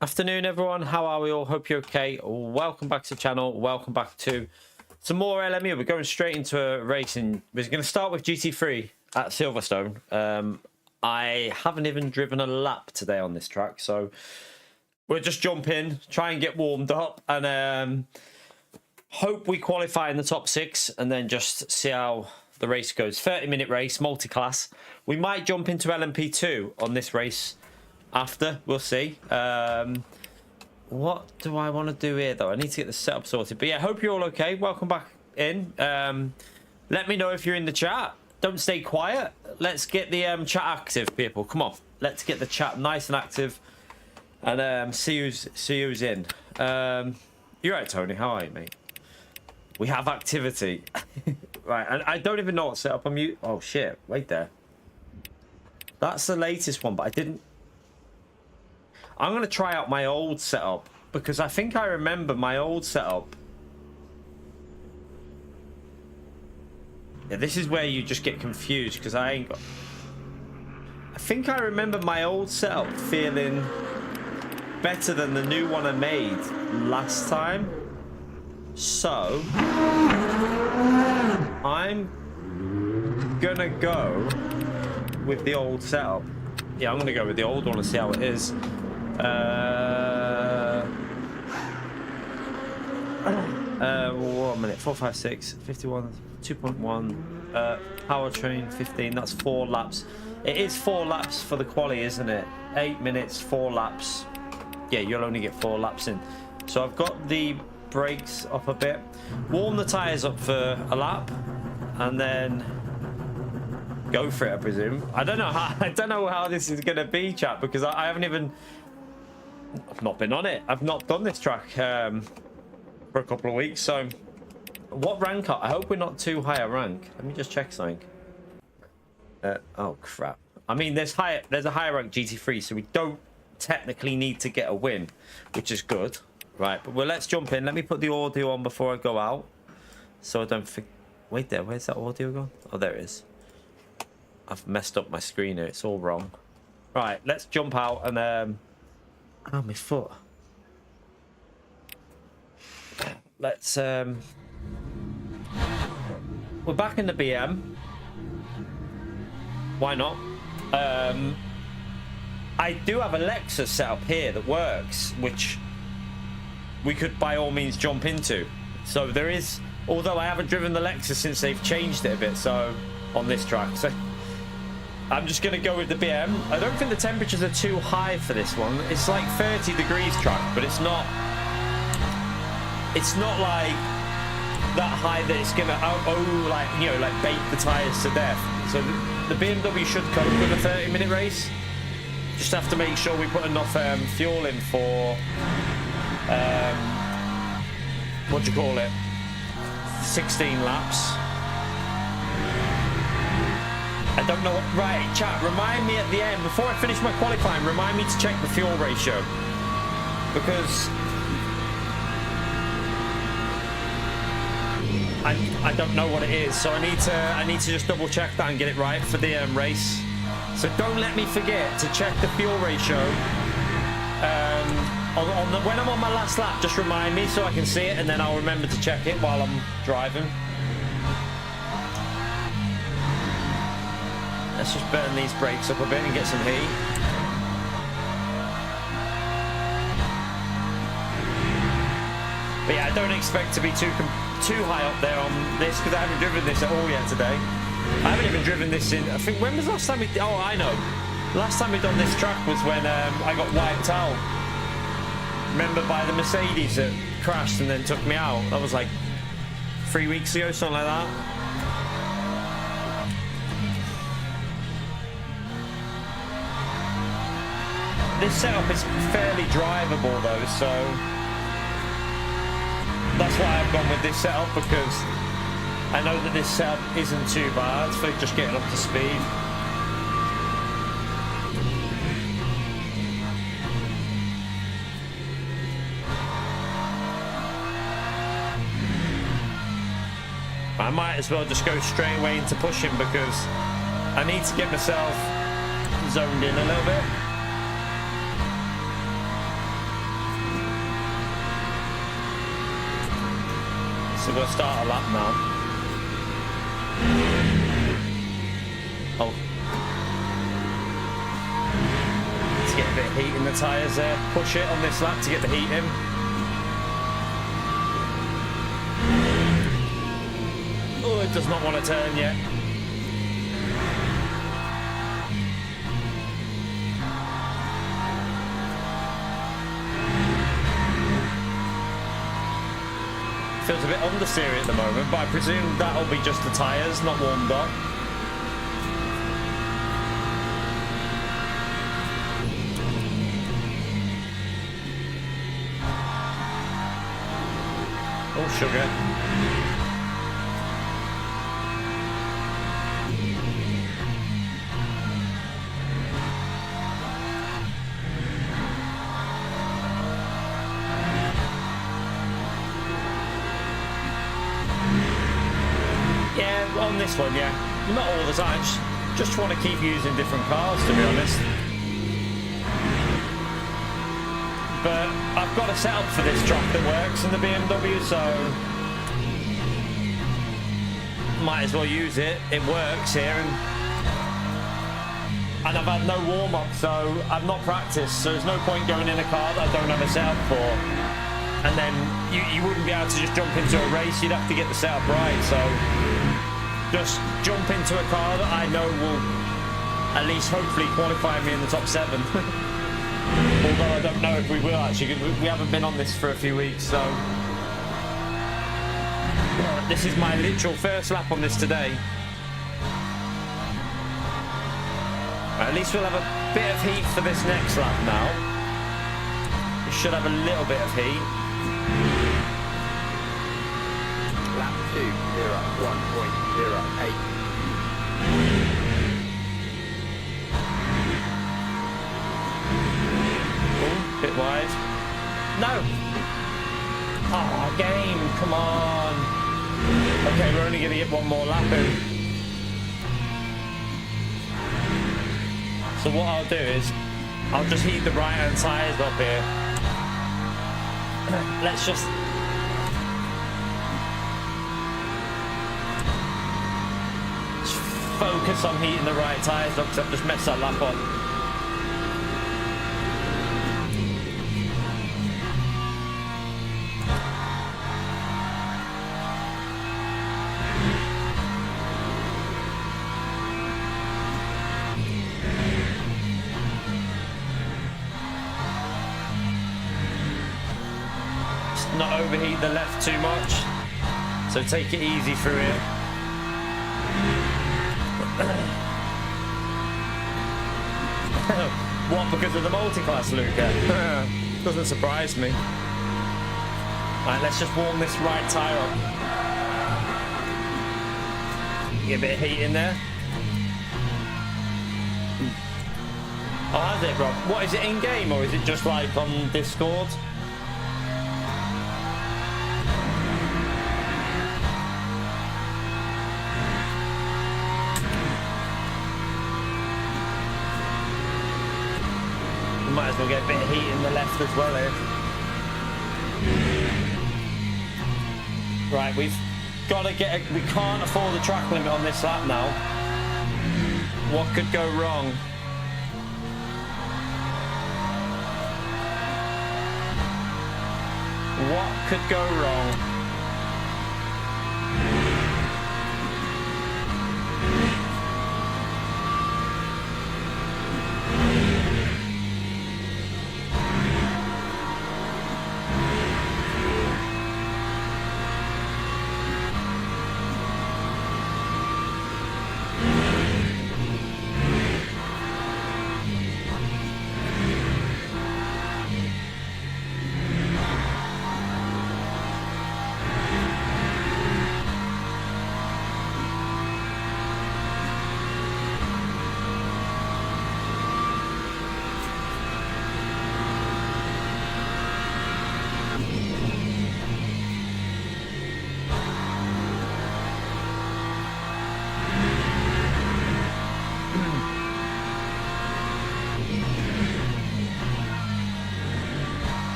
Afternoon, everyone. How are we all? Hope you're okay. Welcome back to the channel. Welcome back to some more LMU. We're going straight into a race, and we're going to start with GT3 at Silverstone. I haven't even driven a lap today on this track, so we'll just jump in, try and get warmed up, and hope we qualify in the top 6, and then just see how the race goes. 30-minute race, multi-class. We might jump into LMP2 on this race after, we'll see. What do I want to do here though? I need to get the setup sorted, but yeah, hope you're all okay. Welcome back in. Let me know if you're in the chat. Don't stay quiet. Let's get the chat active, people. Come on, let's get the chat nice and active, and see who's in. You're right, Tony. How are you, mate? We have activity. Right, and I don't even know what setup I'm using. Oh shit, wait there. That's the latest one, but I didn't. I'm going to try out my old setup, because I think I remember my old setup. Yeah, this is where you just get confused, because I ain't got... I think I remember my old setup feeling better than the new one I made last time. So I'm going to go with the old setup. Yeah, I'm going to go with the old one and see how it is. 1 minute, 4, 5, 6, 51, 2.1, powertrain 15, that's 4 laps. It is 4 laps for the quali, isn't it? 8 minutes, 4 laps. Yeah, you'll only get 4 laps in. So I've got the brakes up a bit, warm the tyres up for a lap, and then go for it, I presume. I don't know how this is gonna be, chat, because I haven't even... I've not been on it. I've not done this track for a couple of weeks. So what rank are... I hope we're not too high a rank. Let me just check something. Oh crap. I mean, there's a higher rank GT3, so we don't technically need to get a win, which is good. Right, but let's jump in. Let me put the audio on before I go out, so I don't think... Wait there, where's that audio gone? Oh, there it is. I've messed up my screen here. It's all wrong. Right, let's jump out and... Oh, my foot. Let's... We're back in the BM. Why not? I do have a Lexus set up here that works, which we could by all means jump into. So there is... Although I haven't driven the Lexus since they've changed it a bit, so... On this track, so... I'm just going to go with the BM. I don't think the temperatures are too high for this one. It's like 30 degrees track, but it's not like that high that it's going to, like, you know, like bake the tyres to death. So the BMW should cope with a 30-minute race. Just have to make sure we put enough fuel in for, what do you call it, 16 laps. I don't know what... Right, chat, remind me at the end, before I finish my qualifying, remind me to check the fuel ratio. Because... I don't know what it is, so I need to just double check that and get it right for the race. So don't let me forget to check the fuel ratio. When I'm on my last lap, just remind me so I can see it, and then I'll remember to check it while I'm driving. Let's just burn these brakes up a bit and get some heat. But yeah, I don't expect to be too high up there on this, because I haven't driven this at all yet today. I haven't even driven this in... I think, when was the last time we... Oh, I know. Last time we done this track was when I got wiped out. Remember, by the Mercedes that crashed and then took me out. That was like 3 weeks ago, something like that. This setup is fairly drivable though, so that's why I've gone with this setup, because I know that this setup isn't too bad for just getting up to speed. I might as well just go straight away into pushing, because I need to get myself zoned in a little bit. So we'll start a lap now. Oh. Let's get a bit of heat in the tyres there. Push it on this lap to get the heat in. Oh, it does not want to turn yet. Feels a bit understeery at the moment, but I presume that'll be just the tyres, not warmed up. Oh, sugar. On this one, yeah, not all the time. Just want to keep using different cars, to be honest. But I've got a setup for this track that works in the BMW, so might as well use it. It works here, and I've had no warm-up, so I've not practiced, so there's no point going in a car that I don't have a setup for. And then you wouldn't be able to just jump into a race. You'd have to get the setup right, so just jump into a car that I know will at least hopefully qualify me in the top 7. Although I don't know if we will actually, because we haven't been on this for a few weeks, so this is my literal first lap on this today. Right, at least we'll have a bit of heat for this next lap now. We should have a little bit of heat. Lap 2, 1.08. Oh, bit wide. No! Oh, game, come on. Okay, we're only going to get one more lap in. So what I'll do is, I'll just heat the right-hand tyres up here. Let's just... focus on heating the right tyres up, because I've just messed that lap up. Just not overheat the left too much, so take it easy through here. What, because of the multi-class, Luca? Doesn't surprise me. Right, let's just warm this right tyre up. Get a bit of heat in there. Oh, has it, bro? What, is it in-game, or is it just like on Discord? Might as well get a bit of heat in the left as well here. Right, we've got to get we can't afford the track limit on this lap now. What could go wrong? What could go wrong?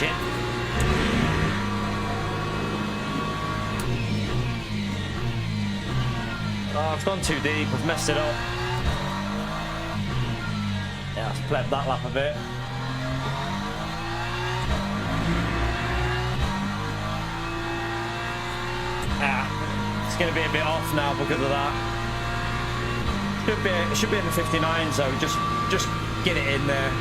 shit. Oh, I've gone too deep. I've messed it up. Yeah, I've plebed that lap a bit. It's going to be a bit off now because of that. It should be in the 59, so just get it in there.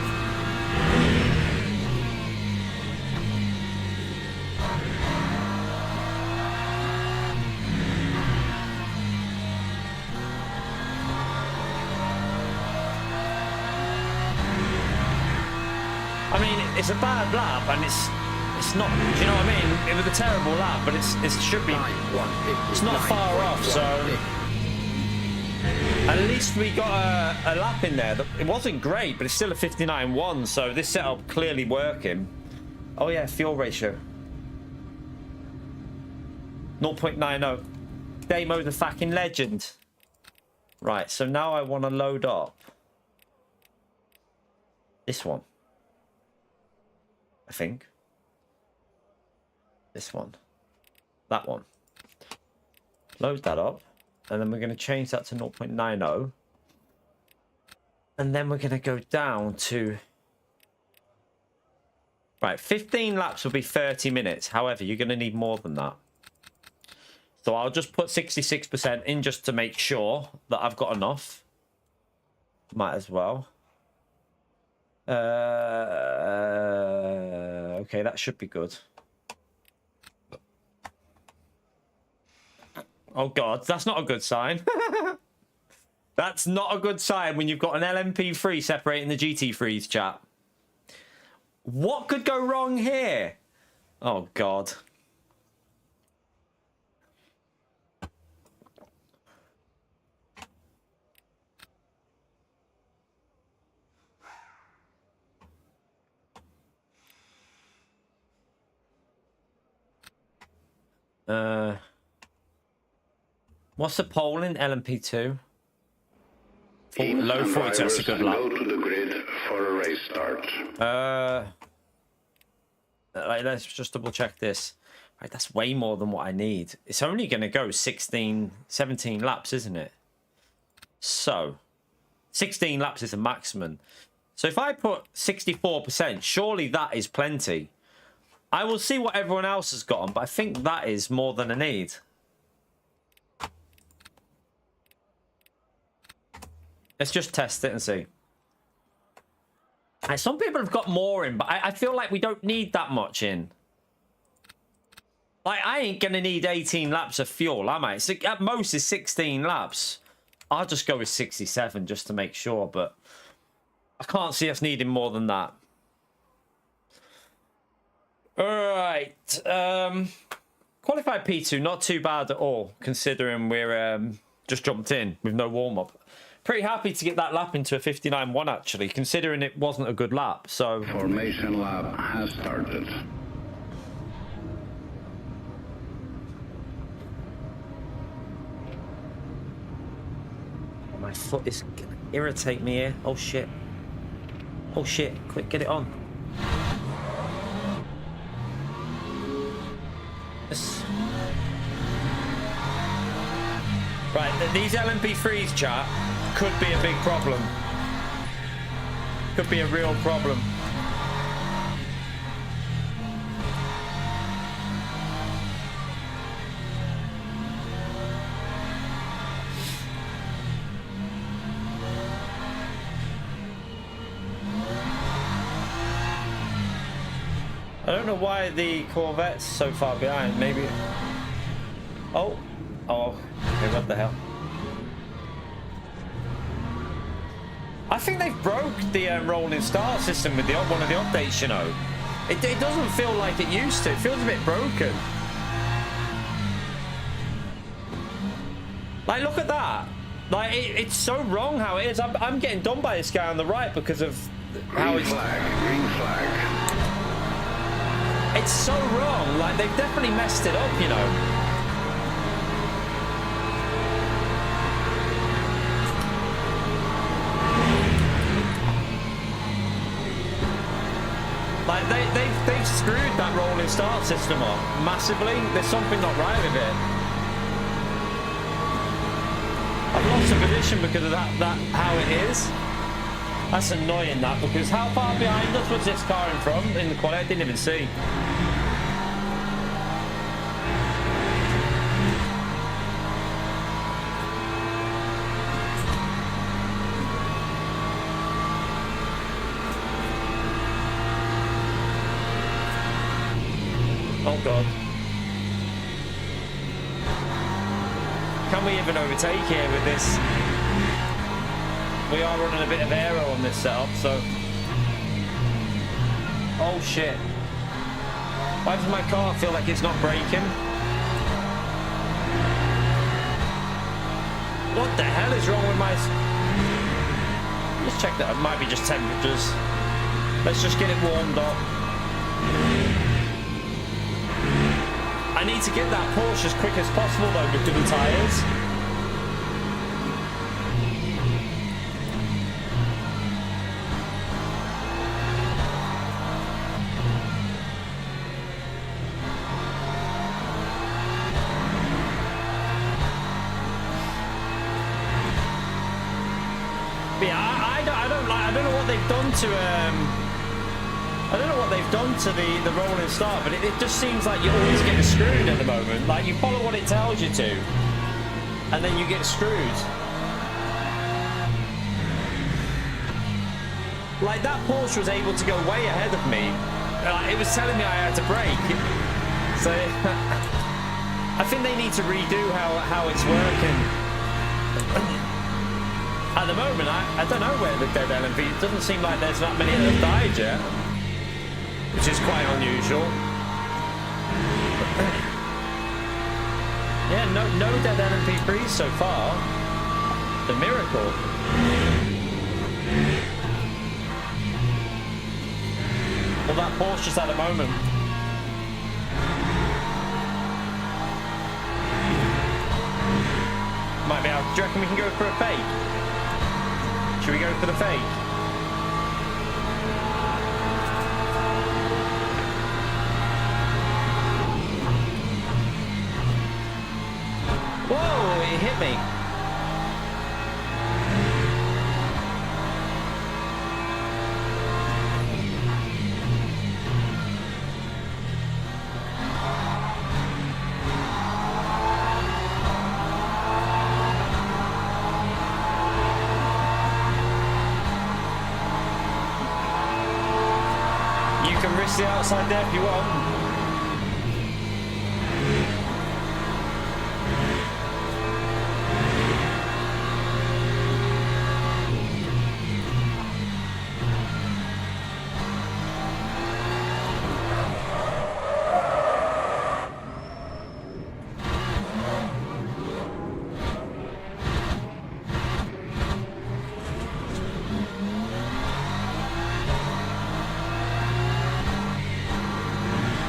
I mean, it's a bad lap, and it's not. Do you know what I mean? It was a terrible lap, but it should be. It's not far off, so at least we got a lap in there. It wasn't great, but it's still a 59.1. So this setup clearly working. Oh yeah, fuel ratio 0.90. Damo the fucking legend. Right, so now I want to load up this one. I think. This one. That one. Load that up. And then we're going to change that to 0.90. And then we're going to go down to... Right, 15 laps will be 30 minutes. However, you're going to need more than that. So I'll just put 66% in just to make sure that I've got enough. Might as well. Okay, that should be good. Oh god, that's not a good sign. That's not a good sign when you've got an LMP3 separating the GT3s, chat. What could go wrong here? Oh god. What's the poll in LMP2? Low 40, that's a good lap. Go to the grid for a race start. Let's just double check this. Right, that's way more than what I need. It's only going to go 16, 17 laps, isn't it? So, 16 laps is a maximum. So if I put 64%, surely that is plenty. I will see what everyone else has got on, but I think that is more than I need. Let's just test it and see. And some people have got more in, but I feel like we don't need that much in. Like, I ain't going to need 18 laps of fuel, am I? At most, it's 16 laps. I'll just go with 67 just to make sure, but I can't see us needing more than that. All right. Qualified P2, not too bad at all, considering we're just jumped in with no warm-up. Pretty happy to get that lap into a 59.1 actually, considering it wasn't a good lap. So Formation lap has started. My foot is gonna irritate me here. Oh shit. Oh shit. Quick, get it on. Yes. Right, these LMP3s, chat, could be a big problem. Could be a real problem. I don't know why the Corvette's so far behind. Maybe... Oh. Oh. Okay, what the hell? I think they've broke the rolling start system with one of the updates, you know. It doesn't feel like it used to. It feels a bit broken. Like, look at that. Like, it's so wrong how it is. I'm getting done by this guy on the right because of how it's... Green flag. It's so wrong. Like, they've definitely messed it up, you know. Like, they've screwed that rolling start system up massively. There's something not right with it. I've lost a position because of that how it is. That's annoying, that, because how far behind us was this car in front in the quality? I didn't even see. Oh God. Can we even overtake here with this? We are running a bit of aero on this setup, so... Oh shit. Why does my car feel like it's not braking? What the hell is wrong with my... Let's check that. It might be just temperatures. Let's just get it warmed up. I need to get that Porsche as quick as possible though with double tyres. I don't know what they've done to I don't know what they've done to the rolling start, but it just seems like you're always getting screwed at the moment. Like, you follow what it tells you to, and then you get screwed. Like, that Porsche was able to go way ahead of me. It was telling me I had to brake. So I think they need to redo how it's working. At the moment, I don't know where the dead LMP. It doesn't seem like there's that many that have died yet, which is quite unusual. Yeah, no dead LMP3s so far. The miracle. Well, that Porsche just had a moment. Might be out. Do you reckon we can go for a fake? Should we go for the fake? Whoa, it hit me. You can risk the outside there if you want.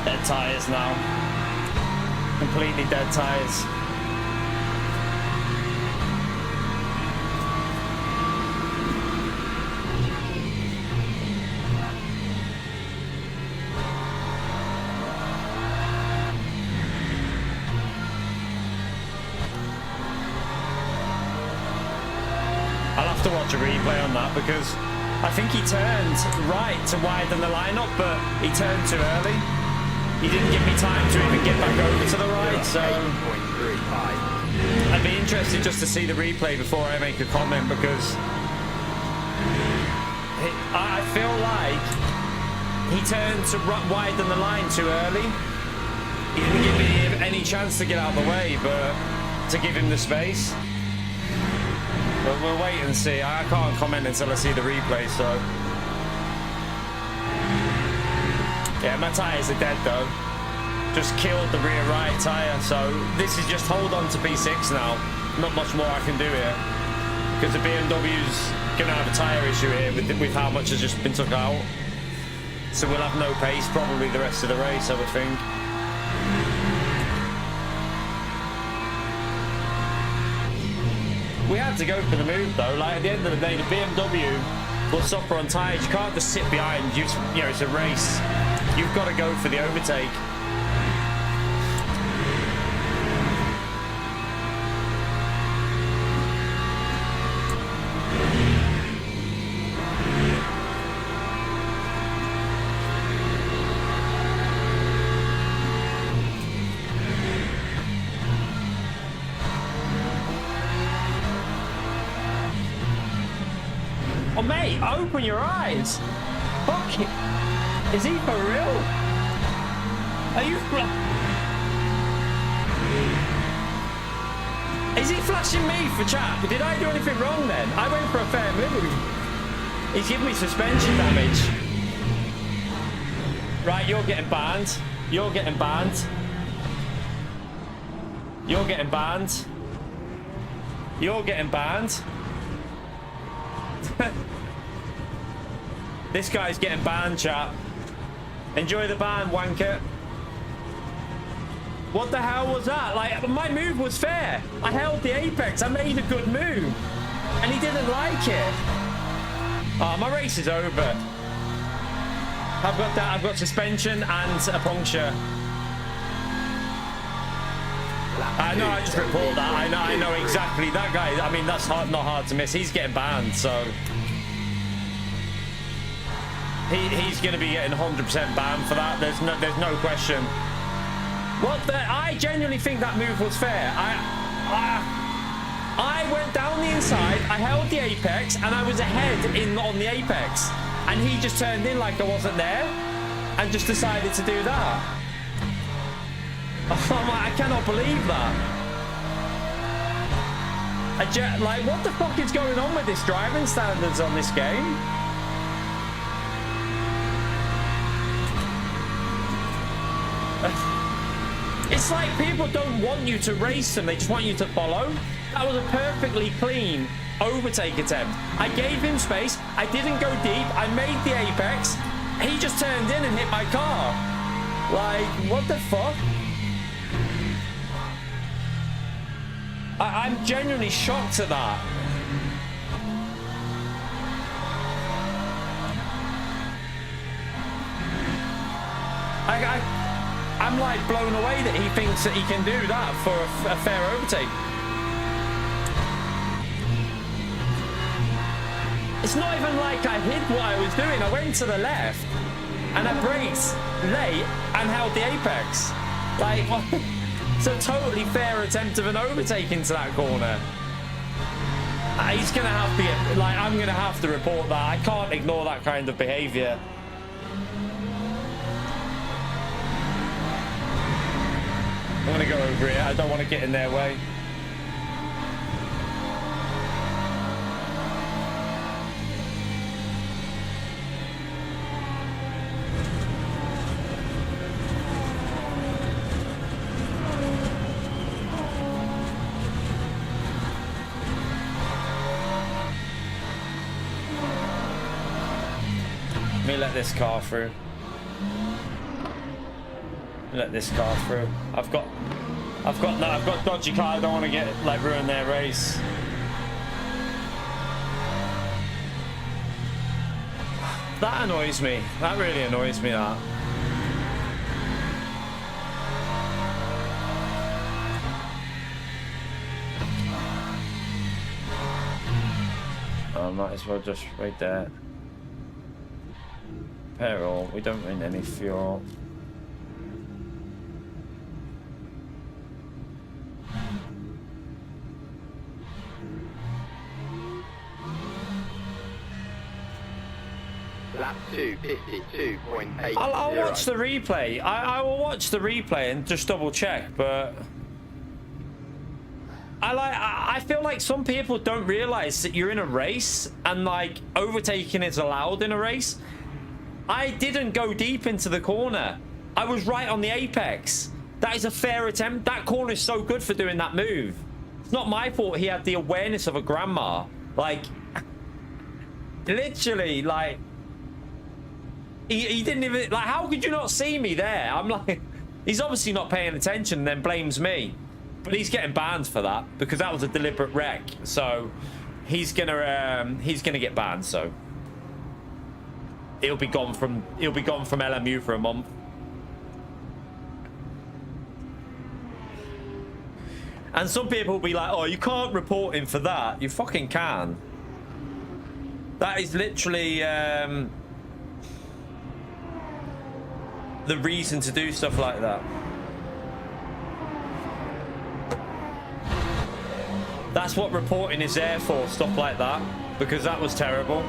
Dead tyres now. Completely dead tyres. I'll have to watch a replay on that because I think he turned right to widen the lineup, but he turned too early. He didn't give me time to even get back over to the right, so I'd be interested just to see the replay before I make a comment, because I feel like he turned to widen the line too early. He didn't give me any chance to get out of the way, but to give him the space. But we'll wait and see. I can't comment until I see the replay, so... Yeah, my tyres are dead though. Just killed the rear right tyre, so this is just hold on to P6 now. Not much more I can do here, because the BMW's gonna have a tyre issue here with how much has just been took out. So we'll have no pace probably the rest of the race, I would think. We had to go for the move though. Like, at the end of the day, the BMW will suffer on tyres. You can't just sit behind. You know, it's a race. You've got to go for the overtake. Oh, mate, open your eyes. Fuck it. Is he for real? Are you... Is he flashing me for chat? Did I do anything wrong then? I went for a fair move. He's giving me suspension damage. Right, you're getting banned. You're getting banned. You're getting banned. You're getting banned. This guy's getting banned, chat. Enjoy the ban, wanker. What the hell was that? Like, my move was fair. I held the apex. I made a good move. And he didn't like it. Oh, my race is over. I've got that. I've got suspension and a puncture. I know, I just report that. I know exactly. That guy, I mean, that's not hard to miss. He's getting banned, so... He's going to be getting 100% banned for that. There's no question. What the? I genuinely think that move was fair. I went down the inside, I held the apex, and I was ahead on the apex. And he just turned in like I wasn't there and just decided to do that. I'm like, I cannot believe that. Like, what the fuck is going on with this driving standards on this game? It's like people don't want you to race them, they just want you to follow. That was a perfectly clean overtake attempt. I gave him space, I didn't go deep, I made the apex, he just turned in and hit my car. Like, what the fuck? I'm genuinely shocked at that. I'm like blown away that he thinks that he can do that for a fair overtake. It's not even like I hid what I was doing. I went to the left and I braked late and held the apex. Like, it's a totally fair attempt of an overtake into that corner. He's gonna have to get, like, I'm gonna have to report that. I can't ignore that kind of behavior. I'm gonna go over here. I don't want to get in their way. Let me let this car through. Let this car through. I've got dodgy car. I don't want to get like ruin their race. That annoys me. That really annoys me. That. I might as well just wait there. Peril. We don't win any fuel. Lap 2:52.8. I'll watch the replay. I will watch the replay and just double check, but I feel like some people don't realize that you're in a race and like overtaking is allowed in a race. I didn't go deep into the corner. I was right on the apex. That is a fair attempt. That corner is so good for doing that move. It's not my fault he had the awareness of a grandma. Like, literally, like, he didn't even, like, how could you not see me there? I'm like, he's obviously not paying attention and then blames me. But he's getting banned for that because that was a deliberate wreck. So he's gonna get banned, so. he'll be gone from LMU for a month. And some people will be like, oh, you can't report him for that. You fucking can. That is literally the reason to do stuff like that. That's what reporting is there for, stuff like that, because that was terrible.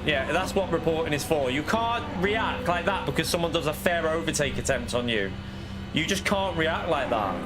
Yeah, that's what reporting is for. You can't react like that because someone does a fair overtake attempt on you. You just can't react like that.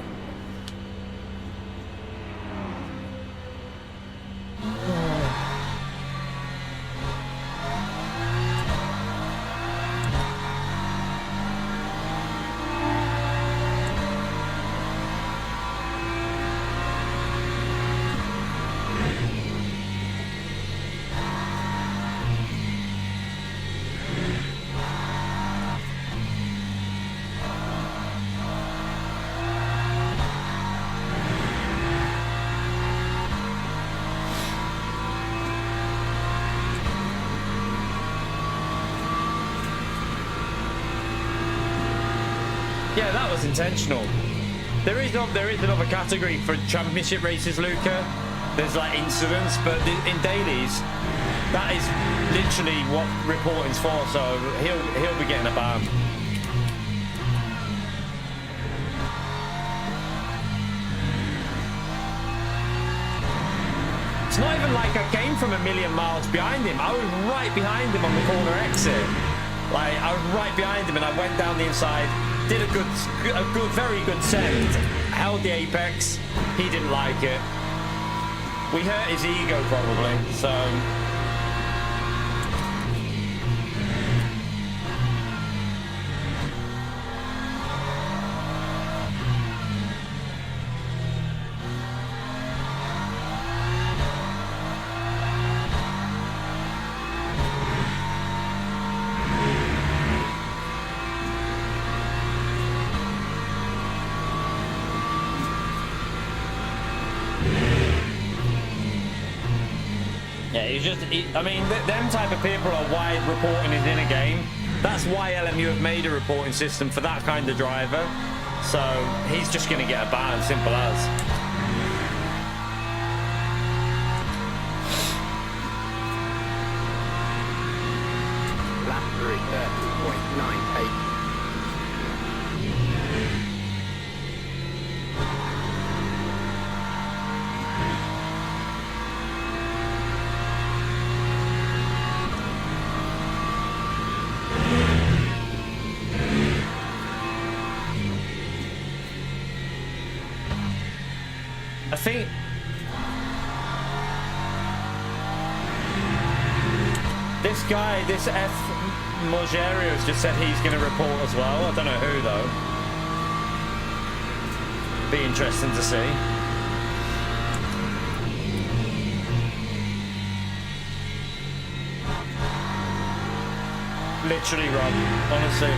Yeah, that was intentional. There is another category for championship races, Luca. There's like incidents, but in dailies, that is literally what reporting's for. So he'll be getting a ban. It's not even like I came from a million miles behind him. I was right behind him on the corner exit. Like I was right behind him, and I went down the inside. Did a very good send, held the apex. He didn't like it. We hurt his ego probably, so. Yeah, he's just, I mean, them type of people are why reporting is in a game. That's why LMU have made a reporting system for that kind of driver. So he's just going to get a ban, simple as. Lap 3:30.98. I think this guy, this F Morgerio's just said he's going to report as well. I don't know who though. Be interesting to see. Literally, Rob, honestly.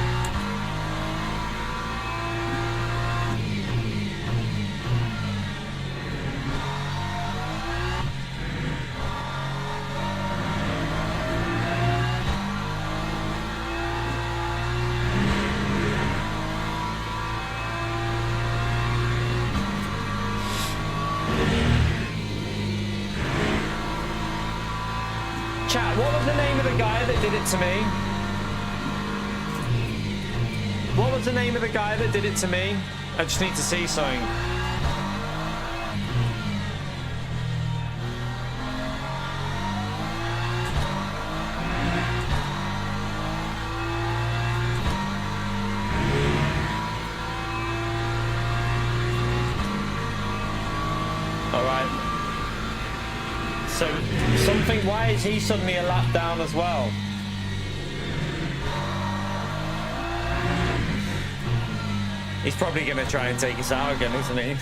Chat, what was the name of the guy that did it to me? What was the name of the guy that did it to me? I just need to see something. All right. So something, why is he suddenly a lap down as well? He's probably going to try and take us out again, isn't he?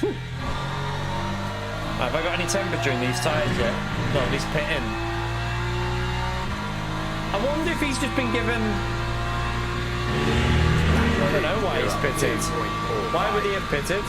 Have I got any temperature in these tyres yet? No, he's pitting. I wonder if he's just been given... I don't know why he's pitted. Why would he have pitted?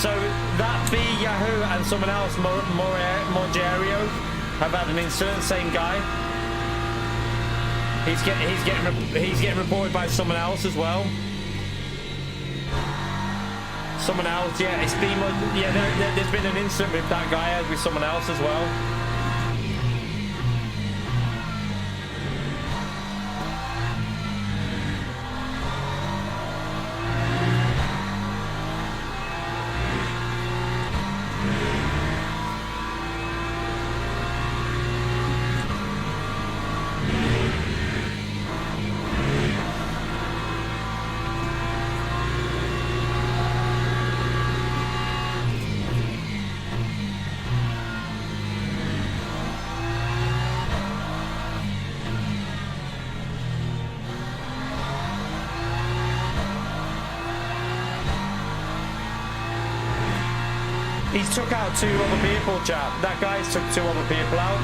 So that B Yahoo and someone else, Morgerio, have had an incident. Same guy. He's getting reported by someone else as well. Someone else, yeah. It's been, yeah. There's been an incident with that guy with someone else as well. He's took out 2 other people, chap. That guy's took 2 other people out.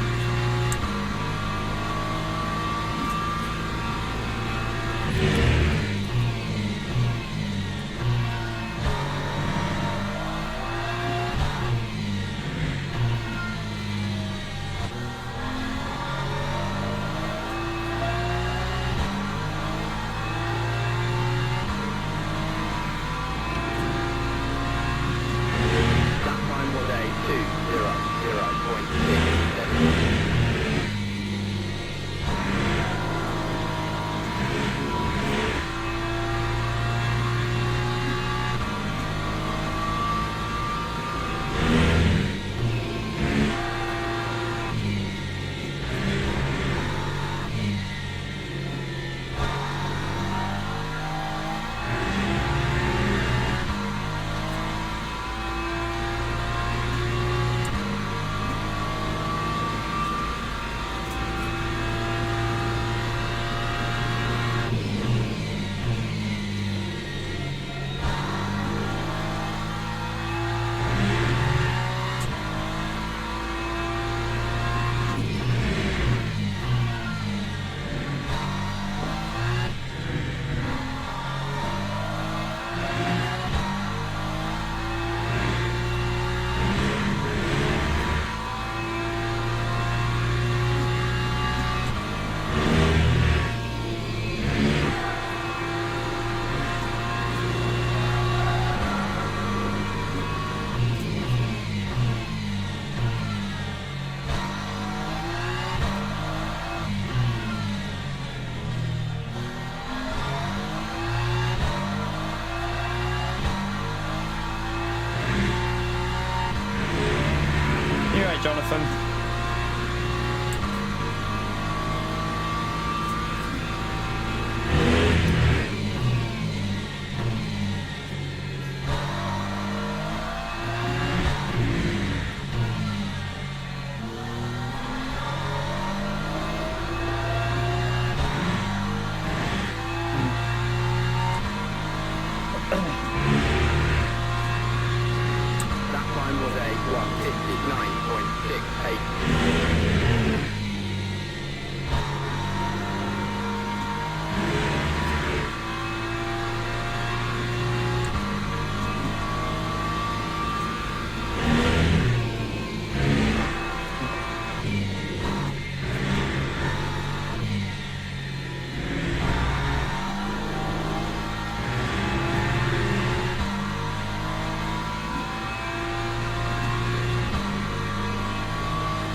Jonathan.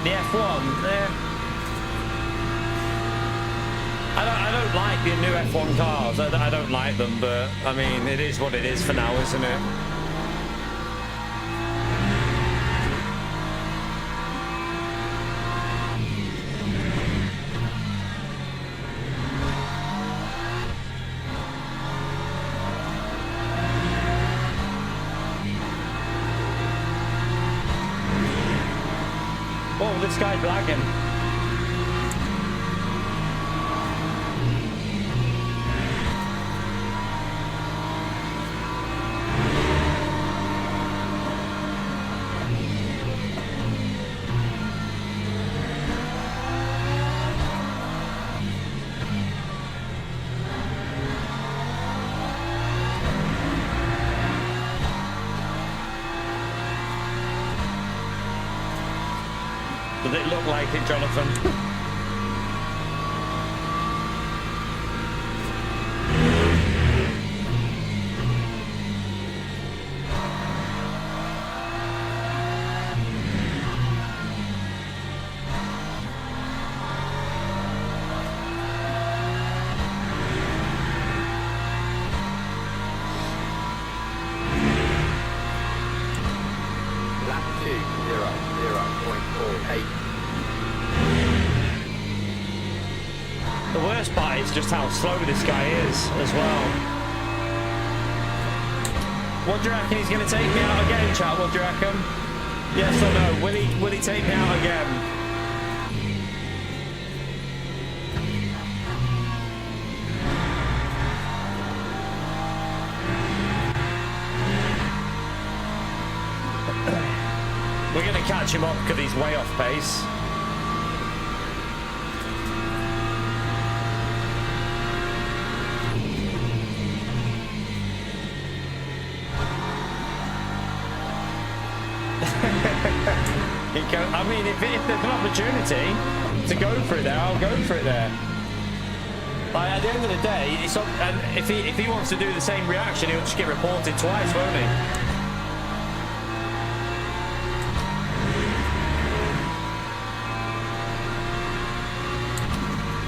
The F1, I don't like the new F1 cars. I don't like them, but I mean, it is what it is for now, isn't it? Oh, this guy's lagging. does it look like it, Jonathan? The worst part is just how slow this guy is as well. What do you reckon? He's going to take me out again, chat? What do you reckon? Yes or no? Will he take me out again? We're going to catch him up because he's way off pace. I mean, if there's an opportunity to go for it there, I'll go for it there. Like, at the end of the day, it's up, and if he wants to do the same reaction, he'll just get reported twice, won't he?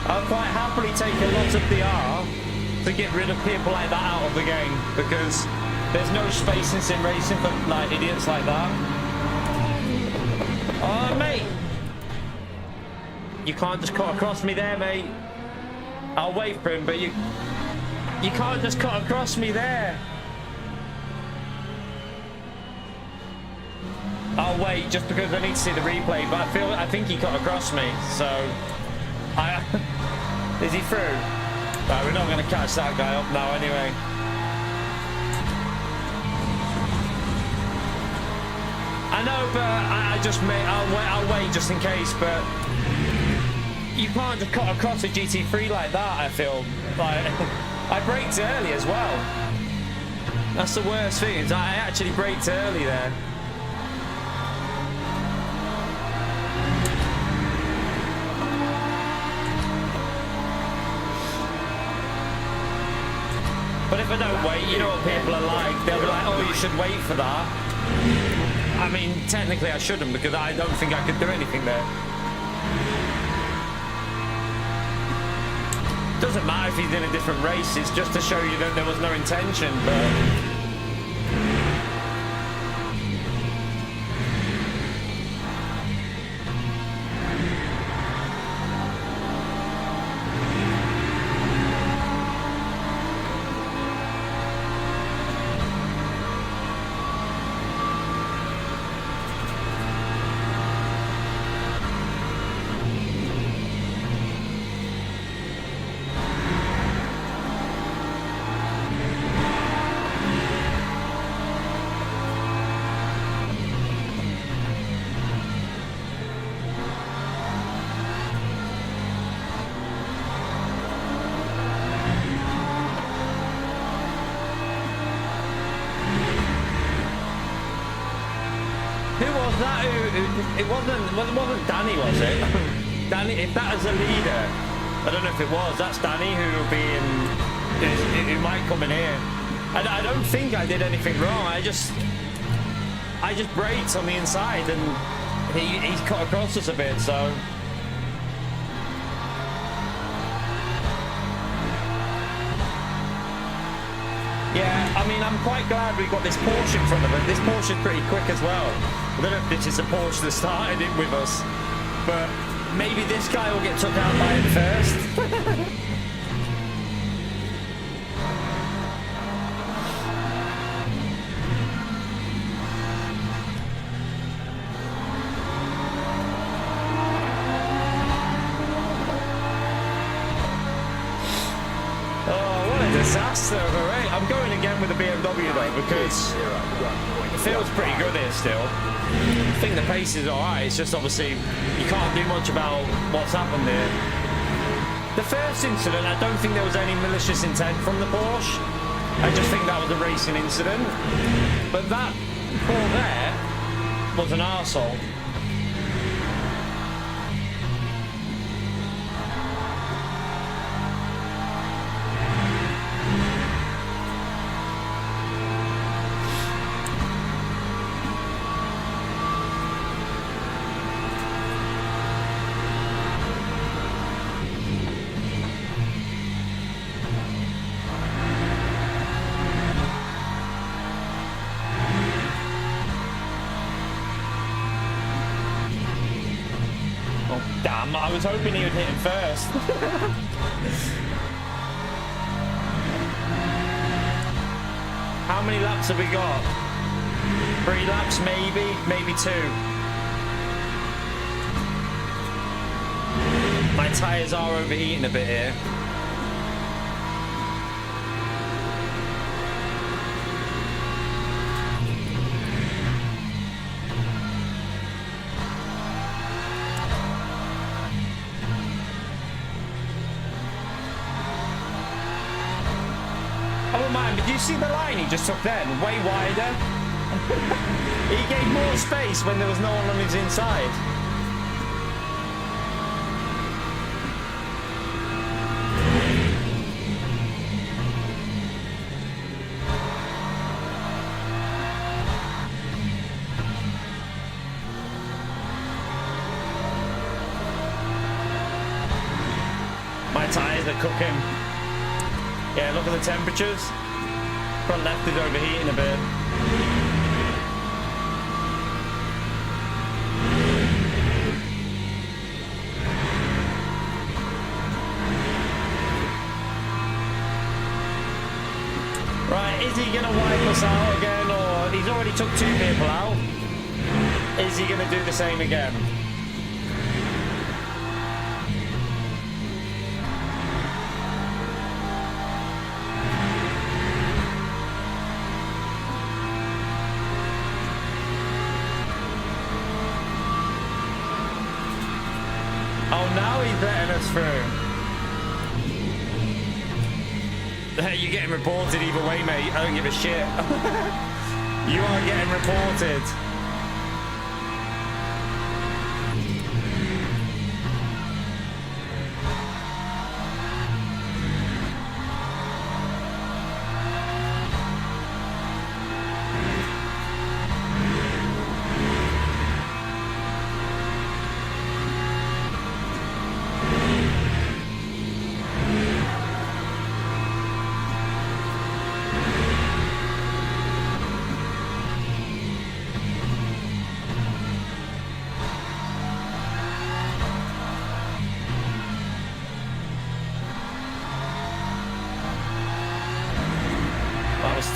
I'll quite happily take a lot of PR to get rid of people like that out of the game, because there's no space in sim racing for like idiots like that. Oh, mate! You can't just cut across me there, mate. I'll wait for him, but you can't just cut across me there. I'll wait just because I need to see the replay, but I think he cut across me, so is he through? Right, we're not going to catch that guy up now anyway. I know, but I'll wait just in case, but you can't just cut across a GT3 like that, I feel. Like, I braked early as well. That's the worst thing, is I actually braked early there. But if I don't wait, you know what people are like. They'll be like, oh, you should wait for that. I mean, technically I shouldn't, because I don't think I could do anything there. Doesn't matter if he's in a different race, it's just to show you that there was no intention, but... It wasn't Danny, was it? Danny, if that was a leader, I don't know if it was. That's Danny who will be in, who might come in here. I don't think I did anything wrong. I just braked on the inside and he's cut across us a bit. So yeah, I mean, I'm quite glad we got this Porsche in front of us. This Porsche's pretty quick as well. I don't know if this is the Porsche that started it with us, but maybe this guy will get took out by it first. Oh, what a disaster of a race. I'm going again with the BMW though, because it feels pretty good here still. I think the pace is alright, it's just obviously you can't do much about what's happened there. The first incident, I don't think there was any malicious intent from the Porsche. I just think that was a racing incident. But that Paul there was an arsehole. I was hoping he would hit him first. How many laps have we got? 3 laps, maybe 2. My tyres are overheating a bit here. I wouldn't mind, but do you see the line he just took then? Way wider. He gave more space when there was no one on his inside. My tyres are cooking. Yeah, look at the temperatures. Front left is overheating a bit. Right, is he going to wipe us out again, or he's already took 2 people out? Is he going to do the same again? Oh, now he's letting us through. You're getting reported either way, mate. I don't give a shit. You are getting reported.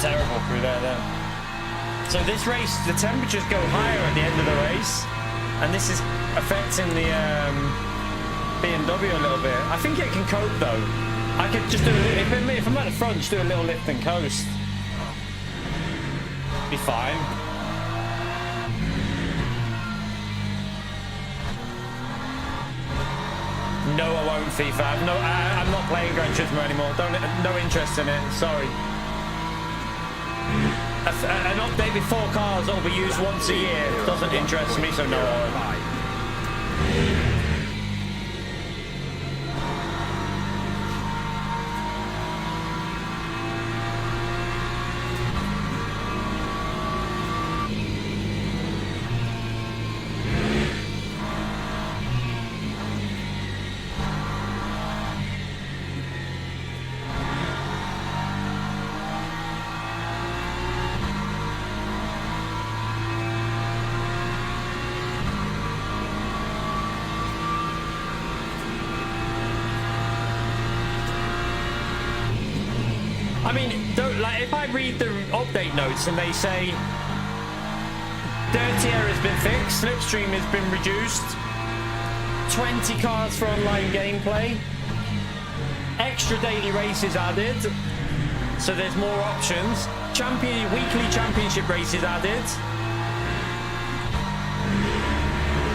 Terrible through there then. So this race, the temperatures go higher at the end of the race, and this is affecting the BMW a little bit. I think it can cope though. I could just do a little, if I'm at the front, just do a little lift and coast. Be fine. No, I won't FIFA. No, I'm not playing Gran Turismo anymore. No interest in it. Sorry. An update with 4 cars that will be used once a year doesn't interest me, so no. I mean, if I read the update notes and they say dirty error has been fixed, slipstream has been reduced, 20 cars for online gameplay, extra daily races added, so there's more options, weekly championship races added,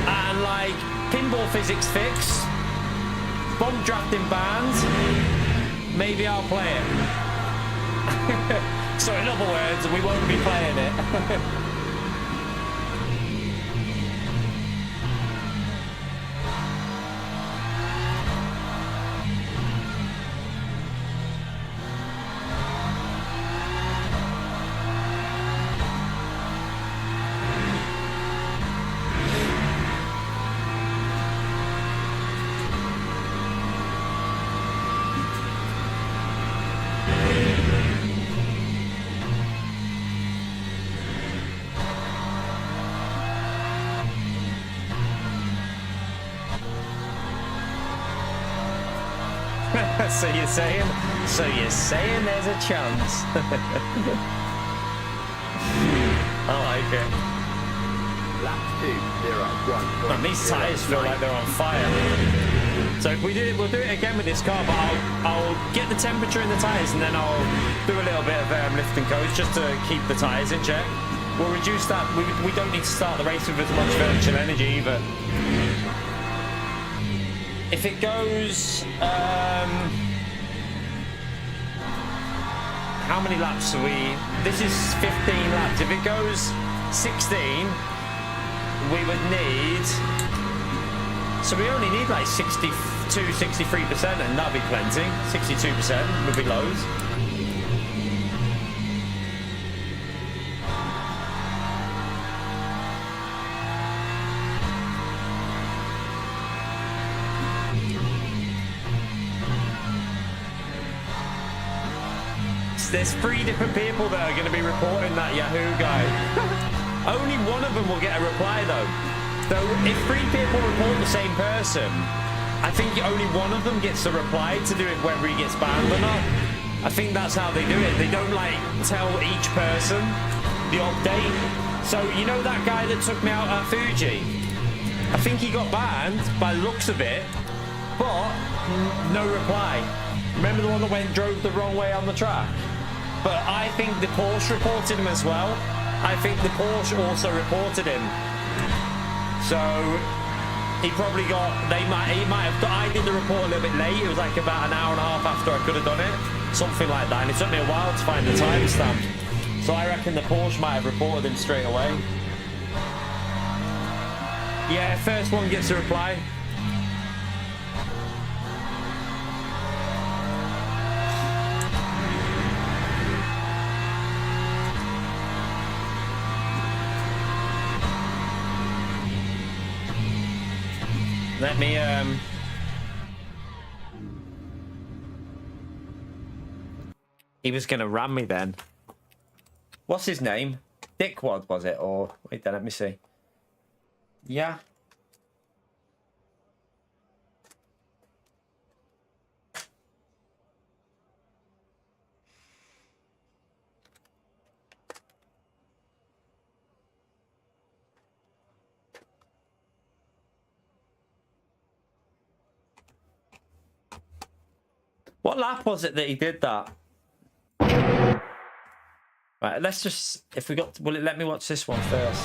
and like pinball physics fixed, bump drafting banned, maybe I'll play it. So in other words, we won't be playing it. So you're saying there's a chance. I like it. Lap 2, 0, 1. Man, these tyres feel like they're on fire. So if we do it, we'll do it again with this car, but I'll get the temperature in the tyres and then I'll do a little bit of lift and coast just to keep the tyres in check. We'll reduce that. We don't need to start the race with as much virtual energy either. If it goes, how many laps are we? This is 15 laps. If it goes 16, we would need. So we only need like 62, 63%, and that'd be plenty. 62% would be loads. There's 3 different people that are going to be reporting that Yahoo guy. Only one of them will get a reply though. So if 3 people report the same person, I think only one of them gets a reply to do it whether he gets banned or not. I think that's how they do it. They don't like tell each person the update. So you know that guy that took me out at Fuji? I think he got banned by the looks of it, but no reply. Remember the one that drove the wrong way on the track? But I think the Porsche reported him as well. I think the Porsche also reported him. So he probably got. He might have. I did the report a little bit late. It was like about an hour and a half after I could have done it, something like that. And it took me a while to find the timestamp. So I reckon the Porsche might have reported him straight away. Yeah, first one gets a reply. Let me, he was going to ram me then. What's his name? Dickwad, was it? Or, wait there, let me see. Yeah. What lap was it that he did that? Right, let's just, if we got, will it let me watch this one first?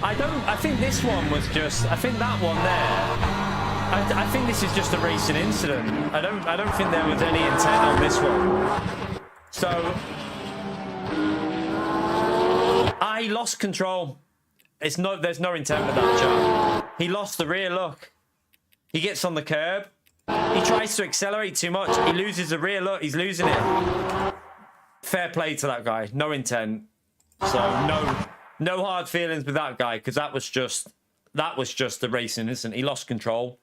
I think this one was just, I think that one there, I think this is just a racing incident. I don't think there was any intent on this one. So, he lost control. There's no intent with that, Joe. He lost the rear, look. He gets on the curb. He tries to accelerate too much. He loses the rear. Look, he's losing it. Fair play to that guy. No intent. So no hard feelings with that guy, because that was just the racing incident. He lost control.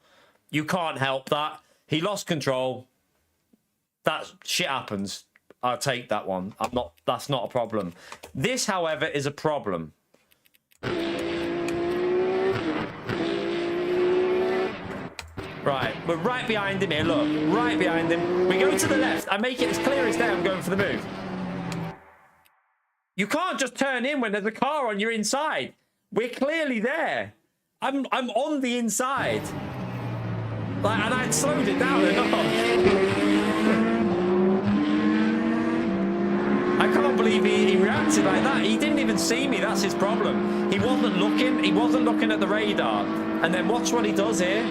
You can't help that. He lost control. That shit happens. I'll take that one. That's not a problem. This, however, is a problem. Right, we're right behind him here, look. Right behind him. We go to the left. I make it as clear as day I'm going for the move. You can't just turn in when there's a car on your inside. We're clearly there. I'm on the inside. Like, and I'd slowed it down enough. I can't believe he reacted like that. He didn't even see me. That's his problem. He wasn't looking. He wasn't looking at the radar. And then watch what he does here.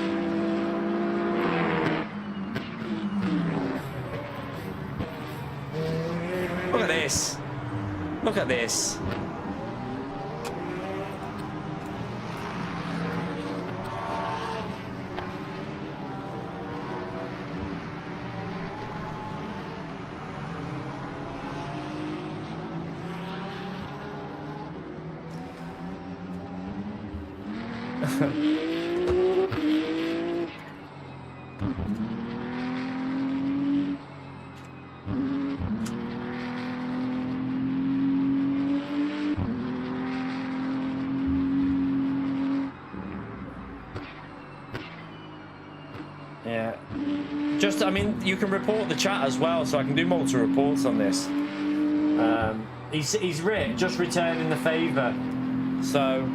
Look at this. Look at this. just, I mean, you can report the chat as well, so I can do multiple reports on this. He's just returning the favour, so.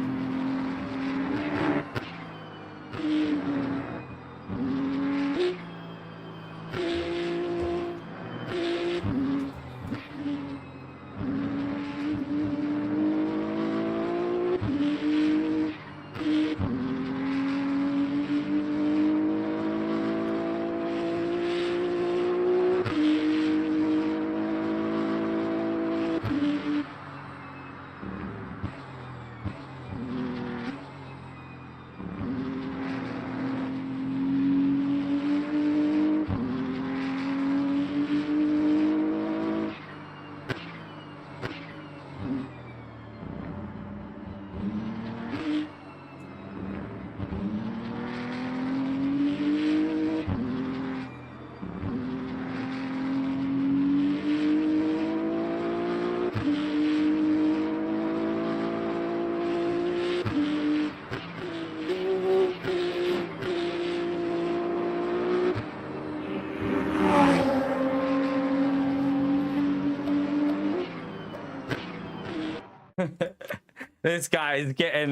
This guy is getting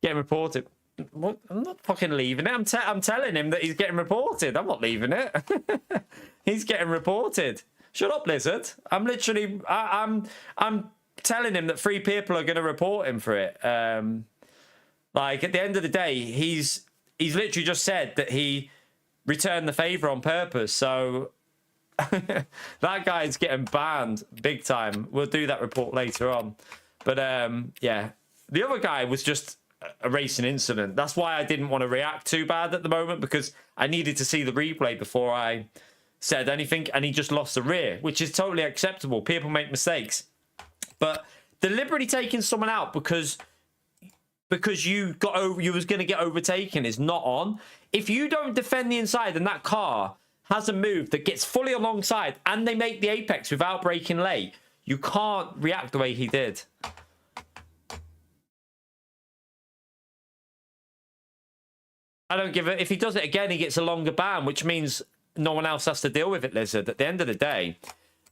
reported. What? I'm not fucking leaving it. I'm telling him that he's getting reported. I'm not leaving it. He's getting reported. Shut up, Lizard. I'm literally. I'm telling him that 3 people are going to report him for it. Like at the end of the day, he's literally just said that he returned the favor on purpose. So that guy's getting banned big time. We'll do that report later on. But yeah, the other guy was just a racing incident. That's why I didn't want to react too bad at the moment, because I needed to see the replay before I said anything. And he just lost the rear, which is totally acceptable. People make mistakes. But deliberately taking someone out because you was going to get overtaken is not on. If you don't defend the inside and that car has a move that gets fully alongside and they make the apex without braking late, you can't react the way he did. I don't give it. If he does it again, he gets a longer ban, which means no one else has to deal with it, Lizard. At the end of the day,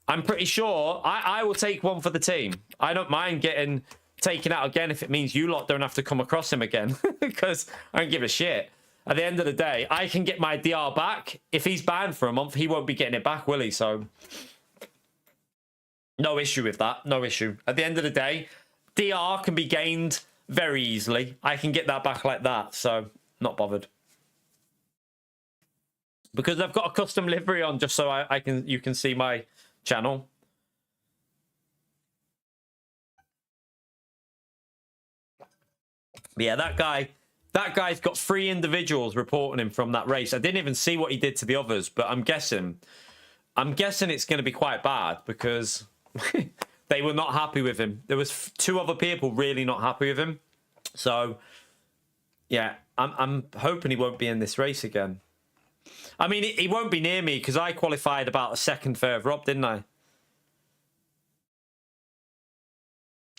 I'm pretty sure I will take one for the team. I don't mind getting taken out again if it means you lot don't have to come across him again, because I don't give a shit. At the end of the day, I can get my DR back. If he's banned for a month, he won't be getting it back, will he? So no issue with that. No issue. At the end of the day, DR can be gained very easily. I can get that back like that. So not bothered. Because I've got a custom livery on just so you can see my channel. But yeah, that guy's got 3 individuals reporting him from that race. I didn't even see what he did to the others, but I'm guessing it's going to be quite bad because they were not happy with him. There was 2 other people really not happy with him. So yeah, I'm hoping he won't be in this race again. I mean, he won't be near me because I qualified about a second further up, didn't I?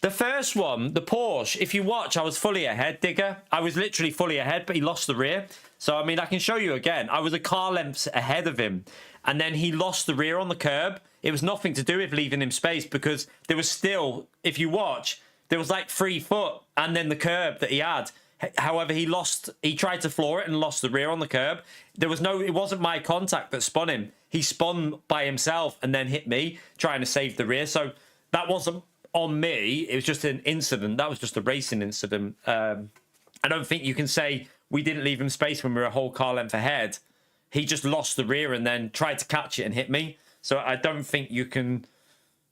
The first one, the Porsche, if you watch, I was fully ahead, Digger. I was literally fully ahead, but he lost the rear. So, I mean, I can show you again. I was a car length ahead of him. And then he lost the rear on the curb. It was nothing to do with leaving him space because there was still, if you watch, there was like 3 foot and then the curb that he had. However, he tried to floor it and lost the rear on the curb. It wasn't my contact that spun him. He spun by himself and then hit me trying to save the rear. So that wasn't on me. It was just an incident. That was just a racing incident. I don't think you can say we didn't leave him space when we were a whole car length ahead. He just lost the rear and then tried to catch it and hit me. So I don't think you can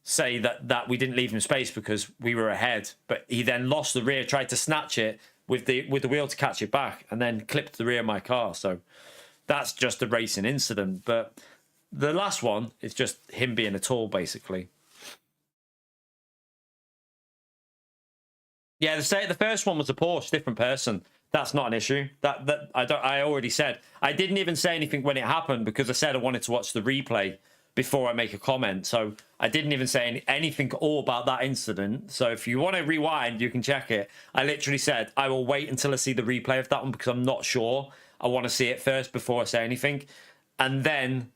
say that we didn't leave him space because we were ahead. But he then lost the rear, tried to snatch it with the wheel to catch it back, and then clipped the rear of my car. So that's just a racing incident. But the last one is just him being a tool, basically. Yeah, the first one was a Porsche, different person. That's not an issue. I already said. I didn't even say anything when it happened because I said I wanted to watch the replay before I make a comment. So I didn't even say anything at all about that incident. So if you want to rewind, you can check it. I literally said I will wait until I see the replay of that one because I'm not sure. I want to see it first before I say anything. And then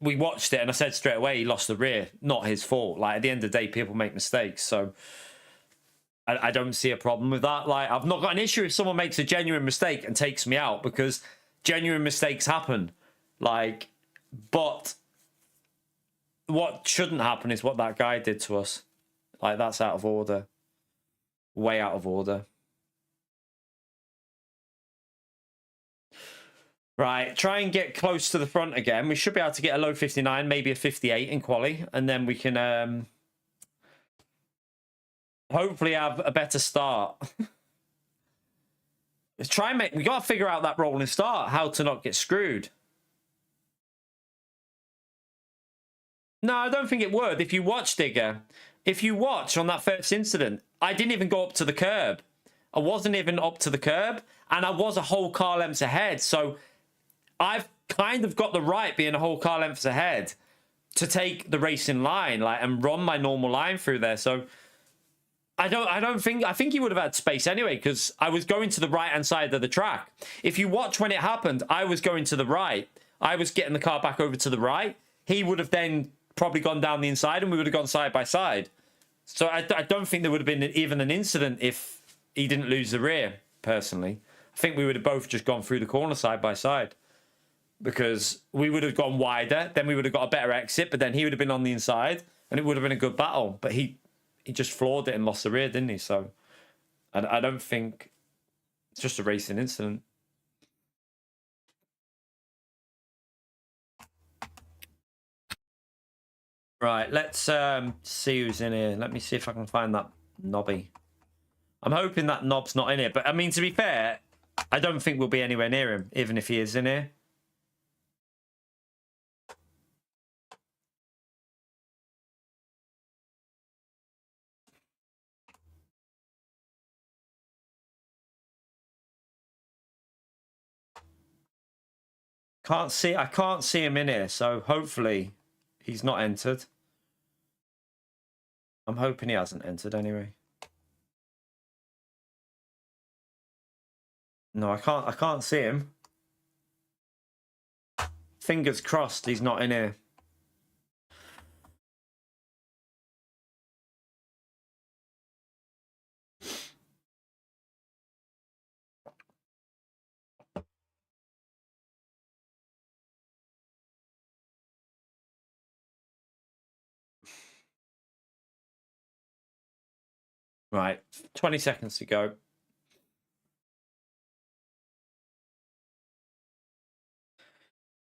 we watched it, and I said straight away he lost the rear. Not his fault. Like, at the end of the day, people make mistakes. So I don't see a problem with that. Like, I've not got an issue if someone makes a genuine mistake and takes me out, because genuine mistakes happen. Like, but what shouldn't happen is what that guy did to us. Like, that's out of order. Way out of order. Right, try and get close to the front again. We should be able to get a low 59, maybe a 58 in quali, and then we can hopefully have a better start. Let's try and we got to figure out that rolling start, how to not get screwed. No, I don't think it would. If you watch, Digger, if you watch on that first incident, I didn't even go up to the curb. I wasn't even up to the curb, and I was a whole car length ahead. So I've kind of got the right, being a whole car length ahead, to take the racing line, like, and run my normal line through there. So I think he would have had space anyway, because I was going to the right-hand side of the track. If you watch when it happened, I was going to the right. I was getting the car back over to the right. He would have then probably gone down the inside, and we would have gone side by side. So I don't think there would have been even an incident if he didn't lose the rear, personally. I think we would have both just gone through the corner side by side, because we would have gone wider, then we would have got a better exit, but then he would have been on the inside, and it would have been a good battle. But he just floored it and lost the rear, didn't he? So I don't think it's just a racing incident. Right, let's see who's in here. Let me see if I can find that knobby. I'm hoping that knob's not in here. But, I mean, to be fair, I don't think we'll be anywhere near him, even if he is in here. I can't see him in here, so hopefully he's not entered. I'm hoping he hasn't entered anyway. No, I can't see him. Fingers crossed he's not in here. Right, 20 seconds to go.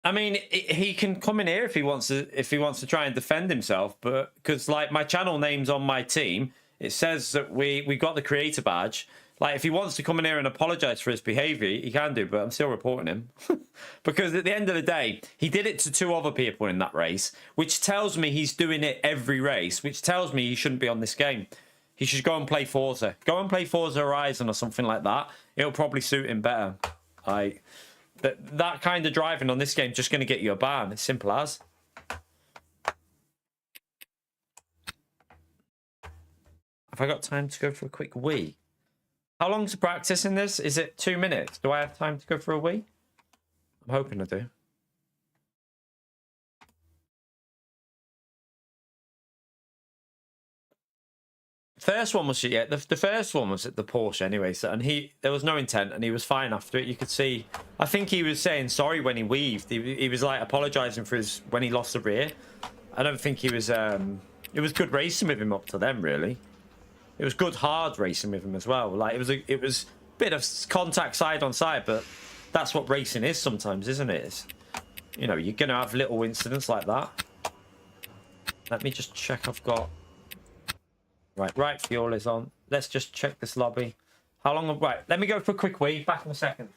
I mean, he can come in here if he wants to try and defend himself, but because, like, my channel name's on my team, it says that we got the creator badge. Like, if he wants to come in here and apologize for his behavior, he can do, but I'm still reporting him. Because at the end of the day, he did it to 2 other people in that race, which tells me he's doing it every race, which tells me he shouldn't be on this game. He should go and play Forza. Go and play Forza Horizon or something like that. It'll probably suit him better. That kind of driving on this game just going to get you a ban. It's simple as. Have I got time to go for a quick wee? How long's the practice in this? Is it 2 minutes? Do I have time to go for a wee? I'm hoping I do. The first one was the first one was at the Porsche anyway. So, and there was no intent, and he was fine after it. You could see. I think he was saying sorry when he weaved. He was like apologising for when he lost the rear. I don't think he was. It was good racing with him up to them, really. It was good hard racing with him as well. Like it was a bit of contact side on side, but that's what racing is sometimes, isn't it? It's, you know, you're gonna have little incidents like that. Let me just check. I've got. Right, fuel is on. Let's just check this lobby. How long? Right, let me go for a quick wee. Back in a second.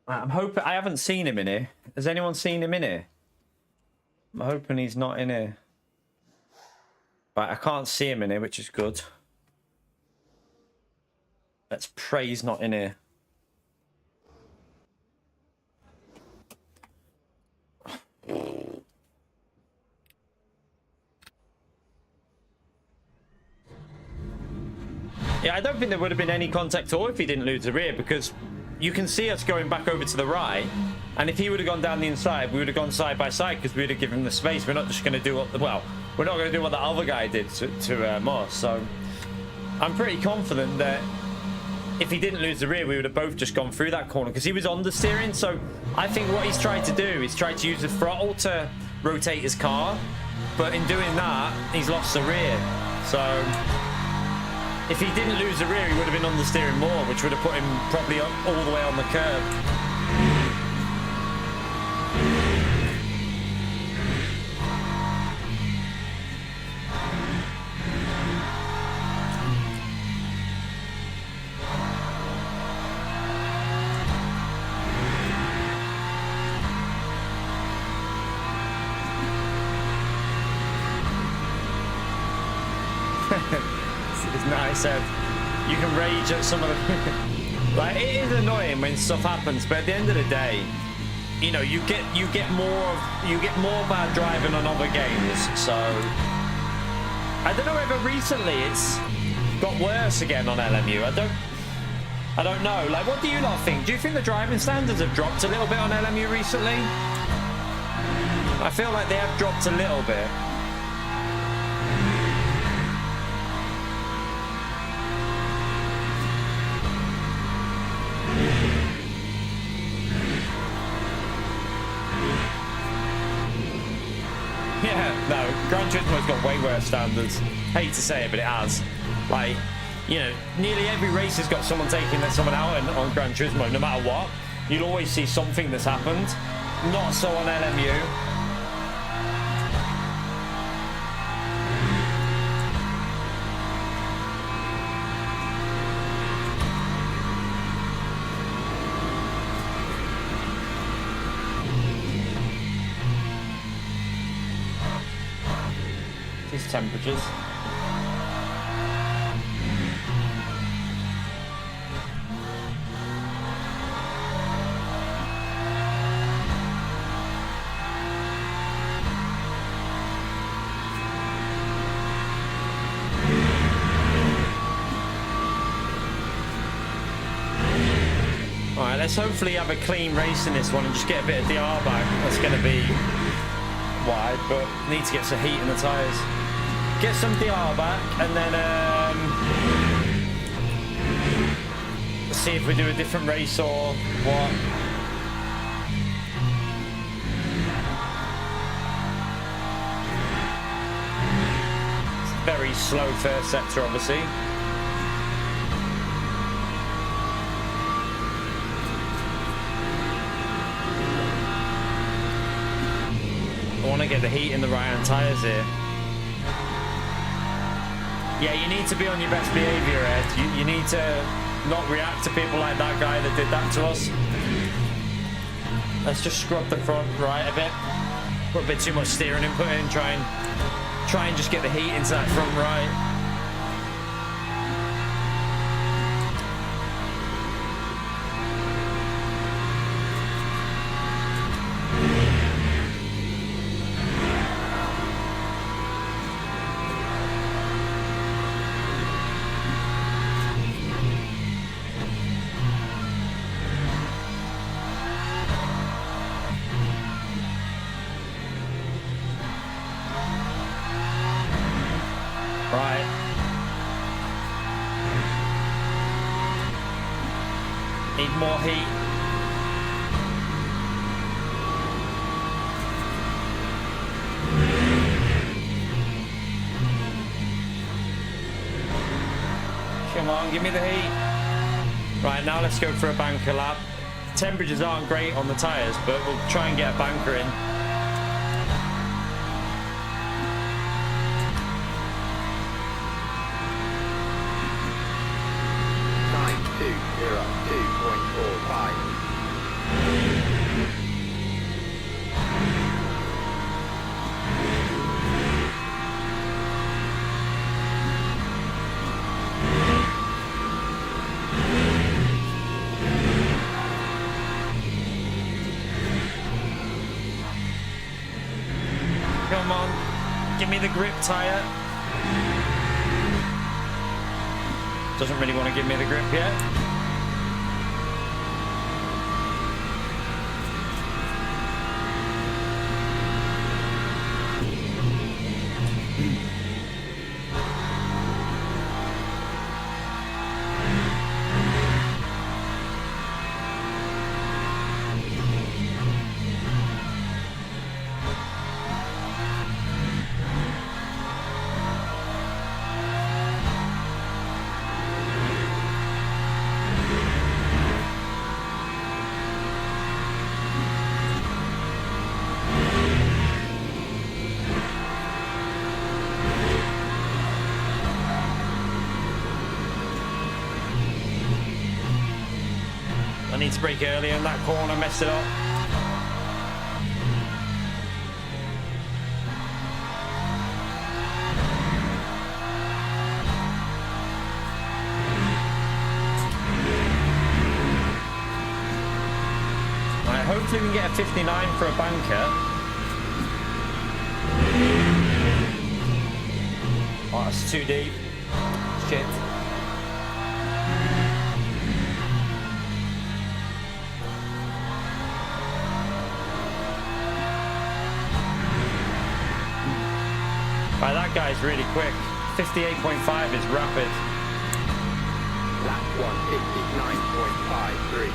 Right, I'm hoping I haven't seen him in here. Has anyone seen him in here? I'm hoping he's not in here. Right, I can't see him in here, which is good. Let's pray he's not in here. Yeah, I don't think there would have been any contact at all if he didn't lose the rear, because you can see us going back over to the right, and if he would have gone down the inside, we would have gone side by side because we would have given him the space. We're not just going to do what the, well, we're not going to do what the other guy did to Moss. So I'm pretty confident that if he didn't lose the rear, we would have both just gone through that corner because he was on the steering. So I think what he's tried to do is try to use the throttle to rotate his car, but in doing that, he's lost the rear. So if he didn't lose the rear, he would have been on the steering more, which would have put him probably all the way on the curb. It's nice. You can rage at some of the like, it is annoying when stuff happens, but at the end of the day, you know, you get more bad driving on other games. So I don't know whether recently it's got worse again on LMU. I don't know. Like, what do you lot think? Do you think the driving standards have dropped a little bit on LMU recently? I feel like they have dropped a little bit. No, Gran Turismo's got way worse standards. Hate to say it, but it has. Like, you know, nearly every race has got someone taking someone out on Gran Turismo, no matter what. You'll always see something that's happened. Not so on LMU. These temperatures. Alright, let's hopefully have a clean race in this one and just get a bit of DR back. That's going to be wide, but need to get some heat in the tyres. Get some DR back, and then see if we do a different race or what. It's a very slow first sector, obviously. I want to get the heat in the right-hand tyres here. Yeah, you need to be on your best behaviour, Ed. You need to not react to people like that guy that did that to us. Let's just scrub the front right a bit. Put a bit too much steering input in. Try and just get the heat into that front right. Right. Need more heat. Come on, give me the heat. Right, now let's go for a banker lap. Temperatures aren't great on the tyres, but we'll try and get a banker in. Come on. Give me the grip tire. Doesn't really want to give me the grip yet. I need to brake earlier in that corner, messed it up. Right, hopefully we can get a 59 for a banker. Oh, that's too deep. Shit. Right, that guy's really quick. 58.5 is rapid. Lap 159.53.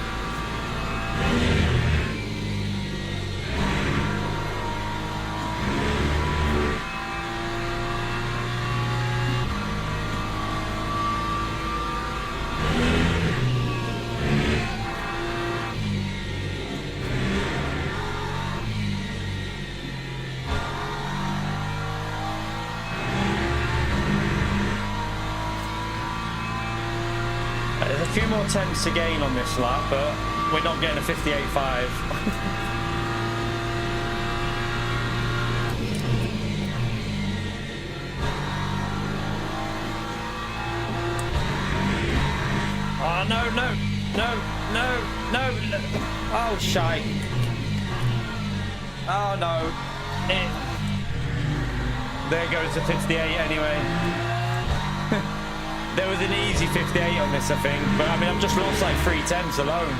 There's a few more tenths to gain on this lap, but we're not getting a 58.5. Oh, no, no, no, no, no. Oh, shite. Oh, no. There goes the 58 anyway. There was an easy 58 on this, I think, but I mean, I've just lost like 3 tenths alone.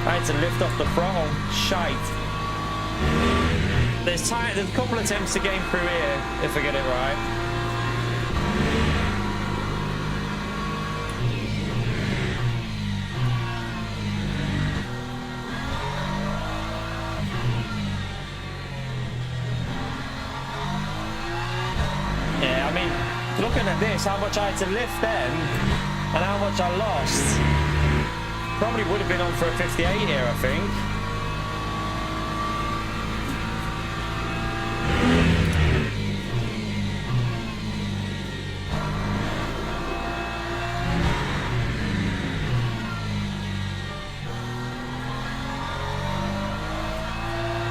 I had to lift off the throttle. Shite. There's a couple of attempts to gain through here, if I get it right. Yeah, I mean, looking at this, how much I had to lift then and how much I lost, probably would have been on for a 58 here, I think.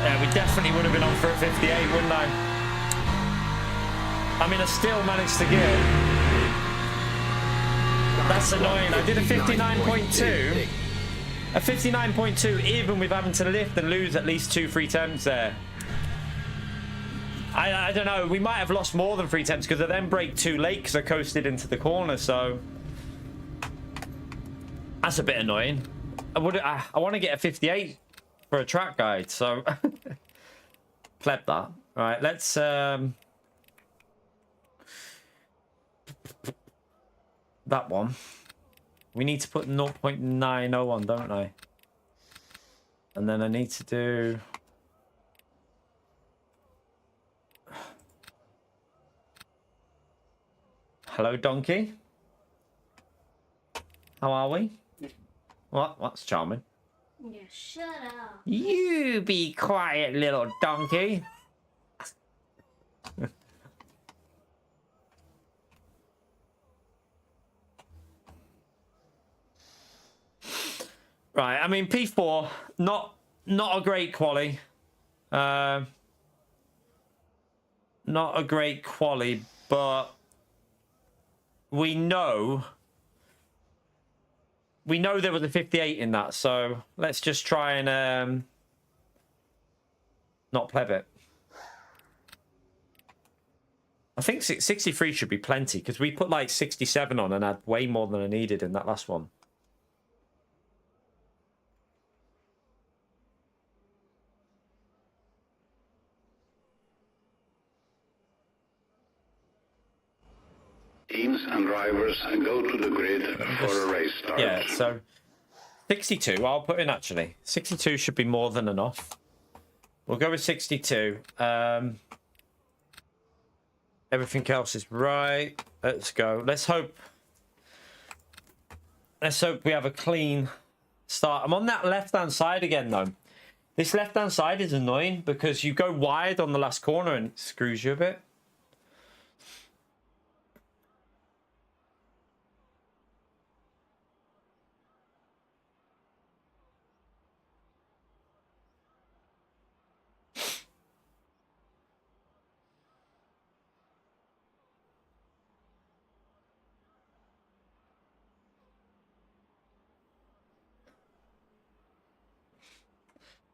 Yeah, we definitely would have been on for a 58, wouldn't I? I mean, I still managed to get... That's annoying. I did a 59.2. A 59.2 even with having to lift and lose at least 2-3 temps there. I don't know. We might have lost more than 3 temps because I then braked too late because I coasted into the corner, so... That's a bit annoying. I want to get a 58 for a track guide, so... Pleb that. Alright, let's... That one. We need to put 0.90 on, don't I? And then I need to do... Hello, donkey. How are we? What? That's charming. Yeah, shut up. You be quiet, little donkey. Right, I mean, P4, not a great quali. Not a great quali, but we know there was a 58 in that, so let's just try and not pleb it. I think 63 should be plenty because we put like 67 on and had way more than I needed in that last one. Teams and drivers go to the grid for a race start. Yeah, so 62, I'll put in actually. 62 should be more than enough. We'll go with 62. Everything else is right. Let's go. Let's hope we have a clean start. I'm on that left-hand side again, though. This left-hand side is annoying because you go wide on the last corner and it screws you a bit.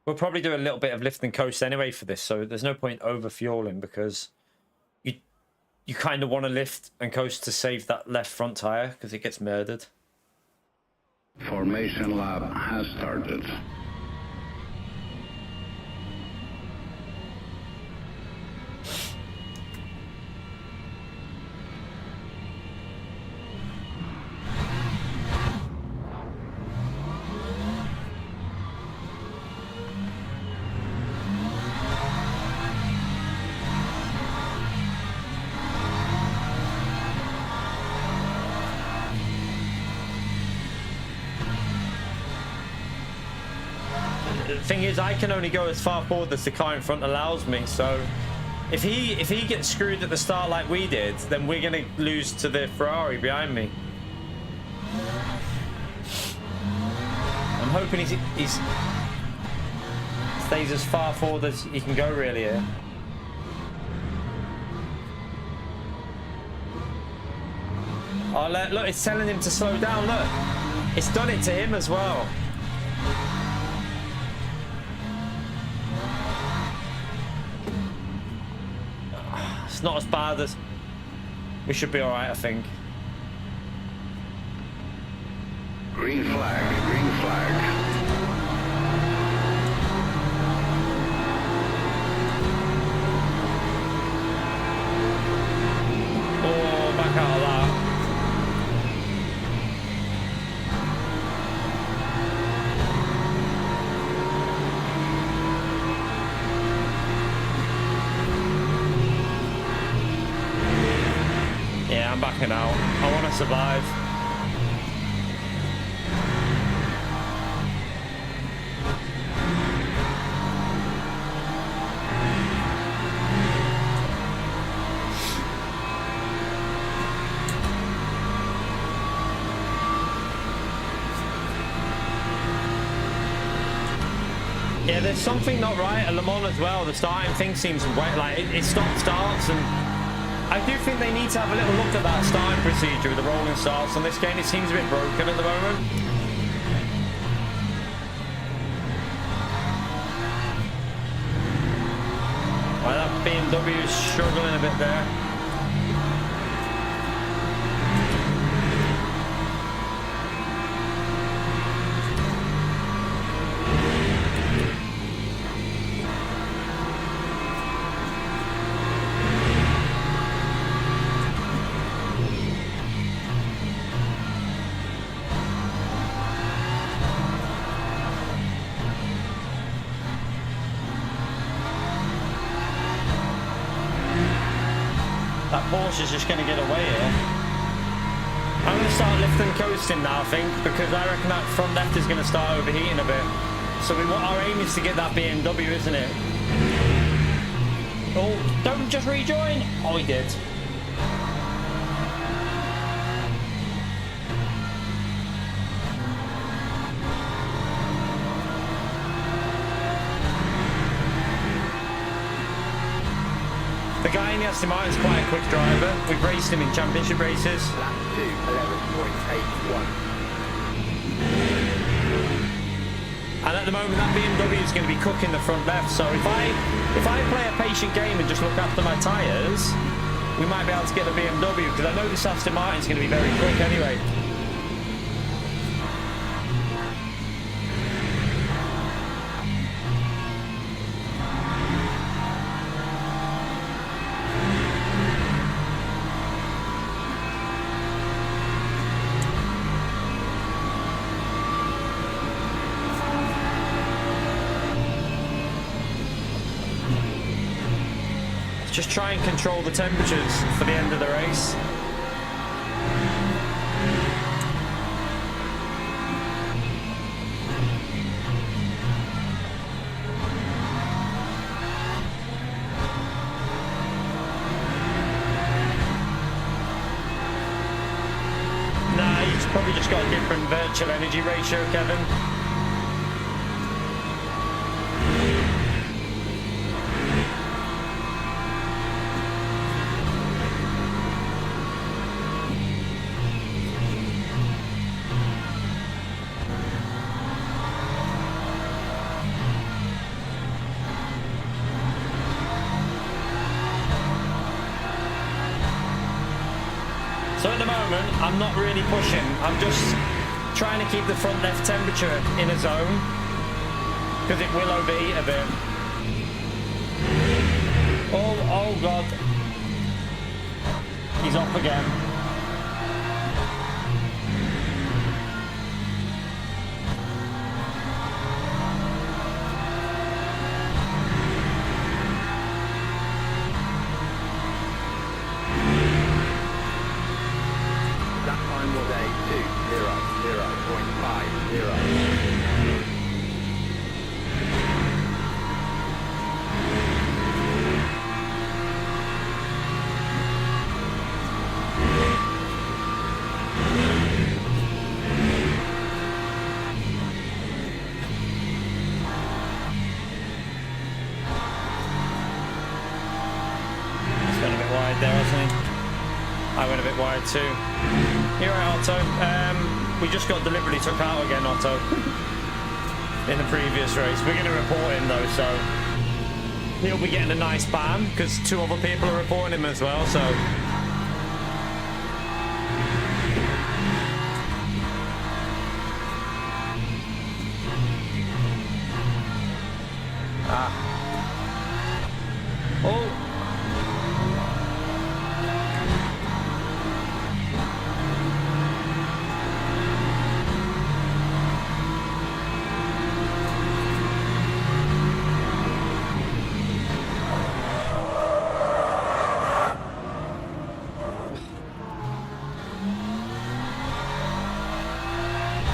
We'll probably do a little bit of lift and coast anyway for this, so there's no point over fueling because you kind of want to lift and coast to save that left front tire because it gets murdered. Formation lab has started. The thing is, I can only go as far forward as the car in front allows me, so if he gets screwed at the start like we did, then we're going to lose to the Ferrari behind me. I'm hoping he stays as far forward as he can go really here. Oh, look, it's telling him to slow down, look. It's done it to him as well. It's not as bad as... We should be alright, I think. Green flag, green flag. Oh, back out of that. Yeah, I'm backing out. I want to survive. Yeah, there's something not right at Le Mans as well. The starting thing seems wet, like it starts, and I do think they need to have a little look at that starting procedure with the rolling starts on this game. It seems a bit broken at the moment. Well, that BMW is struggling a bit there. That Porsche is just going to get away here. I'm going to start lifting coasting now, I think, because I reckon that front left is going to start overheating a bit. So our aim is to get that BMW, isn't it? Oh, don't just rejoin. Oh, he did. The guy in the Aston Martin is quite a quick driver. We've raced him in championship races. Lap 2, 11.81. And at the moment, that BMW is going to be cooking the front left. So if I play a patient game and just look after my tyres, we might be able to get the BMW, because I know this Aston Martin's going to be very quick anyway. Just try and control the temperatures for the end of the race. Nah, you've probably just got a different virtual energy ratio, Kevin. So at the moment, I'm not really pushing. I'm just trying to keep the front left temperature in a zone, because it will overheat a bit. Oh God. He's off again. There, wasn't he? I went a bit wide too. You're right, Otto. We just got deliberately took out again, Otto, in the previous race. We're going to report him though, so he'll be getting a nice ban because 2 other people are reporting him as well. So oh.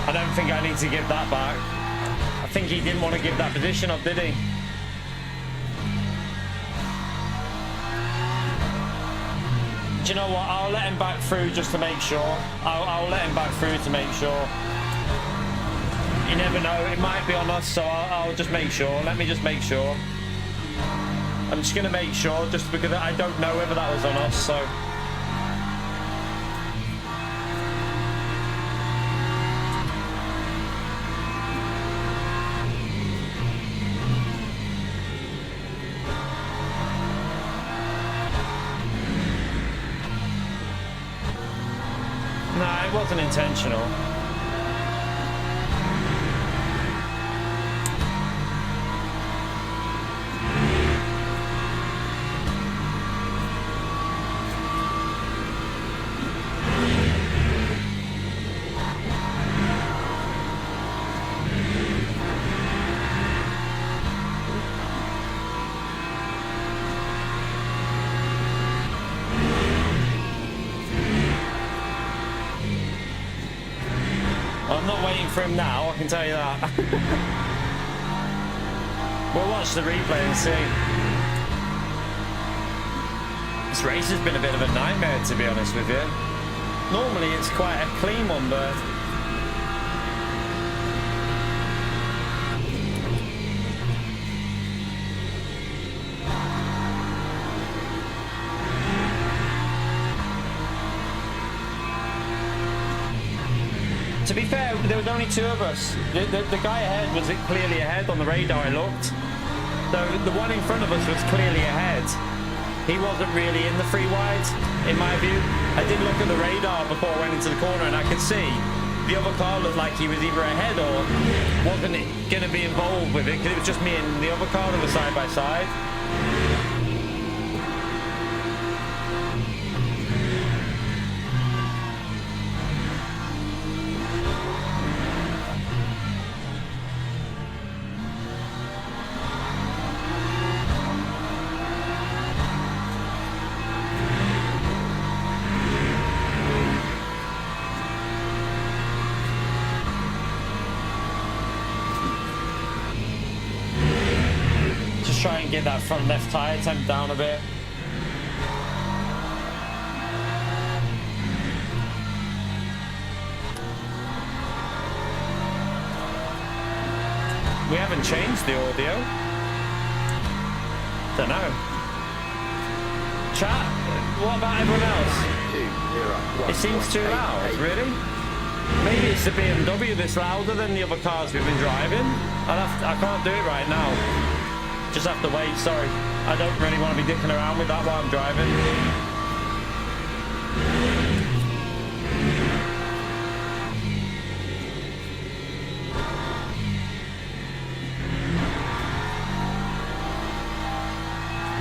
I don't think I need to give that back. I think he didn't want to give that position up, did he? Do you know what? I'll let him back through just to make sure. I'll let him back through to make sure. You never know. It might be on us, so I'll just make sure. Let me just make sure. I'm just going to make sure just because I don't know whether that was on us, so... Nah, it wasn't intentional. I'm not waiting for him now, I can tell you that. We'll watch the replay and see. This race has been a bit of a nightmare, to be honest with you. Normally it's quite a clean one, but... To be fair, there was only 2 of us. The guy ahead was clearly ahead on the radar, I looked. So the one in front of us was clearly ahead. he wasn't really in the free wides, in my view. I did look at the radar before I went into the corner, and I could see the other car looked like he was either ahead or wasn't going to be involved with it, because it was just me and the other car that were side by side. Try and get that front left tire temp down a bit. We haven't changed the audio. Don't know. Chat, what about everyone else? It seems too loud, really? Maybe it's the BMW that's louder than the other cars we've been driving. I can't do it right now. Just have to wait, sorry. I don't really want to be dicking around with that while I'm driving.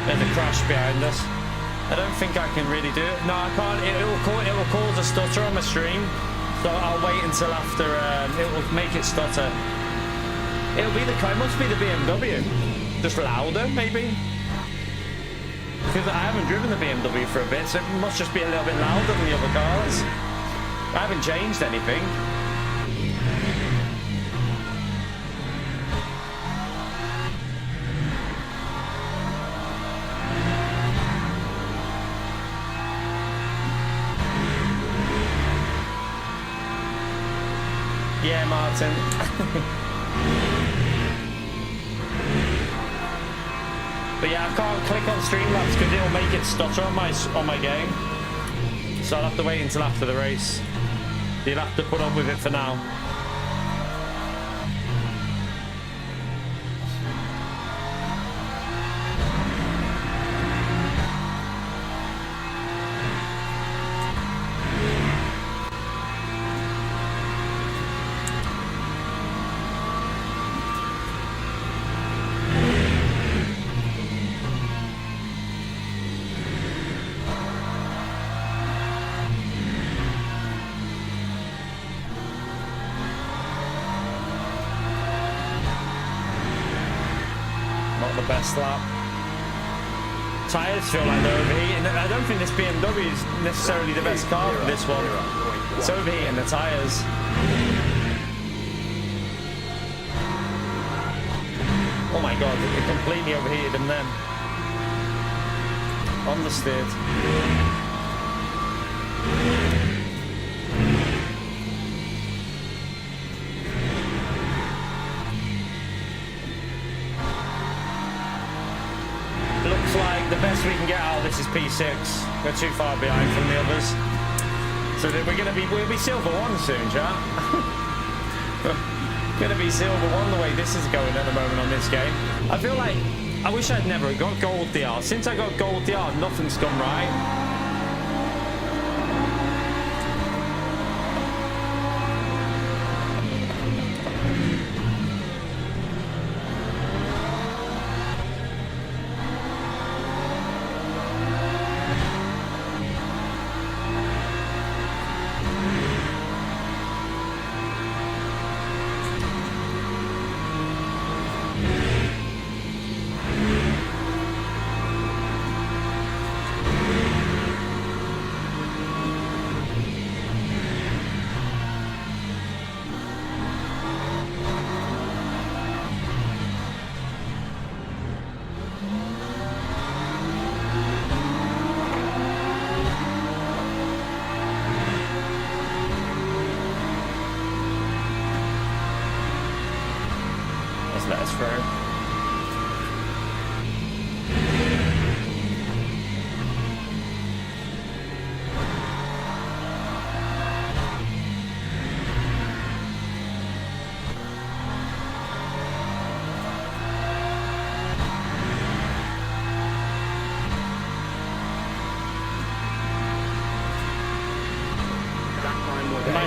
There's a crash behind us. I don't think I can really do it. No, I can't. It will cause a stutter on my stream. So I'll wait until after it will make it stutter. It must be the BMW. Just louder, maybe? Because I haven't driven the BMW for a bit, so it must just be a little bit louder than the other cars. I haven't changed anything. Yeah, Martin. But yeah, I can't click on Streamlabs because it'll make it stutter on my game. So I'll have to wait until after the race. You'll have to put up with it for now. The best lap. Tyres feel like they're overheating. I don't think this BMW is necessarily the best car for this one. It's overheating the tyres. Oh my god, it completely overheated them then. Understeered. Like the best we can get out of this is P6. We're too far behind from the others, so that we'll be silver one soon, chat. Gonna be silver one the way this is going at the moment on this game. I feel like I wish I'd never got gold DR. Since I got gold DR, nothing's gone right.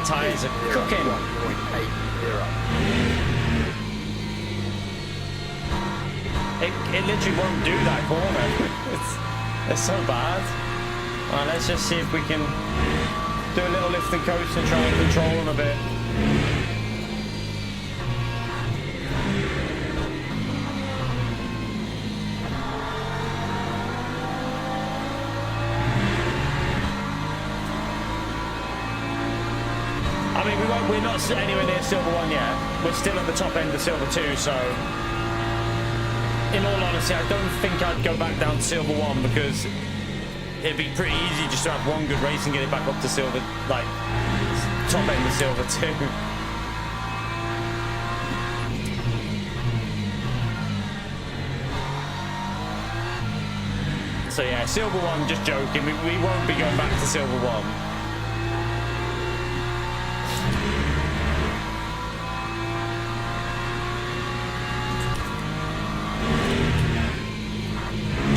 tyres are cooking. 1.80. It literally won't do that corner. It's so bad. Alright, let's just see if we can do a little lift and coast and try and control them a bit. I mean, we're not anywhere near Silver 1 yet. We're still at the top end of Silver 2, so in all honesty, I don't think I'd go back down to Silver 1 because it'd be pretty easy just to have one good race and get it back up to Silver, like, top end of Silver 2. So yeah, Silver 1, just joking. We won't be going back to Silver 1.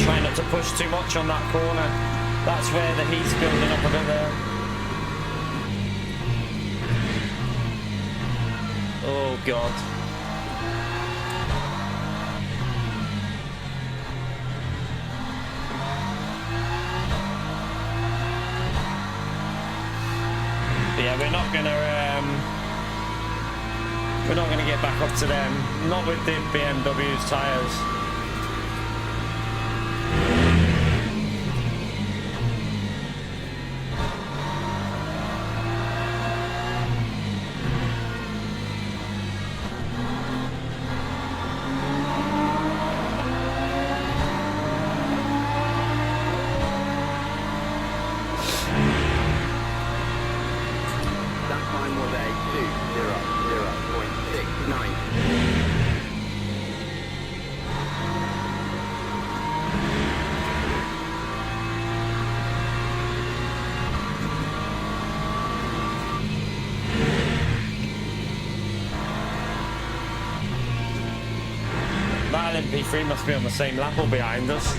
Try not to push too much on that corner. That's where the heat's building up a bit there. Oh God. But yeah, we're not gonna get back up to them. Not with the BMW's tyres. That LMP3 must be on the same lap or behind us.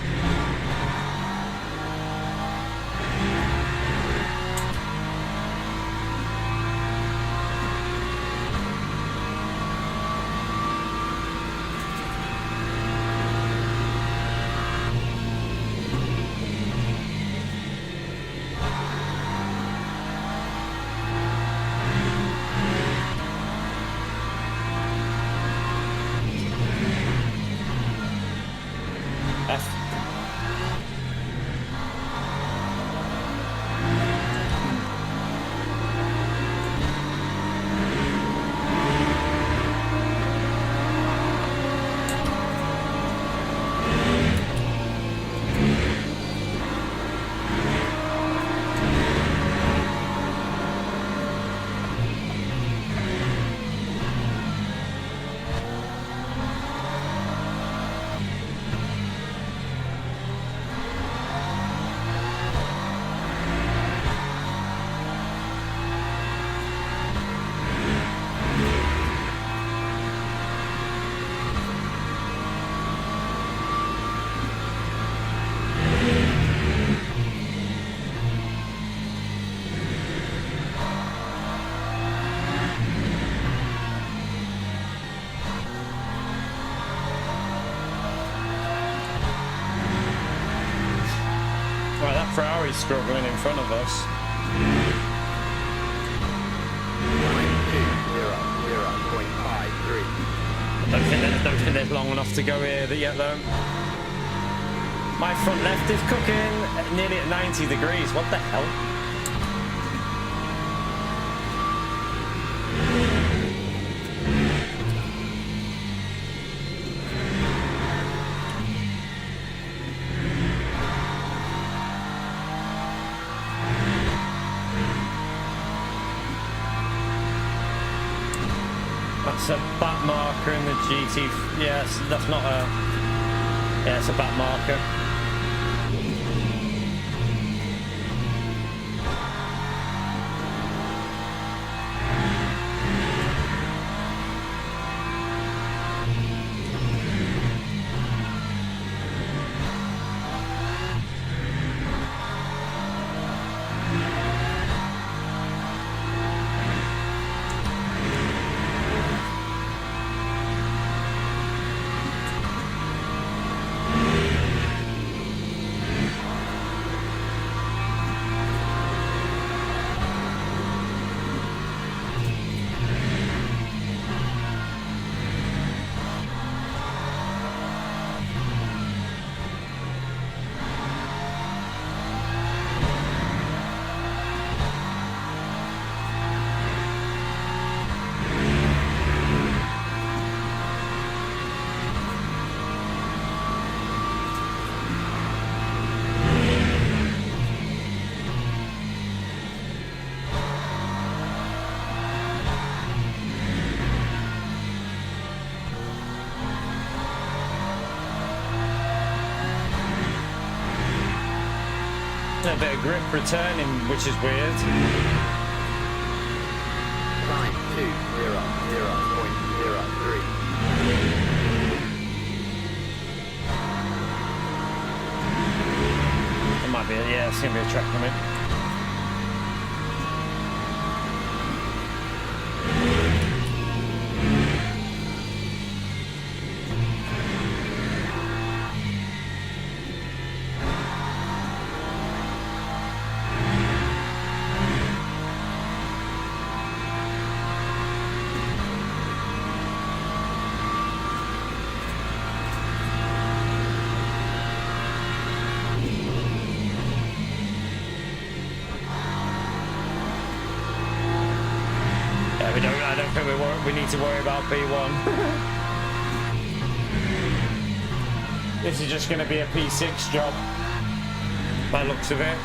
Ferrari's struggling in front of us. 0.53. I don't think there's long enough to go here yet though. My front left is cooking nearly at 90 degrees. What the hell? That's a back marker in the GT. Yes, that's not a. Yeah, it's a back marker. A bit of grip returning, which is weird. Climb 200.03. It might be, yeah, it's going to be a track coming. I don't think we need to worry about B1. This is just going to be a P6 job, by the looks of it.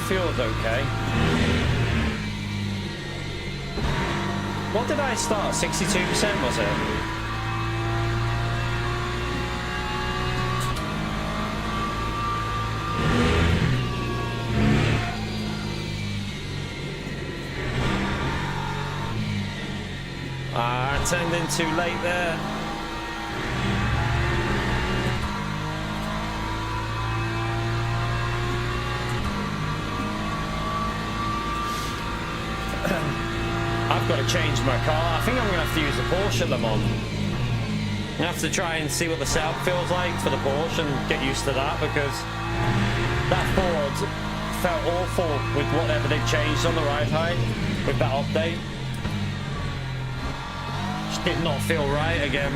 Feels okay. What did I start? 62% was it? I turned in too late there. I've got to change my car. I think I'm going to have to use the Porsche at Le Mans. I'm going to have to try and see what the setup feels like for the Porsche and get used to that, because that Ford felt awful with whatever they changed on the ride height with that update. Just did not feel right again.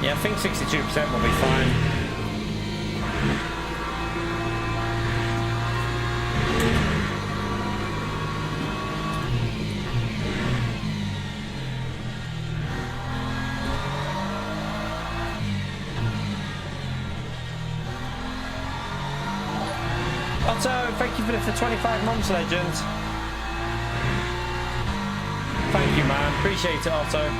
Yeah, I think 62% will be fine. Otto, thank you for the 25 months, legend. Thank you, man. Appreciate it, Otto.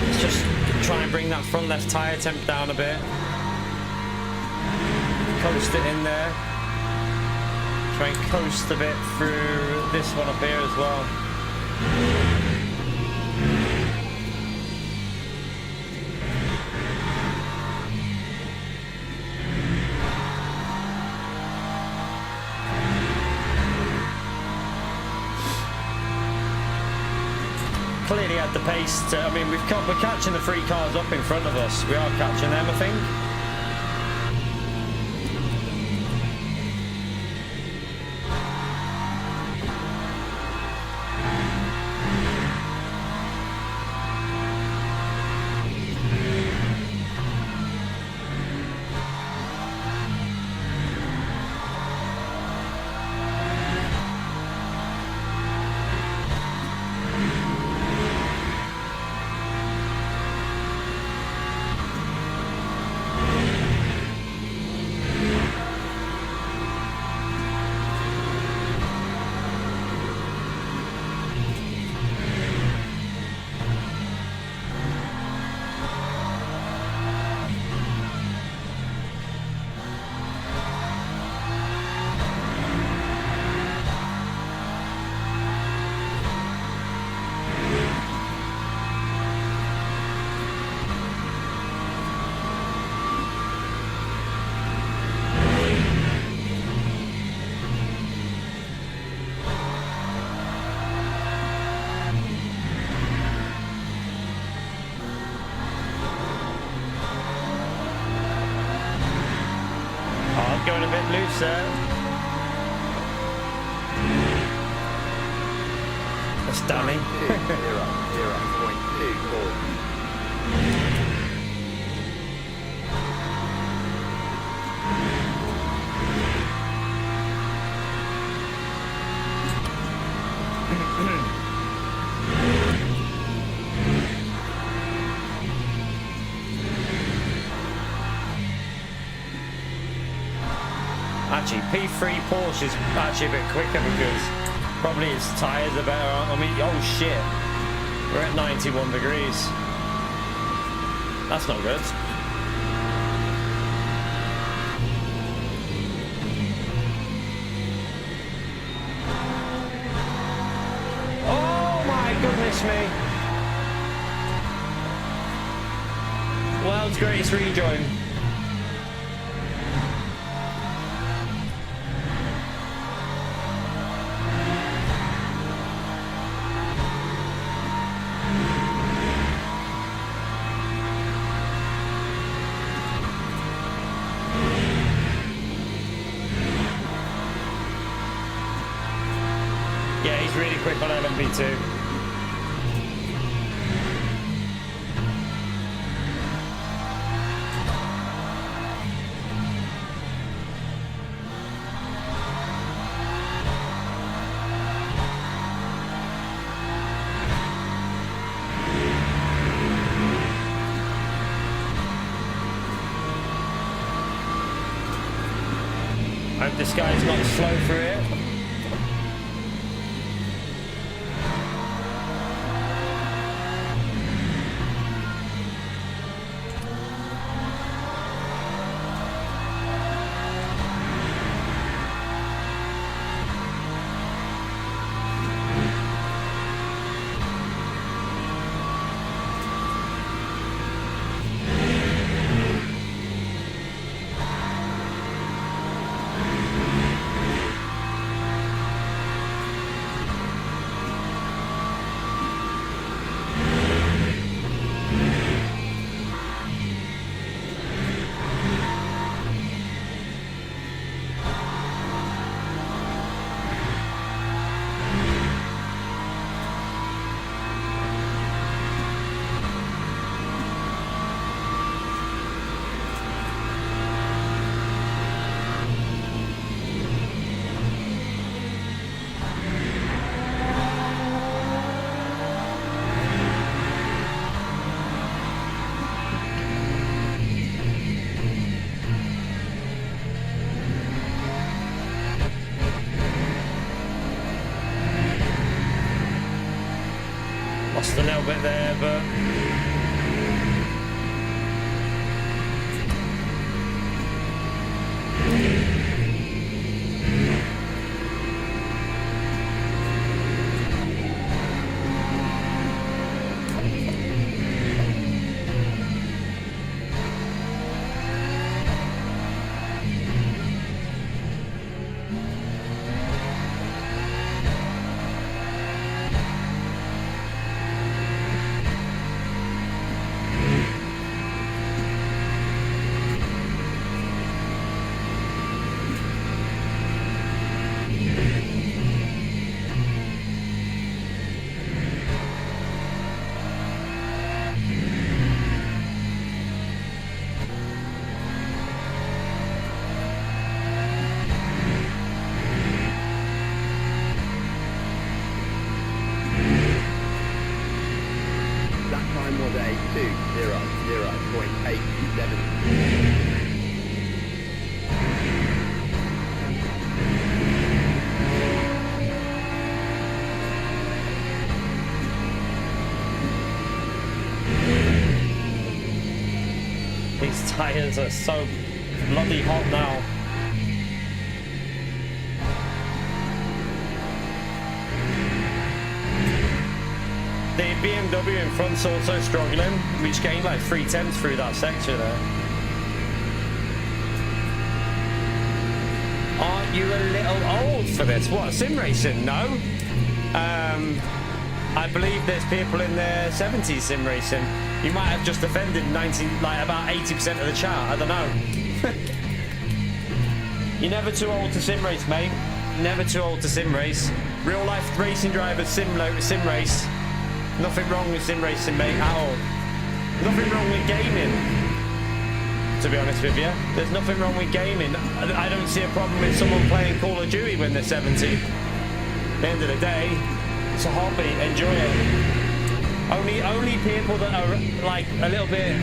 Let's just try and bring that front left tyre temp down a bit. Coast it in there. Try and coast a bit through this one up here as well. Clearly had the pace to, I mean, we're catching the three cars up in front of us. We are catching them, I think. going a bit loose there. That's Danny. 0.24. Actually, P3 Porsche is actually a bit quicker because probably its tyres are better. I mean, oh shit. We're at 91 degrees. That's not good. Oh my goodness me. World's greatest rejoin. Yeah, he's really quick on LMP too. I hope this guy's not slow through it. Lost a little bit there, but That time was a 2:00.87. these tyres are so bloody hot now. The BMW in front's also struggling. We just gained like 3/10 through that sector there. Aren't you a little old for this? What, sim racing? No. I believe there's people in their 70s sim racing. You might have just offended about 80% of the chat. I don't know. You're never too old to sim race, mate. Never too old to sim race. Real life racing drivers sim race. Nothing wrong with sim racing, mate, at all. Nothing wrong with gaming, to be honest with you. There's nothing wrong with gaming. I don't see a problem with someone playing Call of Duty when they're 70. At the end of the day, it's a hobby. Enjoy it. Only people that are like a little bit,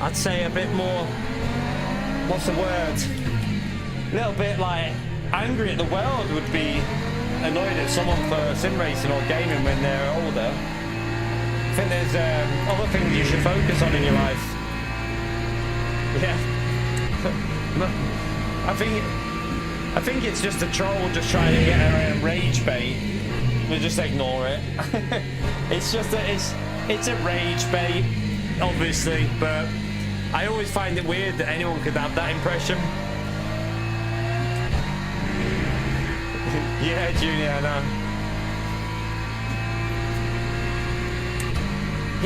I'd say a bit more, what's the word? A little bit like angry at the world would be annoyed at someone for sim racing or gaming when they're older. I think there's other things you should focus on in your life. Yeah. I think it's just a troll just trying to get a rage bait. We'll just ignore it. It's just it's a rage bait, obviously, but I always find it weird that anyone could have that impression. Yeah, Junior, I know.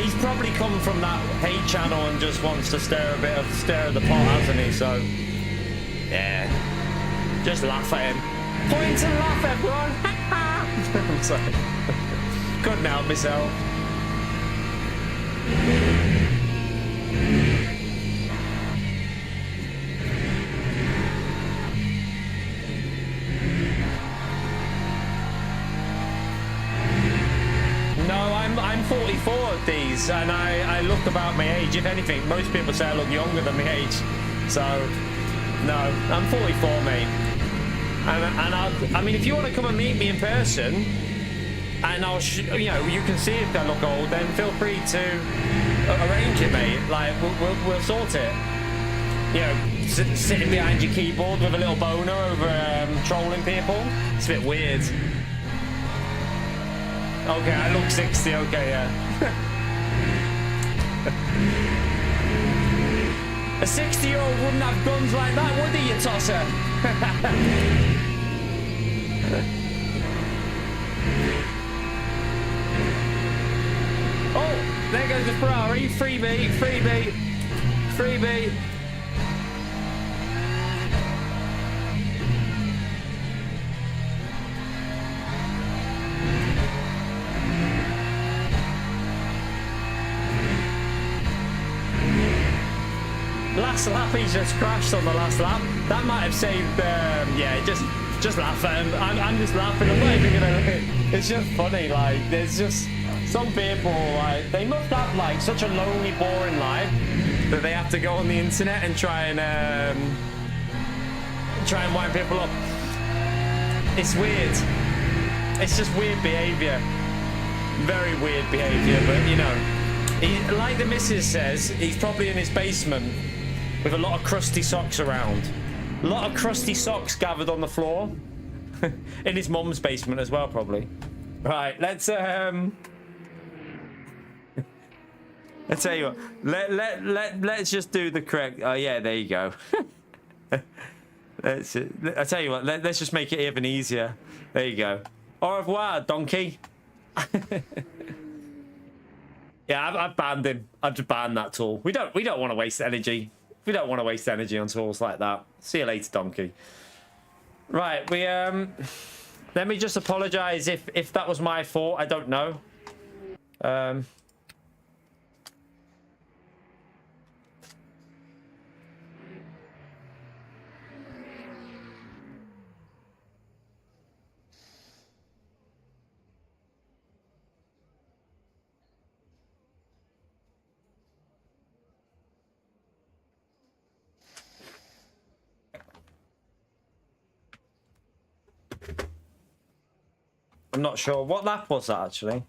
He's probably come from that hate channel and just wants to stir the pot, hasn't he? So, yeah. Just laugh at him. Point and laugh, everyone! I'm sorry. Couldn't help myself. No, I'm 44 at these, and I look about my age. If anything, most people say I look younger than my age. So, no, I'm 44, mate. And I mean, if you want to come and meet me in person, and you can see if I look old, then feel free to arrange it, mate. Like, we'll sort it. You know, sitting behind your keyboard with a little boner over trolling people. It's a bit weird. Okay, I look 60, okay, yeah. A 60-year-old wouldn't have guns like that, would he, you tosser? Oh, there goes the Ferrari. Freebie, freebie, freebie. Last lap, he just crashed on the last lap. That might have saved. Yeah, just laugh at him. I'm just laughing. I'm not even gonna. It's just funny. Like, there's just some people, like, they must have like such a lonely, boring life that they have to go on the internet and try and wind people up. It's weird. It's just weird behaviour. Very weird behaviour. But you know, like the missus says, he's probably in his basement with a lot of crusty socks around. A lot of crusty socks gathered on the floor. In his mum's basement as well, probably. Right, let's I tell you what, let's just do the correct. Oh yeah, there you go. I tell you what, let's just make it even easier. There you go. Au revoir, donkey. Yeah, I've banned him. I've just banned that tool. We don't want to waste energy. We don't want to waste energy on tools like that. See you later, donkey. Right, we let me just apologize if that was my fault. I don't know. I'm not sure. What lap was that, actually?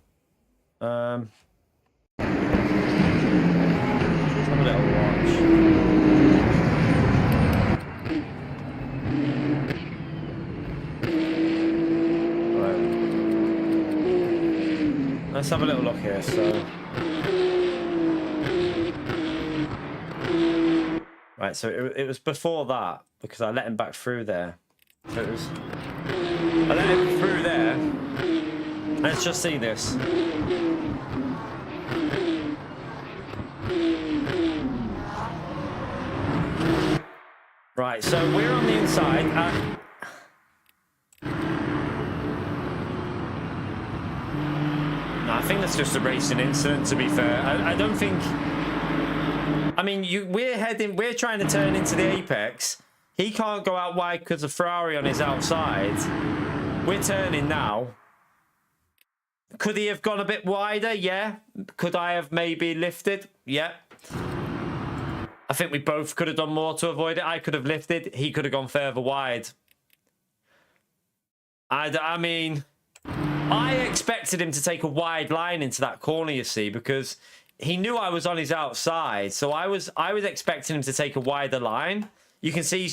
Let's have a little watch. Right. Let's have a little look here, so... Right, so it was before that, because I let him back through there. So it was... I let him through there. Let's just see this. Right, so we're on the inside. No, I think that's just a racing incident, to be fair. I don't think... I mean, we're trying to turn into the apex. He can't go out wide because of Ferrari on his outside. We're turning now. Could he have gone a bit wider? Yeah. Could I have maybe lifted? Yeah. I think we both could have done more to avoid it. I could have lifted. He could have gone further wide. I mean, I expected him to take a wide line into that corner, you see, because he knew I was on his outside. So I was expecting him to take a wider line. You can see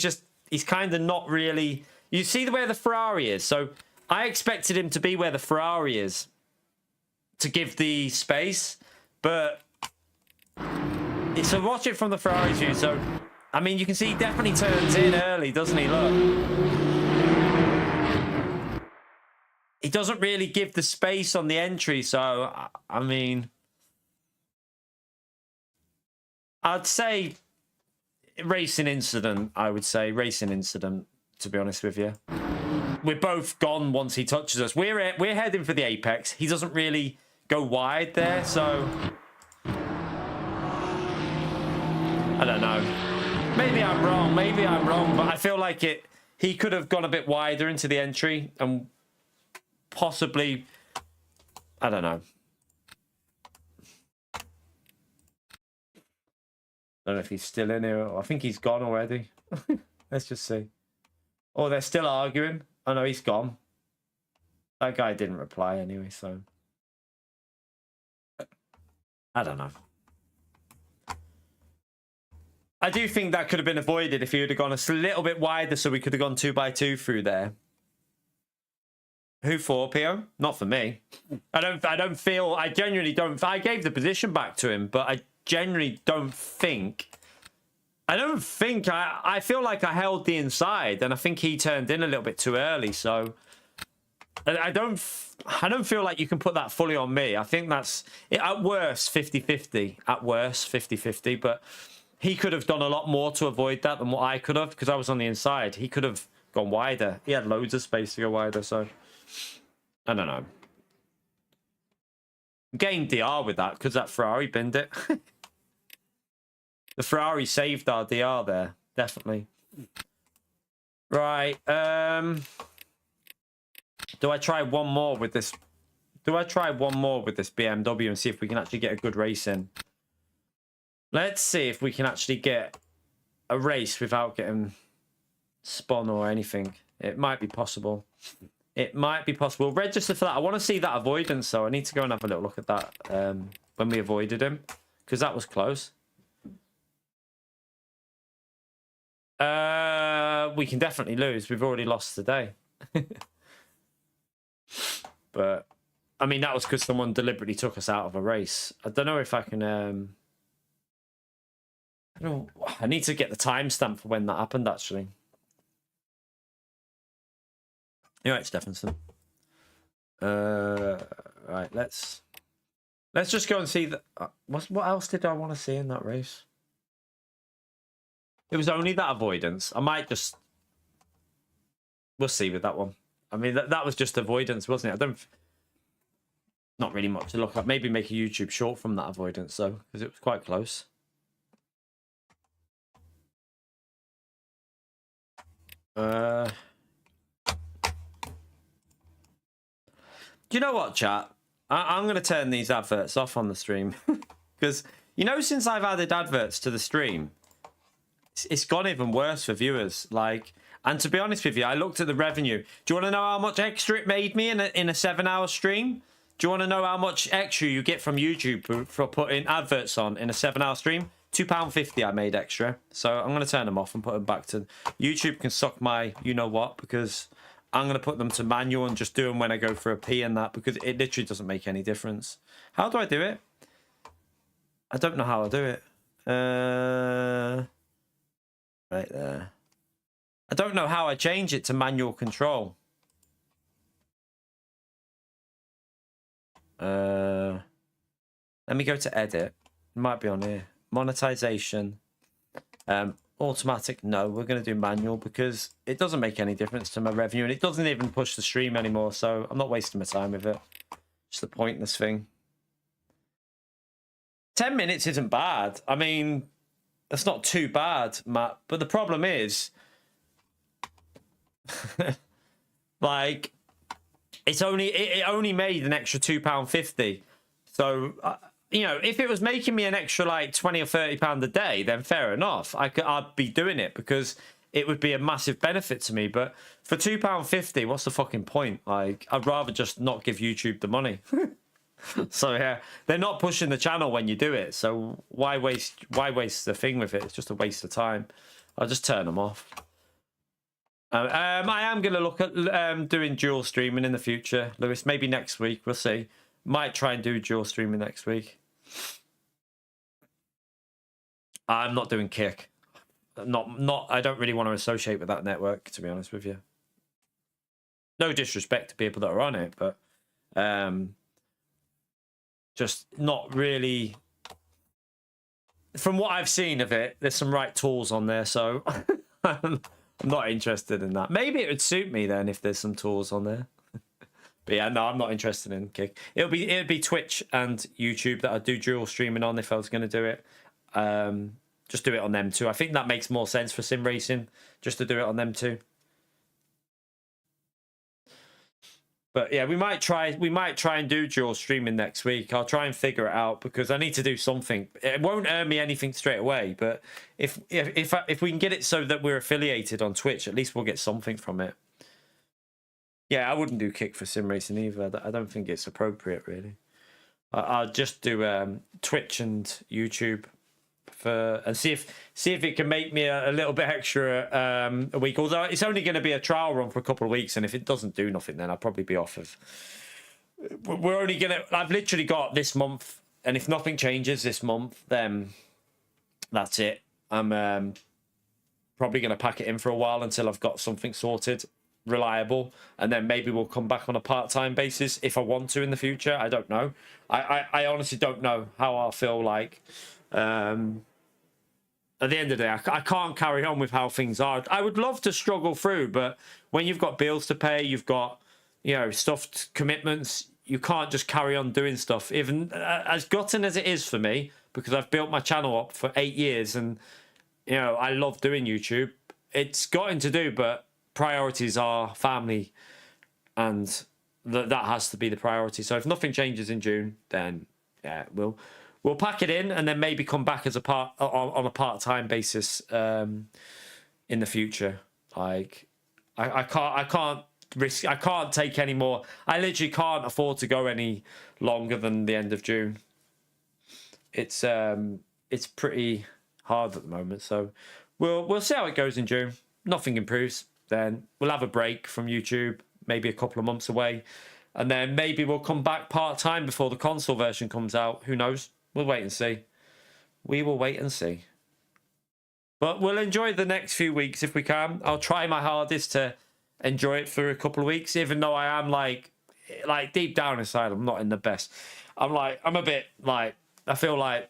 he's kind of not really... You see where the Ferrari is. So I expected him to be where the Ferrari is to give the space. But... So watch it from the Ferrari's view. So, I mean, you can see he definitely turns in early, doesn't he? Look. He doesn't really give the space on the entry. So, I mean... I'd say racing incident, I would say. Racing incident, to be honest with you. We're both gone once he touches us. We're heading for the apex. He doesn't really go wide there, so... I don't know. Maybe I'm wrong. Maybe I'm wrong, but I feel like he could have gone a bit wider into the entry and possibly... I don't know. I don't know if he's still in here. I think he's gone already. Let's just see. Oh, they're still arguing. Oh, no, he's gone. That guy didn't reply anyway, so... I don't know. I do think that could have been avoided if he would have gone a little bit wider so we could have gone 2x2 through there. Who for, Pio? Not for me. I genuinely don't... I gave the position back to him, but I genuinely don't think... I feel like I held the inside, and I think he turned in a little bit too early, so... I don't feel like you can put that fully on me. I think that's... At worst, 50-50. At worst, 50-50, but... He could have done a lot more to avoid that than what I could have, because I was on the inside. He could have gone wider. He had loads of space to go wider, so... I don't know. Gained DR with that, because that Ferrari binned it. The Ferrari saved our DR there, definitely. Right, do I try one more with this? Do I try one more with this BMW and see if we can actually get a good race in? Let's see if we can actually get a race without getting spun or anything. It might be possible. It might be possible. Register for that. I want to see that avoidance, so I need to go and have a little look at that when we avoided him, because that was close. We can definitely lose. We've already lost today. But, I mean, that was because someone deliberately took us out of a race. I don't know if I can... I need to get the timestamp for when that happened, actually. You're right, Stephenson. Right, let's just go and see that. What else did I want to see in that race? It was only that avoidance. I might just... We'll see with that one. I mean, that was just avoidance, wasn't it? Not really much to look at. Maybe make a YouTube short from that avoidance, though, because it was quite close. Do you know what, chat? I'm going to turn these adverts off on the stream. Because, you know, since I've added adverts to the stream, it's gone even worse for viewers. Like, and to be honest with you, I looked at the revenue. Do you want to know how much extra it made me in a 7-hour stream? Do you want to know how much extra you get from YouTube for putting adverts on in a 7-hour stream? £2.50 I made extra. So I'm going to turn them off and put them back to... YouTube can suck my you-know-what, because I'm going to put them to manual and just do them when I go for a pee and that, because it literally doesn't make any difference. How do I do it? I don't know how I do it. Right there. I don't know how I change it to manual control. Let me go to edit. It might be on here. Monetization. automatic, no. We're going to do manual because it doesn't make any difference to my revenue, and it doesn't even push the stream anymore, so I'm not wasting my time with it. Just a pointless thing. 10 minutes isn't bad. I mean, that's not too bad, Matt. But the problem is, like, it only made an extra £2.50. So, you know, if it was making me an extra like £20 or £30 a day, then fair enough. I'd be doing it because it would be a massive benefit to me. But for £2.50, what's the fucking point? Like, I'd rather just not give YouTube the money. So yeah, they're not pushing the channel when you do it. So why waste the thing with it? It's just a waste of time. I'll just turn them off. I am going to look at doing dual streaming in the future, Lewis. Maybe next week. We'll see. Might try and do dual streaming next week. I'm not doing Kick. Not. I don't really want to associate with that network, to be honest with you. No disrespect to people that are on it, but just not really. From what I've seen of it, there's some right tools on there, so I'm not interested in that. Maybe it would suit me then if there's some tools on there. But yeah, no, I'm not interested in Kick. It'd be Twitch and YouTube that I'd do dual streaming on if I was going to do it. Just do it on them too. I think that makes more sense for sim racing, just to do it on them too. But yeah, we might try and do dual streaming next week. I'll try and figure it out because I need to do something. It won't earn me anything straight away, but if we can get it so that we're affiliated on Twitch, at least we'll get something from it. Yeah, I wouldn't do Kick for sim racing either. I don't think it's appropriate really. I'll just do Twitch and YouTube and see if it can make me a little bit extra a week. Although it's only going to be a trial run for a couple of weeks, and if it doesn't do nothing, then I'll probably be off of. We're only gonna. I've literally got this month, and if nothing changes this month, then that's it. I'm probably going to pack it in for a while until I've got something sorted, reliable, and then maybe we'll come back on a part-time basis if I want to in the future. I don't know. I honestly don't know how I'll feel like. At the end of the day, I can't carry on with how things are. I would love to struggle through, but when you've got bills to pay, you've got, you know, stuff, commitments, you can't just carry on doing stuff. Even as gutting as it is for me, because I've built my channel up for 8 years and, you know, I love doing YouTube. It's gotten to do, but priorities are family, and that has to be the priority. So if nothing changes in June, then yeah, we'll pack it in and then maybe come back as on a part-time basis in the future. Like I can't risk. I can't take any more. I literally can't afford to go any longer than the end of June. It's pretty hard at the moment. So we'll see how it goes in June. Nothing improves, then we'll have a break from YouTube, maybe a couple of months away, and then maybe we'll come back part-time before the console version comes out. Who knows? We'll wait and see. We will wait and see. But we'll enjoy the next few weeks if we can. I'll try my hardest to enjoy it for a couple of weeks, even though I am like deep down inside, I'm not in the best. I'm a bit like, I feel like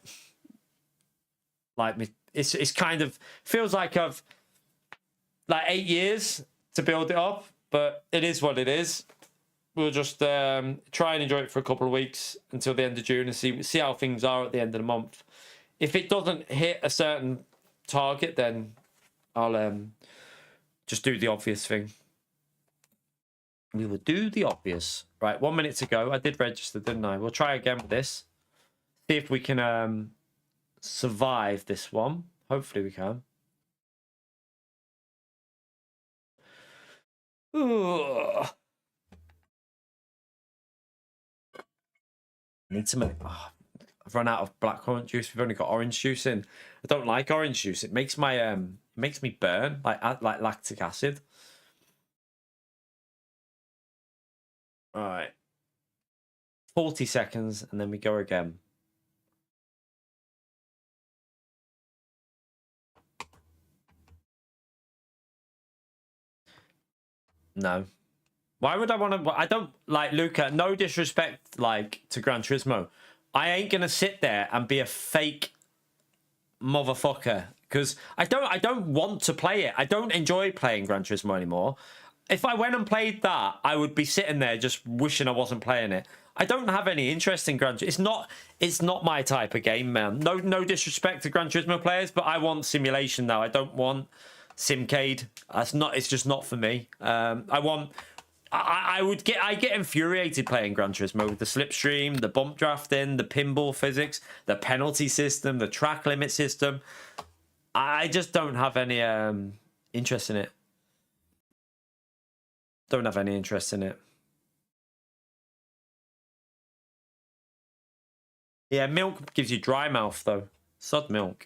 me. It's kind of feels like I've like 8 years to build it up, but it is what it is. We'll just try and enjoy it for a couple of weeks until the end of June and see how things are at the end of the month. If it doesn't hit a certain target, then I'll just do the obvious thing. We will do the obvious. Right, 1 minute to go. I did register, didn't I? We'll try again with this. See if we can survive this one. Hopefully we can. Ooh. Need some. I've run out of blackcurrant juice. We've only got orange juice in. I don't like orange juice. It makes my makes me burn like lactic acid. All right. 40 seconds and then we go again. No. Why would I want to? I don't like Luca. No disrespect, like to Gran Turismo. I ain't gonna sit there and be a fake motherfucker, because I don't want to play it. I don't enjoy playing Gran Turismo anymore. If I went and played that, I would be sitting there just wishing I wasn't playing it. I don't have any interest in Gran Turismo. It's not my type of game, man. No disrespect to Gran Turismo players, but I want simulation now. I don't want Simcade. It's just not for me. I get infuriated playing Gran Turismo with the slipstream, the bump drafting, the pinball physics, the penalty system, the track limit system. I just don't have any interest in it. Don't have any interest in it. Yeah, milk gives you dry mouth though. Sod milk.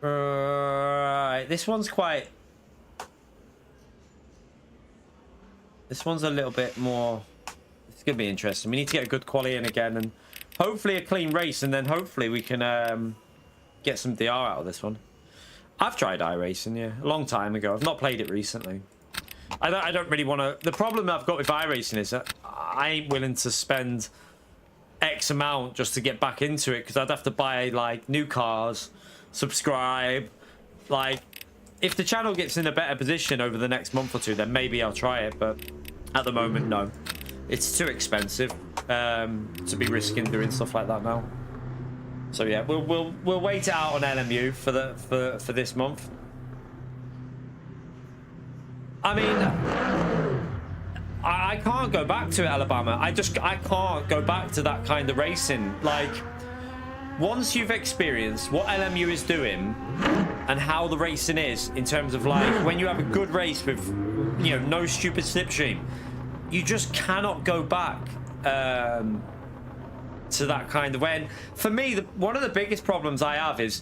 Right, this one's a little bit more. It's gonna be interesting. We need to get a good quality in again, and hopefully a clean race, and then hopefully we can get some DR out of this one. I've tried iRacing, yeah, a long time ago. I've not played it recently. I don't really want to. The problem I've got with iRacing is that I ain't willing to spend X amount just to get back into it, because I'd have to buy like new cars, subscribe. Like, if the channel gets in a better position over the next month or two, then maybe I'll try it, but at the moment, no. It's too expensive to be risking doing stuff like that now. So yeah, we'll wait it out on LMU for this month. I mean, I can't go back to Alabama. I can't go back to that kind of racing. Like, once you've experienced what LMU is doing and how the racing is, in terms of like when you have a good race with, you know, no stupid slipstream, you just cannot go back to that kind of way. And for me, one of the biggest problems I have is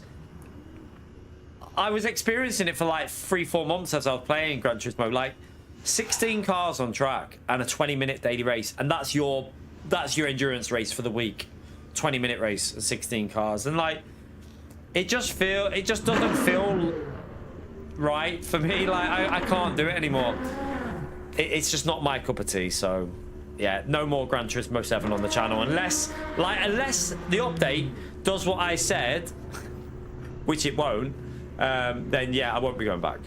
I was experiencing it for like 3-4 months as I was playing Gran Turismo, like 16 cars on track and a 20-minute daily race, and that's your endurance race for the week. 20-minute race and 16 cars, and like it just doesn't feel right for me. Like I can't do it anymore. It's just not my cup of tea. So yeah, no more Gran Turismo 7 on the channel unless the update does what I said, which it won't. Then yeah, I won't be going back.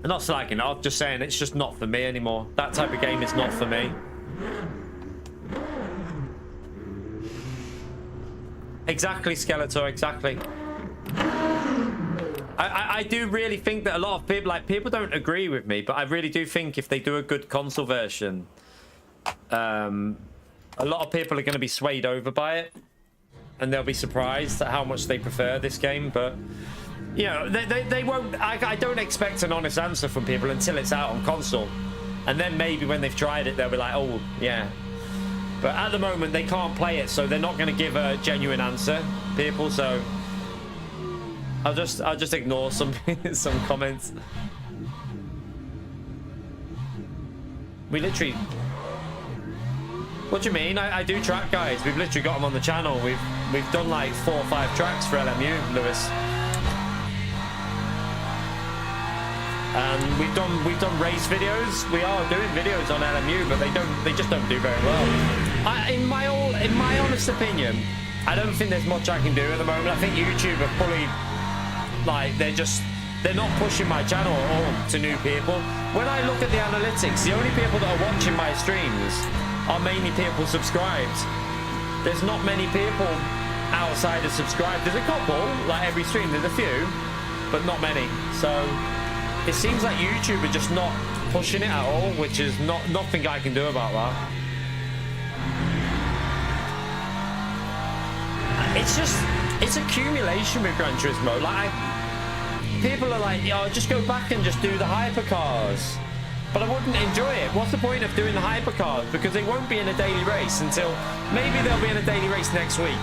I'm not slagging it off, just saying it's just not for me anymore. That type of game is not for me. Exactly, Skeletor, exactly. I do really think that a lot of people, like, people don't agree with me, but I really do think if they do a good console version, a lot of people are going to be swayed over by it, and they'll be surprised at how much they prefer this game. But you know, they won't. I don't expect an honest answer from people until it's out on console, and then maybe when they've tried it, they'll be like, oh yeah. But at the moment, they can't play it, so they're not going to give a genuine answer, people. So I'll just ignore some comments. We literally. What do you mean? I do track, guys. We've literally got them on the channel. We've done like 4 or 5 tracks for LMU, Lewis. And we've done race videos. We are doing videos on LMU, but they just don't do very well. In my honest opinion, I don't think there's much I can do at the moment. I think YouTube are fully, like, they're not pushing my channel at all to new people. When I look at the analytics, the only people that are watching my streams are mainly people subscribed. There's not many people outside of subscribed. There's a couple, like every stream, there's a few, but not many. So it seems like YouTube are just not pushing it at all, which is nothing I can do about that. It's accumulation with Gran Turismo. Like, people are like, oh, just go back and just do the hypercars. But I wouldn't enjoy it. What's the point of doing the hypercars? Because they won't be in a daily race until maybe they'll be in a daily race next week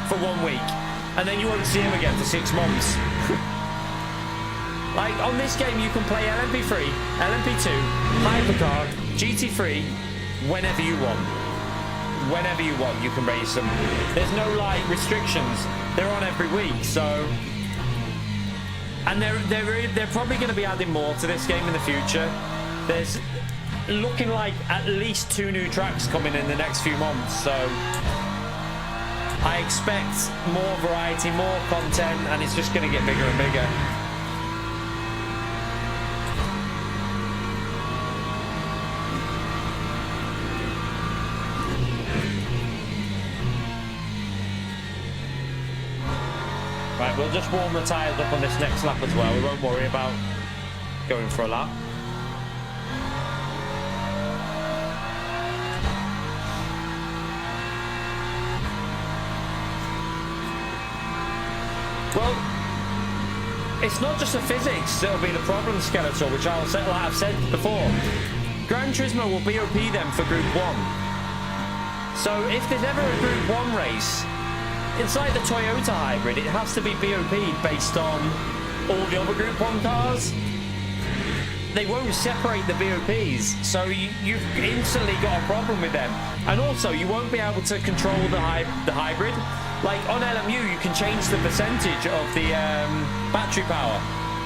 for 1 week, and then you won't see them again for 6 months. Like, on this game, you can play LMP3, LMP2, hypercar, GT3 whenever you want. Whenever you want, you can race them. There's no like restrictions. They're on every week, so. And they're probably going to be adding more to this game in the future. there's looking like at least 2 new tracks coming in the next few months, so I expect more variety, more content, and it's just going to get bigger and bigger. Right, we'll just warm the tyres up on this next lap as well. We won't worry about going for a lap. Well, it's not just the physics that'll be the problem, Skeletor, which I'll say, like I've said before. Gran Turismo will BOP them for Group 1. So if there's ever a Group 1 race, it's like the Toyota hybrid. It has to be BOP'd based on all the other Group 1 cars. They won't separate the BOPs, so you've instantly got a problem with them. And also, you won't be able to control the hybrid. Like on LMU, you can change the percentage of the battery power,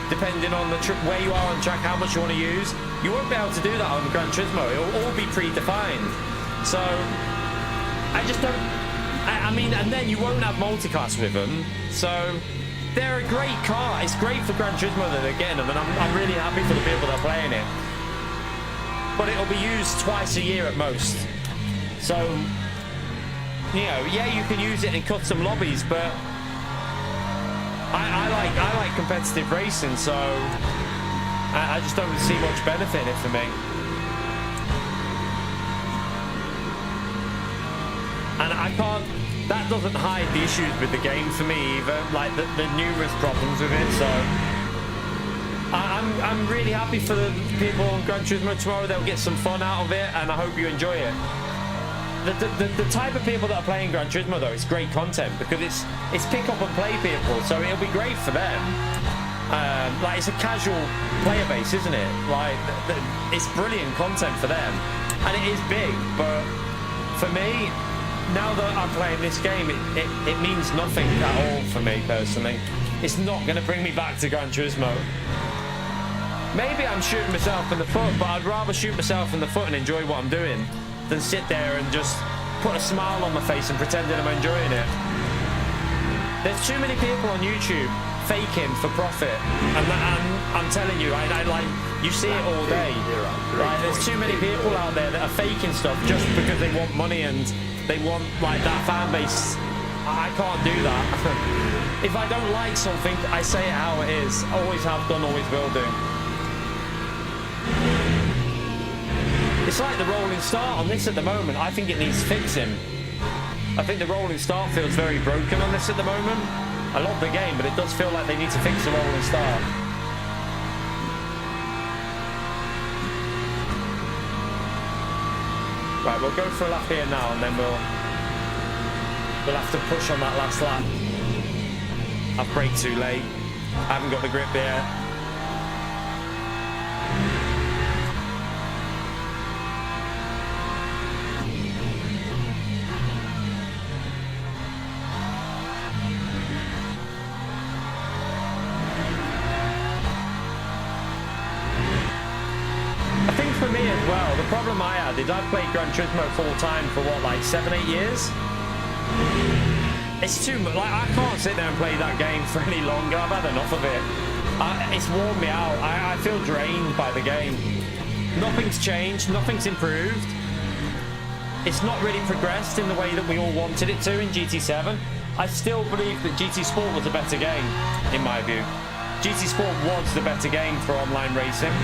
depending on where you are on track, how much you want to use. You won't be able to do that on Gran Turismo. It'll all be predefined. So, I just don't... I mean, and then you won't have multiclass with them. So, they're a great car. It's great for Gran Turismo that they're getting them, and I'm really happy for the people that are playing it. But it'll be used twice a year at most. So, you know, yeah, you can use it in custom lobbies, but I like competitive racing, so I just don't see much benefit in it for me. And I can't, that doesn't hide the issues with the game for me either, like the numerous problems with it, so I'm really happy for the people on Gran Turismo tomorrow. They'll get some fun out of it, and I hope you enjoy it. The type of people that are playing Gran Turismo, though, it's great content because it's pick up and play people, so it'll be great for them. Like, it's a casual player base, isn't it? Like, it's brilliant content for them, and it is big. But for me, now that I'm playing this game, it means nothing at all for me personally. It's not going to bring me back to Gran Turismo. Maybe I'm shooting myself in the foot, but I'd rather shoot myself in the foot and enjoy what I'm doing than sit there and just put a smile on my face and pretend that I'm enjoying it. There's too many people on YouTube faking for profit, and I'm telling you, I like, you see it all day. Right? There's too many people out there that are faking stuff just because they want money and they want like that fan base. I can't do that. If I don't like something, I say it how it is. Always have done, always will do. It's like the rolling start on this at the moment. I think it needs fixing. I think the rolling start feels very broken on this at the moment. I love the game, but it does feel like they need to fix the rolling start. Right, we'll go for a lap here now, and then we'll have to push on that last lap. I've braked too late. I haven't got the grip there. For me as well, the problem I had is I've played Gran Turismo full time for what, like 7-8 years. It's too much. Like, I can't sit there and play that game for any longer. I've had enough of it. It's worn me out. I feel drained by the game. Nothing's changed, nothing's improved. It's not really progressed in the way that we all wanted it to in GT7. I still believe that GT Sport was a better game, in my view. GT Sport was the better game for online racing.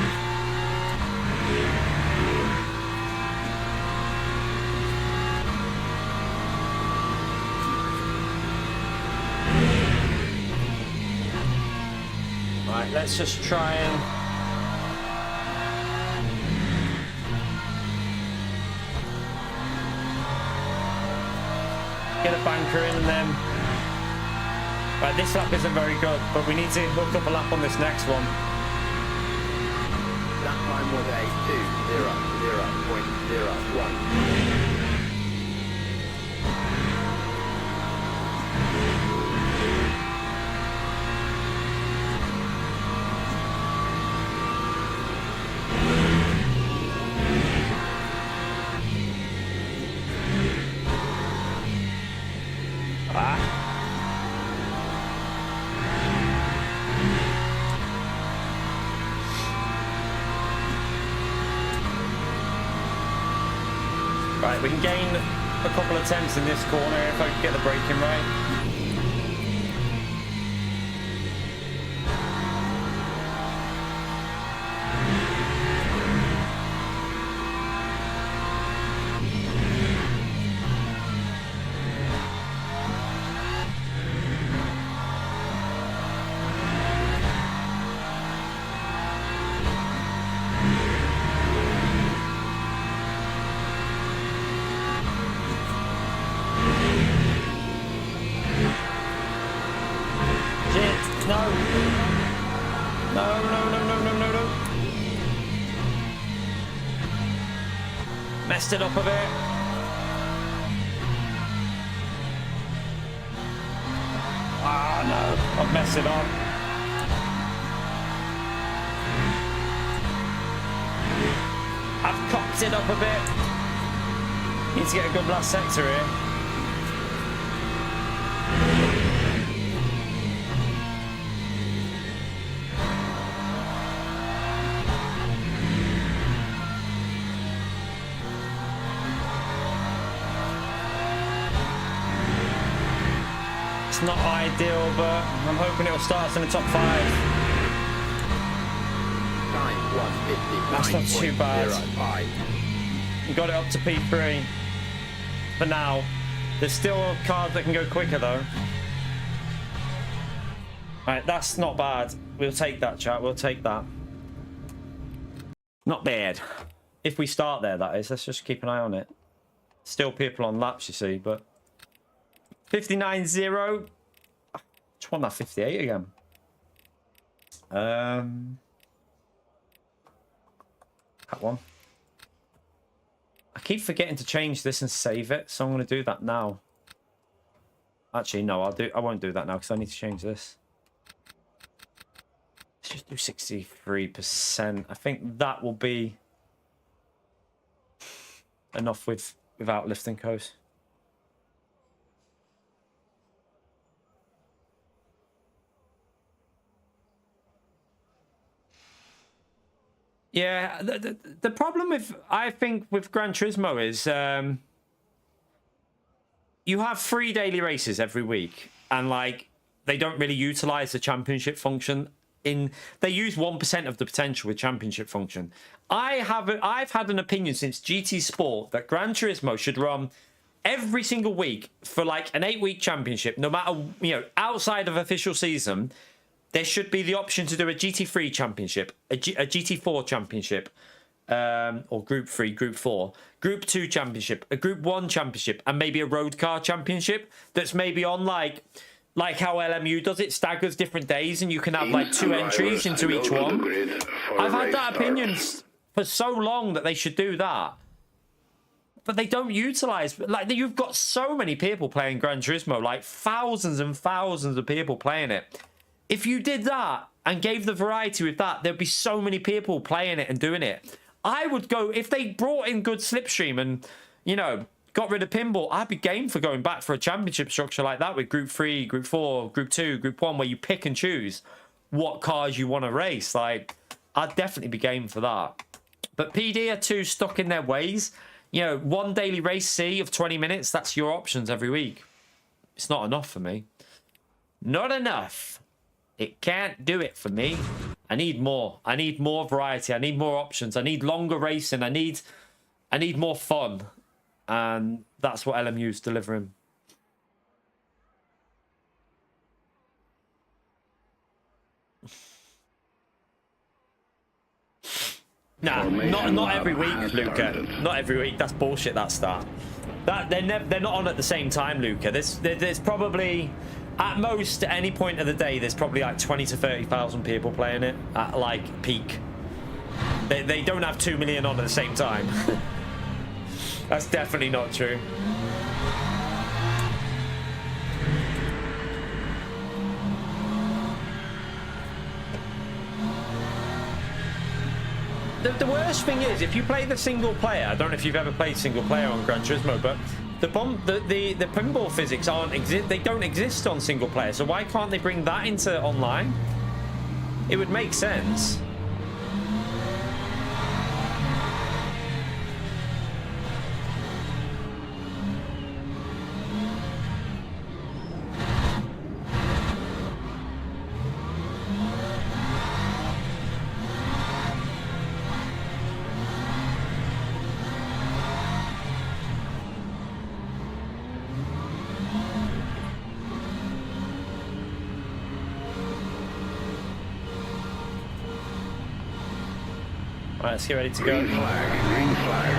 Right, let's just try and get a banker in, and then right, this lap isn't very good, but we need to hook up a lap on this next one. That time was a 2:00.01. Right, we can gain a couple of tenths in this corner if I can get the braking right. Messed it up a bit. Ah, no. I've messed it up. I've cocked it up a bit. Need to get a good last sector here. Not ideal, but I'm hoping it'll start us in the top 5. That's not too bad. We got it up to P3 for now. There's still cars that can go quicker though. Right, that's not bad. We'll take that, chat. We'll take that. Not bad. If we start there, that is. Let's just keep an eye on it. Still people on laps, you see, but 59.0. Just want that 58 again. That one. I keep forgetting to change this and save it, so I'm going to do that now. Actually, no, I won't do that now because I need to change this. Let's just do 63%. I think that will be enough without lifting codes. Yeah, the problem I think with Gran Turismo is you have 3 daily races every week, and like they don't really utilize the championship function. They use 1% of the potential with championship function. I've had an opinion since GT Sport that Gran Turismo should run every single week for like an 8-week championship, no matter, you know, outside of official season. There should be the option to do a GT3 championship, a GT4 championship, or Group 3, Group 4, Group 2 championship, a Group 1 championship, and maybe a road car championship that's maybe on like how LMU does it, staggers different days, and you can have like 2 entries into each one. I've had that opinion for so long that they should do that. But they don't utilize, like, you've got so many people playing Gran Turismo, like thousands and thousands of people playing it. If you did that and gave the variety with that, there'd be so many people playing it and doing it. I would go, if they brought in good slipstream and, you know, got rid of pinball, I'd be game for going back for a championship structure like that with Group 3, Group 4, Group 2, Group 1, where you pick and choose what cars you want to race. Like, I'd definitely be game for that. But PD are too stuck in their ways. You know, 1 daily race C of 20 minutes, that's your options every week. It's not enough for me. Not enough. It can't do it for me. I need more. I need more variety. I need more options. I need longer racing. I need more fun. And that's what LMU's delivering. Nah, not every week, Luca. Not every week. That's bullshit, that start. They're not on at the same time, Luca. There's probably, at most, at any point of the day, there's probably like 20 to 30,000 people playing it at like peak. They don't have 2 million on at the same time. That's definitely not true. The worst thing is, if you play the single player, I don't know if you've ever played single player on Gran Turismo, but the pinball physics they don't exist on single player. So why can't they bring that into online? It would make sense. let's get ready to go. Green flag, green flag.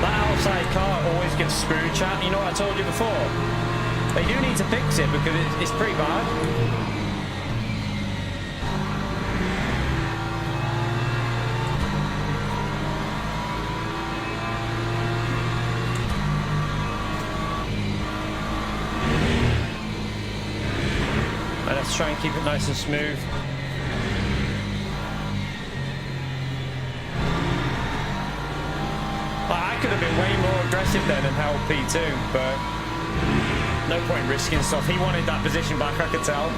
That outside car always gets screwed, chat. You know what I told you before? They do need to fix it because it's pretty bad. And let's try and keep it nice and smooth. I could have been way more aggressive then and held P2, but no point risking stuff. He wanted that position back, I could tell.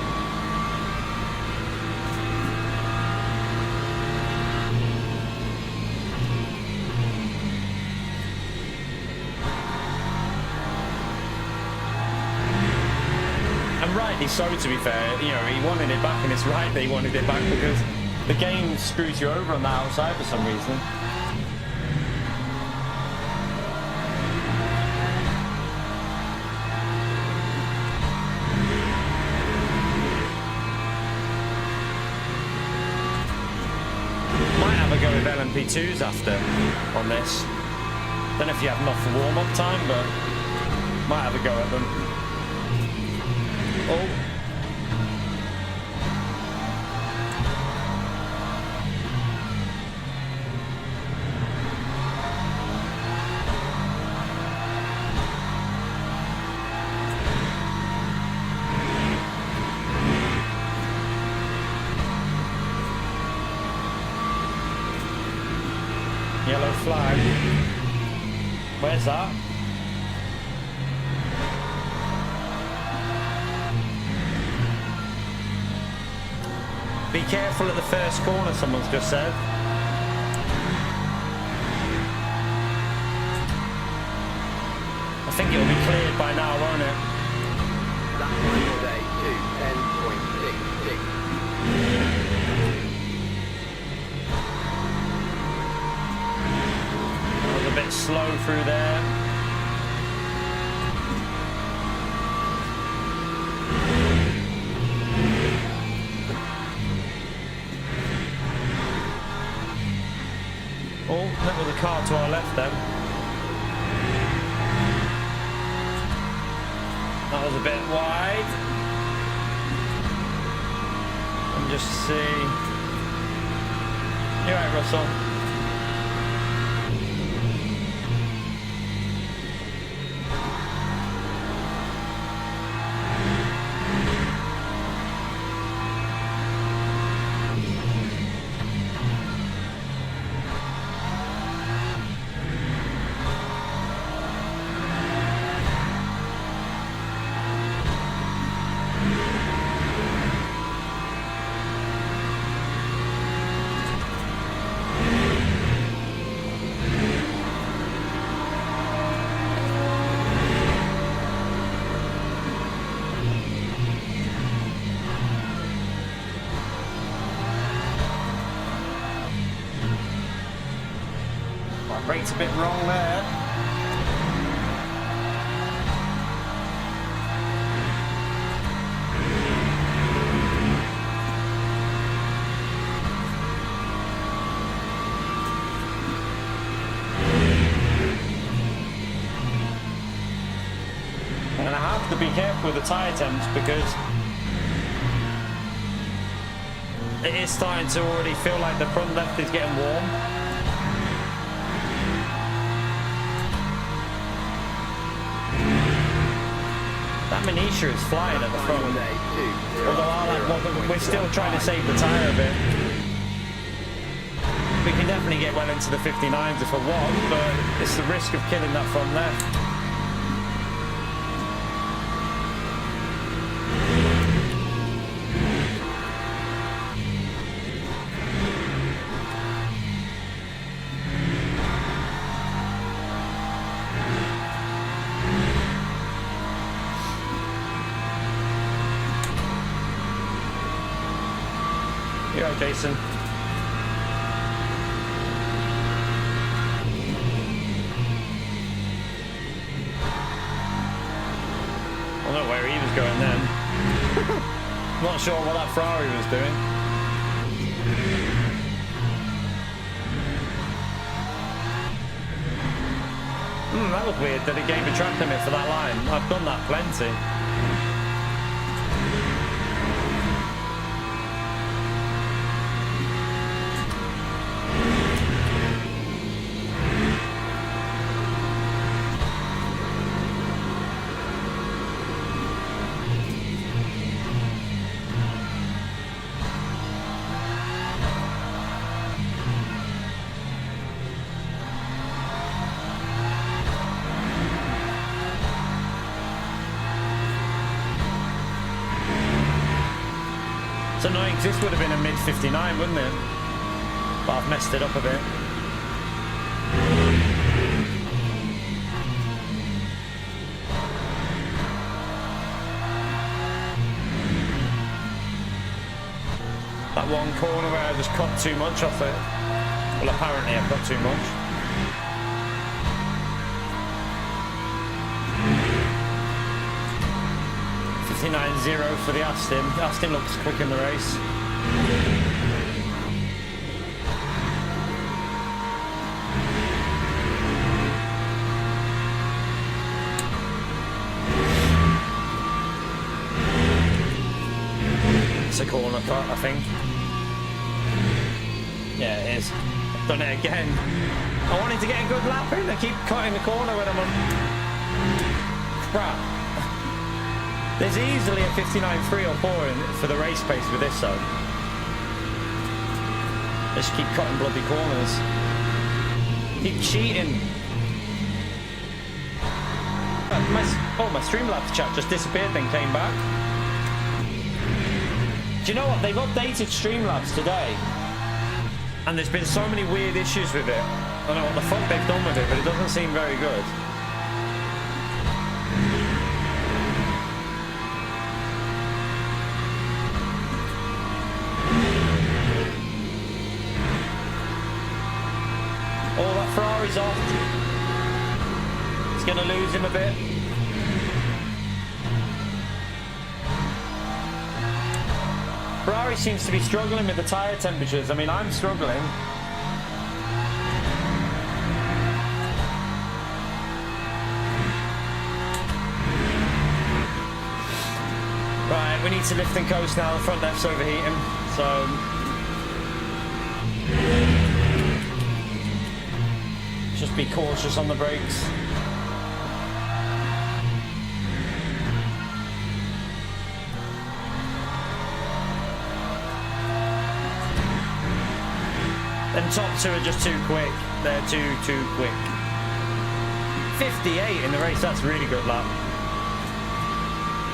And rightly so, to be fair. You know, he wanted it back, and it's right that he wanted it back because the game screws you over on the outside for some reason. Go with LMP2s after on this. Don't know if you have enough for warm-up time, but might have a go at them. Oh. Yellow flag. Where's that? Be careful at the first corner, someone's just said. I think it'll be cleared by now, won't it? Lap time today to 10.66. A bit slow through there. Oh, that was a car to our left then. That was a bit wide. And just see. You're right, Russell. Brake's a bit wrong there. And I have to be careful with the tyre temps because it is starting to already feel like the front left is getting warm. That Manisha is flying at the front. Although we're still trying to save the tyre a bit. We can definitely get well into the 59s if I want, but it's the risk of killing that front left. You're right, Jason. I don't know where he was going then. Not sure what that Ferrari was doing. That was weird that it gave a track limit for that line. I've done that plenty. It's annoying because this would have been a mid 59, wouldn't it? But I've messed it up a bit. That one corner where I just cut too much off it. Well, apparently I've got too much. .59.0 for the Aston. Aston looks quick in the race. It's a corner cut, I think. Yeah, it is. I've done it again. I wanted to get a good lap in. I keep cutting the corner when I'm on. Crap. There's easily a 59.3 or 4 in for the race pace with this zone. Just keep cutting bloody corners. Keep cheating. My Streamlabs chat just disappeared then came back. Do you know what? They've updated Streamlabs today. And there's been so many weird issues with it. I don't know what the fuck they've done with it, but it doesn't seem very good. Oh, that Ferrari's off. It's going to lose him a bit. Ferrari seems to be struggling with the tyre temperatures. I mean, I'm struggling. Right, we need to lift and coast now. The front left's overheating, so... just be cautious on the brakes. Them top two are just too quick. They're too quick. 58 in the race, that's a really good lap.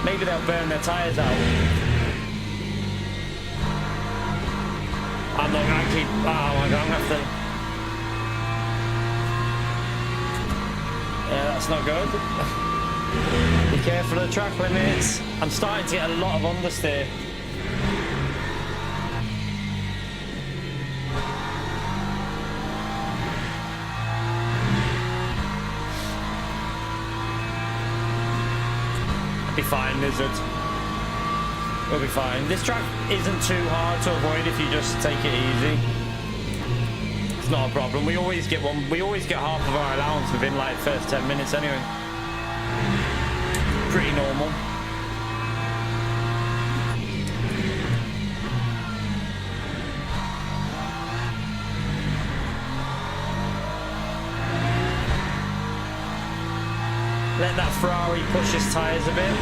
Maybe they'll burn their tyres out. I'm not going to keep... oh my god, I'm going to have to... yeah, that's not good. Be careful of the track limits. I'm starting to get a lot of understeer. Be fine, Lizard. We'll be fine. This track isn't too hard to avoid if you just take it easy. It's not a problem. We always get half of our allowance within like the first 10 minutes anyway. Pretty normal. Let that Ferrari push his tyres a bit.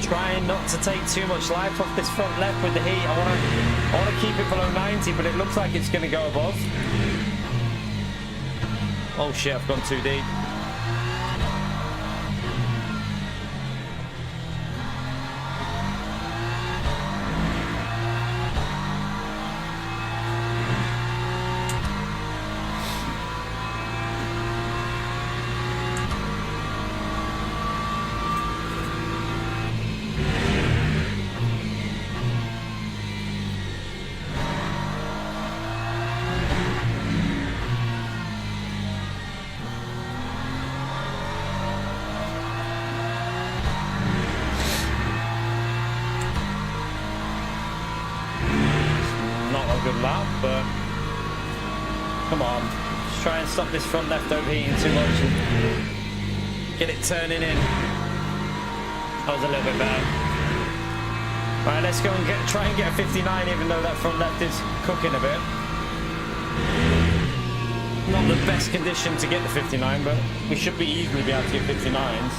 Trying not to take too much life off this front left with the heat. I want to keep it below 90, but it looks like it's going to go above. Oh shit, I've gone too deep. good lap, but come on. Just try and stop this front left overheating too much and get it turning in. That was a little bit better. Right, let's go and try and get a 59, even though that front left is cooking a bit. Not the best condition to get the 59, but we should be easily be able to get 59s.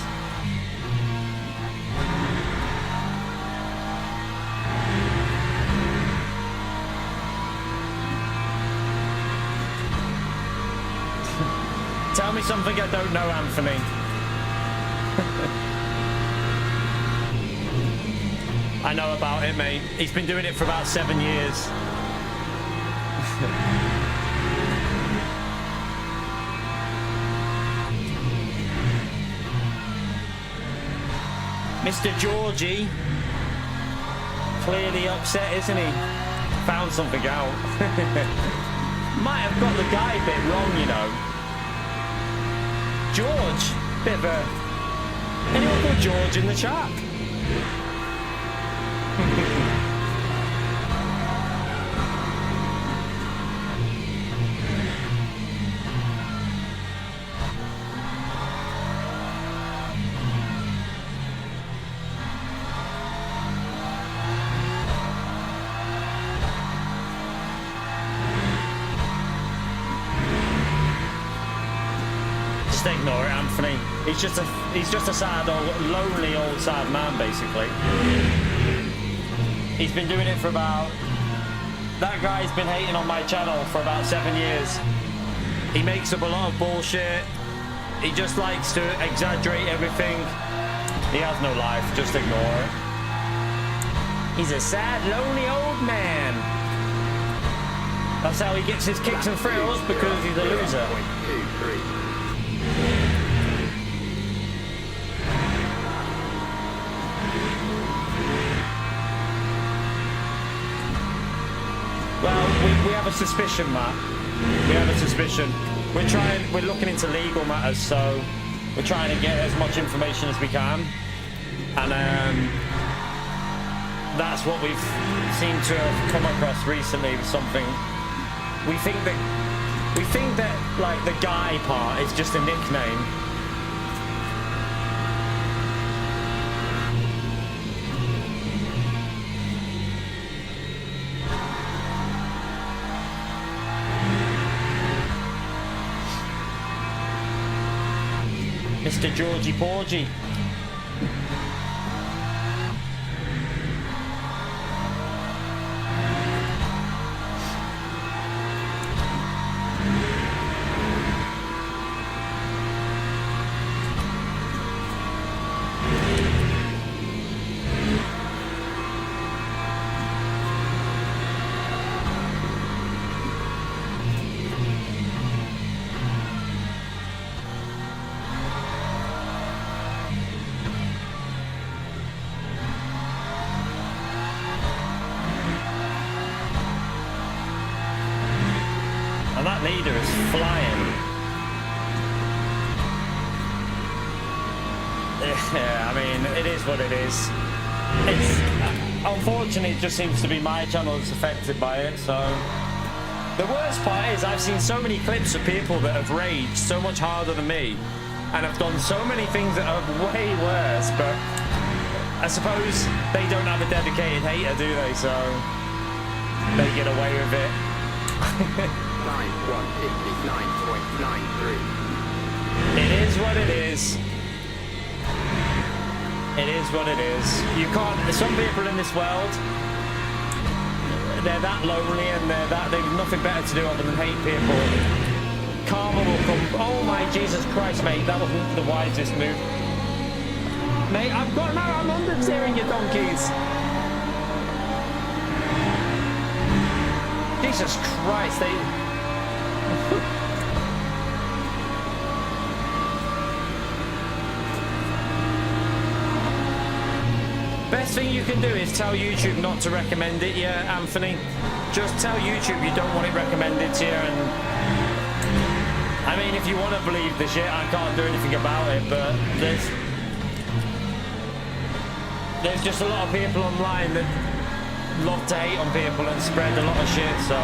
Tell me something I don't know, Anthony. I know about it, mate. He's been doing it for about 7 years. Mr. Georgie. Clearly upset, isn't he? Found something out. Might have got the guy a bit wrong, you know. George. Bit of a... Anyone called George in the chat? Just ignore it, Anthony. He's just a sad old, lonely old sad man, basically. He's been doing it for about... That guy's been hating on my channel for about 7 years. He makes up a lot of bullshit. He just likes to exaggerate everything. He has no life, just ignore it. He's a sad, lonely old man. That's how he gets his kicks and thrills, because he's a loser. Well, we have a suspicion, Matt. We have a suspicion. We're looking into legal matters, so we're trying to get as much information as we can. And that's what we've seemed to have come across recently with something. We think that like the guy part is just a nickname. Mr. Georgie Porgy. And that leader is flying. Yeah, I mean, it is what it is. It's unfortunately, it just seems to be my channel that's affected by it. So the worst part is I've seen so many clips of people that have raged so much harder than me and have done so many things that are way worse, but I suppose they don't have a dedicated hater, do they? So they get away with it. 159.93. It is what it is. It is what it is. You can't... Some people in this world, they're that lonely and they've nothing better to do other than hate people. Karma will come... Oh my Jesus Christ, mate. That wasn't the wisest move. Mate, I'm under-tearing you donkeys. Jesus Christ, they... Best thing you can do is tell YouTube not to recommend it, yeah, Anthony? Just tell YouTube you don't want it recommended to you, and... I mean, if you want to believe the shit, I can't do anything about it, but there's just a lot of people online that love to hate on people and spread a lot of shit, so.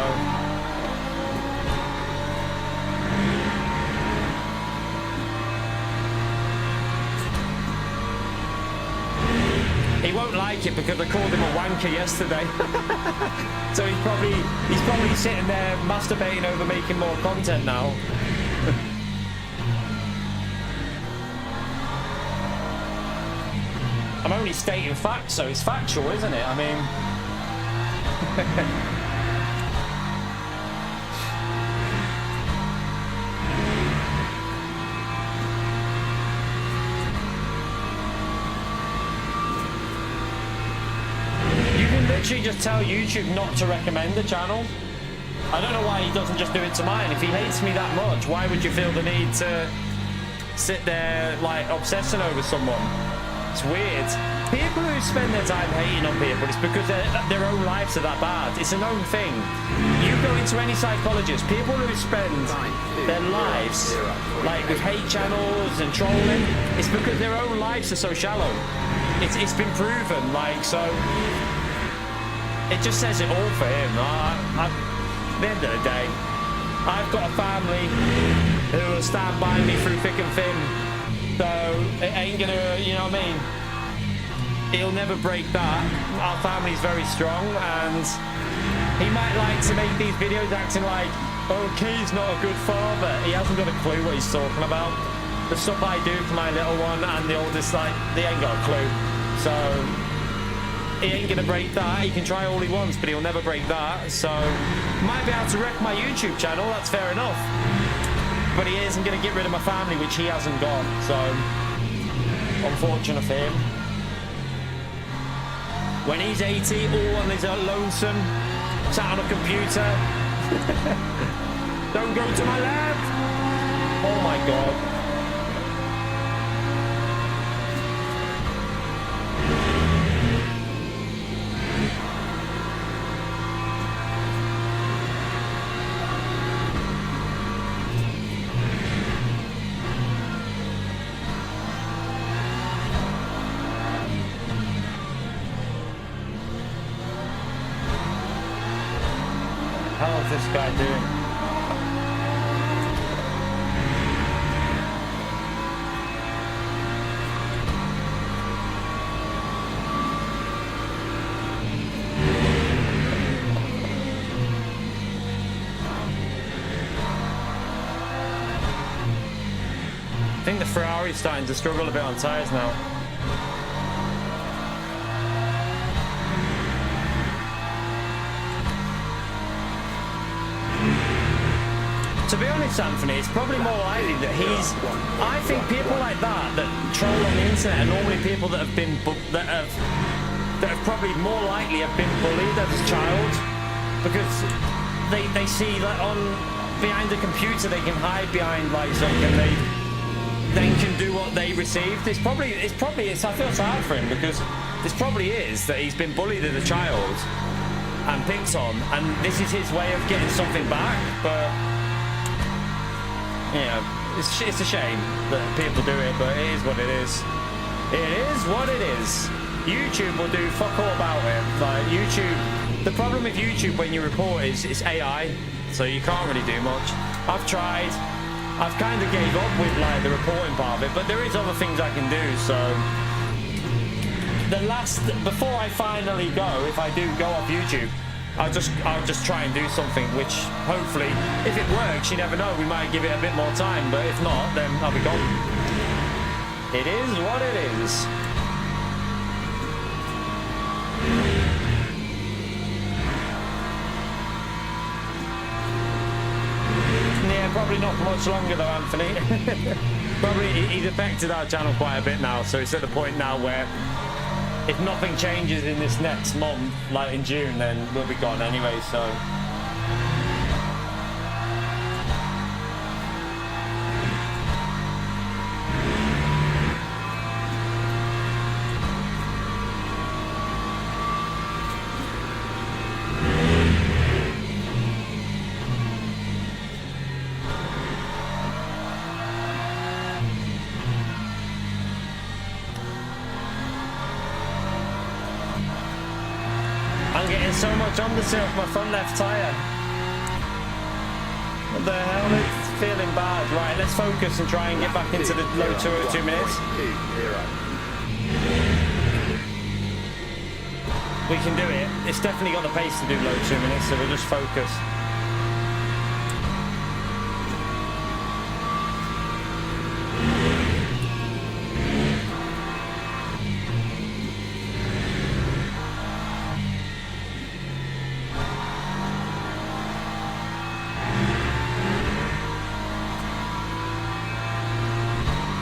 He won't like it because I called him a wanker yesterday. So he's probably sitting there masturbating over making more content now. I'm only stating facts, so it's factual, isn't it? I mean... You can literally just tell YouTube not to recommend the channel. I don't know why he doesn't just do it to mine. If he hates me that much, why would you feel the need to sit there, like, obsessing over someone? It's weird. People who spend their time hating on people, it's because their own lives are that bad. It's a known thing. You go into any psychologist, people who spend their lives like with hate channels and trolling, it's because their own lives are so shallow. It's been proven, like, so it just says it all for him. At the end of the day, I've got a family who will stand by me through thick and thin. So it ain't gonna, you know what I mean? He'll never break that. Our family's very strong, and he might like to make these videos acting like, okay, he's not a good father. He hasn't got a clue what he's talking about. The stuff I do for my little one and the oldest, like, they ain't got a clue. So he ain't gonna break that. He can try all he wants, but he'll never break that. So might be able to wreck my YouTube channel, that's fair enough. But he isn't going to get rid of my family, which he hasn't got. So, unfortunate for him. When he's 80, all on his own lonesome, sat on a computer. Don't go to my lab. Oh my God. How's this guy doing? I think the Ferrari's starting to struggle a bit on tyres now. To be honest, Anthony, it's probably more likely that I think people like that troll on the internet are normally people that have been that have probably more likely have been bullied as a child, because they see that behind the computer they can hide behind like something, they can do what they received. I feel sad for him, because this probably is that he's been bullied as a child and picked on, and this is his way of getting something back. But yeah, it's a shame that people do it, but it is what it is. It is what it is. YouTube will do fuck all about it. Like, YouTube, the problem with YouTube when you report is it's AI, so you can't really do much. I've tried. I've kind of gave up with like the reporting part of it, but there is other things I can do. So before I finally go, if I do go off YouTube, I'll just try and do something which hopefully, if it works, you never know, we might give it a bit more time, but if not, then I'll be gone. It is what it is. Yeah, probably not for much longer though, Anthony. Probably he's affected our channel quite a bit now, so it's at the point now where if nothing changes in this next month, like in June, then we'll be gone anyway, so. I'm getting so much understeer off my front left tyre. What the hell? It's feeling bad. Right, let's focus and try and get back into the low 2 minutes. We can do it. It's definitely got the pace to do low 2 minutes, so we'll just focus.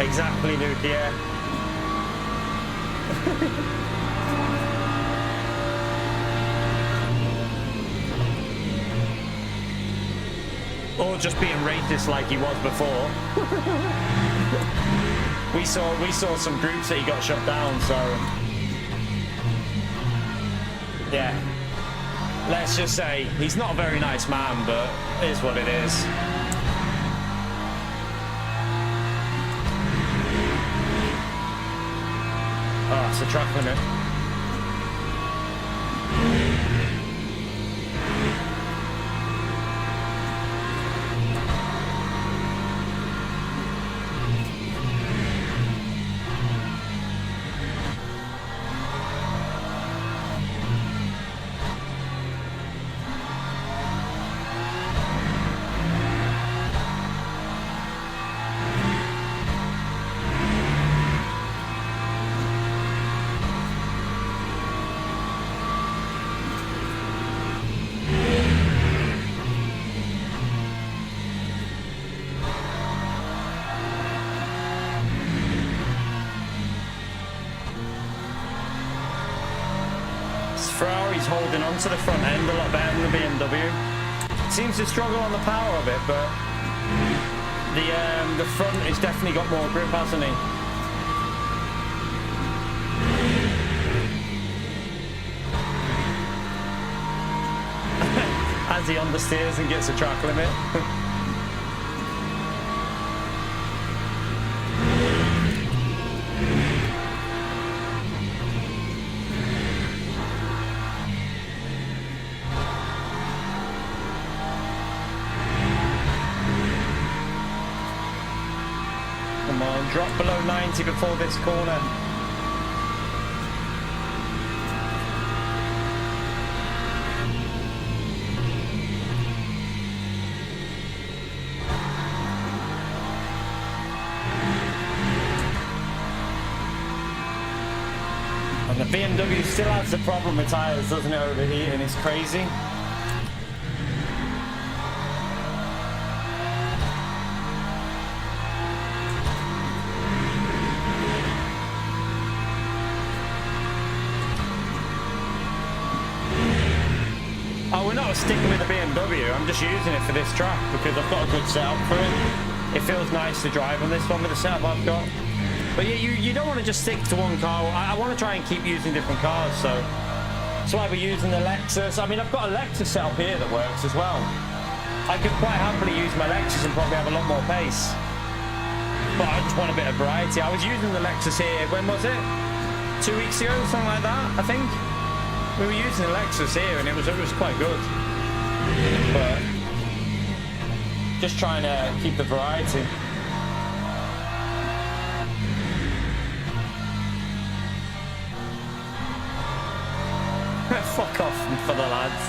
Exactly, Luke, yeah. Or just being racist like he was before. we saw some groups that he got shut down, so yeah. Let's just say he's not a very nice man, but it is what it is. Oh, it's a track limit. Ferrari's holding on to the front end a lot better than the BMW. Seems to struggle on the power a bit, but the front has definitely got more grip, hasn't he? As he understeers and gets a track limit. Come on, drop below 90 before this corner. And the BMW still has the problem with tyres, doesn't it, overheating? It's crazy. Oh, we're not sticking with the BMW. I'm just using it for this track because I've got a good setup for it. It feels nice to drive on this one with the setup I've got. But yeah, you don't want to just stick to one car. I want to try and keep using different cars, so that's why we're using the Lexus. I mean, I've got a Lexus setup here that works as well. I could quite happily use my Lexus and probably have a lot more pace. But I just want a bit of variety. I was using the Lexus here, when was it? 2 weeks ago, something like that, I think. We were using the Lexus here and it was quite good. But just trying to keep the variety. Fuck off for the lads.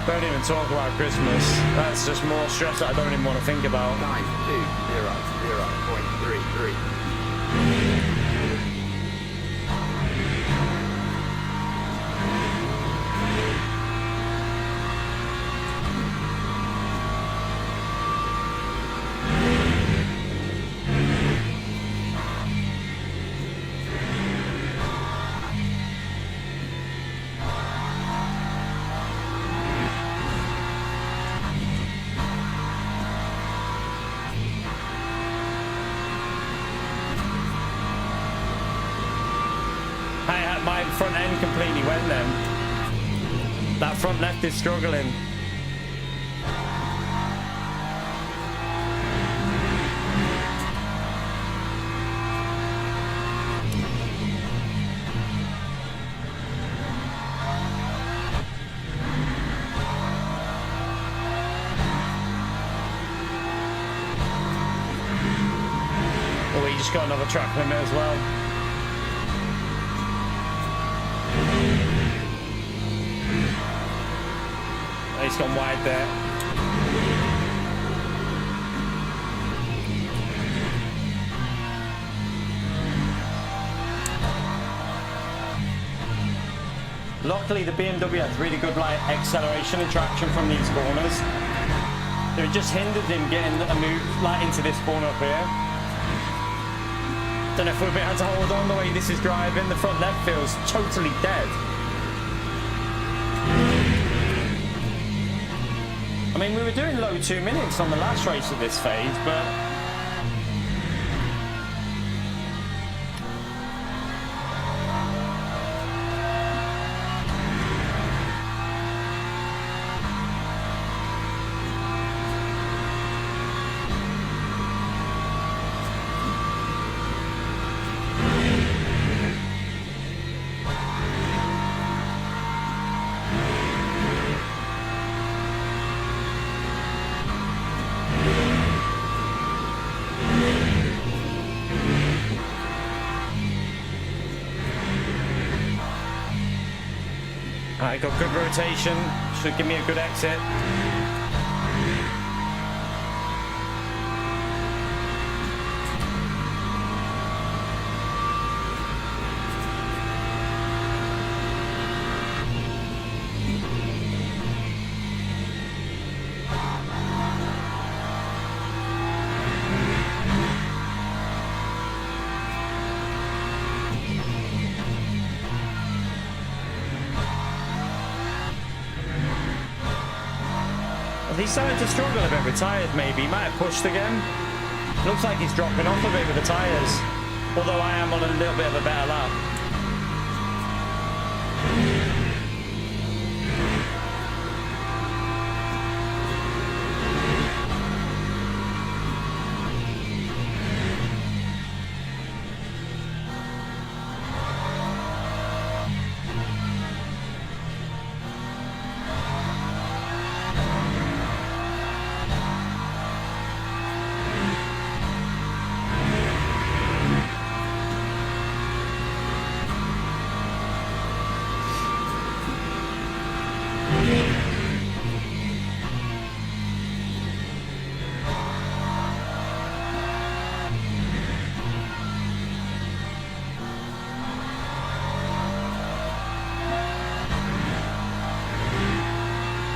Don't even talk about Christmas. That's just more stress that I don't even want to think about. 920.33. My front end completely went then. That front left is struggling. just got another track limit as well. He's gone wide there. Luckily, the BMW has really good like acceleration and traction from these corners. So it just hindered him getting a move like into this corner up here. Don't know if we'll be able to hold on the way this is driving. The front left feels totally dead. I mean, we were doing low 2 minutes on the last race of this phase, but Alright, got good rotation, should give me a good exit. He's starting to struggle a bit with tyres, maybe. He might have pushed again. Looks like he's dropping off a bit with the tyres. Although I am on a little bit of a better lap.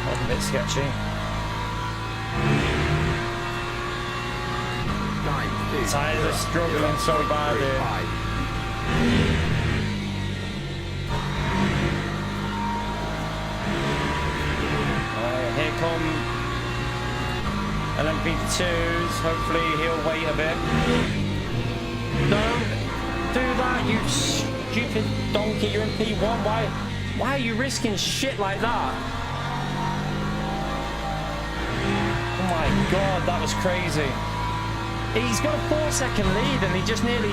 A bit sketchy. 9, 2, Tyres are struggling so bad here. 5. Here come LMP2s. Hopefully he'll wait a bit. Don't do that, you stupid donkey. You're in P1. Why are you risking shit like that? Oh my god, that was crazy. He's got a 4-second lead and he just nearly...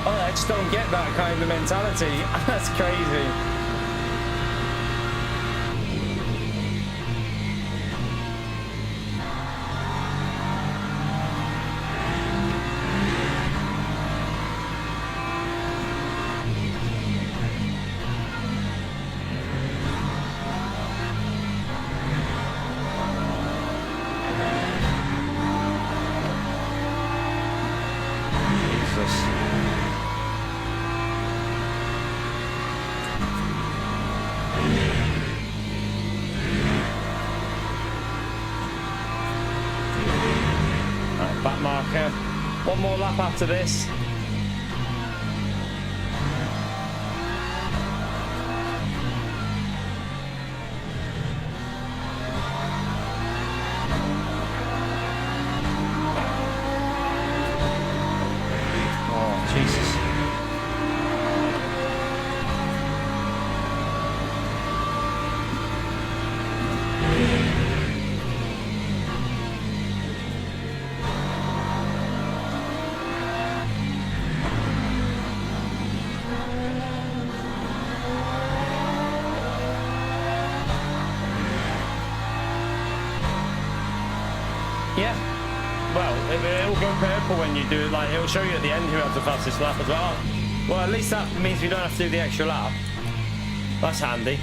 Oh, I just don't get that kind of mentality. That's crazy. Back marker. One more lap after this. Oh, Jesus. purple when you do it. Like, it'll show you at the end who has the fastest lap as well. Well, at least that means we don't have to do the extra lap. That's handy.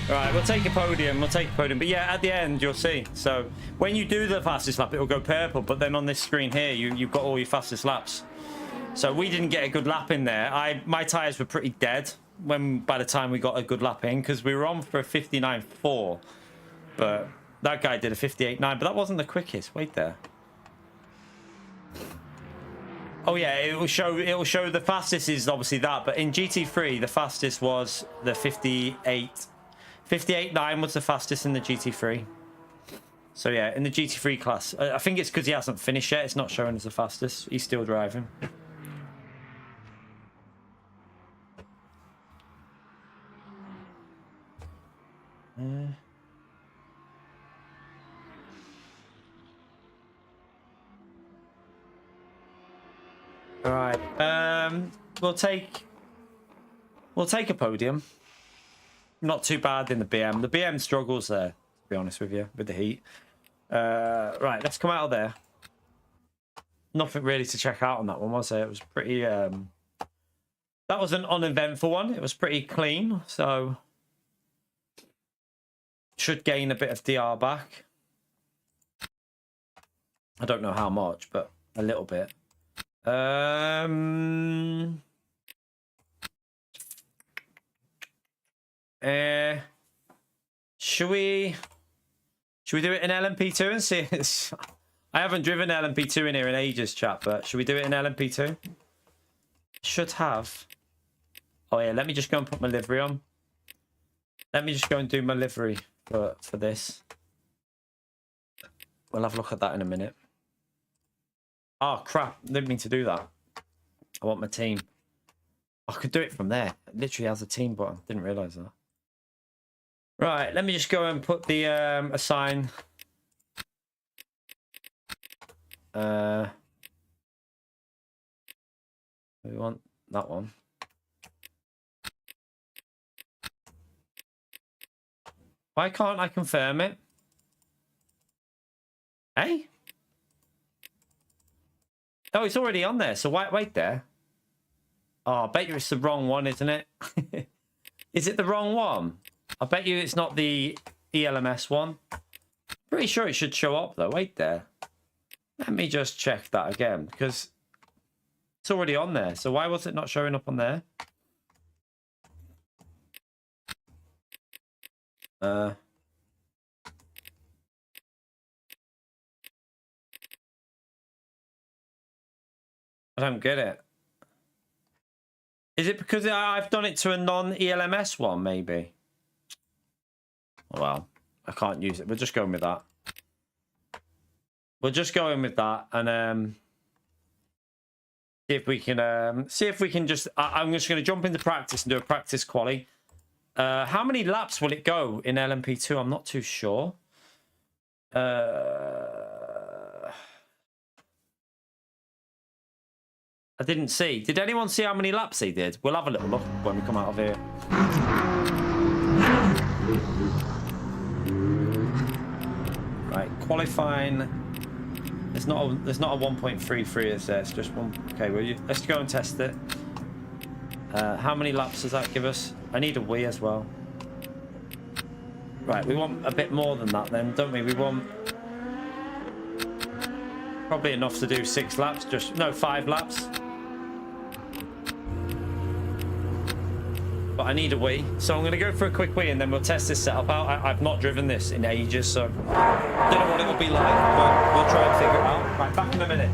Right, we'll take a podium. We'll take a podium. But yeah, at the end, you'll see. So when you do the fastest lap, it'll go purple. But then on this screen here, you've got all your fastest laps. So we didn't get a good lap in there. My tyres were pretty dead by the time we got a good lap in, because we were on for a 59.4. But that guy did a 58.9. But that wasn't the quickest. Wait there. Oh yeah, it will show the fastest is obviously that. But in GT3, the fastest was the 58. 58.9 was the fastest in the GT3. So yeah, in the GT3 class, I think it's because he hasn't finished yet. It's not showing as the fastest. He's still driving. All right. We'll take a podium. Not too bad in the BM. The BM struggles there, to be honest with you, with the heat. Right, let's come out of there. Nothing really to check out on that one, was it? It was pretty... that was an uneventful one. It was pretty clean, so... Should gain a bit of DR back. I don't know how much, but a little bit. Should we do it in LMP2 and see? I haven't driven LMP2 in here in ages, chat, but should we do it in LMP2? Should have. Oh yeah, let me just go and put my livery on. Let me just go and do my livery for this. We'll have a look at that in a minute. Oh crap, didn't mean to do that. I want my team. I could do it from there. It literally has a team button. Didn't realise that. Right, let me just go and put the assign. We want that one. Why can't I confirm it? Hey? Oh, it's already on there. So wait there. Oh, I bet you it's the wrong one, isn't it? Is it the wrong one? I bet you it's not the ELMS one. Pretty sure it should show up though. Wait there. Let me just check that again, because it's already on there. So why was it not showing up on there? I don't get it. Is it because I've done it to a non-ELMS one, maybe? Well, I can't use it. We're just going with that. We're just going with that, and see if we can just. I'm just going to jump into practice and do a practice quali. How many laps will it go in LMP2? I'm not too sure. I didn't see. Did anyone see how many laps he did? We'll have a little look when we come out of here. Right, qualifying. There's not a 1.33, is there? It's just one. Okay, let's go and test it. How many laps does that give us? I need a Wii as well. Right, we want a bit more than that then, don't we? We want probably enough to do 6 laps. No, 5 laps. But I need a Wii, so I'm going to go for a quick Wii and then we'll test this setup out. I've not driven this in ages, so don't know what it will be like, but we'll try and figure it out. Right, back in a minute.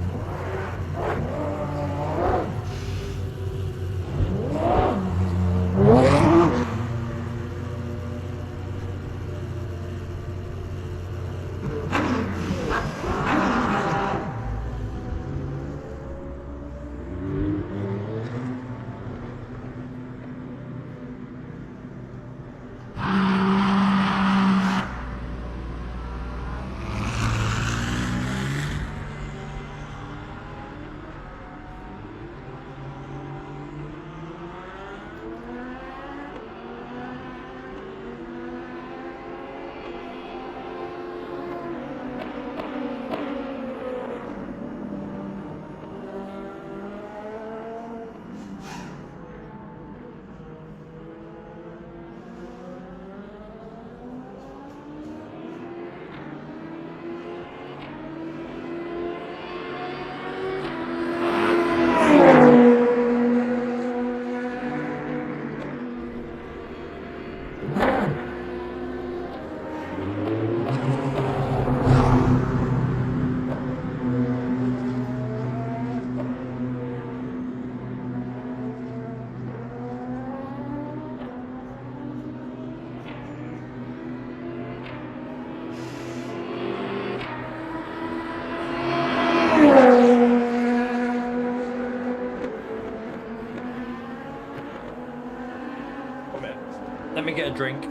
Let me get a drink.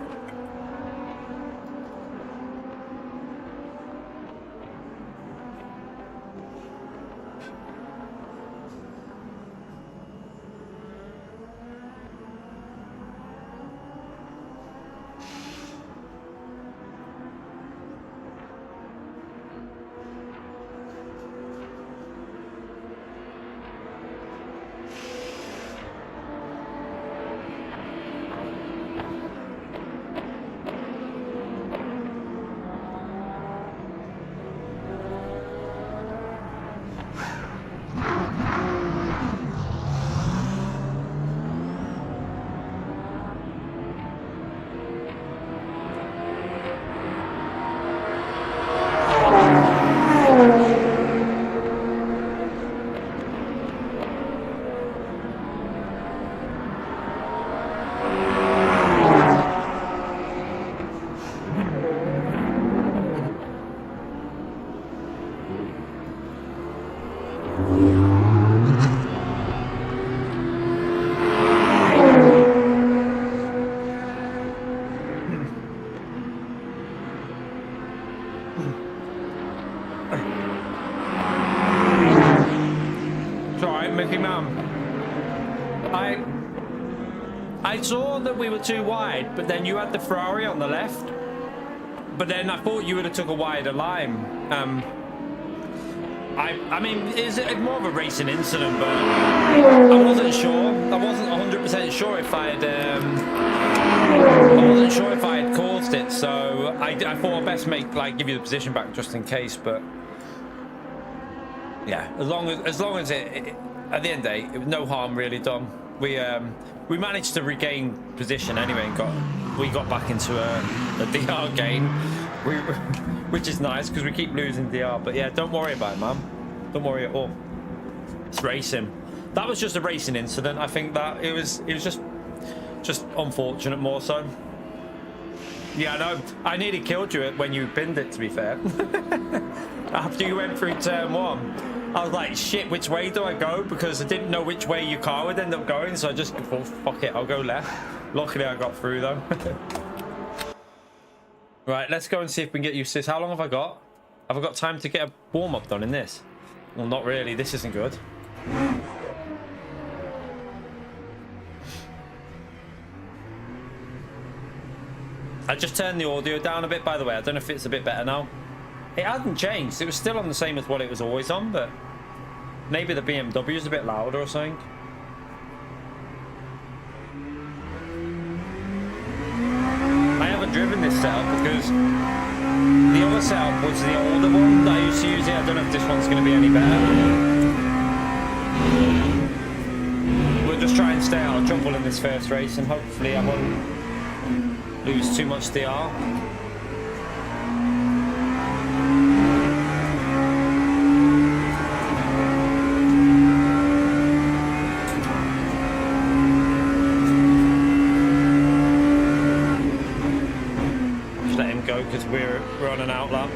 I saw that we were too wide, but then you had the Ferrari on the left. But then I thought you would have took a wider line. I mean, is it more of a racing incident? But I wasn't sure. I wasn't 100% sure if I wasn't sure if I had caused it. So I thought I'd best give you the position back just in case. But yeah, as long as it at the end of the day, it was no harm really done. We managed to regain position anyway and we got back into a DR game, which is nice because we keep losing DR. But yeah, don't worry about it, man. Don't worry at all. It's racing. That was just a racing incident. I think that it was just unfortunate more so. Yeah, no, I nearly killed you when you pinned it, to be fair. After you went through turn one. I was like, shit, which way do I go? Because I didn't know which way your car would end up going, so I just thought, fuck it, I'll go left. Luckily, I got through, though. Right, let's go and see if we can get used to this. How long have I got? Have I got time to get a warm-up done in this? Well, not really. This isn't good. I just turned the audio down a bit, by the way. I don't know if it's a bit better now. It hasn't changed. It was still on the same as what it was always on, but maybe the BMW is a bit louder or something. I haven't driven this setup because the other setup was the older one that I used to use. I don't know if this one's going to be any better. We'll just try and stay out of trouble in this first race and hopefully I won't lose too much DR. Because we're on an outlap.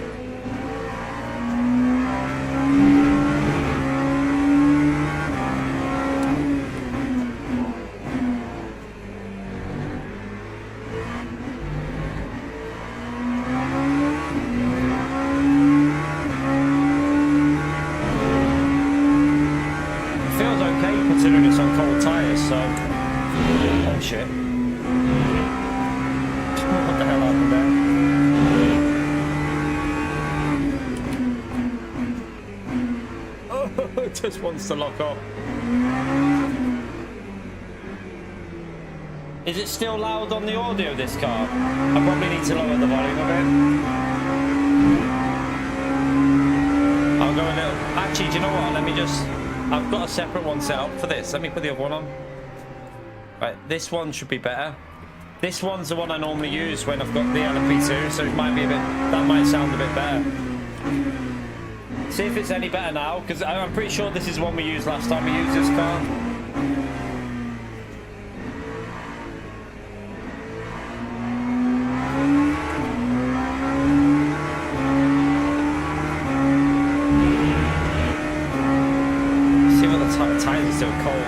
It feels okay considering it's on cold tires, so oh shit. What the hell happened there? Just wants to lock up. Is it still loud on the audio, this car? I probably need to lower the volume a bit. I'll go a little... Actually, do you know what? Let me just... I've got a separate one set up for this. Let me put the other one on. Right, this one should be better. This one's the one I normally use when I've got the LMP2, so it might be a bit... That might sound a bit better. See if it's any better now, because I'm pretty sure this is the one we used last time we used this car. See what the tires are still cold.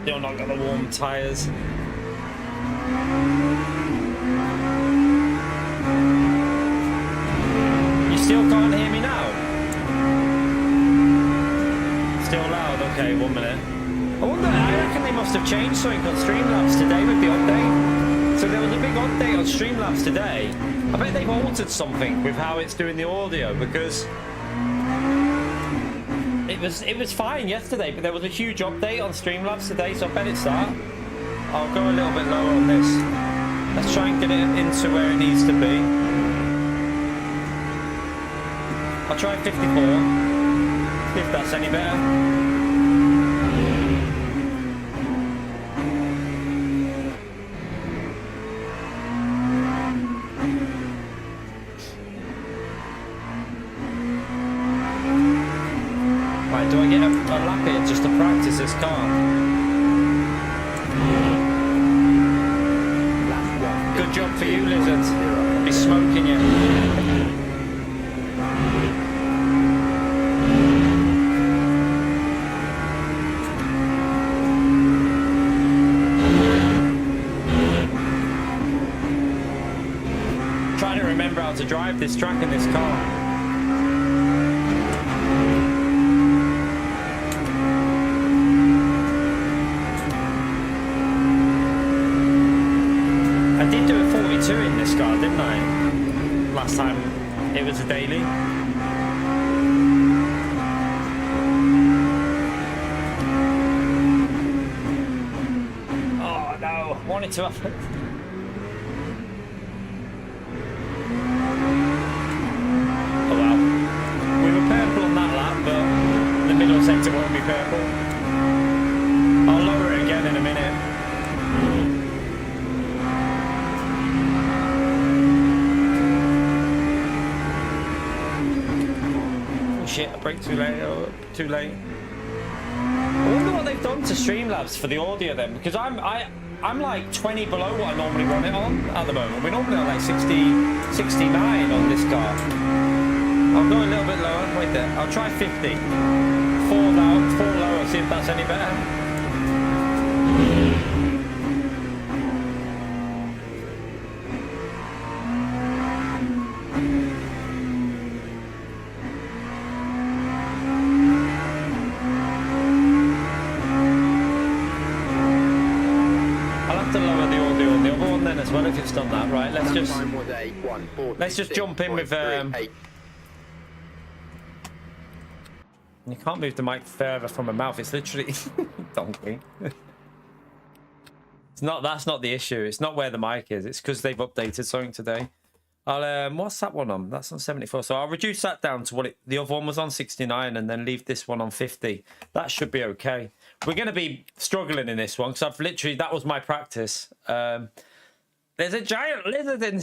Still not got the warm tyres. You still can't hear me now? Still loud? Okay, 1 minute. I wonder, I reckon they must have changed something on Streamlabs today with the update. So there was a big update on Streamlabs today. I bet they've altered something with how it's doing the audio, because it was fine yesterday, but there was a huge update on Streamlabs today, so I bet it's that. I'll go a little bit lower on this. Let's try and get it into where it needs to be. I'll try 54. See if that's any better. Do I get a lap here just to practice this car? Good job for you, Lizard. Be smoking you. Trying to remember how to drive this track in this car. I did do a 42 in this car, didn't I? Last time it was a daily. Oh no, I wanted to have it. Oh well. We were purple on that lap, but the middle sector won't be purple. I'll lower it again in a minute. Shit, I braked too late. Oh, too late. I wonder what they've done to Streamlabs for the audio then, because I'm like 20 below what I normally run it on at the moment. We're normally on like 60, 69 on this car. I'll go a little bit lower. Wait there. I'll try 50. 4 low, 4 lower. See if that's any better. As well, if it's done that right, let's just jump in with you can't move the mic further from my mouth, it's literally donkey. That's not the issue, it's not where the mic is, it's because they've updated something today. I'll what's that one on? That's on 74, so I'll reduce that down to what the other one was on, 69, and then leave this one on 50. That should be okay. We're going to be struggling in this one because I've literally, that was my practice. There's a giant lizard in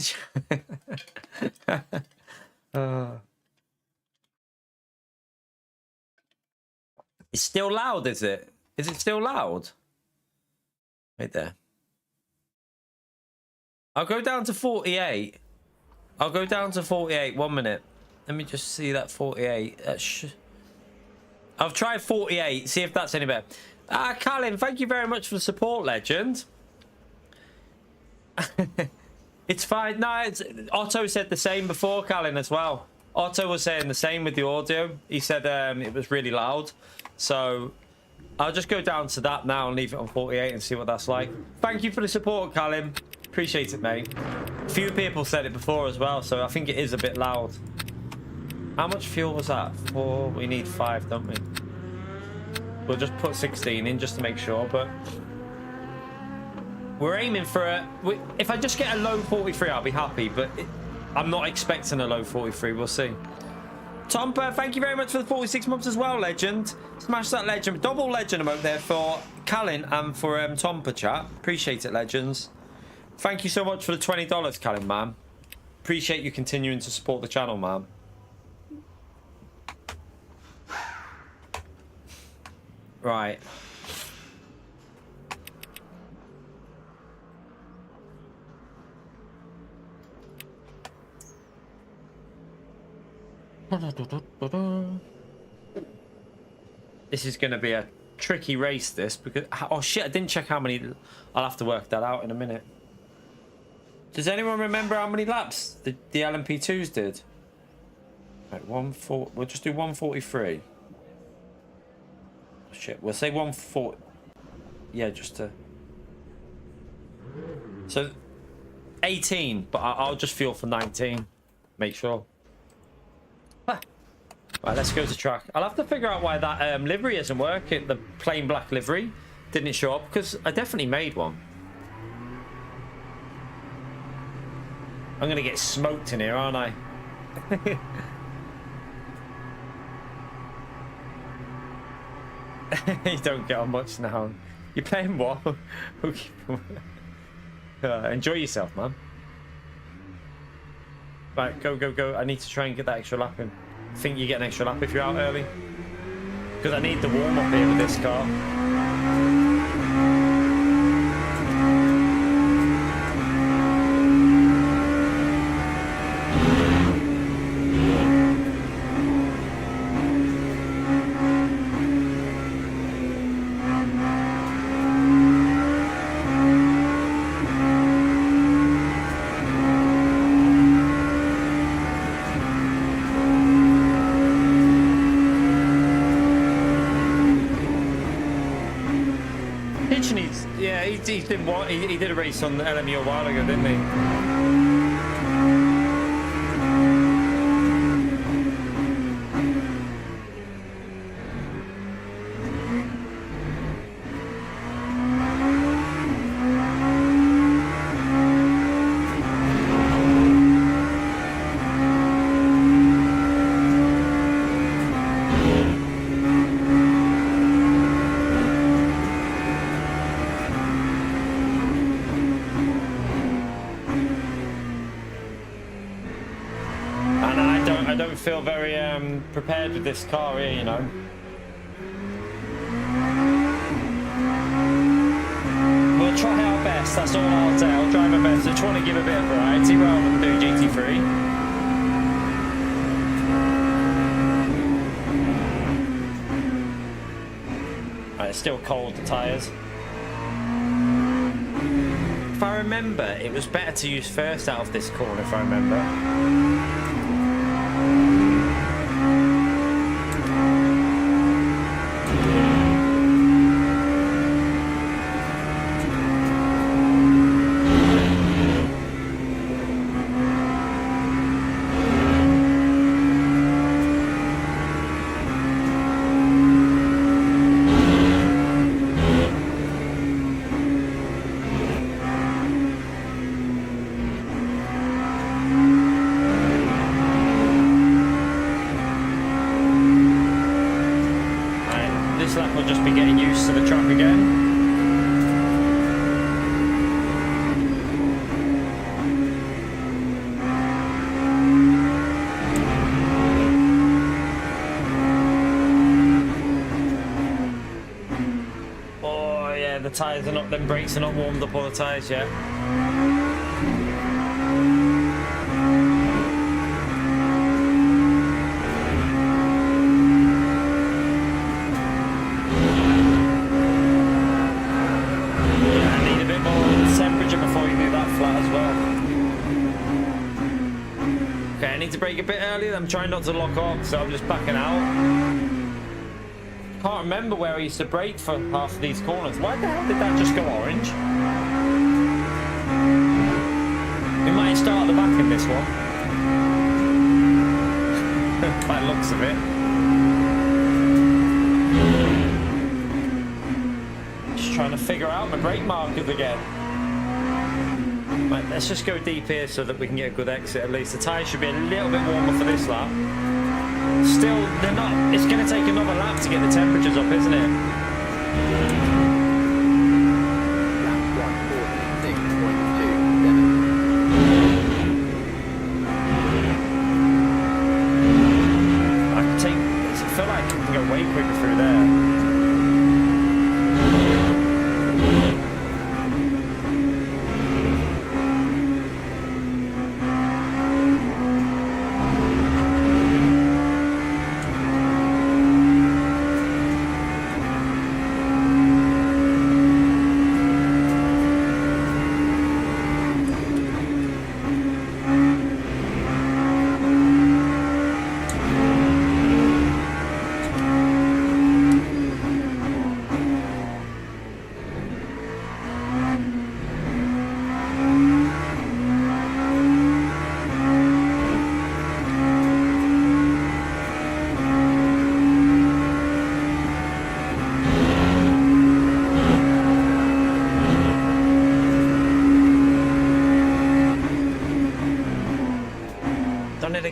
It's still loud, is it? Is it still loud? Right there. I'll go down to 48. I'll go down to 48. 1 minute. Let me just see that 48. I'll try 48. See if that's any better. Colin, thank you very much for the support, legend. It's fine. No, Otto said the same before, Colin, as well. Otto was saying the same with the audio. He said it was really loud. So I'll just go down to that now and leave it on 48 and see what that's like. Thank you for the support, Colin. Appreciate it, mate. A few people said it before as well, so I think it is a bit loud. How much fuel was that? 4. We need 5, don't we? We'll just put 16 in just to make sure, but we're aiming for a... If I just get a low 43, I'll be happy, but I'm not expecting a low 43. We'll see. Tomper, thank you very much for the 46 months as well, legend. Smash that legend. Double legend emote there for Callan and for Tomper, chat. Appreciate it, legends. Thank you so much for the $20, Callan, man. Appreciate you continuing to support the channel, man. Right. This is going to be a tricky race, this, because... Oh, shit, I didn't check how many... I'll have to work that out in a minute. Does anyone remember how many laps the LMP2s did? Right, we'll just do 143. Oh, shit, we'll say 140. Yeah, just to... So, 18, but I'll just feel for 19. Make sure. Right, let's go to track. I'll have to figure out why that livery isn't working. The plain black livery didn't show up, because I definitely made one. I'm going to get smoked in here, aren't I? You don't get on much now. You're playing what? Enjoy yourself, man. Right, go, go, go. I need to try and get that extra lap in. I think you get an extra lap if you're out early. Because I need the warm-up here with this car. He did a race on the LMU a while ago, didn't he? Feel very prepared with this car here, you know. We'll try our best, that's all I'll say. I'll try my best. I just want to give a bit of variety rather than do GT3. Right, it's still cold, the tyres. If I remember, it was better to use first out of this corner, if I remember. Tyres are not, them brakes are not warmed up, all the tyres yet. Yeah, I need a bit more temperature before you do that flat as well. Okay, I need to brake a bit earlier. I'm trying not to lock off, so I'm just backing out. Can't remember where I used to brake for half of these corners. Why the hell did that just go orange? We might start at the back in this one. By the looks of it. Just trying to figure out my brake markers again. Right, let's just go deep here so that we can get a good exit at least. The tyres should be a little bit warmer for this lap. Still, they're not. It's going to take another lap to get the temperatures up, isn't it? I feel like I can go way quicker through there.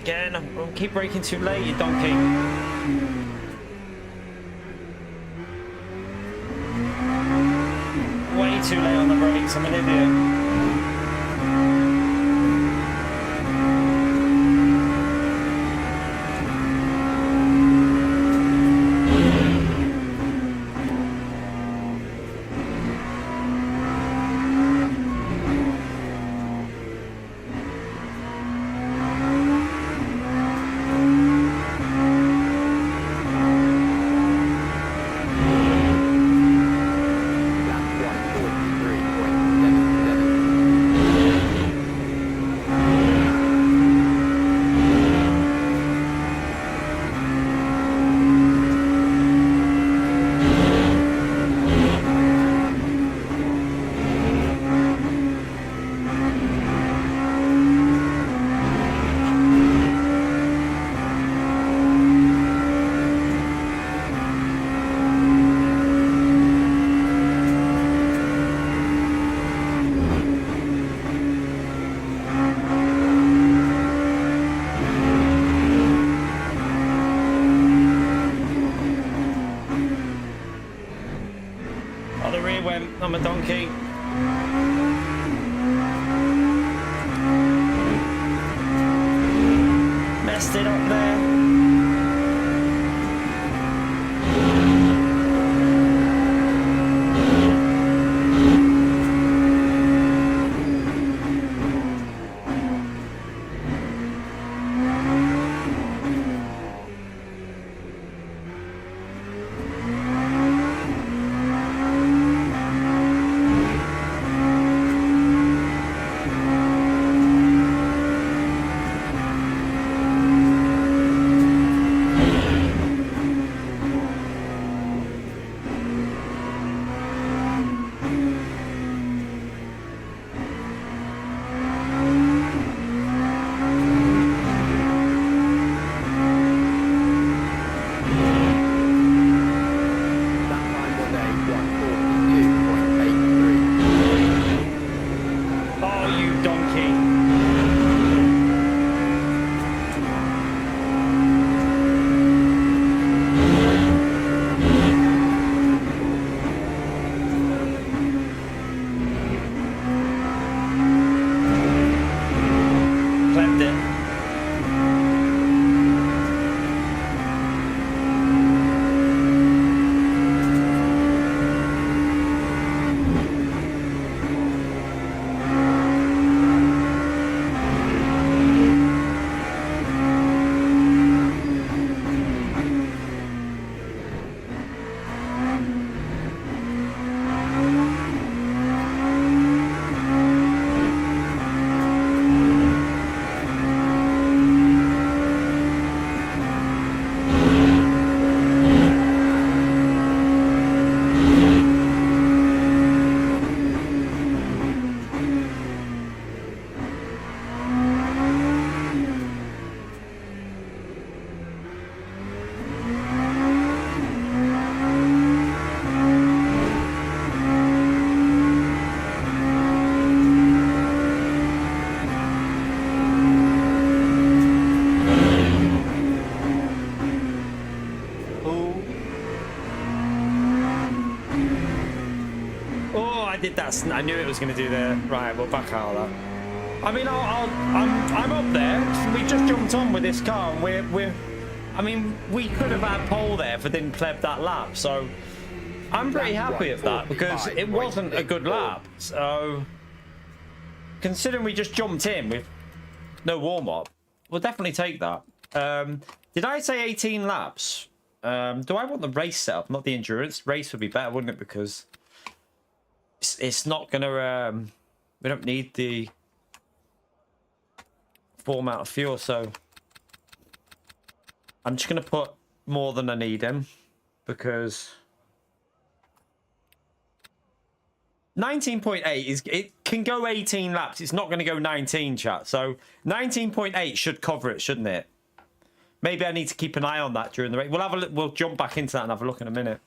again. I'll keep braking too late, you donkey. Way too late on the brakes. I'm an idiot. I'm a donkey. Messed it up there. Did that. I knew it was going to do there. Right, we'll back out of that. I mean, I'm up there. We just jumped on with this car, and we're. I mean, we could have had pole there if I didn't pleb that lap. So I'm pretty happy with that because it wasn't a good lap. So considering we just jumped in with no warm up, we'll definitely take that. Did I say 18 laps? Do I want the race setup, not the endurance? Race would be better, wouldn't it? Because it's not gonna we don't need the full amount of fuel, so I'm just gonna put more than I need in because 19.8 is, it can go 18 laps. It's not going to go 19, chat. So 19.8 should cover it, shouldn't it? Maybe I need to keep an eye on that during the race. We'll jump back into that and have a look in a minute.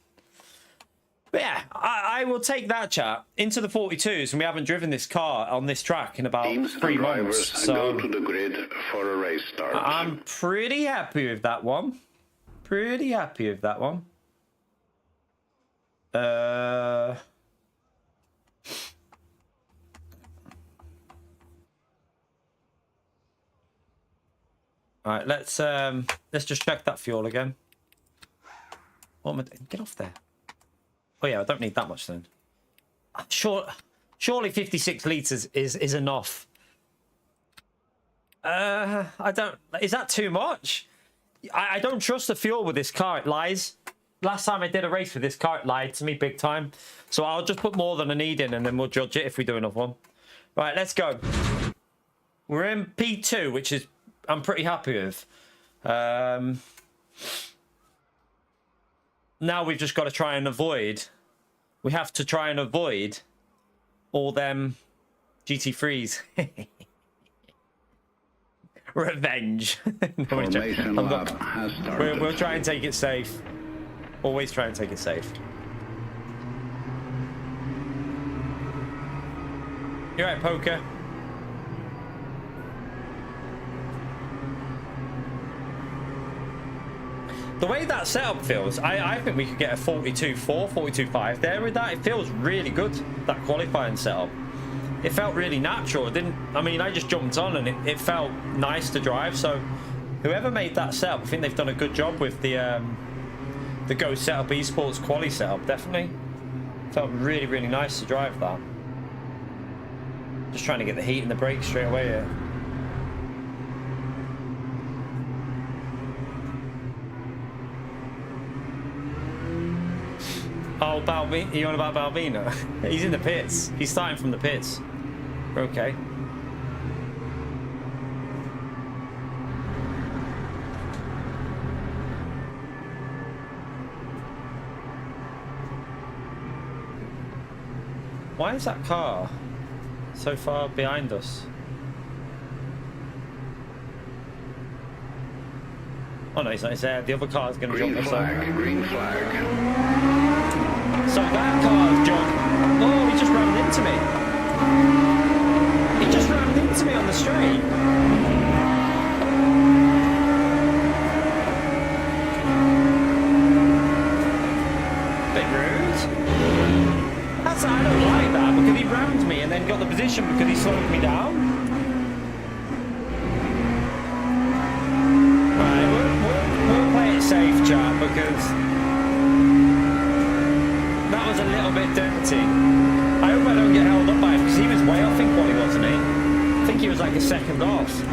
But yeah, I will take that, chat, into the 42s, and we haven't driven this car on this track in about Teams 3 and months. drivers So go to the grid for a race start. I'm pretty happy with that one. Pretty happy with that one. All right, let's just check that fuel again. What am I doing? Get off there. Oh yeah, I don't need that much then. Surely 56 liters is enough. I don't. Is that too much? I don't trust the fuel with this car. It lies. Last time I did a race with this car, it lied to me big time. So I'll just put more than I need in, and then we'll judge it if we do another one. Right, let's go. We're in P2, which is I'm pretty happy with. Now we've just got to try and avoid. We have to try and avoid all them GT3s. Revenge. Formation lap has started. We'll try and take it safe. Always try and take it safe. You're right, Poker. The way that setup feels, I think we could get a 42.4, 42.5 there with that. It feels really good, that qualifying setup. It felt really natural. It didn't, I mean, I just jumped on and it felt nice to drive. So whoever made that setup, I think they've done a good job with the Go setup, esports quali setup, definitely. Felt really, really nice to drive that. Just trying to get the heat and the brakes straight away here. Oh, Balvina, you on about Balvina? He's in the pits. He's starting from the pits. Okay. Why is that car so far behind us? Oh no, it's not. It's there. The other car is going to jump us up. Green flag. So that car's jumped. Oh, he just rammed into me. He just rammed into me on the straight. Bit rude. I don't like that because he rammed me and then got the position because he slowed me down. Right, we'll play it safe, chat, because that was a little bit dirty. I hope I don't get held up by him because he was way off in quali, wasn't he? I think he was like a second off.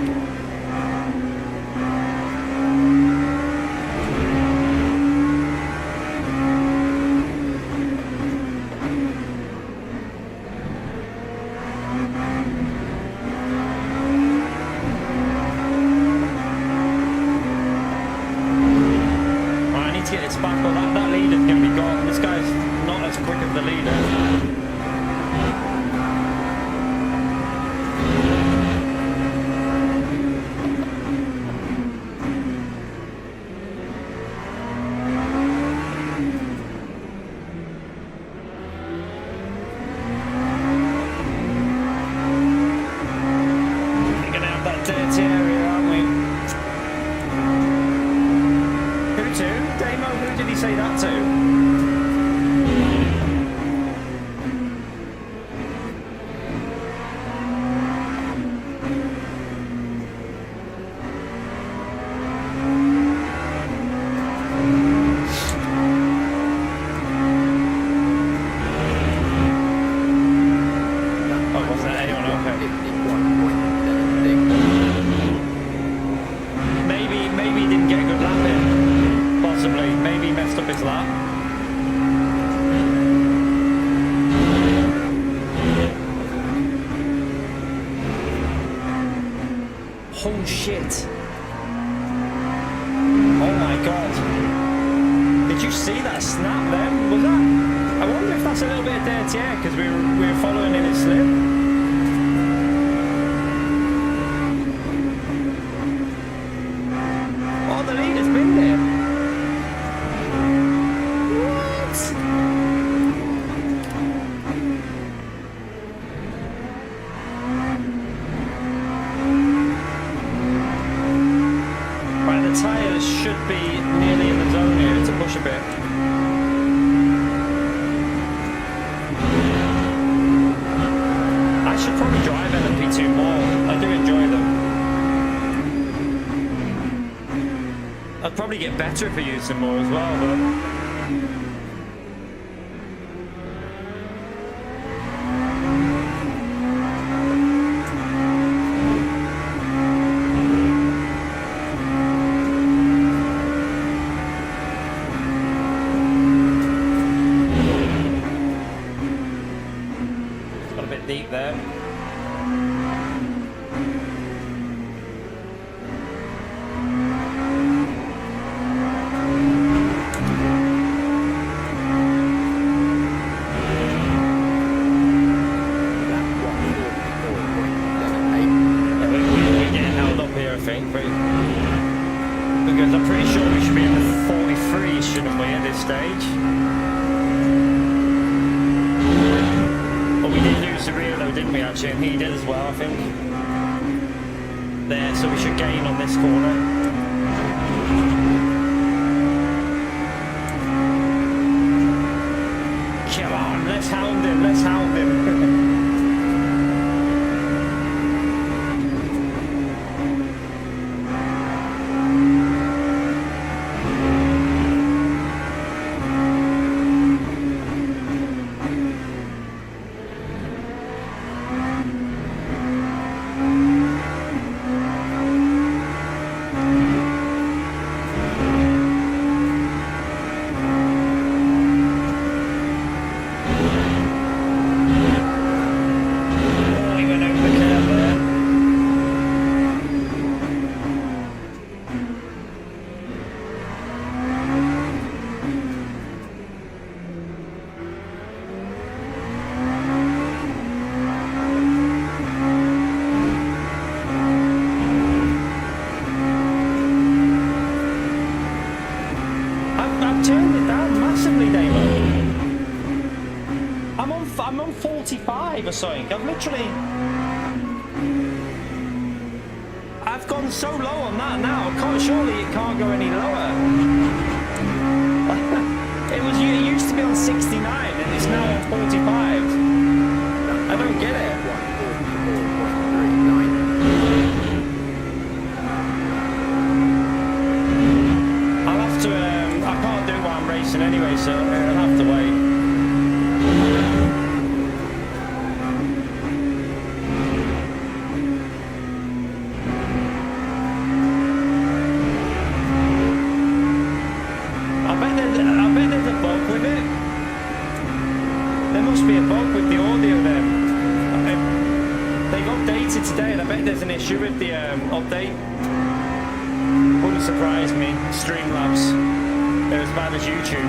Oh shit. Oh my god. Did you see that snap then? Was that? I wonder if that's a little bit of dirty air because we were following in its slip. Oh, the leader's been there. What? probably drive LMP2 more. I do enjoy them. I'd probably get better if I used them more as well, but... Got a bit deep there. Because I'm pretty sure we should be in the 43, shouldn't we, at this stage? But we did lose the rear though, didn't we, actually? And he did as well, I think. There, so we should gain on this corner. Come on, let's hound him, let's hound him. I'm on 45 or something. I've gone so low on that now. Surely it can't go any lower. It used to be on 69 and it's now on 45. I don't get it. I'll have to. I can't do it while I'm racing anyway, so I'll have to wait. Today, and I bet there's an issue with the update. Wouldn't surprise me. Streamlabs, they're as bad as YouTube.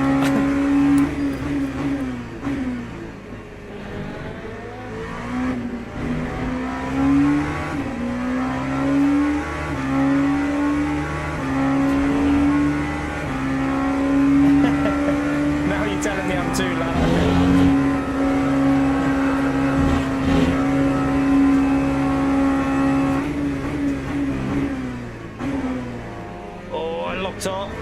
Now you're telling me I'm too loud. Top. I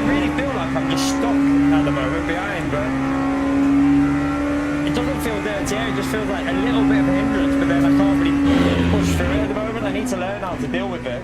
really feel like I'm just stuck at the moment behind, but it doesn't feel dirty air, it just feels like a little bit of a hindrance, but then I can't really push through it at the moment. I need to learn how to deal with it.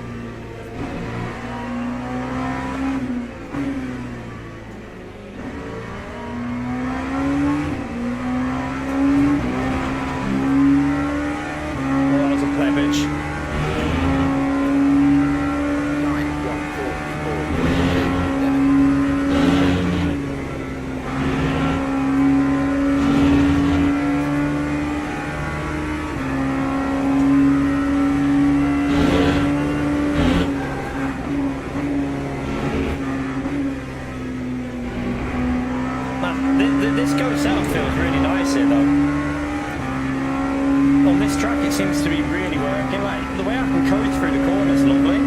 This Corsair feels really nice here though. On this track it seems to be really working, like the way I can coast through the corners, lovely.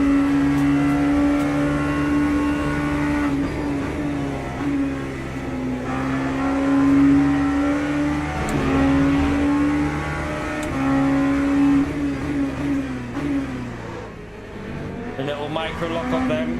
A little micro lock up them.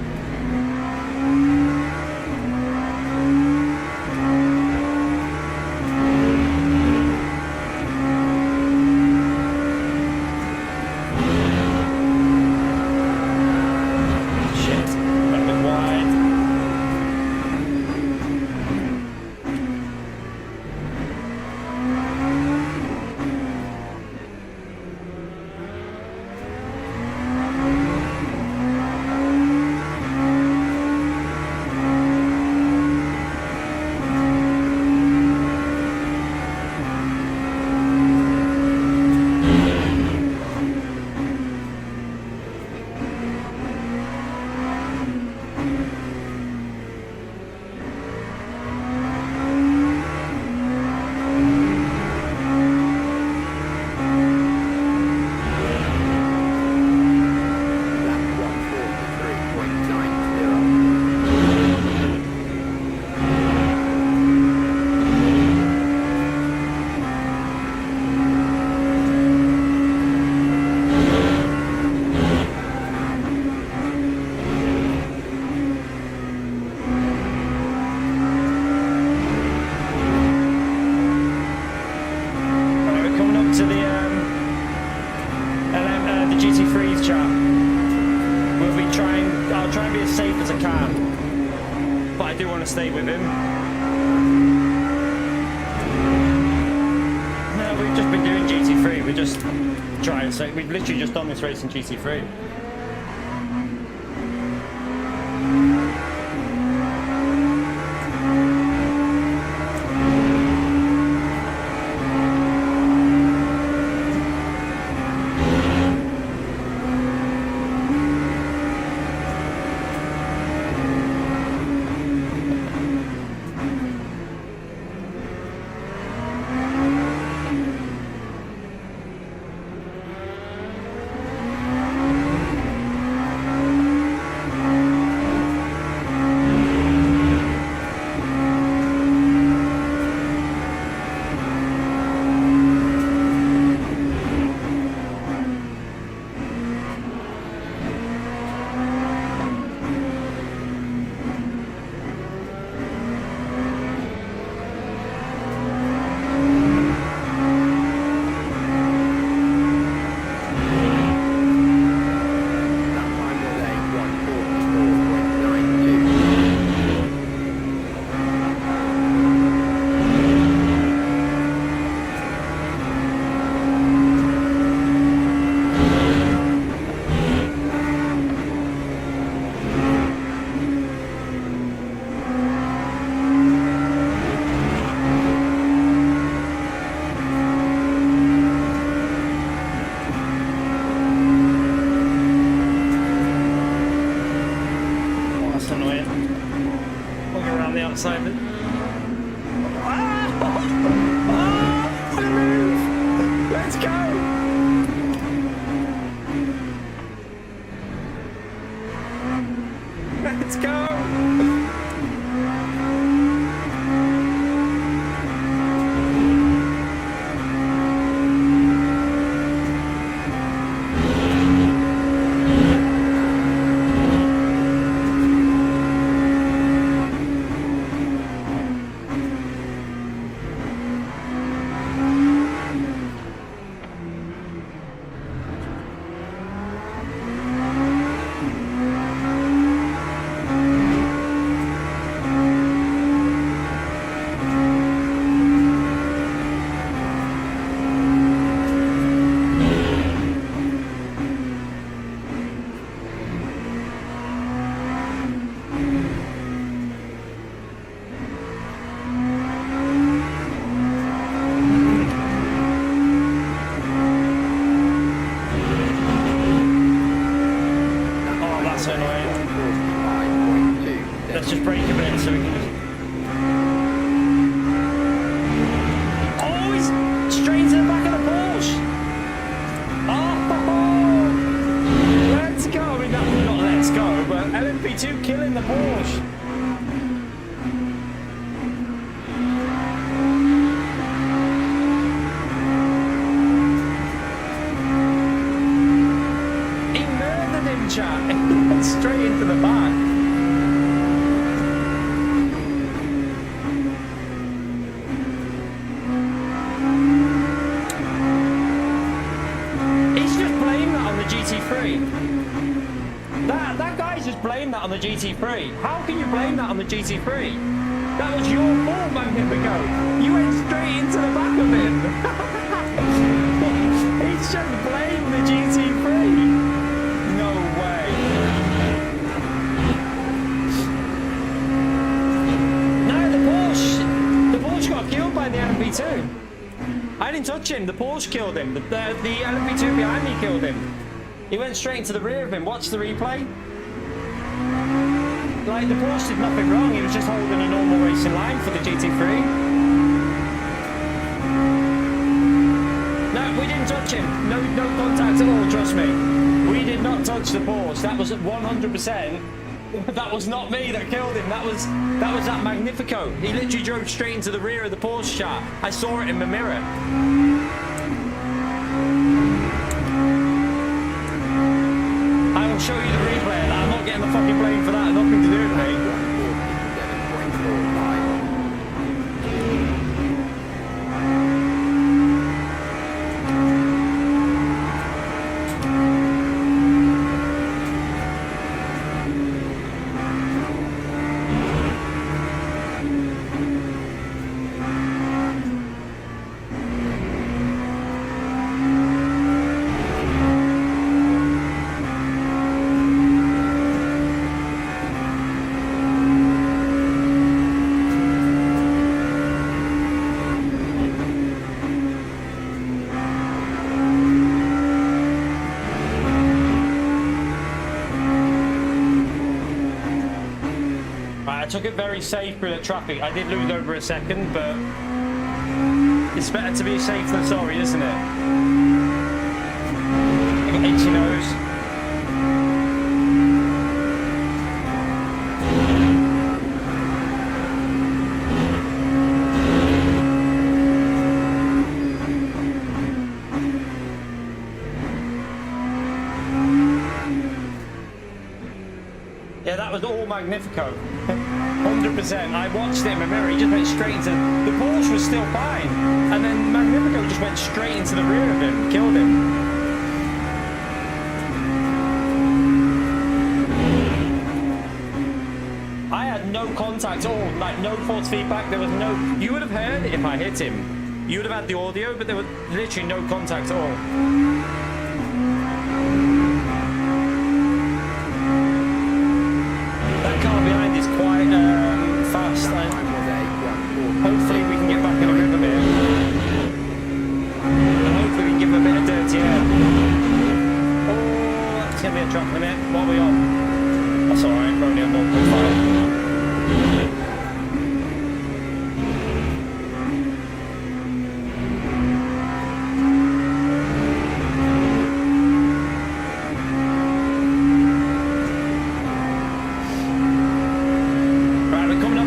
Stay with him. No, we've just been doing GT3. We're just trying. So we've literally just done this race in GT3. Simon. Let's go! Let's go! Let's just break a bit so we can just... Oh, he's straight into the back of the Porsche! Oh! Let's go! I mean, not let's go, but LMP2 killing the Porsche! He murdered him, chat! He went straight into the back. That guy just blamed that on the GT3. How can you blame that on the GT3? That was your fault, Magnifico. You went straight into the back of him. He's just blamed the GT3. No way. No, the Porsche got killed by the LMP2. I didn't touch him. The Porsche killed him. The LMP2 behind me killed him. He went straight into the rear of him. Watch the replay. Like, the Porsche did nothing wrong. He was just holding a normal racing line for the GT3. No, we didn't touch him. No contact at all, trust me. We did not touch the Porsche. That was at 100%. That was not me that killed him. That was that Magnifico. He literally drove straight into the rear of the Porsche shot. I saw it in the mirror. I will show you the replay of that. I'm not getting the fucking blame for that. Nothing to do with me. I took it very safe through the traffic. I did lose over a second, but it's better to be safe than sorry, isn't it? I got itchy nose. Yeah, that was all Magnifico. 100%. I watched it in my mirror. He just went straight into... The Porsche was still fine. And then Magnifico just went straight into the rear of him. Killed him. I had no contact at all. Like, no force feedback. There was no... You would have heard it if I hit him. You would have had the audio, but there was literally no contact at all. Quite fast, and hopefully we can get back in the rhythm here, and hopefully we can give him a bit of dirty air. Oh, it's going to be a drop in a minute. What are we on? That's alright, we're only on 1.5.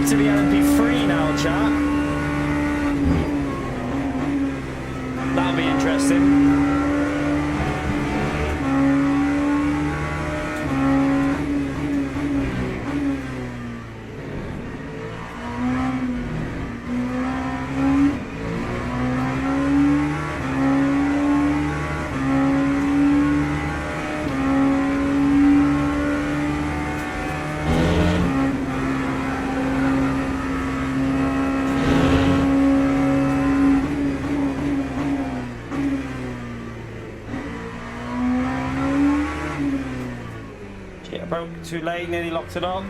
To the LMP3 now, chat. That'll be interesting. Broke too late, nearly locked it up.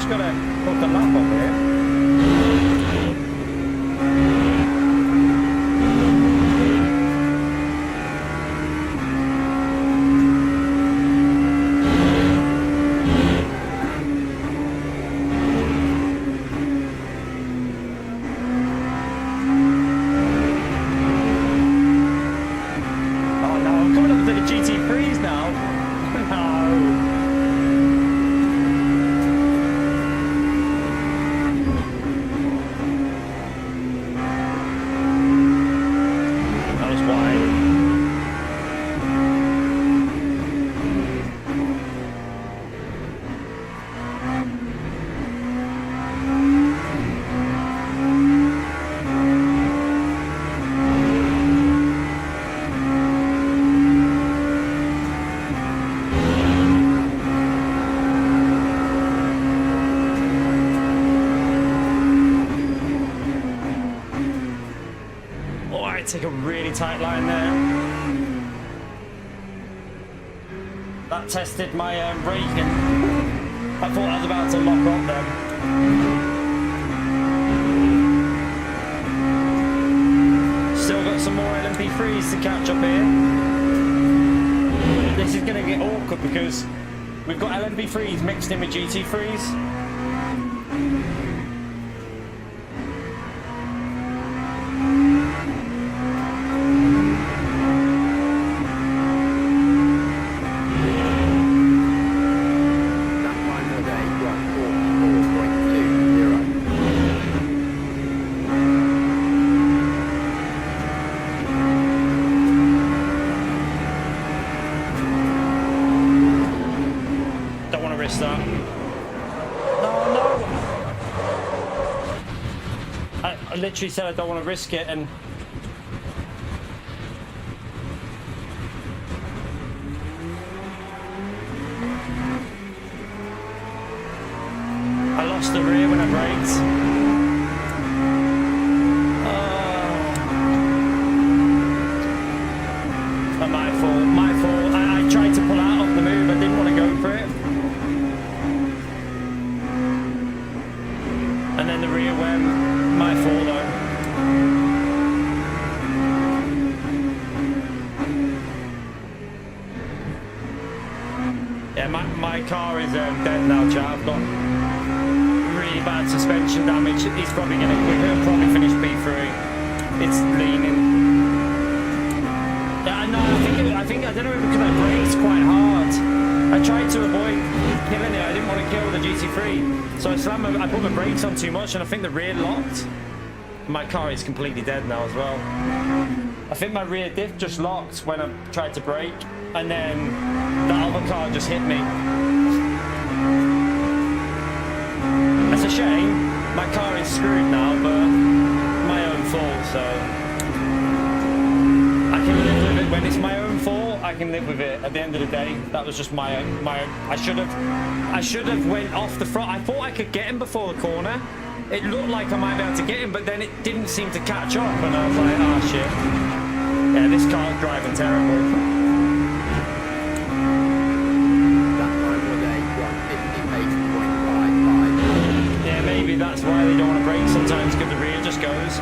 just got to hook a lap up here. Take a really tight line there. That tested my braking. I thought I was about to lock up then. Still got some more LMP3s to catch up here. This is going to get awkward because we've got LMP3s mixed in with GT3s. I literally said I don't want to risk it, and I lost the rear when I braked. My fault, my fault. I tried to pull out of the move, I didn't want to go for it. And then the rear went. My fault though. Yeah, my car is dead now, chat. I've got really bad suspension damage. He's probably he'll probably finish P3. It's leaning. Yeah, no, I think I don't know because I braked quite hard. I tried to avoid killing it. I didn't want to kill the GT3, so I put my brakes on too much, and I think the rear locked. My car is completely dead now as well. I think my rear diff just locked when I tried to brake, and then the other car just hit me. That's a shame. My car is screwed now, but my own fault, so I can live with it. When it's my own fault, I can live with it. At the end of the day, that was just my I should have went off the front. I thought I could get him before the corner. It looked like I might be able to get him, but then it didn't seem to catch up, and I was like, oh shit. Yeah, this car's driving terrible. That time was a 158.55. Yeah, maybe that's why they don't want to brake sometimes, because the rear just goes.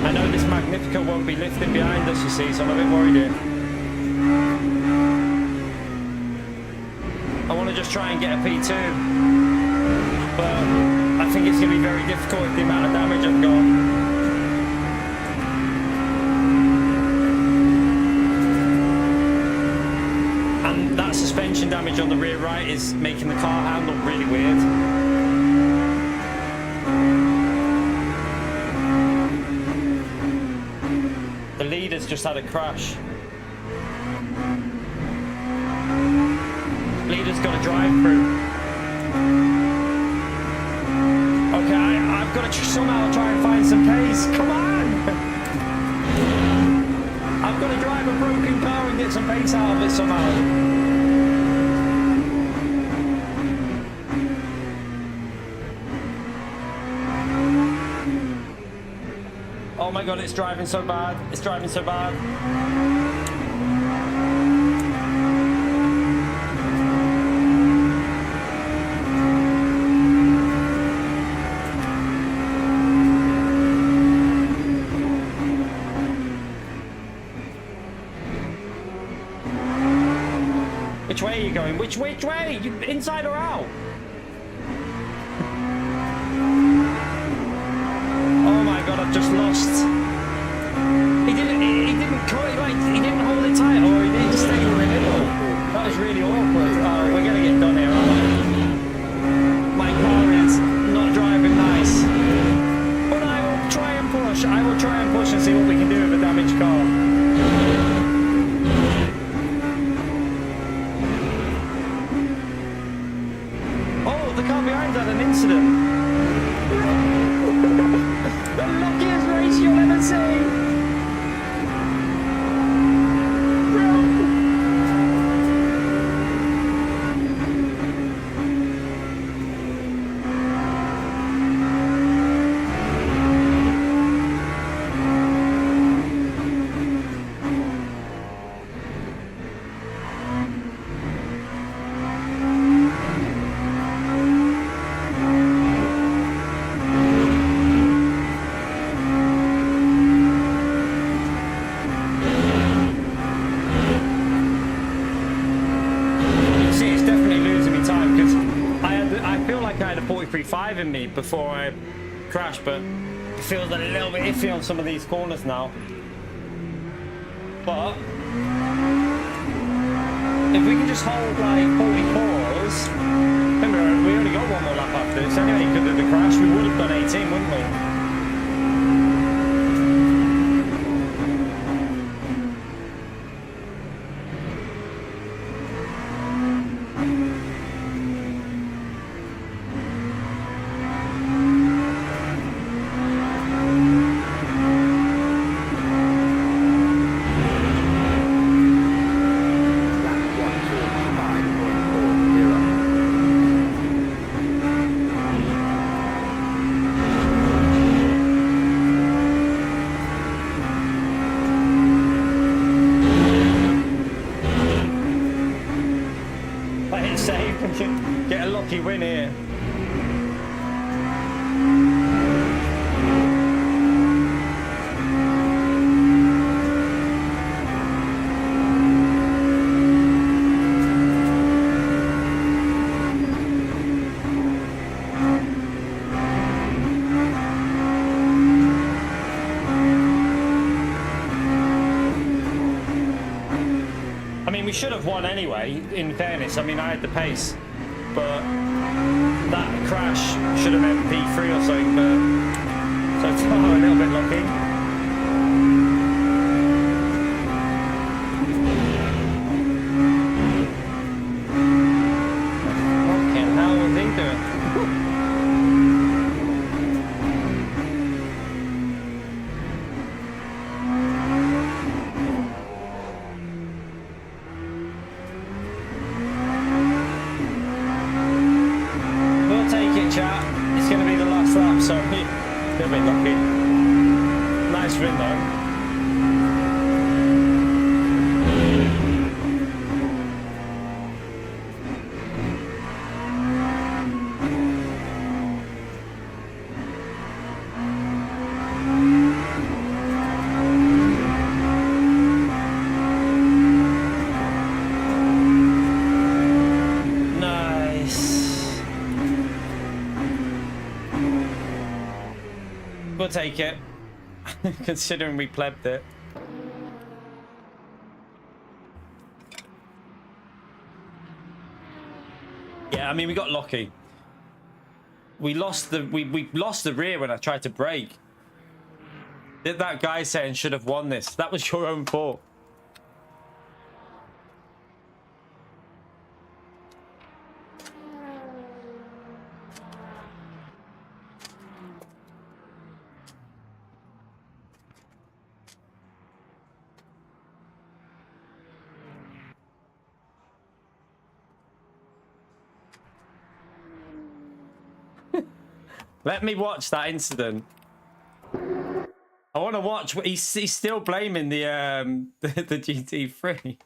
I know this Magnifica won't be lifting behind us, you see, so I'm a bit worried here. I want to just try and get a P2, but I think it's going to be very difficult with the amount of damage I've got. And that suspension damage on the rear right is making the car handle really weird. The leader's just had a crash. Leader's got a drive through. Okay, I've got to somehow try and find some pace. Come on! I've got to drive a broken car and get some pace out of it somehow. Oh my god, it's driving so bad. It's driving so bad. Which way are you going? Which way? You inside or out? Oh my god, I've just lost. He didn't cut it, like, he didn't hold it tight, or he didn't just stay in the middle. That was really awkward. Oh, we're gonna get done here, aren't we? My car is not driving nice. But I will try and push. I will try and push and see what we can do with a damaged car. Oh, the car behind had an incident. The luckiest race you'll ever see. In me before I crash, but it feels a little bit iffy on some of these corners now. But if we can just hold like 44s, remember we only got one more lap after this anyway. Because of the crash, we would have done 18, wouldn't we? Get a lucky win here. I mean, we should have won anyway, in fairness. I mean, I had the pace. But that crash should have meant P3 or something, but so far a little bit lucky. Fucking hell was he doing? It's going to be the last lap, so a little bit lucky. Nice win though. We'll take it, considering we plebbed it. Yeah, I mean, we got lucky. We lost the we lost the rear when I tried to brake. Did that guy saying should have won this? That was your own fault. Let me watch that incident. I want to watch what he's still blaming the GT3.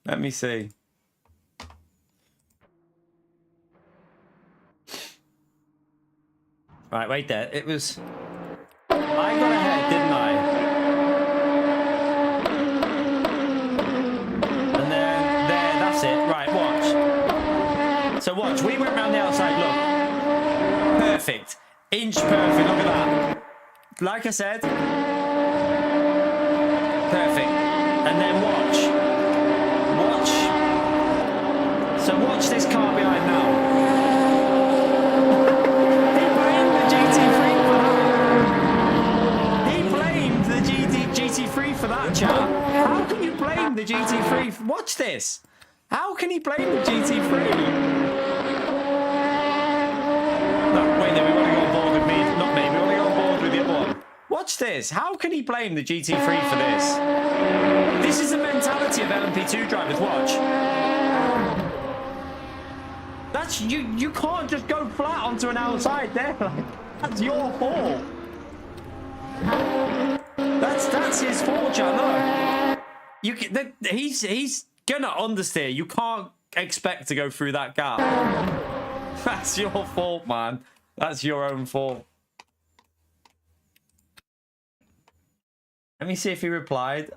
Let me see. Right, wait there. It was I got ahead, didn't I? And then there, that's it. Right, what? Inch perfect. Look at that. Like I said. Perfect. And then watch. Watch. So watch this car behind now. He blamed the GT3 for that. He blamed the GT3 for that, chat. How can you blame the GT3? Watch this. How can he blame the GT3? No, wait, then we want to go on board with me. Not me, we want to go on board with the other one. Watch this. How can he blame the GT3 for this? This is the mentality of LMP2 drivers. Watch. That's you can't just go flat onto an outside there. That's your fault. That's his fault, Chan. Look. He's gonna understeer. You can't expect to go through that gap. That's your fault, man. That's your own fault. Let me see if he replied.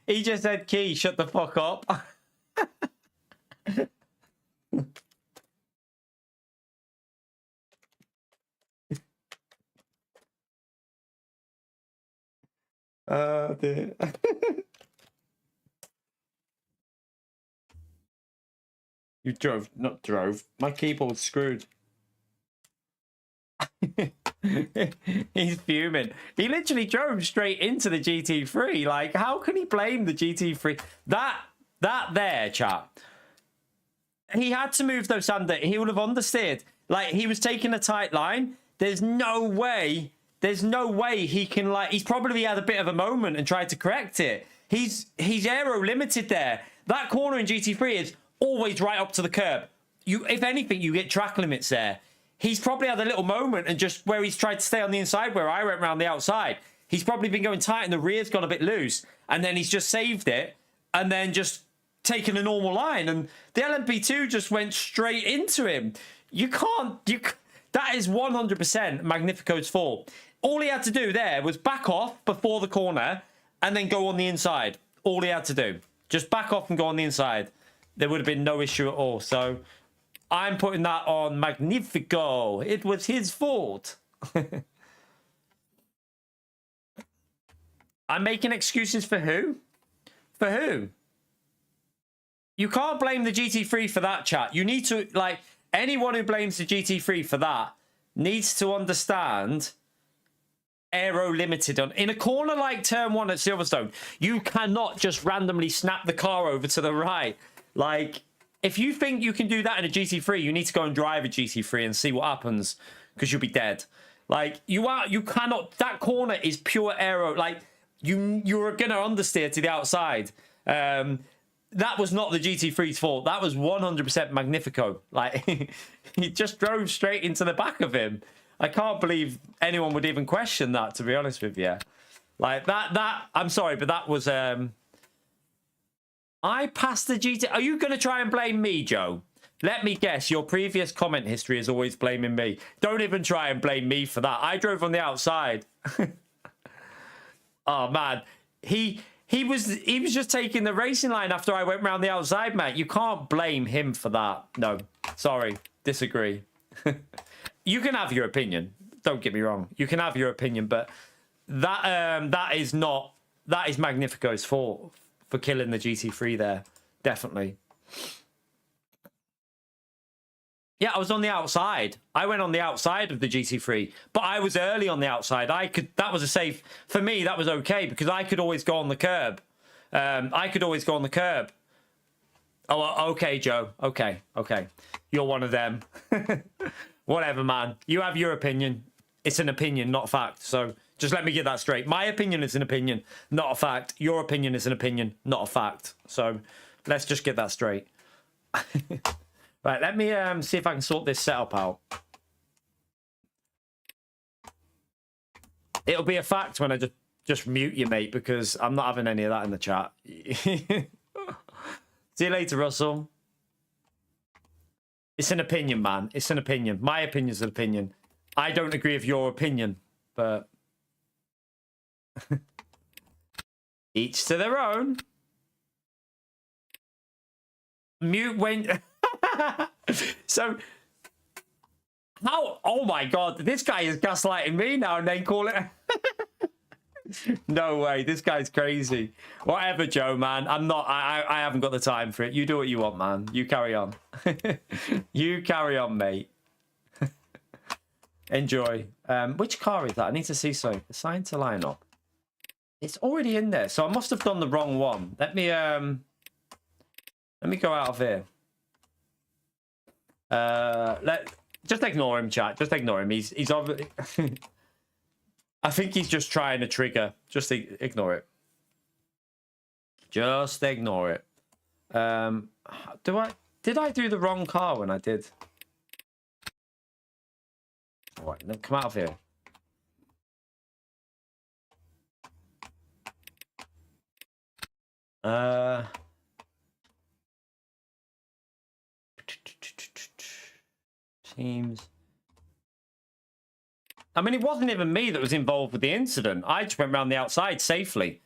He just said, Key, shut the fuck up. Oh, dear. You drove, not drove. My keyboard's screwed. He's fuming. He literally drove straight into the GT3. Like, how can he blame the GT3? That there, chat. He had to move those Sander. He would have understeered. Like, he was taking a tight line. There's no way he can, like, he's probably had a bit of a moment and tried to correct it. He's aero limited there. That corner in GT3 is always right up to the curb. If anything, you get track limits there. He's probably had a little moment and just where he's tried to stay on the inside where I went around the outside. He's probably been going tight and the rear's gone a bit loose. And then he's just saved it and then just taken a normal line. And the LMP2 just went straight into him. That is 100% Magnifico's fault. All he had to do there was back off before the corner and then go on the inside. All he had to do. Just back off and go on the inside. There would have been no issue at all. So I'm putting that on Magnifico. It was his fault. I'm making excuses for who? For who? You can't blame the GT3 for that, chat. You need to, like, anyone who blames the GT3 for that needs to understand aero limited on in a corner like turn 1 at Silverstone. You cannot just randomly snap the car over to the right. Like, if you think you can do that in a GT3, you need to go and drive a GT3 and see what happens, because you'll be dead. Like, you cannot. That corner is pure aero. Like, you're gonna understeer to the outside. That was not the GT3's fault. That was 100% Magnifico. Like, he just drove straight into the back of him. I can't believe anyone would even question that, to be honest with you. Like, that I'm sorry, but that was I passed the GT. Are you going to try and blame me, Joe? Let me guess. Your previous comment history is always blaming me. Don't even try and blame me for that. I drove on the outside. Oh, man. He was just taking the racing line after I went round the outside, mate. You can't blame him for that. No. Sorry. Disagree. You can have your opinion. Don't get me wrong. You can have your opinion, but that is Magnifico's fault for killing the GT3 there. Definitely. Yeah, I was on the outside. I went on the outside of the GT3, but I was early on the outside. That was a safe, for me, that was okay, because I could always go on the curb. Oh, okay, Joe. Okay. You're one of them. Whatever, man. You have your opinion. It's an opinion, not a fact. So just let me get that straight. My opinion is an opinion, not a fact. Your opinion is an opinion, not a fact. So let's just get that straight. Right, let me see if I can sort this setup out. It'll be a fact when I just just mute you, mate, because I'm not having any of that in the chat. See you later, Russell. It's an opinion, man. It's an opinion. My opinion's an opinion. I don't agree with your opinion, but each to their own. Mute when... So... How? Oh my God, this guy is gaslighting me now and then call it... No way, this guy's crazy. Whatever, Joe, man. I'm not... I haven't got the time for it. You do what you want, man. You carry on. You carry on, mate. Enjoy. Which car is that? I need to see something. Assigned to line up. It's already in there, so I must have done the wrong one. Let me go out of here. Just ignore him, chat. Just ignore him. He's obviously... I think he's just trying to trigger. Just ignore it. Just ignore it. Did I do the wrong car when I did? All right, then come out of here. Teams. I mean, it wasn't even me that was involved with the incident. I just went around the outside safely.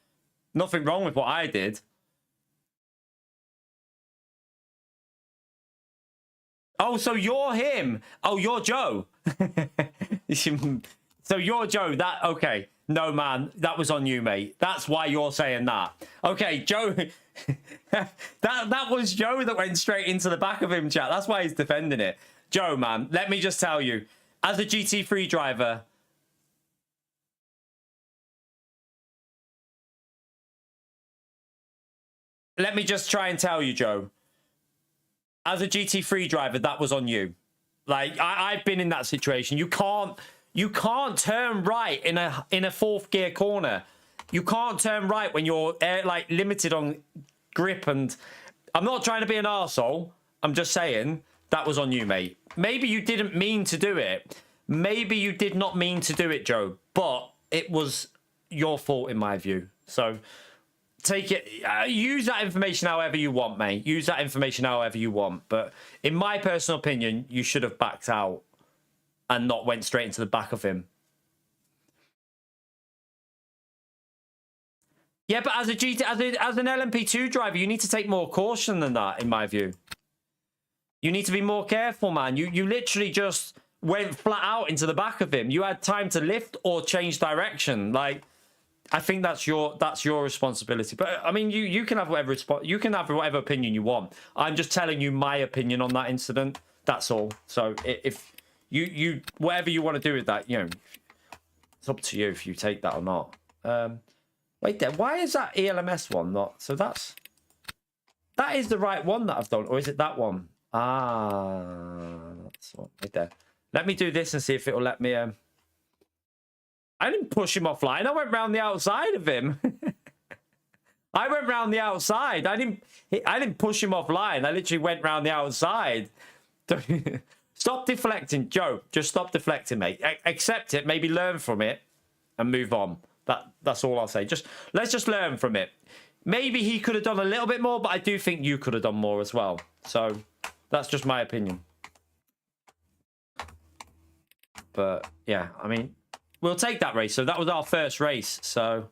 Nothing wrong with what I did. Oh, so you're him. Oh, you're Joe. So you're Joe. That okay. No, man, that was on you, mate. That's why you're saying that. Okay, Joe. that was Joe that went straight into the back of him, chat. That's why he's defending it. Joe, man, let me just tell you. As a GT3 driver, let me just try and tell you, Joe. As a GT3 driver, that was on you. Like I've been in that situation. You can't turn right in a fourth gear corner. You can't turn right when you're like limited on grip. And I'm not trying to be an arsehole. I'm just saying that was on you, mate. Maybe you didn't mean to do it. Maybe you did not mean to do it, Joe. But it was your fault in my view. So take it, use that information however you want, mate. Use that information however you want. But in my personal opinion, you should have backed out and not went straight into the back of him. Yeah, but as an LMP2 driver, you need to take more caution than that, in my view. You need to be more careful, man. You literally just went flat out into the back of him. You had time to lift or change direction. Like, I think that's your responsibility. But I mean, you can have whatever whatever opinion you want. I'm just telling you my opinion on that incident. That's all. So if you whatever you want to do with that, you know, it's up to you if you take that or not. Wait there. Why is that ELMS one not? So that is the right one that I've done, or is it that one? Ah, that's one right there. Let me do this and see if it will let me. I didn't push him offline. I went round the outside of him. I went round the outside. I didn't push him offline. I literally went round the outside. Stop deflecting, Joe. Just stop deflecting, mate. Accept it. Maybe learn from it and move on. That's all I'll say. Let's just learn from it. Maybe he could have done a little bit more, but I do think you could have done more as well. So that's just my opinion. But yeah, I mean, we'll take that race. So that was our first race. So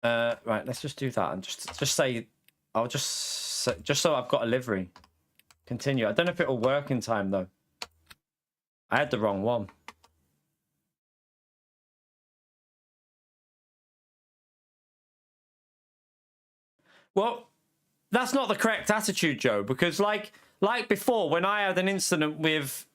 right, let's just do that and just say I'll just so I've got a livery. Continue. I don't know if it'll work in time though. I had the wrong one. Well, that's not the correct attitude, Joe, because like before, when I had an incident with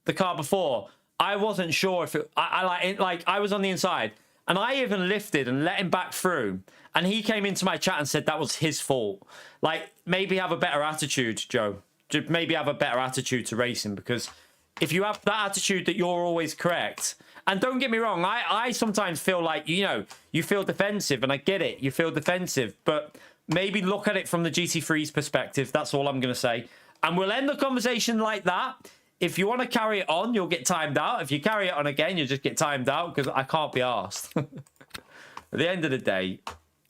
the car before, I wasn't sure if it, I was on the inside and I even lifted and let him back through and he came into my chat and said that was his fault. Like, maybe have a better attitude, Joe. Maybe have a better attitude to racing, because if you have that attitude that you're always correct, and don't get me wrong, I sometimes feel like, you know, you feel defensive, and I get it, you feel defensive, but maybe look at it from the GT3's perspective. That's all I'm going to say. And we'll end the conversation like that. If you want to carry it on, you'll get timed out. If you carry it on again, you'll just get timed out because I can't be arsed. At the end of the day,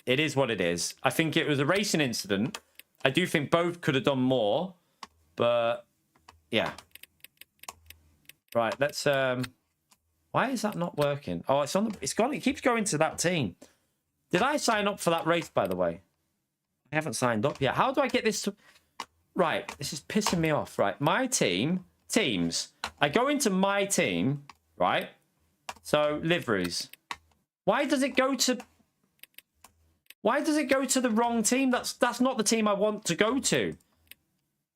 it is what it is. I think it was a racing incident. I do think both could have done more, but yeah. Right, let's why is that not working? Oh, it's on the, it's gone, it keeps going to that team. Did I sign up for that race, by the way? I haven't signed up yet. How do I get this to... Right, this is pissing me off. Right, my team, teams. I go into my team, right? So, liveries. Why does it go to... Why does it go to the wrong team? That's not the team I want to go to.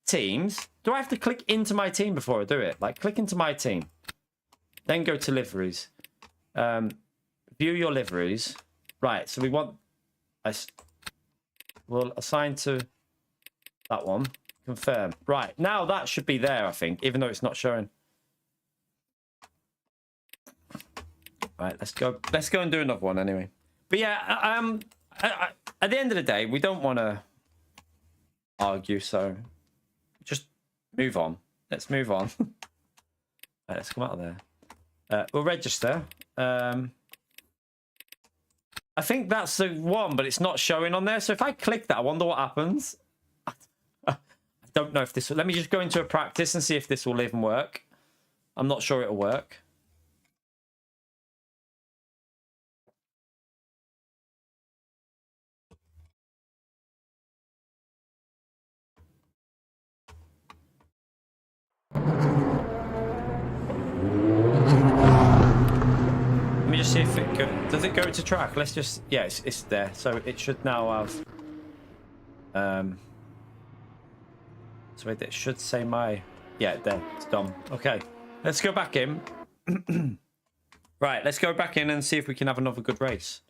Teams. Do I have to click into my team before I do it? Like, click into my team. Then go to liveries. View your liveries. Right, so we want... We'll assign to that one. Confirm. Right, now that should be there, I think, even though it's not showing. Right, let's go and do another one anyway. But yeah, at the end of the day, we don't want to argue, so just move on. Let's move on. Right, let's come out of there. We'll register. I think that's the one, but it's not showing on there. So if I click that, I wonder what happens. I don't know if this will... Let me just go into a practice and see if this will even work. I'm not sure it'll work. Let me just see if it does it go to track. Let's just... Yeah, it's there. So it should now have... So it should say my... Yeah, there. It's done. Okay. Let's go back in. Right, let's go back in and see if we can have another good race.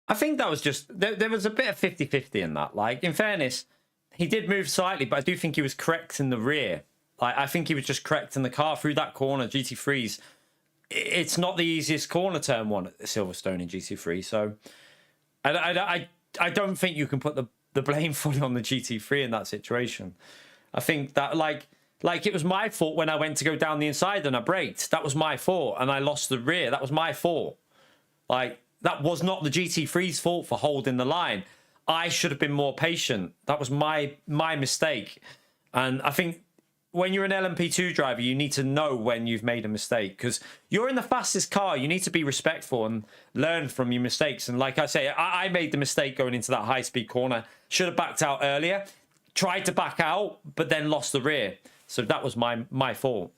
I think that was just... There was a bit of 50-50 in that. Like, in fairness, he did move slightly, but I do think he was correct in the rear. Like, I think he was just correct in the car through that corner. GT3's... It's not the easiest corner turn one at Silverstone in GT3, so... I don't think you can put the blame fully on the GT3 in that situation. I think that, like it was my fault when I went to go down the inside and I braked. That was my fault, and I lost the rear. That was my fault. Like, that was not the GT3's fault for holding the line. I should have been more patient. That was my mistake. And I think when you're an LMP2 driver, you need to know when you've made a mistake, because you're in the fastest car. You need to be respectful and learn from your mistakes. And like I say, I made the mistake going into that high-speed corner. Should have backed out earlier. Tried to back out, but then lost the rear. So that was my fault.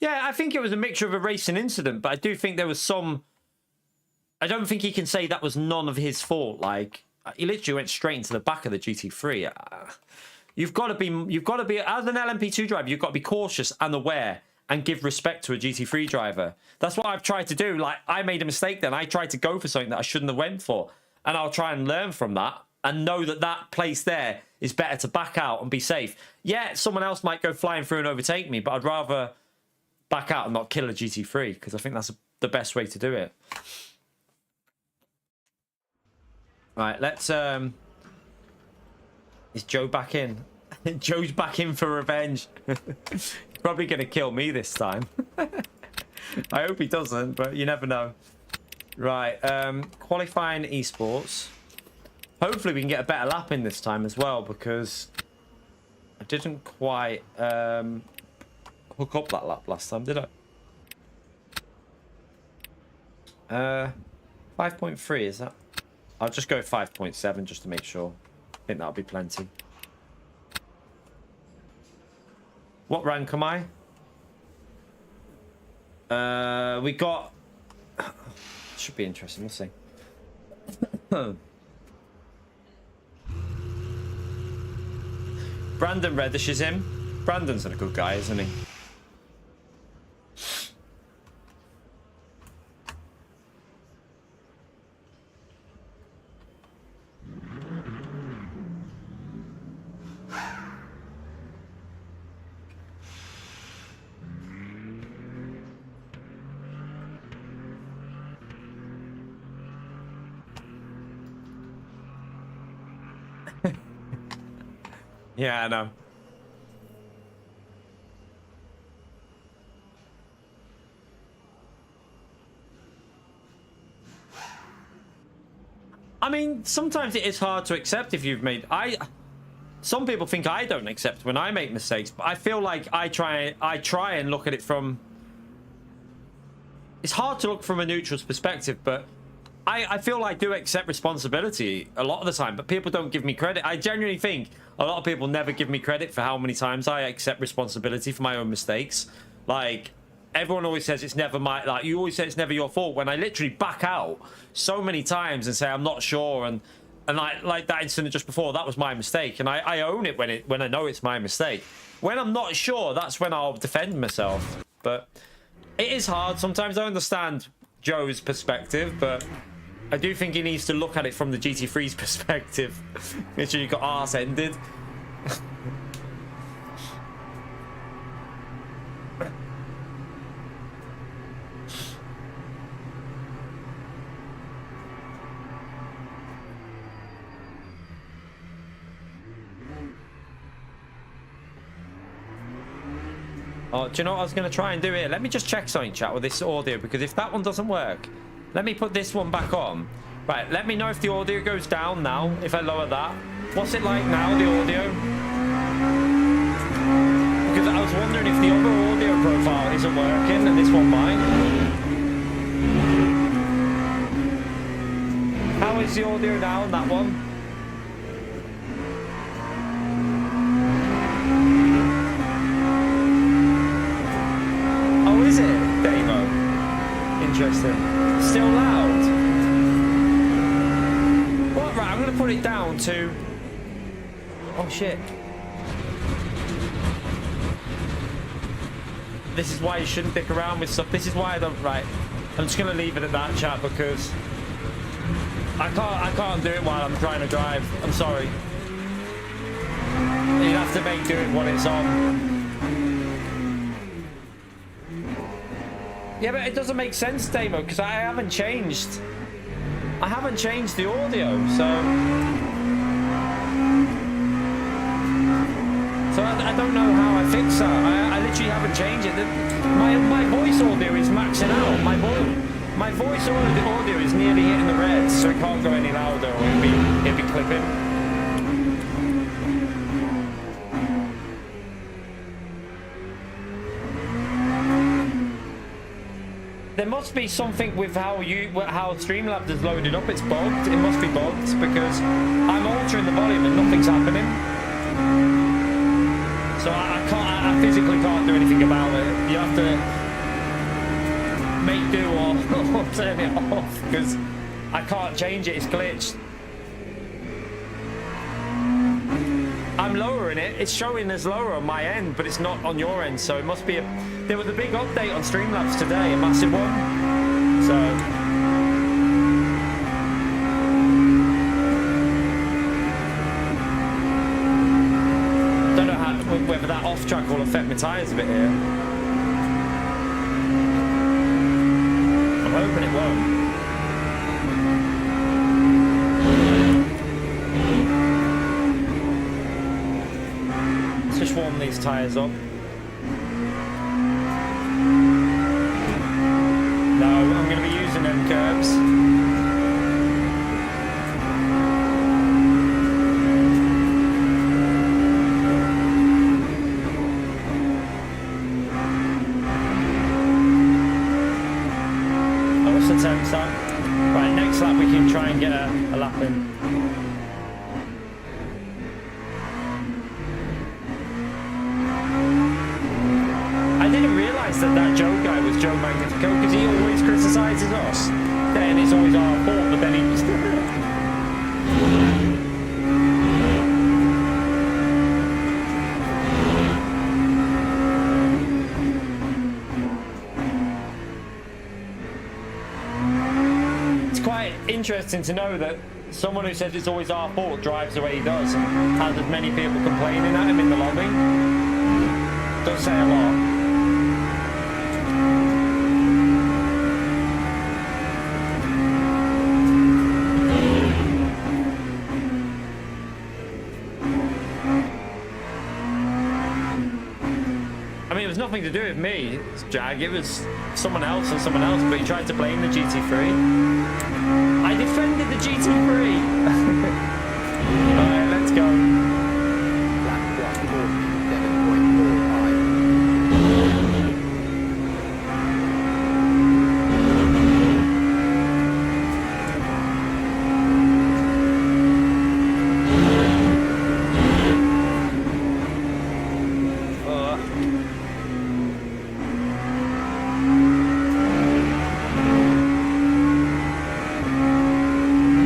Yeah, I think it was a mixture of a racing incident, but I do think there was some... I don't think he can say that was none of his fault. Like, he literally went straight into the back of the GT3. You've got to be, as an LMP2 driver, you've got to be cautious and aware and give respect to a GT3 driver. That's what I've tried to do. Like, I made a mistake then. I tried to go for something that I shouldn't have went for. And I'll try and learn from that and know that that place there is better to back out and be safe. Yeah, someone else might go flying through and overtake me, but I'd rather back out and not kill a GT3, because I think that's the best way to do it. Right, let's... Is Joe back in? Joe's back in for revenge. He's probably going to kill me this time. I hope he doesn't, but you never know. Right, qualifying esports. Hopefully we can get a better lap in this time as well, because I didn't quite... hook up that lap last time, did I? 5.3, is that? I'll just go 5.7 just to make sure. I think that'll be plenty. What rank am I? We got... Should be interesting, we'll see. Brandon Reddish is in. Brandon's a good guy, isn't he? Yeah, I know. I mean, sometimes it is hard to accept if you've made... Some people think I don't accept when I make mistakes, but I feel like I try and look at it from... It's hard to look from a neutral's perspective, but I feel I do accept responsibility a lot of the time, but people don't give me credit. I genuinely think a lot of people never give me credit for how many times I accept responsibility for my own mistakes. Like, everyone always says it's never my... Like, you always say it's never your fault, when I literally back out so many times and say I'm not sure, and like that incident just before, that was my mistake, and I own it when I know it's my mistake. When I'm not sure, that's when I'll defend myself. But it is hard. Sometimes I understand Joe's perspective, but I do think he needs to look at it from the GT3's perspective. Make sure you got arse ended. Oh, do you know what I was going to try and do here? Let me just check something, chat, with this audio, because if that one doesn't work, let me put this one back on. Right, let me know if the audio goes down now, if I lower that. What's it like now, the audio? Because I was wondering if the other audio profile isn't working, and this one might. How is the audio now on that one? Oh, is it, Davo? Interesting. Still loud? What? Right, I'm going to put it down to... Oh, shit. This is why you shouldn't dick around with stuff. This is why I don't... Right. I'm just going to leave it at that, chat, because... I can't do it while I'm trying to drive. I'm sorry. You have to make do it when it's on. Yeah, but it doesn't make sense, Damo, because I haven't changed the audio, so I don't know how I fix that. I literally haven't changed it. My voice audio is maxing out. My voice audio is nearly hitting the reds, so it can't go any louder, or it'd be clipping. There must be something with how Streamlabs is loaded up. It's bugged. It must be bugged, because I'm altering the volume and nothing's happening. So I physically can't do anything about it. You have to make do or turn it off, because I can't change it. It's glitched. I'm lowering it. It's showing as lower on my end, but it's not on your end. So it must be there was a big update on Streamlabs today, a massive one. So don't know whether that off track will affect my tyres a bit here. I'm hoping it won't. Just warm these tyres up. No, I'm going to be using them curves. Oh, what's the temps at? Right, next lap we can try and get a lap in. That Joe guy was Joe Magnifico, because he always criticises us. Then it's always our fault, but then he just... It's quite interesting to know that someone who says it's always our fault drives the way he does, and has as many people complaining at him in the lobby. Does say a lot. nothing to do with me, Jag. It was someone else and someone else, but he tried to blame the GT3. I defended the GT3. All right, let's go. Lap 147.45.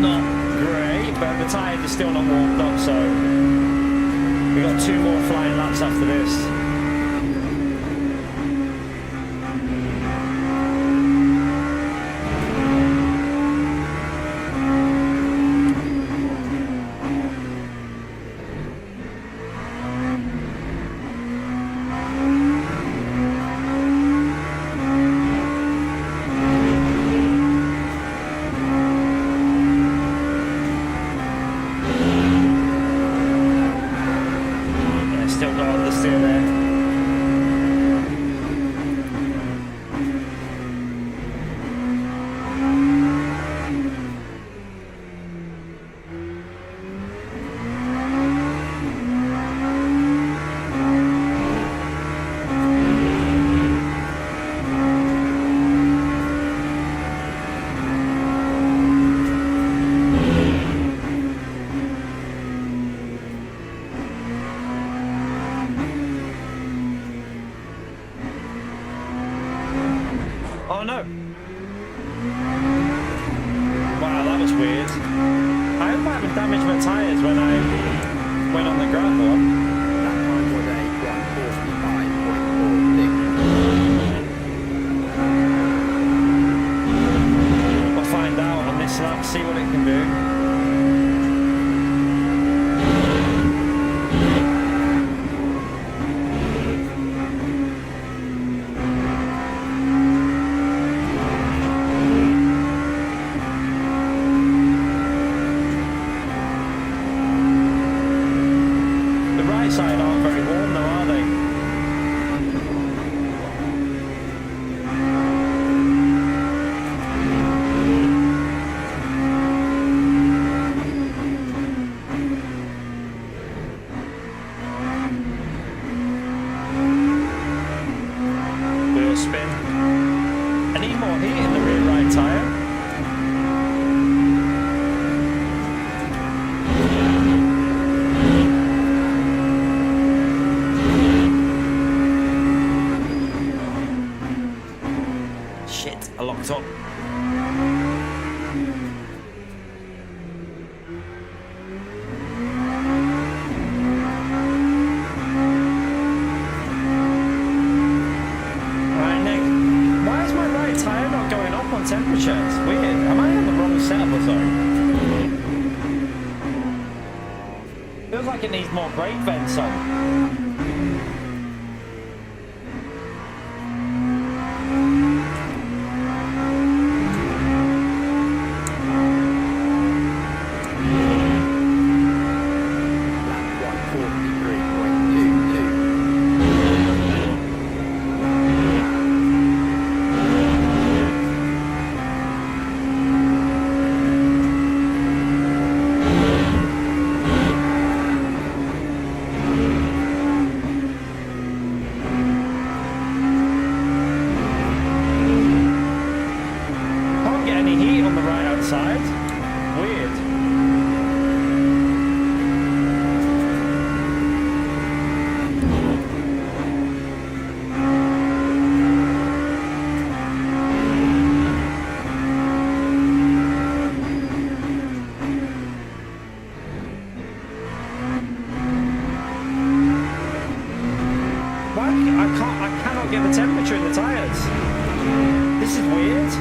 Not great, but the tyres are still not warmed up, so we got 2 more flying laps after this. Still got understeer there. Oh no! Wow, that was weird. I hope I haven't damaged my tyres when I went on the gravel. That time was a 145.46. We'll find out on this lap, see what it can do. Side aren't very warm though, are they? Wheel spin. I need more heat in the rear right tyre. Shit, I locked up. Right, Nick, why is my right tyre not going up on temperature? It's weird. Am I on the wrong setup or something? Feels like it needs more brake vents on. Side. Weird. Why? I cannot get the temperature in the tires. This is weird.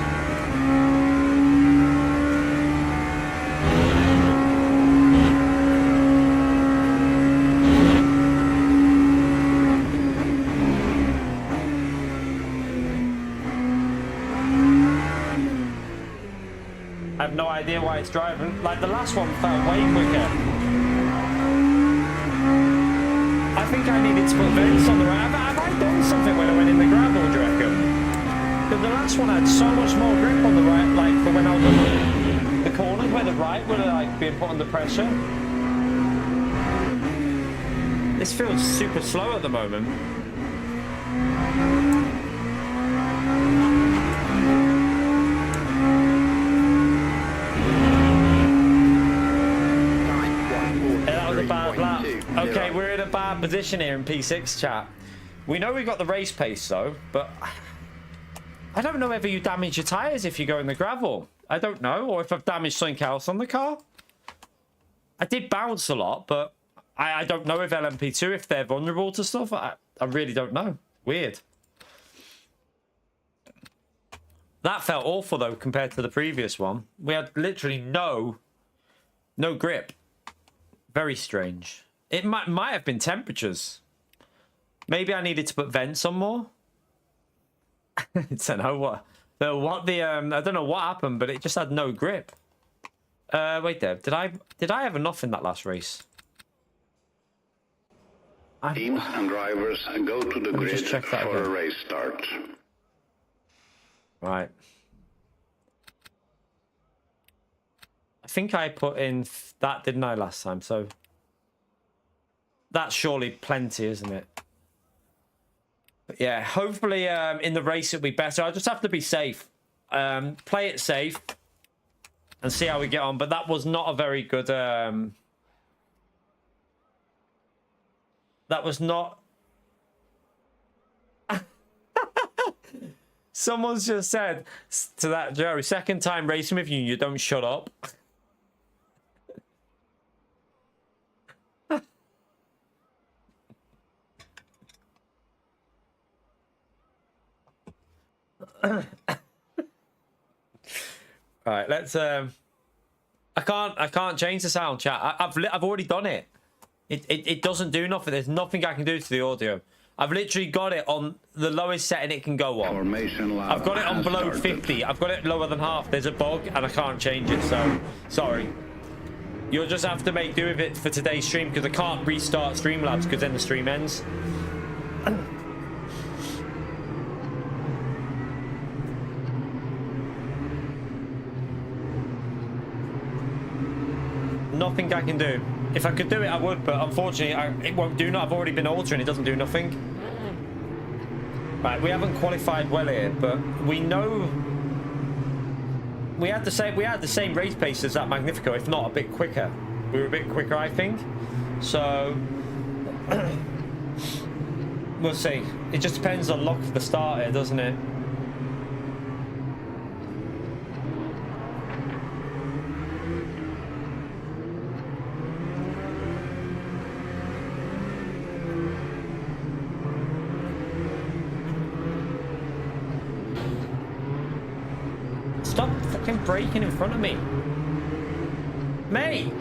I have no idea why it's driving. Like the last one felt way quicker. I think I needed to put vents on the right. Have I have done something when I went in the gravel, do you reckon? Because the last one had so much more grip on the right, like for when I was on the corners where the right would have like been put under pressure. This feels super slow at the moment. That was a bad lap. Okay, we're in a bad position here in P6 chat. We know we got the race pace though, but I don't know whether you damage your tyres if you go in the gravel. I don't know, or if I've damaged something else on the car. I did bounce a lot, but I don't know if LMP2, if they're vulnerable to stuff. I really don't know. Weird. That felt awful though compared to the previous one. We had literally no grip. Very strange. It might have been temperatures. Maybe I needed to put vents on more. I don't know what I don't know what happened, but it just had no grip. Wait there. Did I have enough in that last race? Teams and drivers go to the grid for a race start. Right. I think I put in that, didn't I, last time? So that's surely plenty, isn't it? But yeah, hopefully in the race it'll be better. I just have to be safe. Play it safe and see how we get on. But that was not a very good... that was not... Someone's just said to that, Jerry, second time racing with you, you don't shut up. Right, let's I can't change the sound, chat. I've already done it. It doesn't do nothing. There's nothing I can do to the audio. I've literally got it on the lowest setting it can go on. I've got it on below 50. I've got it lower than half. There's a bug and I can't change it, so sorry. You'll just have to make do with it for today's stream because I can't restart Streamlabs because then the stream ends. Nothing I can do. If I could do it, I would, but unfortunately, it won't do nothing. I've already been altering. It doesn't do nothing. Right, we haven't qualified well here, but we know we had the same race pace as that Magnifico, if not a bit quicker. We were a bit quicker, I think. So we'll see. It just depends on luck for the starter, doesn't it? Stop fucking braking in front of me. Mate!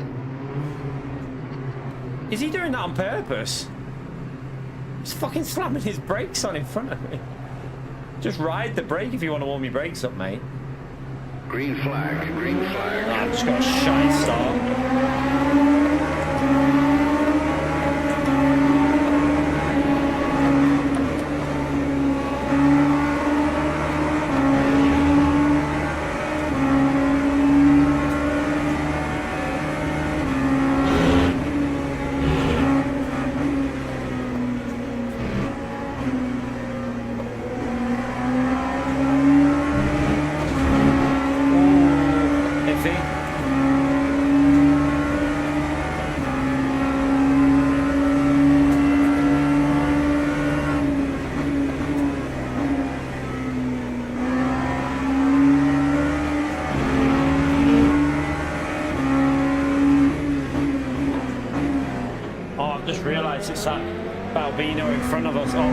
Is he doing that on purpose? He's fucking slamming his brakes on in front of me. Just ride the brake if you want to warm your brakes up, mate. Green flag, green flag. Oh, I've just got a shite start. It's that Balbino in front of us. Oh,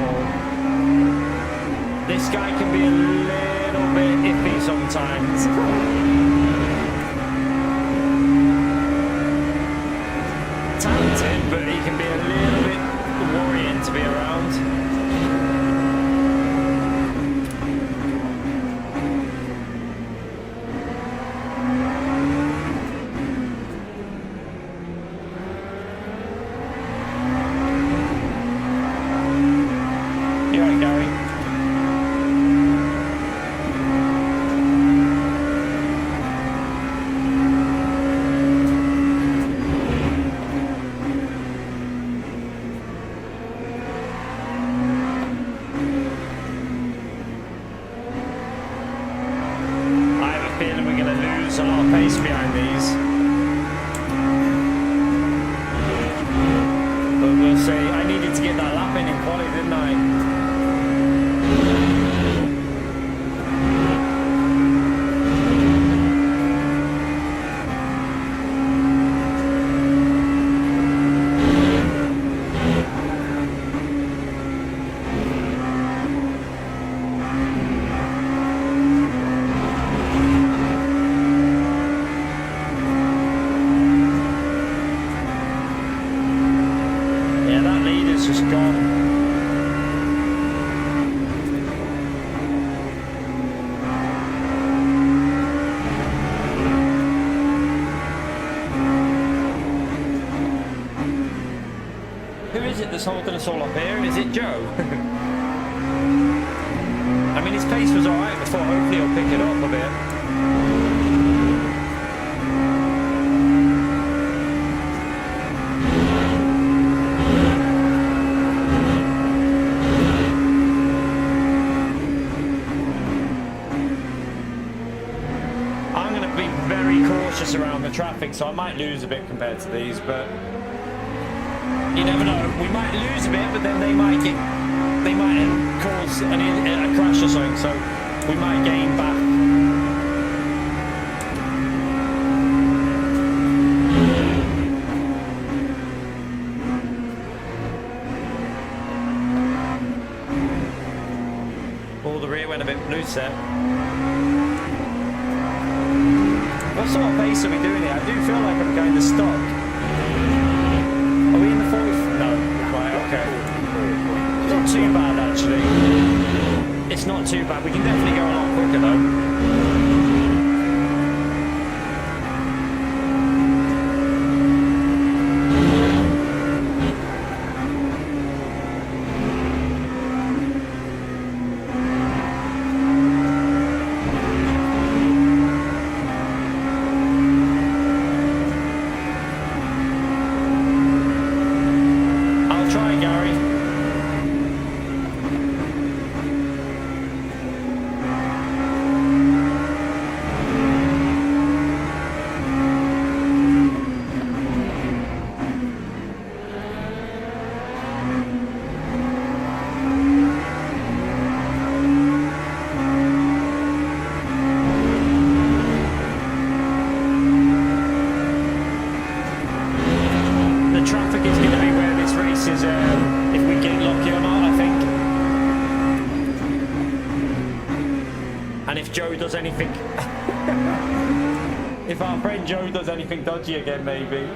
this guy can be a little bit iffy sometimes. Talented, but he can be a little bit worrying to be around. feeling we're going to lose a lot of pace behind these. But we'll see. I needed to get that lap in quali, didn't I? Just gone. Who is it that's holding us all up here? Is it Joe? I mean, his pace was alright before. Hopefully he'll pick it up a bit. Around the traffic, so I might lose a bit compared to these, but you never know. We might lose a bit, but then they might cause a crash or something, so we might gain back. Oh, the rear went a bit loose there. What sort of pace are we doing here? I do feel like I'm kind of stuck. Are we in the 40? No. Right, okay. Not too bad, actually. It's not too bad. We can definitely go a lot quicker, though. Joe does anything if our friend Joe does anything dodgy again, maybe.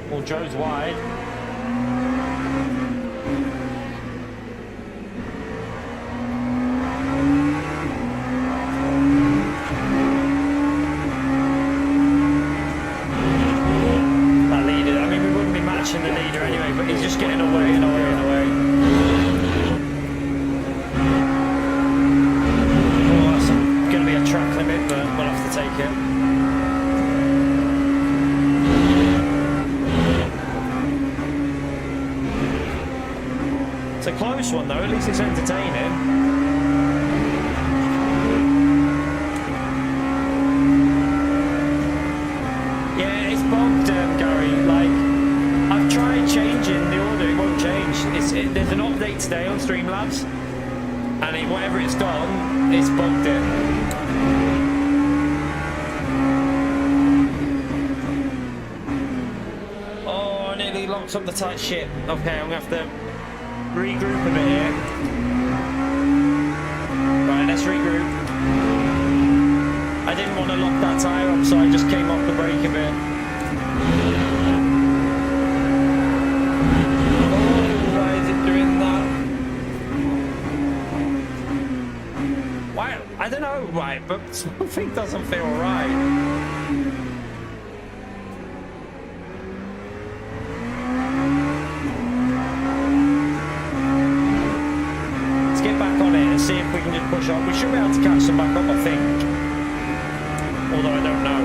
Well, Joe's wide. It's a close one though, at least it's entertaining. Yeah, it's bugged, Gary. Like, I've tried changing the order, it won't change. There's an update today on Streamlabs, and whatever it's done, it's bugged it. Oh, I nearly locked up the tight shit. Okay, I'm gonna have to regroup a bit here. Right, let's regroup. I didn't want to lock that tyre up, so I just came off the brake a bit. Oh, why is it doing that? Why? I don't know, right, but something doesn't feel right. See if we can just push up. We should be able to catch them back up, I think. Although I don't know.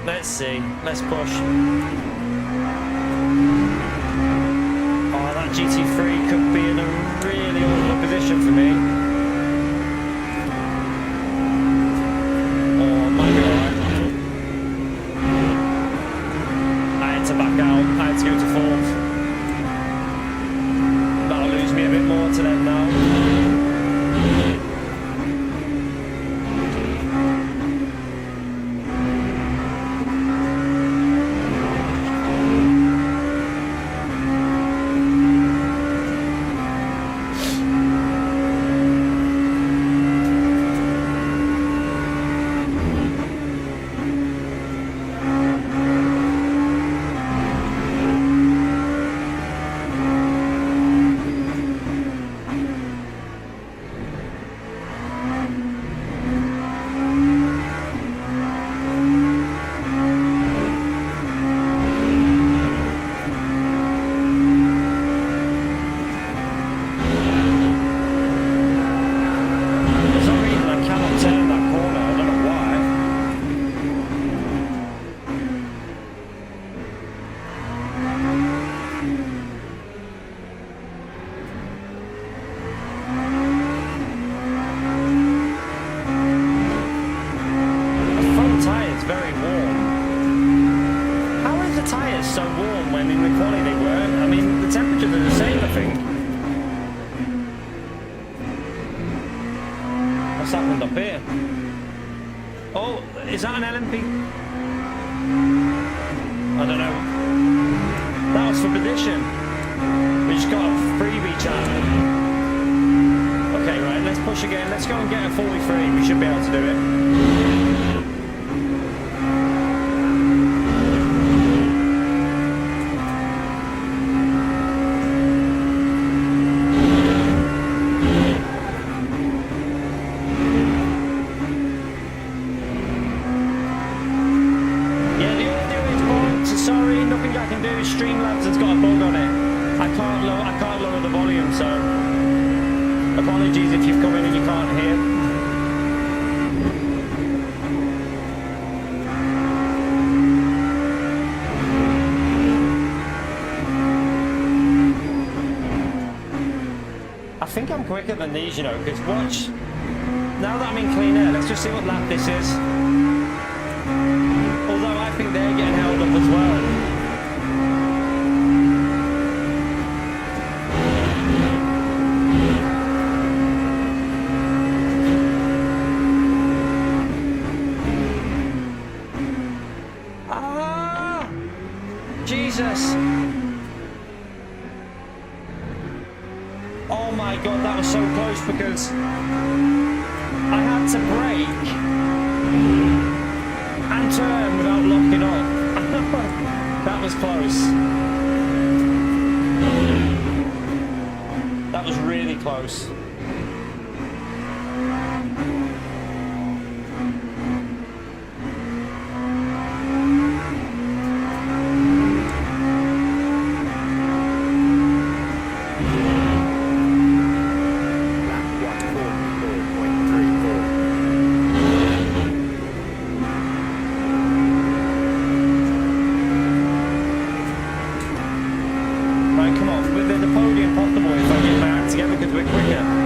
Let's see. Let's push. Oh, that GT3 could be in a really awkward position for me. Oh, it might be alright. I had to back out. I had to go to fourth. That'll lose me a bit more to them now. What's happened up here? Oh, is that an LMP? I don't know. That was for position. We just got a freebie channel. Okay, right, let's push again. Let's go and get a 43. We should be able to do it. Streamlabs has got a bug on it. I can't lower the volume, so apologies if you've come in and you can't hear. I think I'm quicker than these, you know, because watch. Now that I'm in clean air, let's just see what lap this is. Although I think they're getting held up as well. Jesus. Oh my god, that was so close because I had to brake and turn without locking up. That was close. That was really close. Together because we're quicker.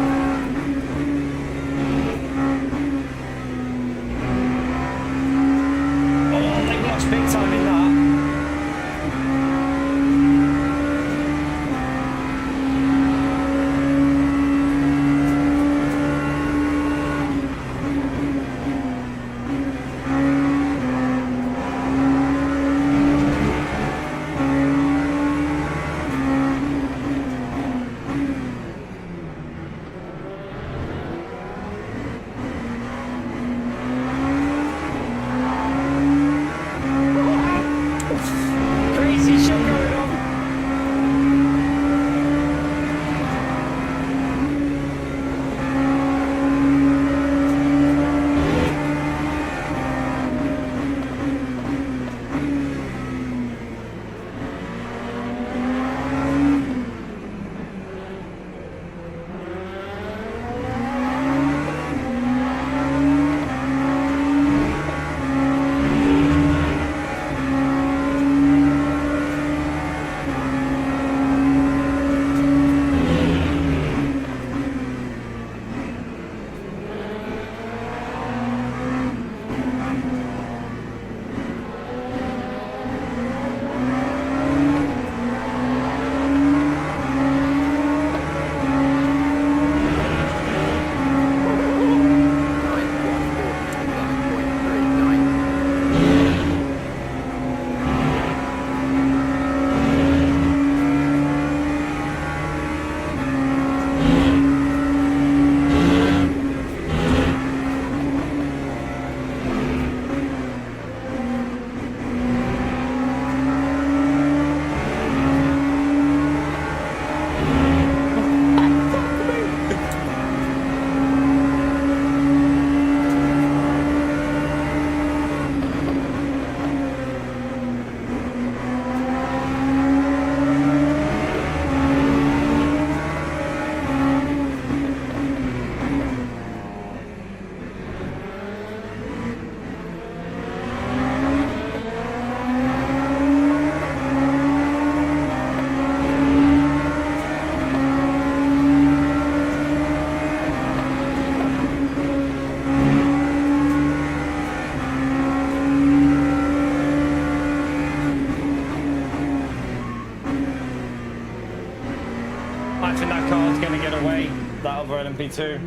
think that car's going to get away. That other LMP2.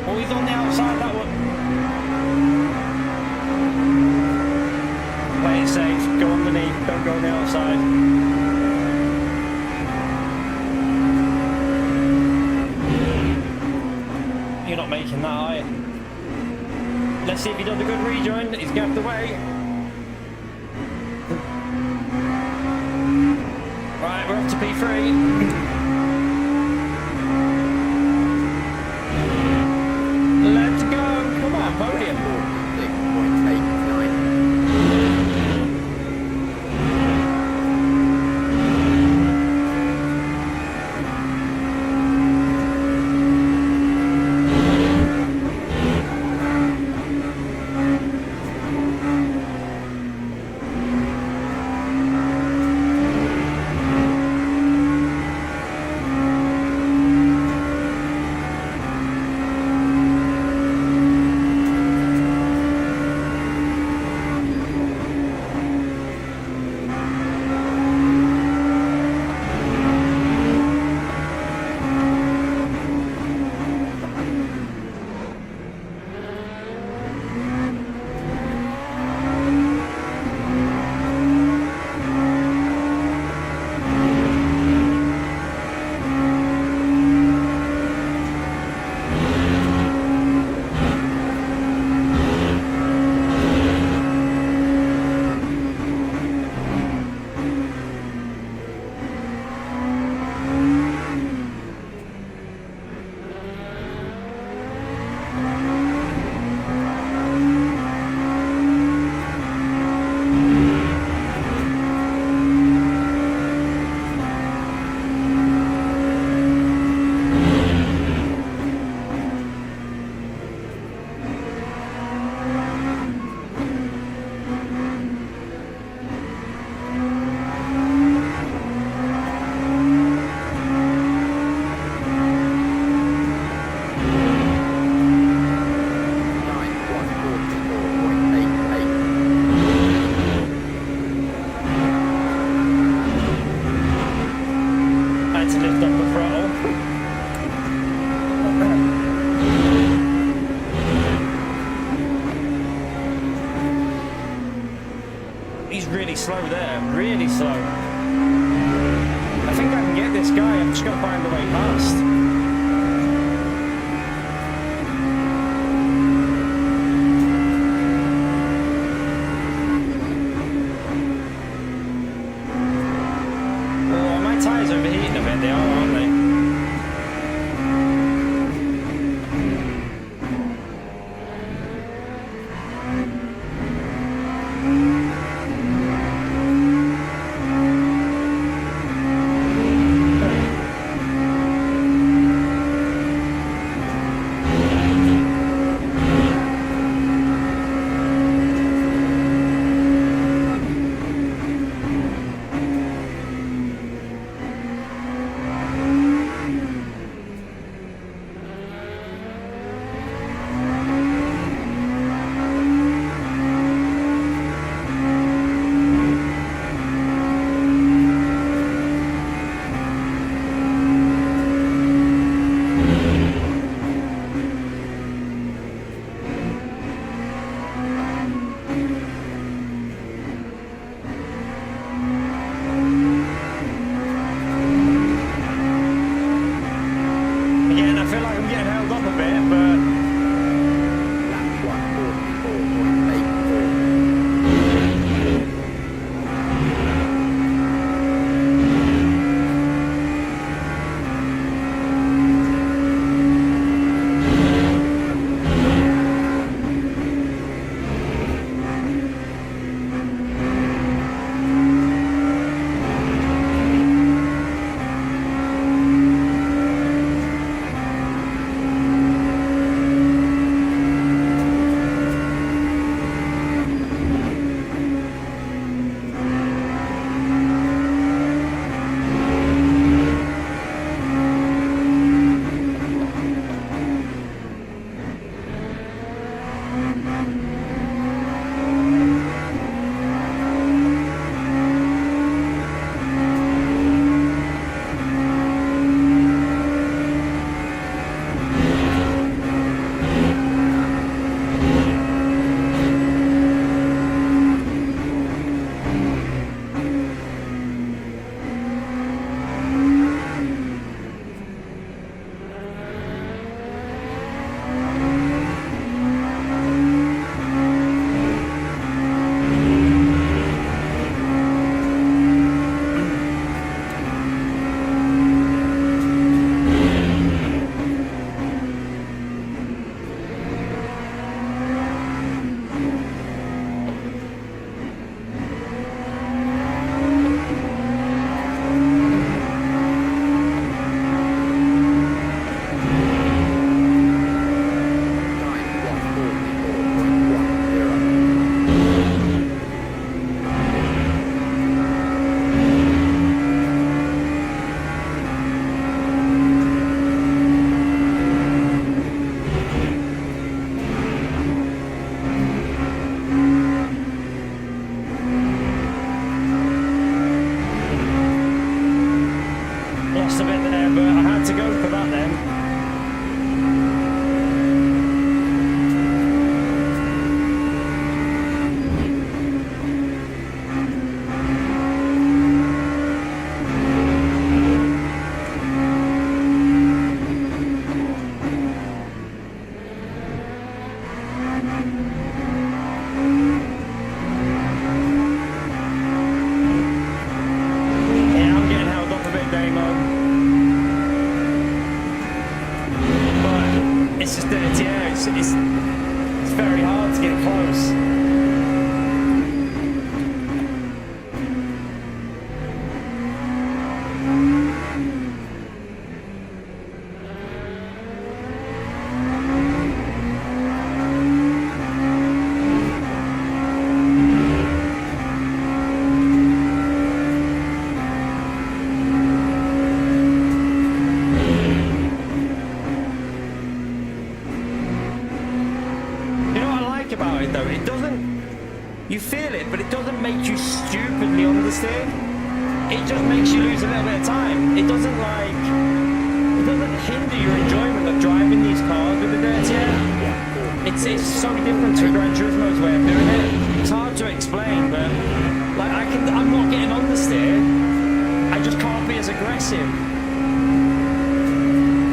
Oh, he's on the outside. That one. Play it safe. Go underneath. Don't go on the outside. You're not making that, are you? Let's see if he does a good rejoin. He's gapped away. Right, we're up to P3. Let's go. Come on, podium. 6.89. He's really slow there, really slow. I think I can get this guy, I'm just going to find the way past. Oh, my tyres are overheating a bit, they are, aren't they? doesn't make you stupidly understeer. It just makes you lose a little bit of time. It doesn't hinder your enjoyment of driving these cars with the dirty air. It's so different to a Gran Turismo's way of doing it. It's hard to explain, but like I'm not getting understeer. I just can't be as aggressive.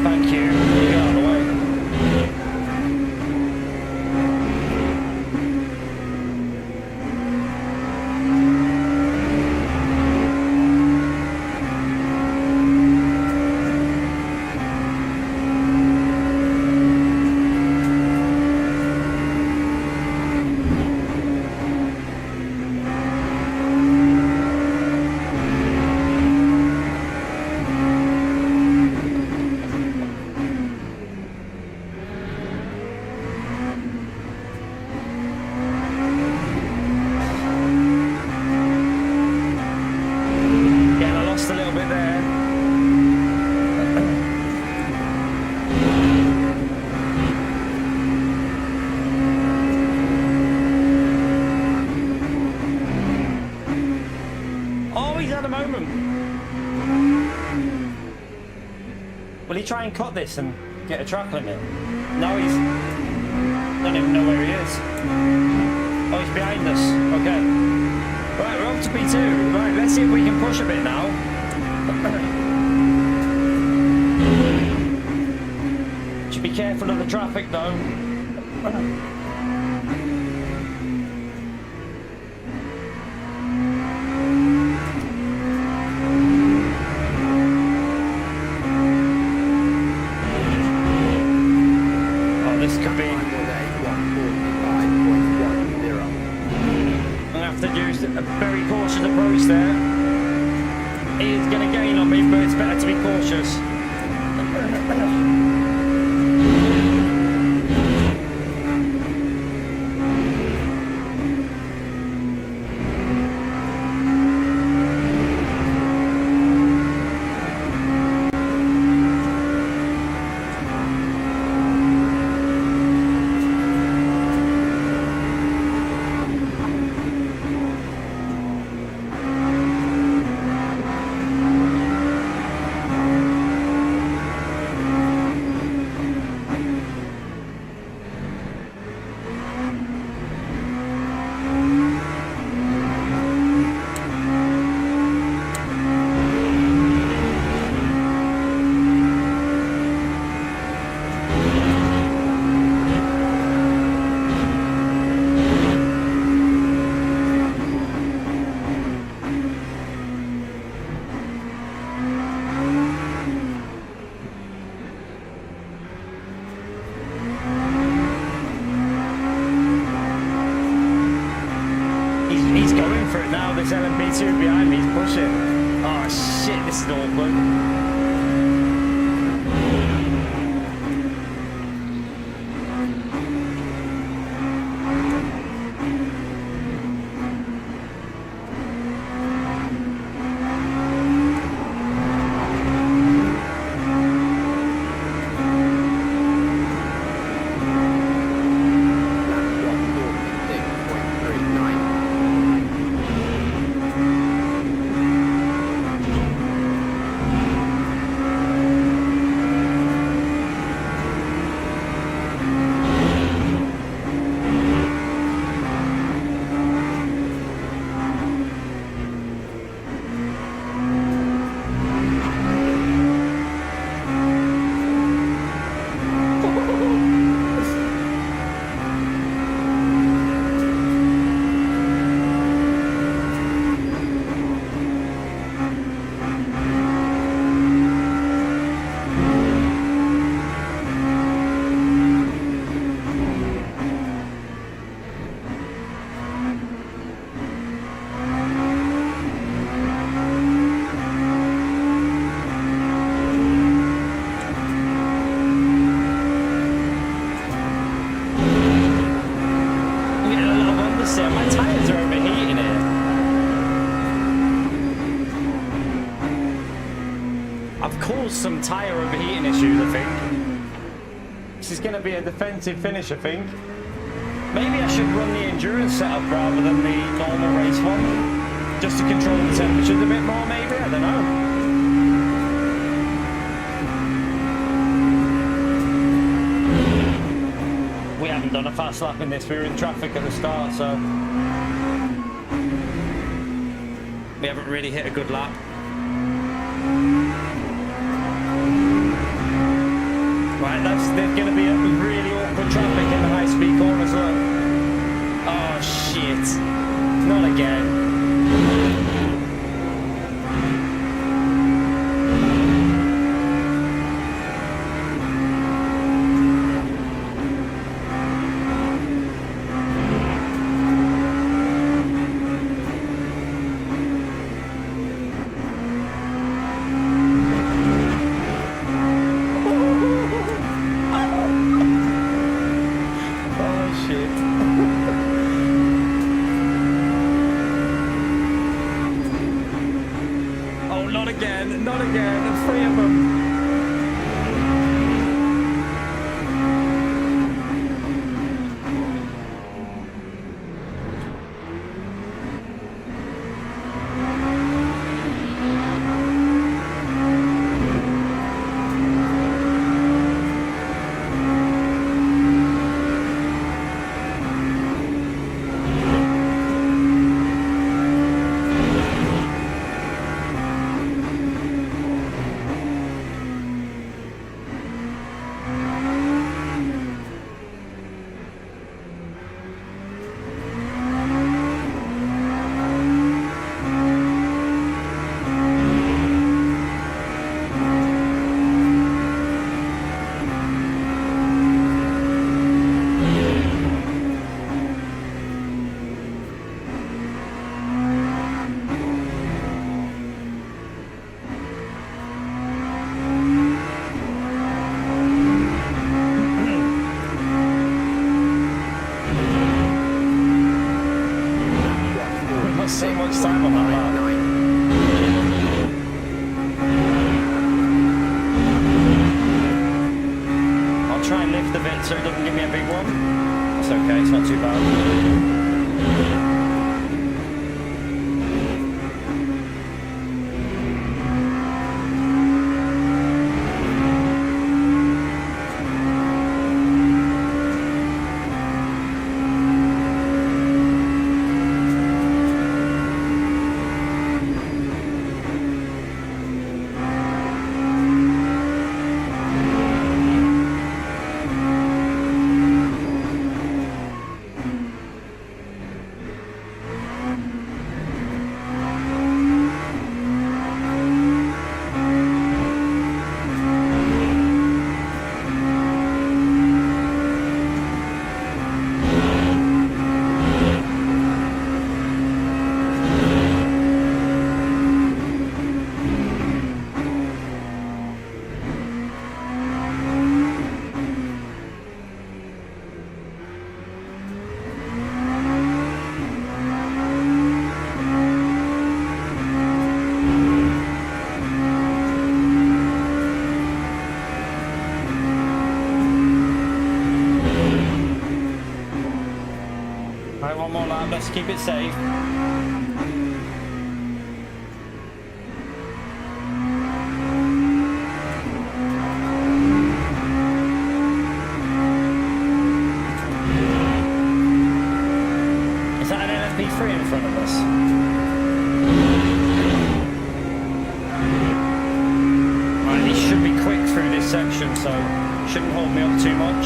Thank you. Get out of the way. Will he try and cut this and get a track limit? No, he's... don't even know where he is. Oh, he's behind us. Okay. Right, we're up to P2. Right, let's see if we can push a bit now. Should be careful of the traffic, though. A very cautious approach there. He is going to gain on me, but it's better to be cautious. This LMP2 behind me is pushing. Oh shit, this is awkward. Some tyre overheating issues, I think. This is going to be a defensive finish, I think. Maybe I should run the endurance setup rather than the normal race one, just to control the temperatures a bit more. Maybe, I don't know. We haven't done a fast lap in this. We were in traffic at the start, so we haven't really hit a good lap. Right, there's going to be a really awkward traffic in the high-speed corners. Look. Oh shit! Not again. Not again, there's 3 of them. So it doesn't give me a big one. That's okay, it's not too bad. Let's keep it safe. Is that an LMP3 in front of us? Right, he should be quick through this section, so shouldn't hold me up too much.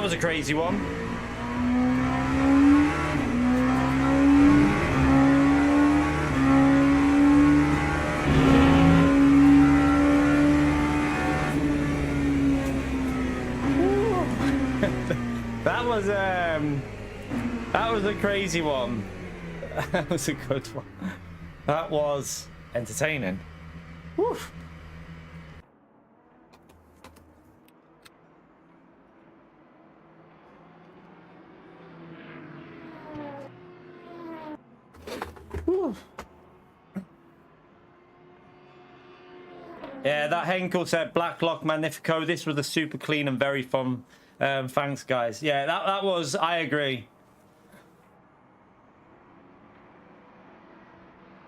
was a crazy one. That was a crazy one. That was a good one. That was entertaining. Woo. Woo. Yeah, that Henkel said Black Lock Magnifico. This was a super clean and very fun. Thanks, guys. Yeah, that was. I agree.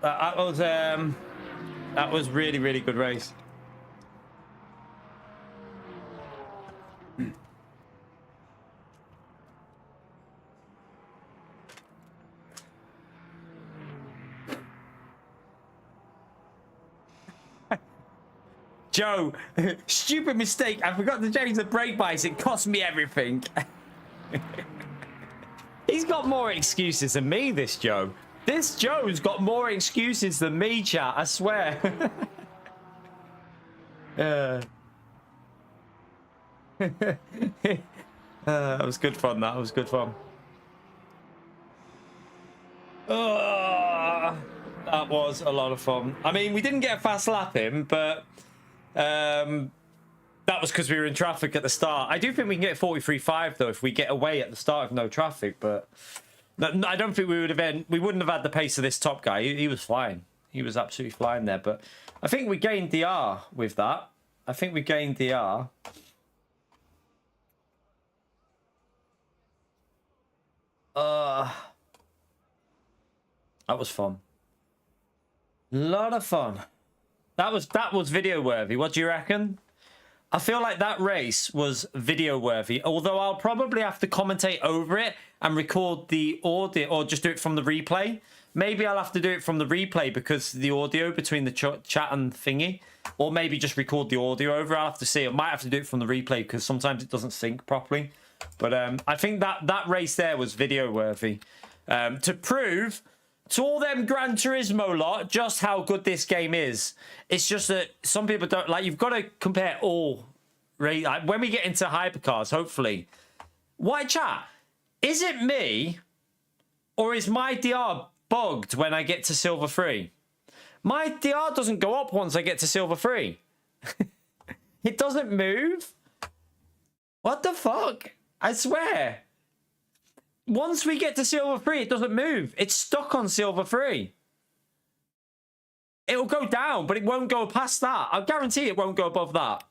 That was really, really good race. Joe, stupid mistake. I forgot to change the brake bias. It cost me everything. He's got more excuses than me, this Joe. This Joe's got more excuses than me, chat. I swear. That was good fun. That was good fun. That was a lot of fun. I mean, we didn't get a fast lap in, but that was because we were in traffic at the start. I do think we can get 43.5 though if we get away at the start of no traffic, but I don't think we wouldn't have had the pace of this top guy. He was flying. He was absolutely flying there. But I think we gained DR with that. I think we gained DR. That was fun. Lot of fun. That was video worthy. What do you reckon? I feel like that race was video worthy, although I'll probably have to commentate over it and record the audio, or just do it from the replay. Maybe I'll have to do it from the replay because the audio between the chat and thingy, or maybe just record the audio over. I'll have to see. I might have to do it from the replay because sometimes it doesn't sync properly. But I think that race there was video worthy to prove to all them Gran Turismo lot just how good this game is. It's just that some people don't like. You've got to compare all. Right, like when we get into hypercars, hopefully. Why, chat? Is it me, or is my DR bugged when I get to silver 3? My DR doesn't go up once I get to silver 3. It doesn't move. What the fuck? I swear. Once we get to silver 3, it doesn't move. It's stuck on silver 3. It'll go down, but it won't go past that. I guarantee it won't go above that.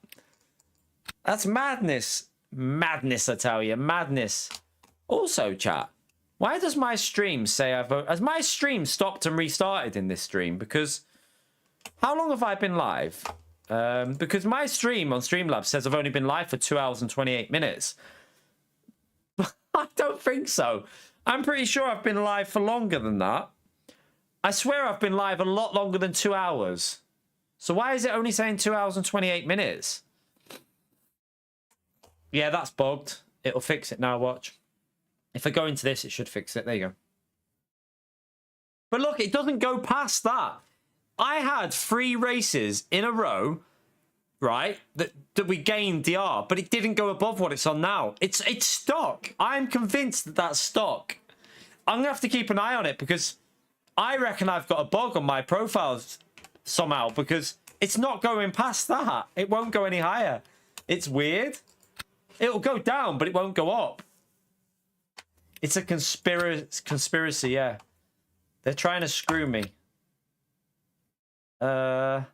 That's madness. Madness, I tell you. Madness. Also, chat, why does my stream say has my stream stopped and restarted in this stream? Because how long have I been live? Because my stream on Streamlabs says I've only been live for 2 hours and 28 minutes. I don't think so. I'm pretty sure I've been live for longer than that. I swear I've been live a lot longer than 2 hours. So why is it only saying 2 hours and 28 minutes? Yeah, that's bugged. It'll fix it now, watch. If I go into this, it should fix it. There you go. But look, it doesn't go past that. I had 3 races in a row, right, that we gained DR, but it didn't go above what it's on now. It's stock. I'm convinced that that's stock. I'm going to have to keep an eye on it because I reckon I've got a bug on my profiles somehow because it's not going past that. It won't go any higher. It's weird. It'll go down, but it won't go up. It's a conspiracy, yeah. They're trying to screw me. No.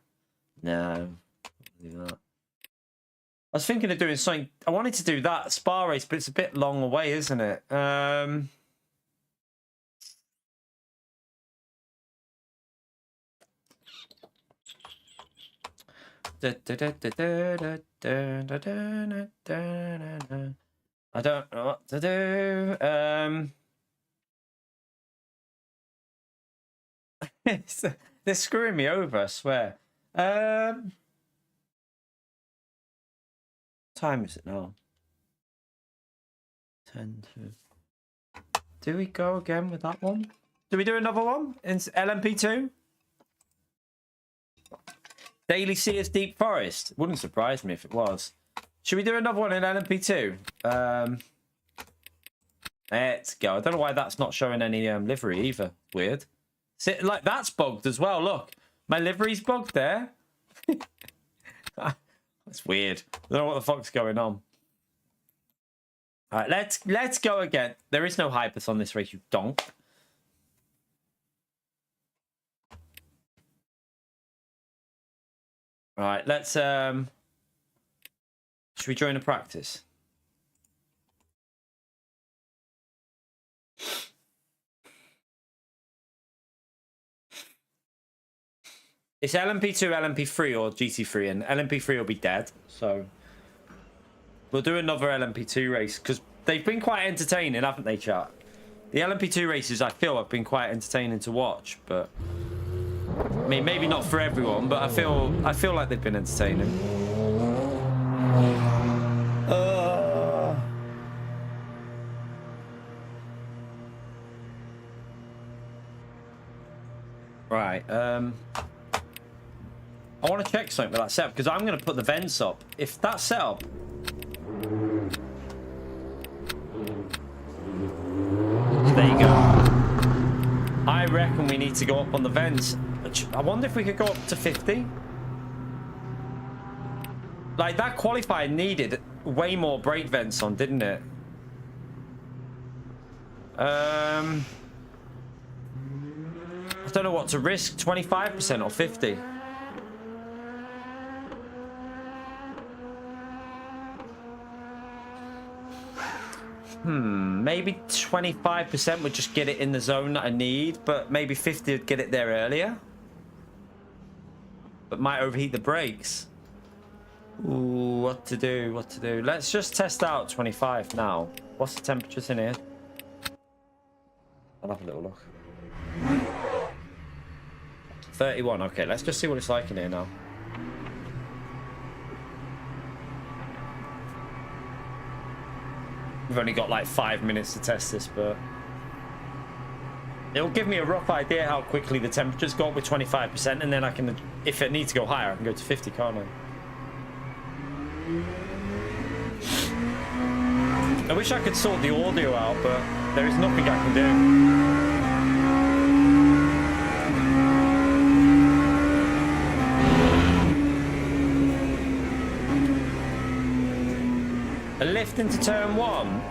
Do that. I was thinking of doing something. I wanted to do that spa race, but it's a bit long away, isn't it? I don't know what to do. They're screwing me over, I swear. Time is it now? 10 to... Do we go again with that one? Do we do another one in LMP2? Daily Sears Deep Forest. Wouldn't surprise me if it was. Should we do another one in LMP2? Let's go. I don't know why that's not showing any livery either. Weird. See, like, that's bugged as well. Look, my livery's bugged there. That's weird. I don't know what the fuck's going on. All right, let's go again. There is no hypers on this race, you donk. All right, let's should we join a practice? It's LMP2, LMP3 or GT3, and LMP3 will be dead, so we'll do another LMP2 race because they've been quite entertaining, haven't they, chat? The LMP2 races I feel have been quite entertaining to watch, but I mean maybe not for everyone, but I feel like they've been entertaining. Right, I want to check something with that setup because I'm going to put the vents up. If that setup... There you go. I reckon we need to go up on the vents. I wonder if we could go up to 50. Like, that qualifier needed way more brake vents on, didn't it? I don't know what to risk, 25% or 50. Maybe 25% would just get it in the zone that I need, but maybe 50 would get it there earlier. But might overheat the brakes. Ooh, what to do, what to do. Let's just test out 25 now. What's the temperatures in here? I'll have a little look. 31, okay, let's just see what it's like in here now. We've only got like 5 minutes to test this, but it'll give me a rough idea how quickly the temperatures go up with 25%, and then I can, if it needs to go higher, I can go to 50, can't I? I wish I could sort the audio out, but there is nothing I can do. A lift into turn 1?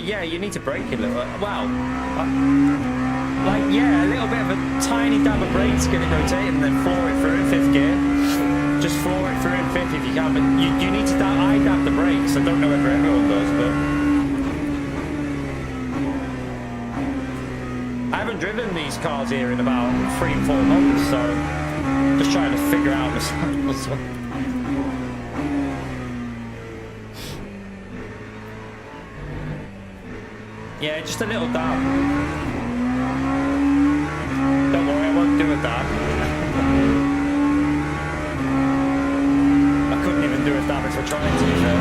Yeah, you need to brake it a little bit. Well, like, yeah, a little bit of a tiny dab of brake to get it rotating, and then floor it through in 5th gear. Just floor it through in 5th if you can, but you need to dab, I dab the brakes. I don't know whether everyone does, but I haven't driven these cars here in about 3-4 months, so just trying to figure out myself. Yeah, just a little dab. Don't worry, I won't do a dab. I couldn't even do a dab if I tried to, be fair.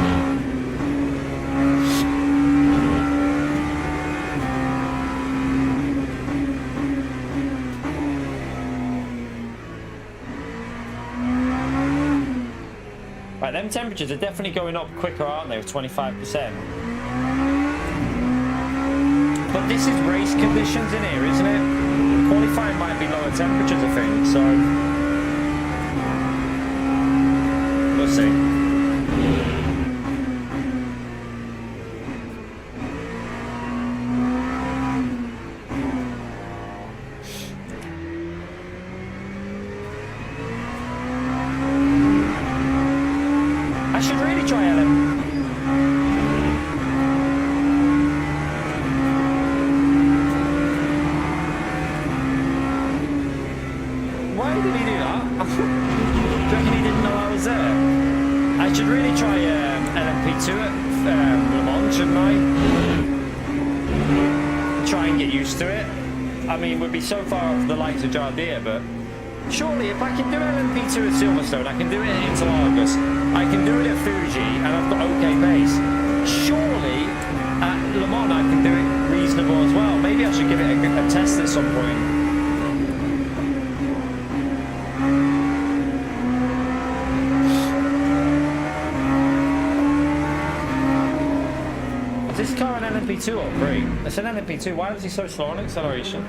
Right, them temperatures are definitely going up quicker, aren't they, with 25%? But this is race conditions in here, isn't it? Qualifying might be lower temperatures, I think, so we'll see. I should really try LM. I should really try LMP2 at Le Mans, shouldn't I? Try and get used to it. I mean, we'd be so far off the likes of Jardier, but surely if I can do LMP2 at Silverstone, I can do it at Interlagos, I can do it at Fuji, and I've got okay pace. Surely at Le Is this car an LMP2 or 3? It's an LMP2. Why is he so slow on acceleration?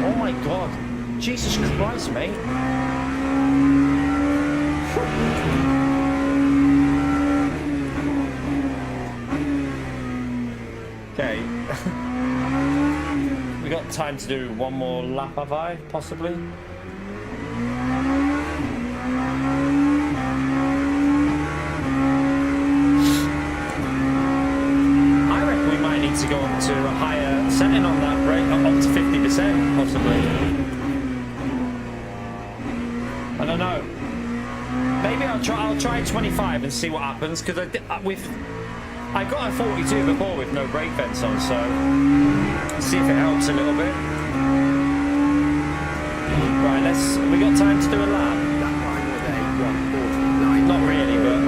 Oh my god. Jesus Christ, mate. Okay. We got time to do one more lap, have I? Possibly? I reckon we might need to go up to a higher setting on that brake, up to 50%, possibly. I don't know. Maybe I'll try 25 and see what happens, because I got a 42 before with no brake vents on, so let's see if it helps a little bit. Right, we got time to do a lap. Not really, but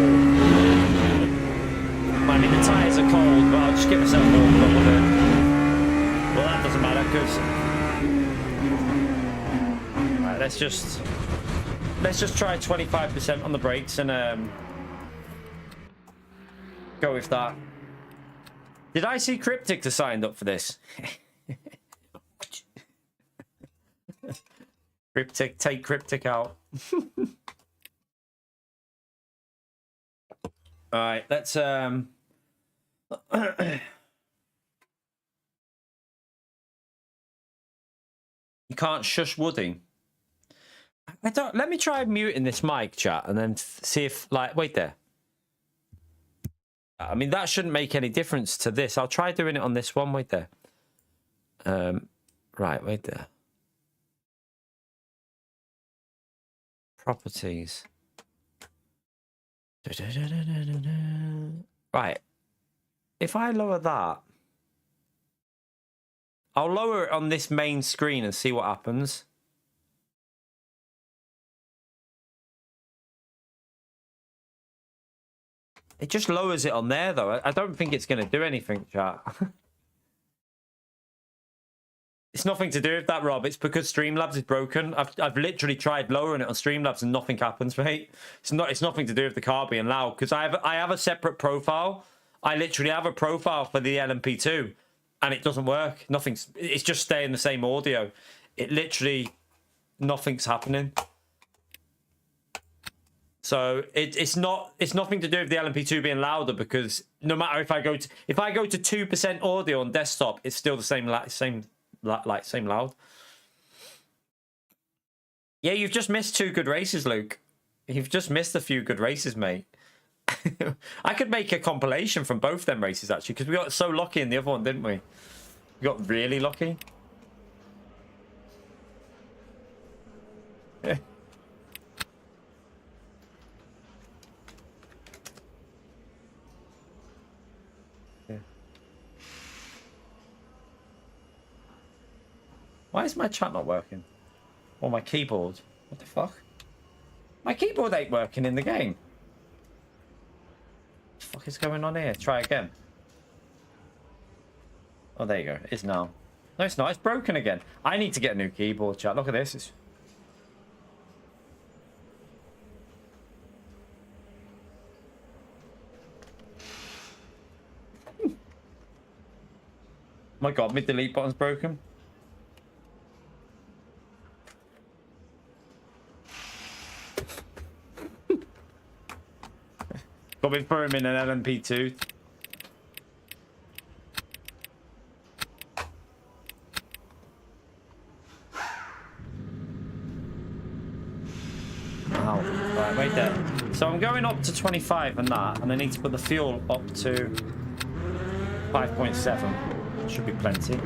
I mean the tyres are cold, but I'll just get myself warmed up with it. Well, that doesn't matter, because right, let's just try 25% on the brakes and go with that. Did I see Cryptic to signed up for this? Cryptic, take Cryptic out. All right, let's You can't shush Woody. Let me try muting this mic, chat, and then see if, like, wait there. I mean, that shouldn't make any difference to this. I'll try doing it on this one. Wait there. Right, wait there. Properties. Right. If I lower that, I'll lower it on this main screen and see what happens. It just lowers it on there, though. I don't think it's going to do anything, chat. It's nothing to do with that, Rob. It's because Streamlabs is broken. I've literally tried lowering it on Streamlabs and nothing happens, mate. It's nothing to do with the car being loud, because I have a separate profile. I literally have a profile for the LMP2, and it doesn't work. It's just staying the same audio. It literally, nothing's happening. So it's nothing to do with the LMP2 being louder, because no matter if I go to 2% audio on desktop, it's still the same loud. Yeah, you've just missed 2 good races, Luke. You've just missed a few good races, mate. I could make a compilation from both them races, actually, because we got so lucky in the other one, didn't we? We got really lucky. Yeah. Why is my chat not working? Or my keyboard? What the fuck? My keyboard ain't working in the game. What the fuck is going on here? Try again. Oh, there you go. It is now. No, it's not. It's broken again. I need to get a new keyboard, chat. Look at this. It's... My God, my delete button's broken. Got me for him in an LMP2. Ow. Right, wait there. So I'm going up to 25 and that, and I need to put the fuel up to 5.7. Should be plenty.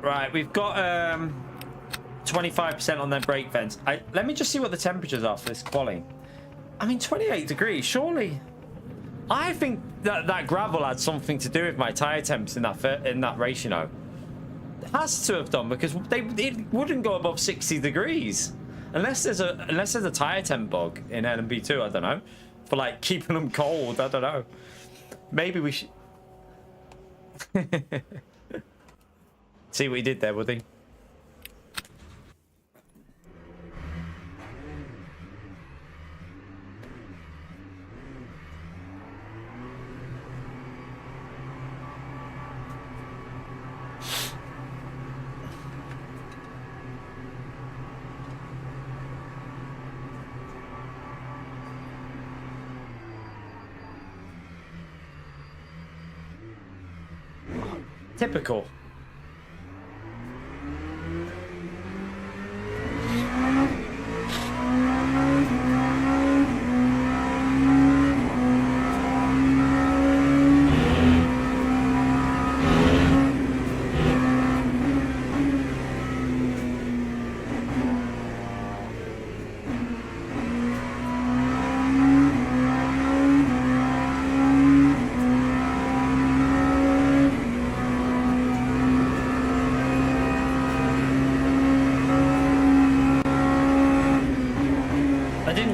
Right, we've got 25% on their brake vents. Let me just see what the temperatures are for this quali. I mean, 28 degrees, surely. I think that gravel had something to do with my tire temps in that race, you know. It has to have done, because it wouldn't go above 60 degrees unless there's a tire temp bug in LMB2. I don't know, for like keeping them cold. I don't know. Maybe we should see what he did there, Woody. Typical.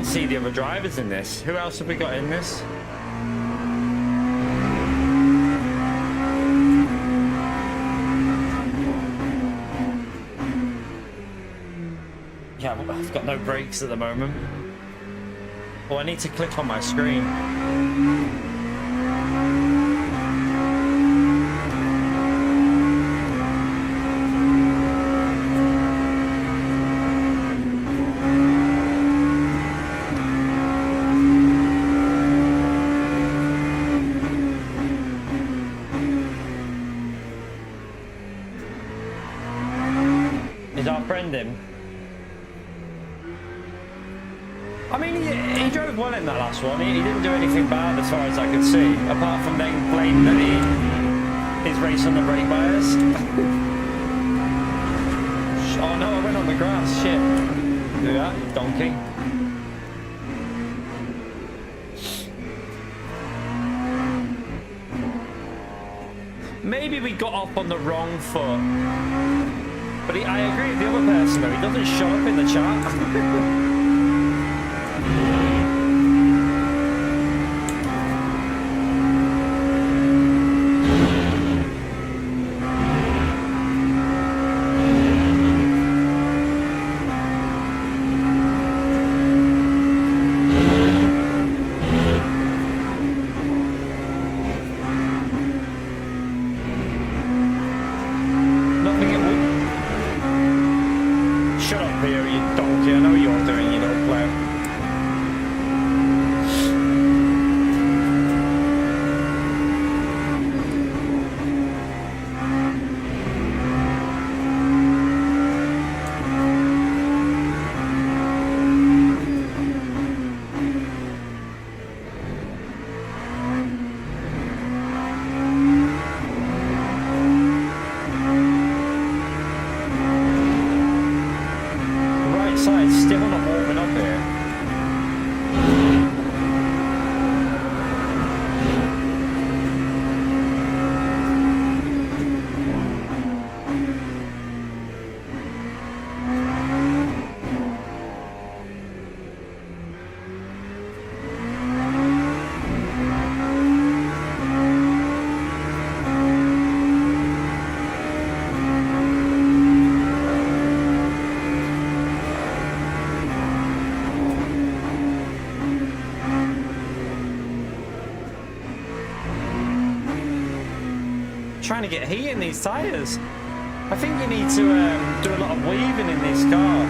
See the other drivers in this. Who else have we got in this? Yeah, I've got no brakes at the moment. Oh, I need to click on my screen. Him. I mean, he drove well in that last one. He didn't do anything bad as far as I could see, apart from then claiming that his race on the brake bias. Oh no, I went on the grass. Shit. Do that, you donkey. Maybe we got off on the wrong foot. But I agree with the other person though, he doesn't show up in the chat. Trying to get heat in these tires. I think you need to do a lot of weaving in this car.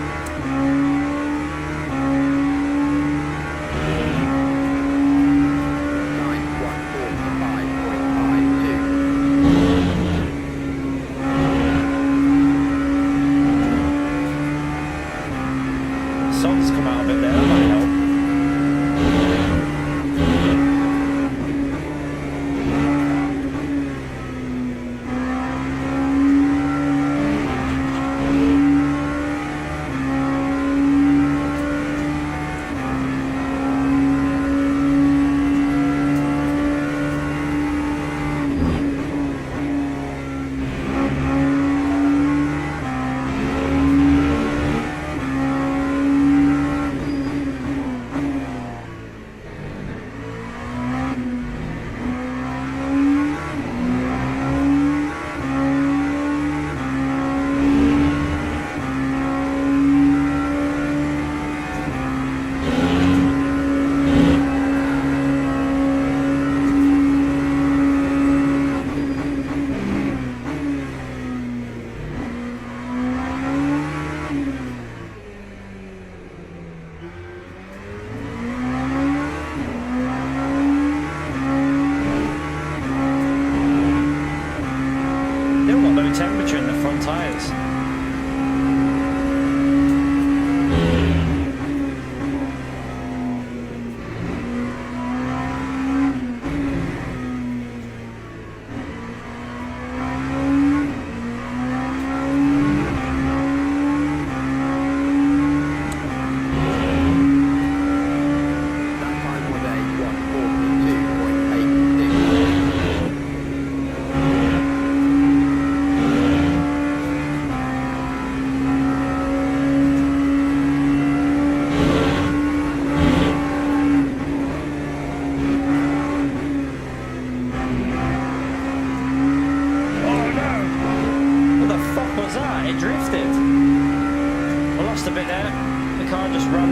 Sun's come out a bit there, that might help.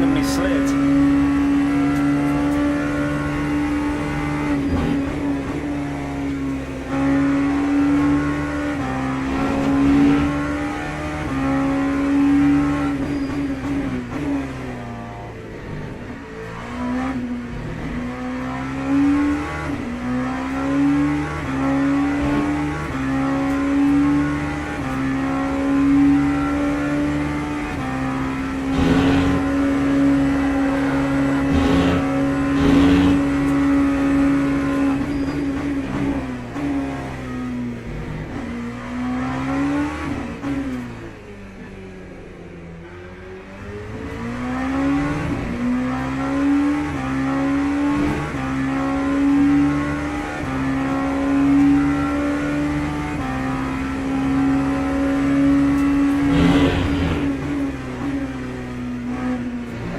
than me slid.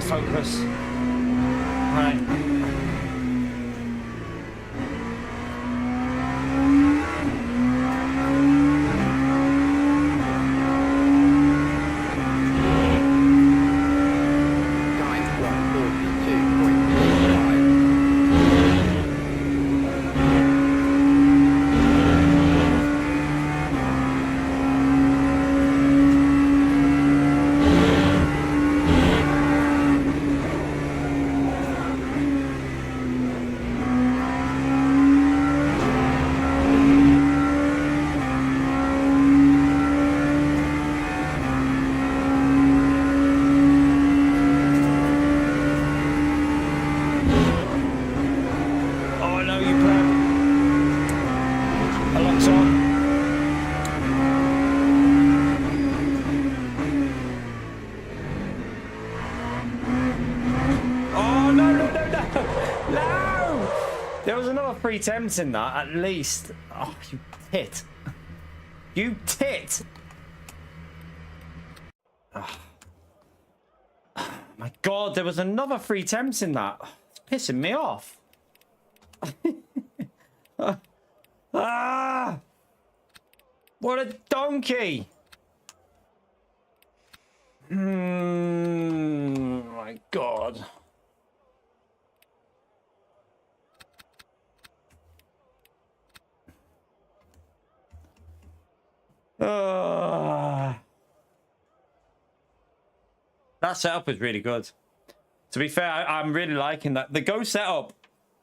Focus. Right. Time 1:42.45. Oh no, you pleb. A lock's on. Oh no, no, no, no. No! There was another 3 attempts in that, at least. Oh, you tit. You tit! Oh. My god, there was another 3 attempts in that. It's pissing me off. Ah! What a donkey! My god. That setup was really good. To be fair, I'm really liking that. The Go setup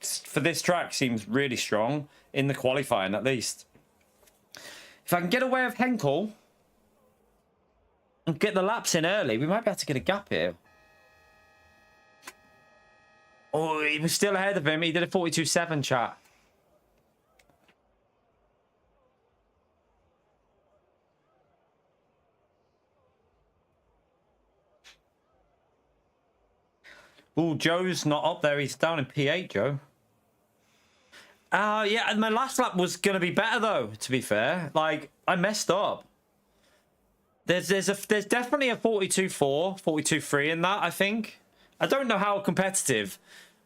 for this track seems really strong in the qualifying, at least. If I can get away with Henkel and get the laps in early, we might be able to get a gap here. Oh, he was still ahead of him. He did a 42.7 chat. Oh, Joe's not up there. He's down in P8, Joe. Yeah, and my last lap was going to be better, though, to be fair. Like, I messed up. There's definitely a 42.4, 42.3 in that, I think. I don't know how competitive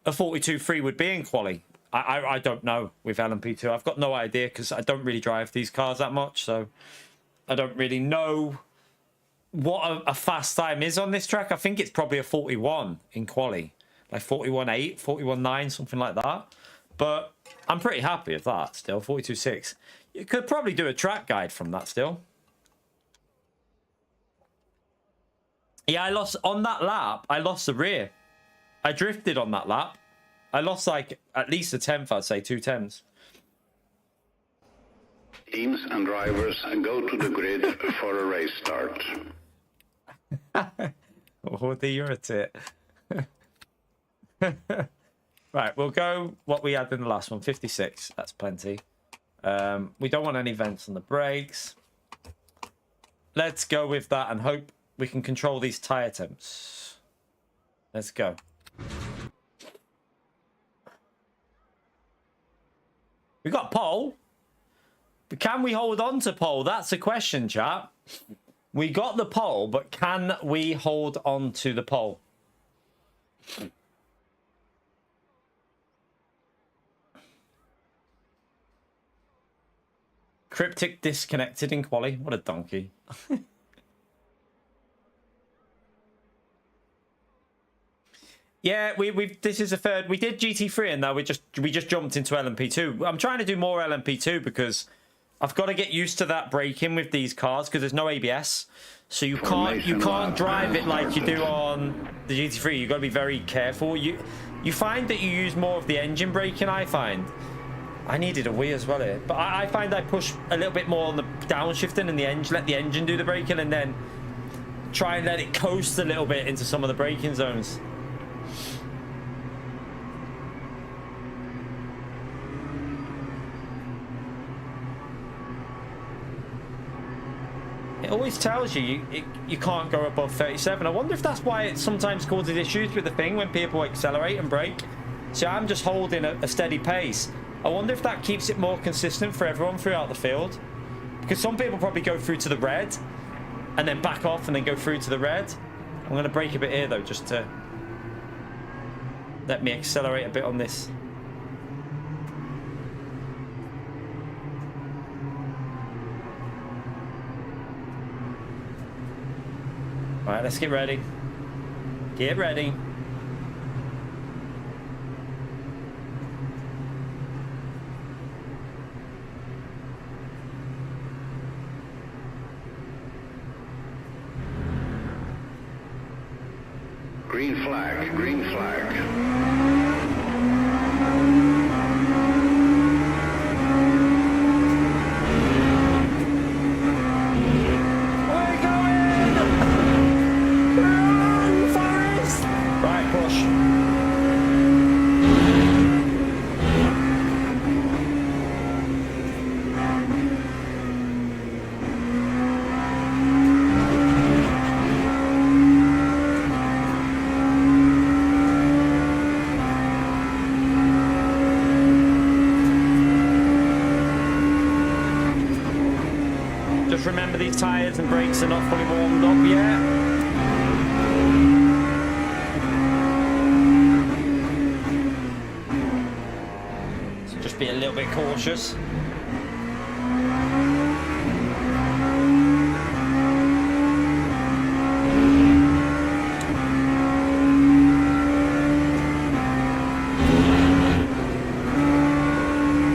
a 42.3 would be in quali. I don't know with LMP2. I've got no idea because I don't really drive these cars that much, so I don't really know what a fast time is on this track. I think it's probably a 41 in quali, like 41.8, 41.9, something like that. But I'm pretty happy with that still. 42.6. You could probably do a track guide from that still. Yeah, I lost on that lap. I lost the rear. I drifted on that lap. I lost like at least a 10th, I'd say 2 10ths. Teams and drivers go to the grid for a race start. Oh, you're a tit. Right, we'll go what we had in the last one, 56. That's plenty. We don't want any vents on the brakes. Let's go with that and hope we can control these tyre temps. Let's go. We got pole. But can we hold on to pole? That's a question, chat. We got the pole, but can we hold on to the pole? Cryptic disconnected in quali. What a donkey. Yeah, this is the third. We did GT3 and now we just jumped into LMP2. I'm trying to do more LMP2 because I've got to get used to that braking with these cars because there's no ABS. So you can't drive it like you do on the GT3. You've got to be very careful. You find that you use more of the engine braking, I find. I needed a Wii as well here. But I find I push a little bit more on the downshifting and the engine, let the engine do the braking and then try and let it coast a little bit into some of the braking zones. It always tells you you can't go above 37. I wonder if that's why it sometimes causes issues with the thing when people accelerate and brake. See, I'm just holding a steady pace. I wonder if that keeps it more consistent for everyone throughout the field. Because some people probably go through to the red and then back off and then go through to the red. I'm going to brake a bit here though, just to let me accelerate a bit on this. All right, let's get ready. Get ready. Green flag, green flag. Remember, these tyres and brakes are not fully warmed up yet. So just be a little bit cautious.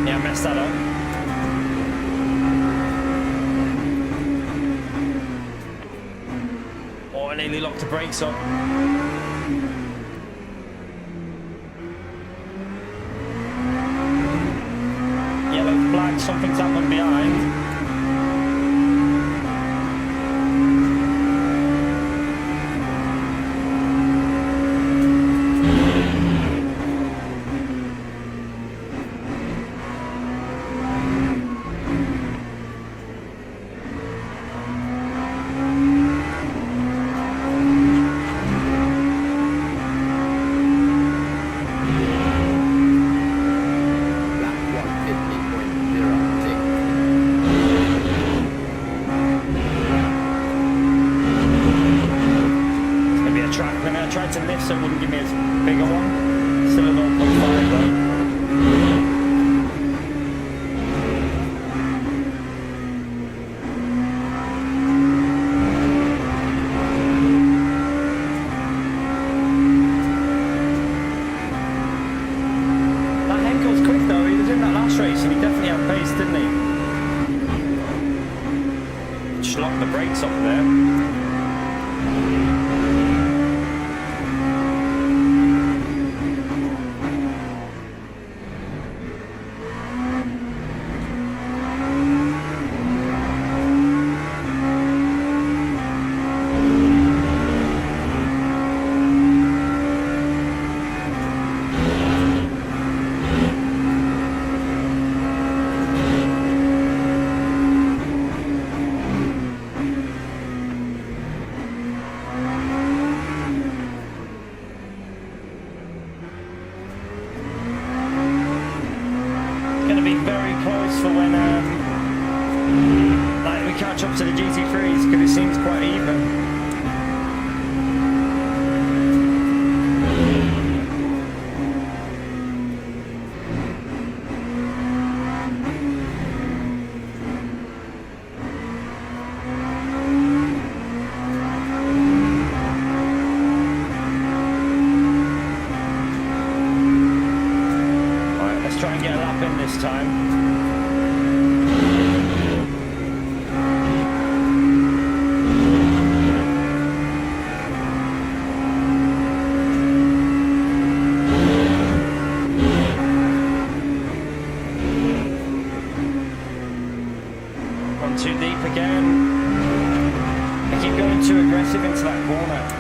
Yeah, I messed that up. Nearly locked the brakes up. Yellow flag, something's happened behind. To lift so it wouldn't give me a bigger one. Still a 0.5 though. That Henkel's quick though, he was in that last race and he definitely had pace, didn't he? Just locked the brakes up there. For when like we catch up to the GT3s because it seems quite even. spin this time. Too deep again. I keep going too aggressive into that corner.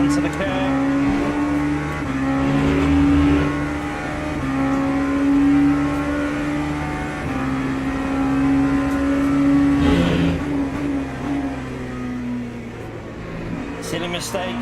To the curb. Silly mistake.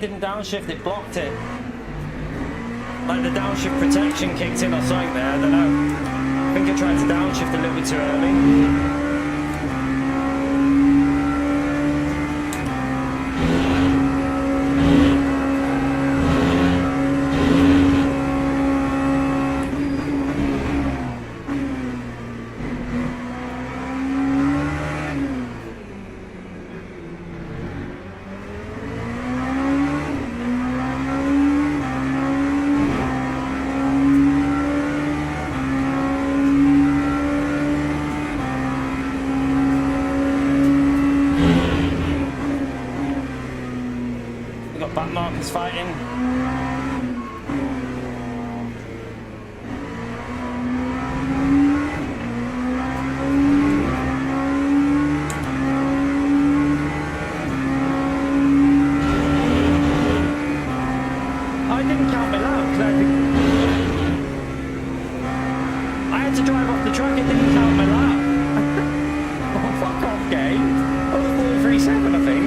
Didn't downshift, it blocked it. Like the downshift protection kicked in or something there, I don't know. I think I tried to downshift a little bit too early. Back markers fighting. I didn't count my lap because I had to drive off the track. It didn't count my lap. Oh, fuck off, game. I was 437, I think.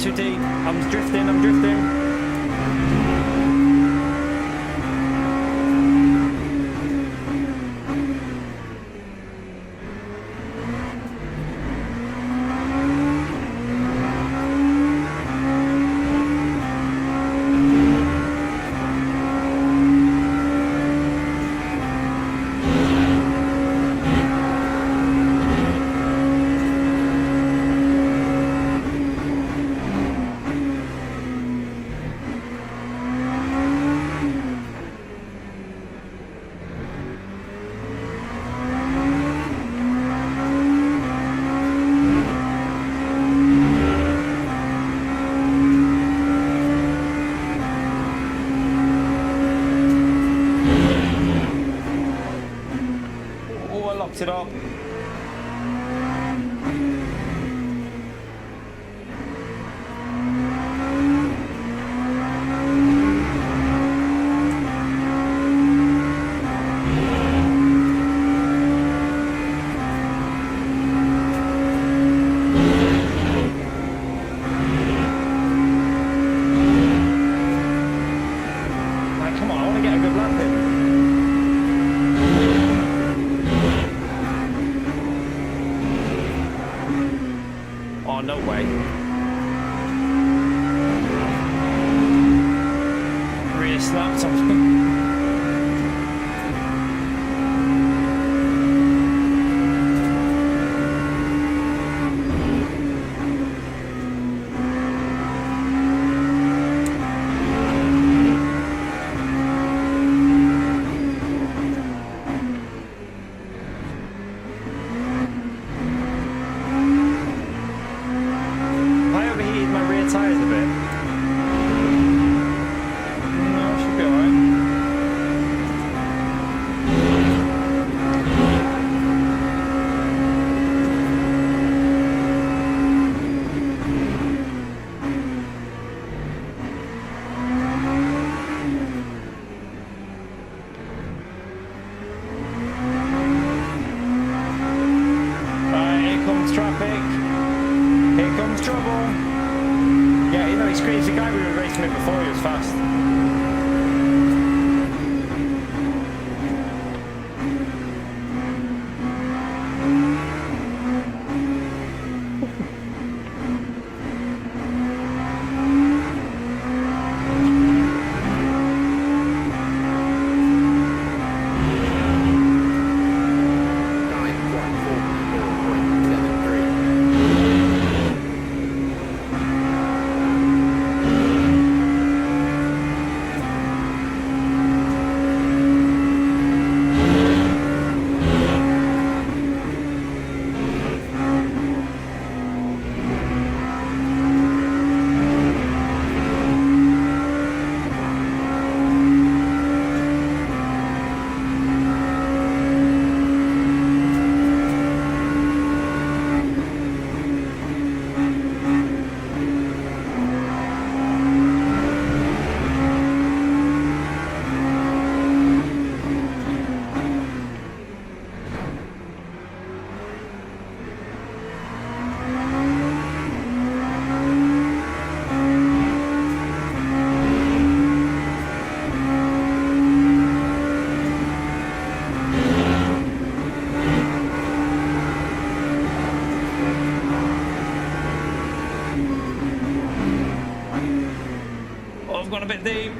Too deep. I'm drifting. it up. no way. Rear slapped on. Gone a bit deep.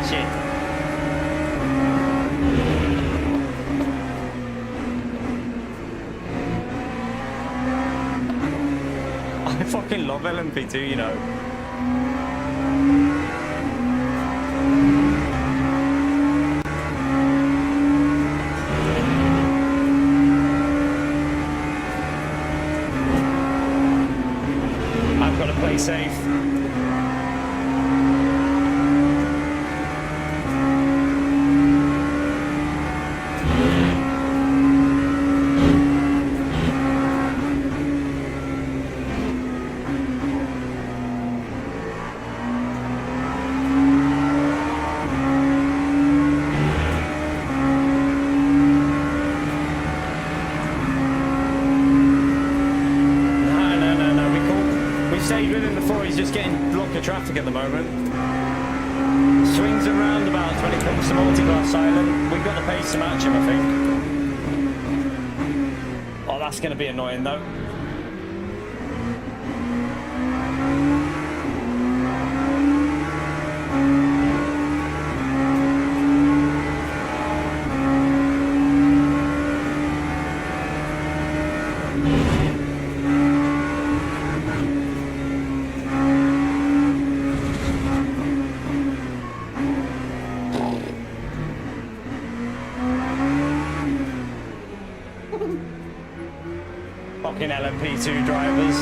Shit. I fucking love LMP2, you know. Safe. Traffic at the moment. Swings and roundabouts when it comes to multi-class silent. We've got the pace to match him, I think. Oh, that's going to be annoying though. Fucking LMP2 drivers.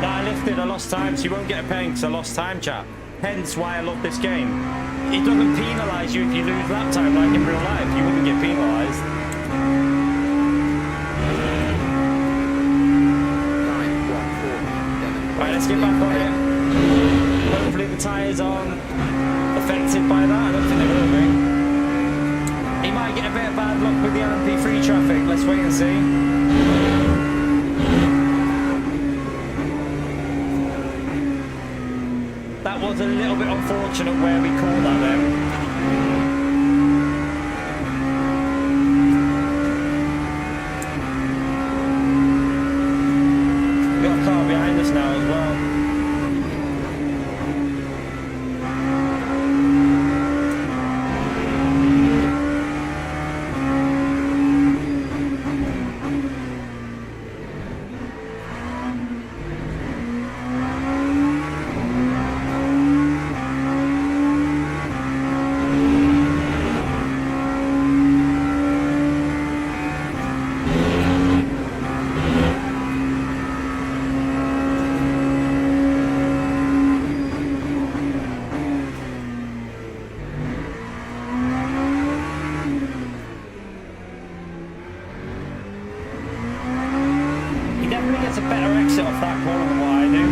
I lifted, I lost time, so you won't get a pen because I lost time, chap. Hence why I love this game. It doesn't penalise you if you lose lap time like in real life. You wouldn't get penalised. tyres aren't affected by that. I don't think they will be. He might get a bit of bad luck with the LMP3 traffic. Let's wait and see. That was a little bit unfortunate where we caught that then. Behind us now as well. Gets a better exit off that corner than what I do.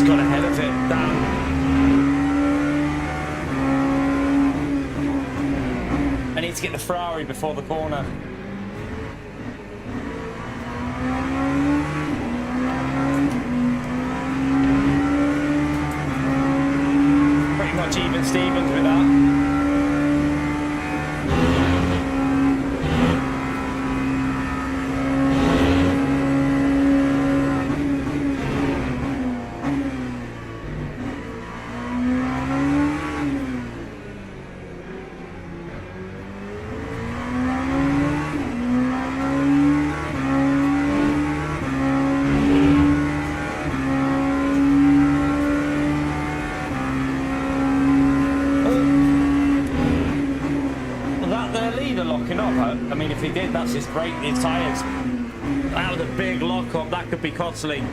Got ahead of it, damn. I need to get the Ferrari before the corner. Pretty much even Stevens with that. I mean, if he did, that's his brake, his tyres. That was a big lock up. That could be costly.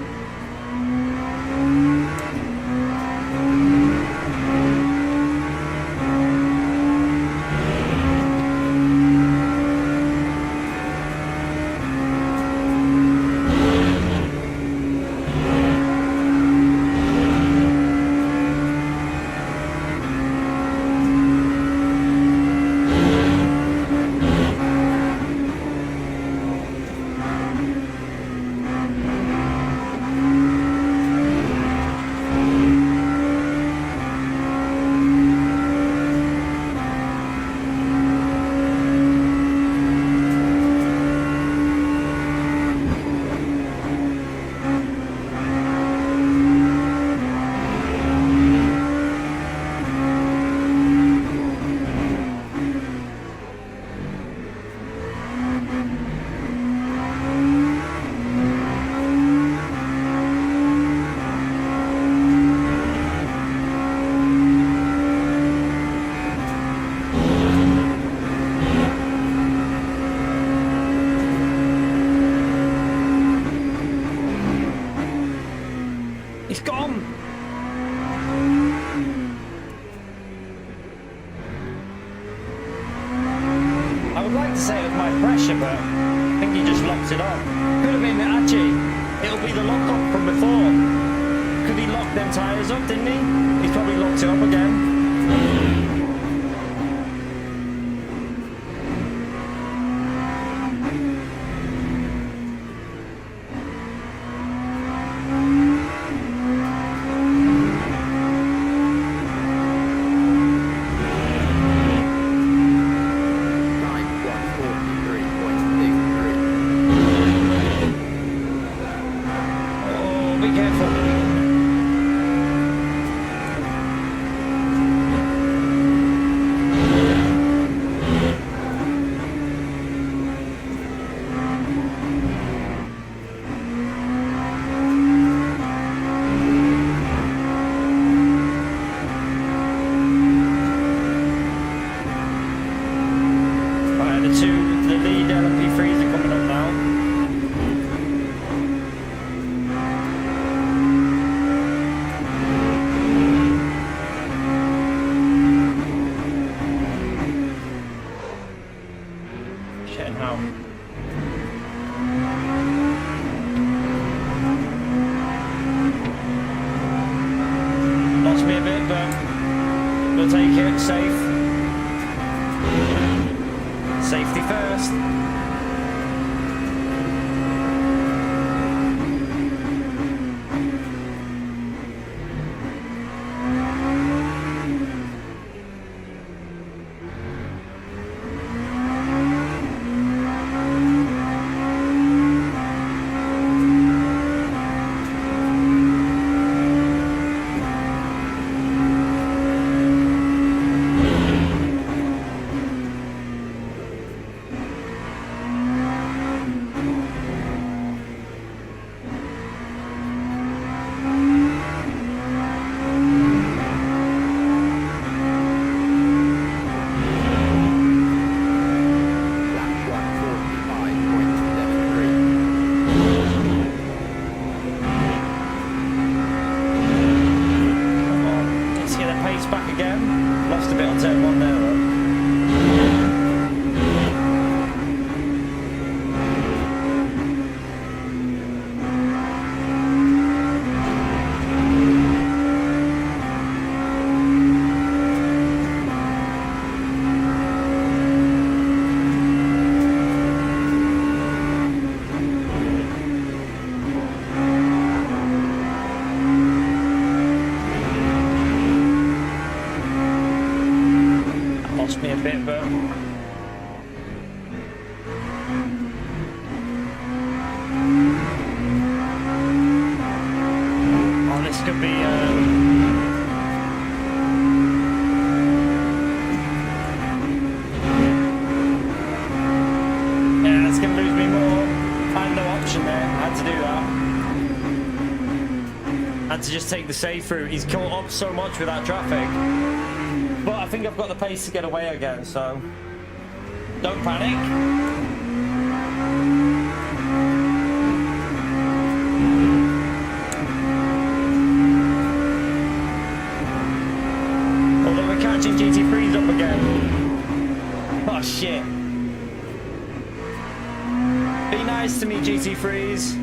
He's gone. I would like to say it was my pressure, but I think he just locked it up. Could have been actually. It'll be the lock up from before. Could he lock them tyres up, didn't he? He's probably locked it up again. now. Lost me a bit, but we'll take it. Safe. Safety first. To just take the safe route. He's caught up so much with that traffic, but I think I've got the pace to get away again, so don't panic. Although we're catching GT3s up again. Oh shit. Be nice to me, GT3s.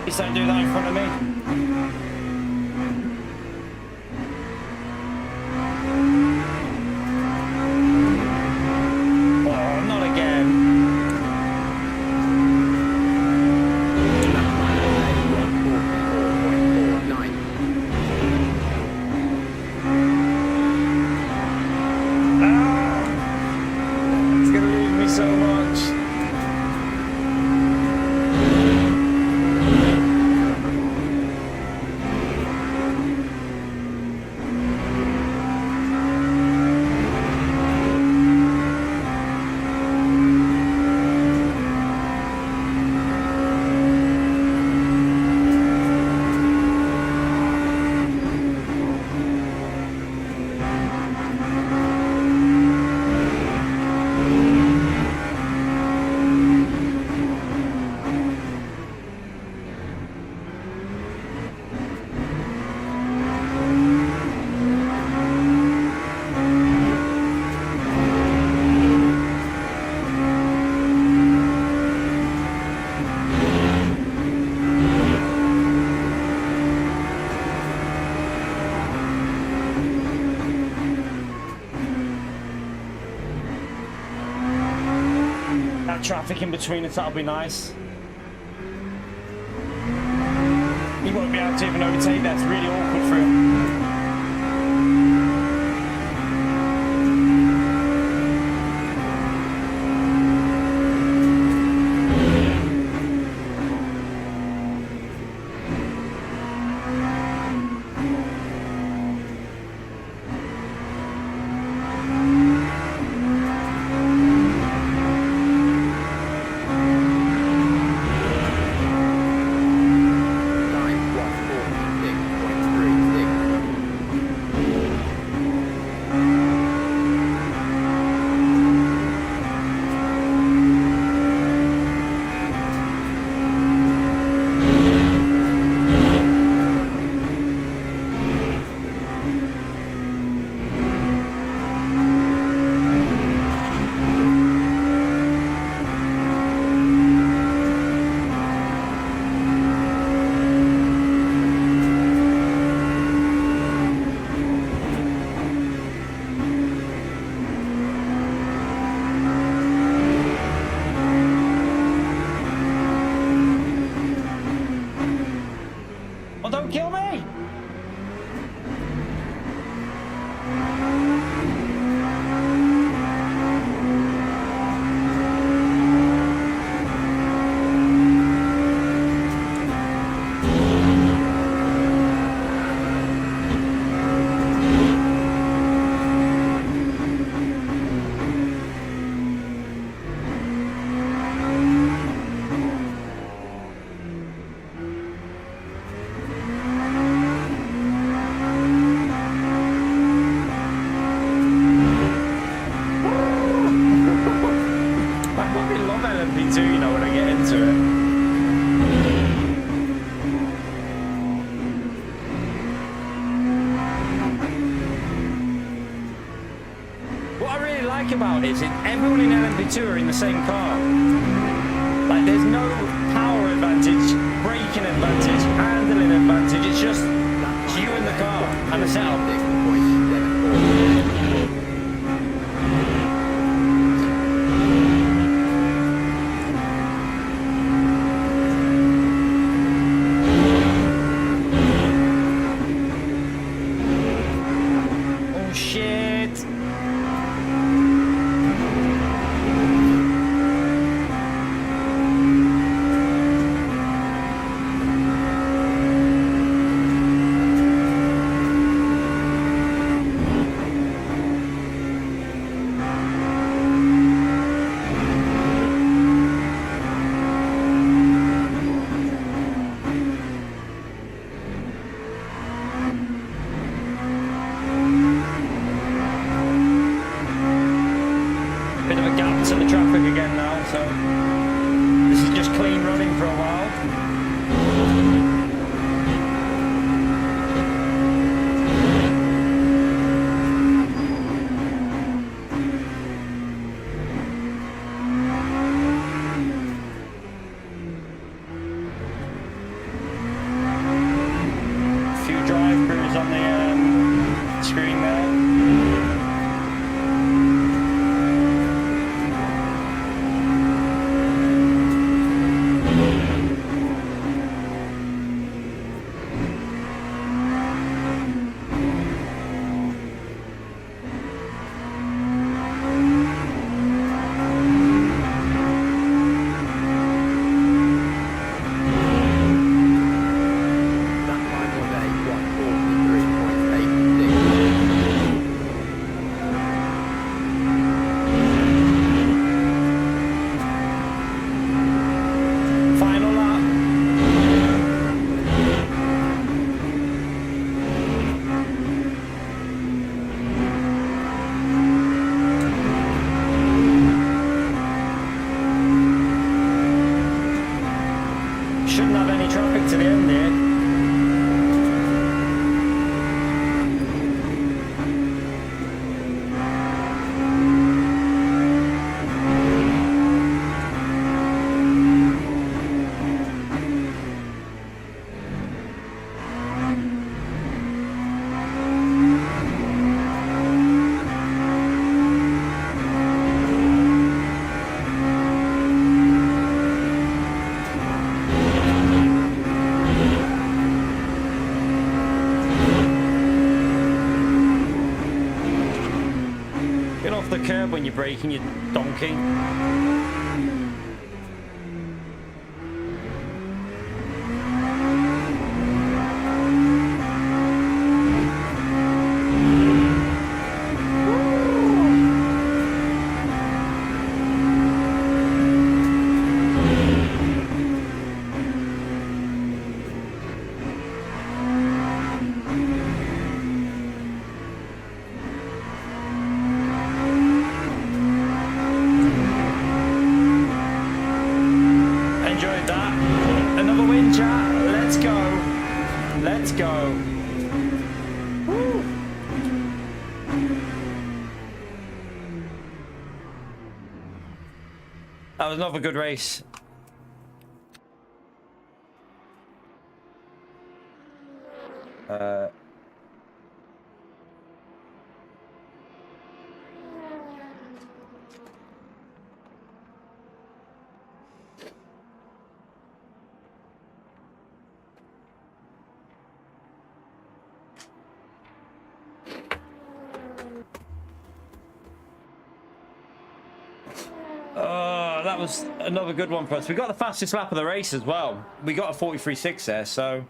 Please don't do that in front of me. traffic in between us, that'll be nice. He won't be able to even overtake, that's really awkward for him. About is everyone in LMP2 are in the same car. Like there's no power advantage, braking advantage, handling advantage. It's just you in the car and the setup. Oh shit. braking, you donkey. Let's go. Woo. That was another good race. That was another good one for us. We got the fastest lap of the race as well. We got a 43.6 there, so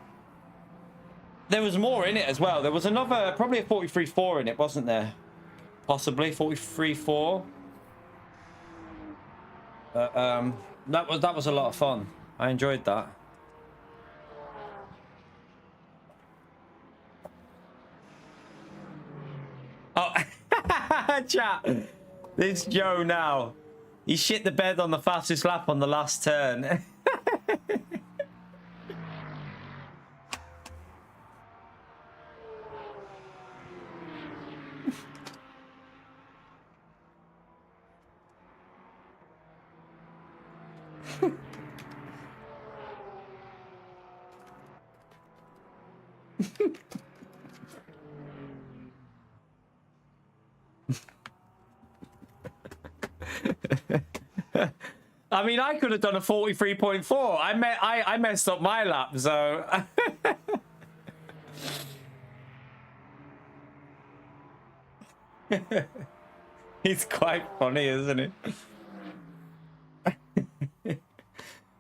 there was more in it as well. There was another, probably a 43.4 in it, wasn't there? Possibly 43.4. That was a lot of fun. I enjoyed that. Oh, chat. It's Joe now. He shit the bed on the fastest lap on the last turn. I mean, I could have done a 43.4. I messed up my lap, so. He's quite funny, isn't he?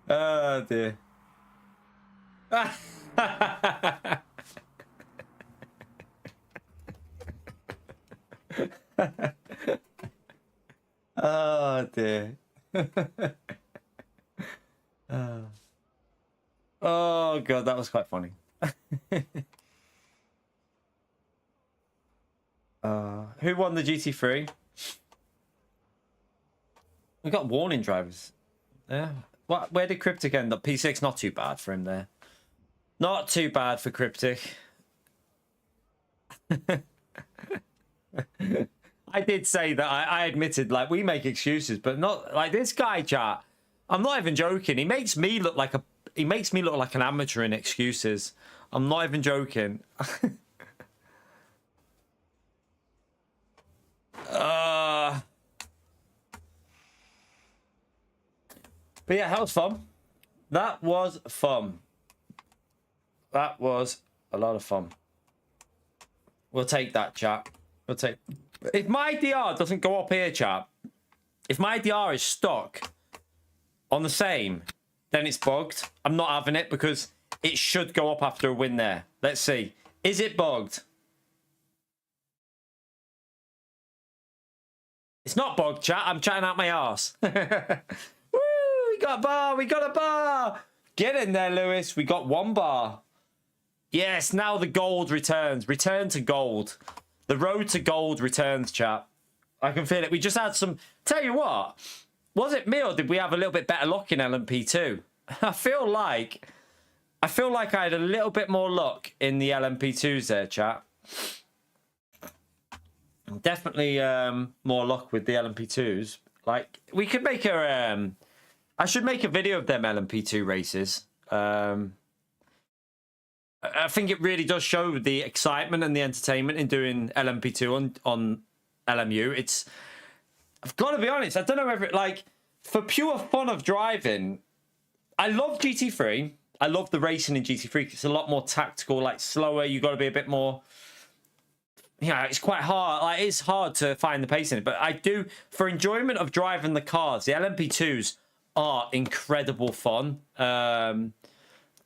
Oh dear. Oh dear. Oh god, that was quite funny. Who won the GT3? We got warning drivers. Yeah. What? Where did Cryptic end up? P6, not too bad for him there. Not too bad for Cryptic. I did say that I admitted, like, we make excuses, but not like this guy, chat. I'm not even joking. He makes me look like an amateur in excuses. I'm not even joking. But yeah, that was fun. That was fun. That was a lot of fun. We'll take that, chat. We'll take. If my DR doesn't go up here, chat. If my DR is stuck on the same, then it's bugged. I'm not having it because it should go up after a win there. Let's see. Is it bugged? It's not bugged, chat. I'm chatting out my arse. Woo! We got a bar. We got a bar. Get in there, Lewis. We got one bar. Yes, now the gold returns. Return to gold. The road to gold returns, chat. I can feel it. We just had some... Tell you what. Was it me or did we have a little bit better luck in LMP2? I feel like I had a little bit more luck in the LMP2s there, chat. Definitely more luck with the LMP2s. Like, we could make a... I should make a video of them LMP2 races. I think it really does show the excitement and the entertainment in doing LMP2 on LMU. I've got to be honest, I don't know whether like for pure fun of driving, I love GT3. I love the racing in GT3. It's a lot more tactical, like slower. You got to be a bit more yeah, it's quite hard. Like, it's hard to find the pace in it, but I do, for enjoyment of driving the cars, the LMP2s are incredible fun.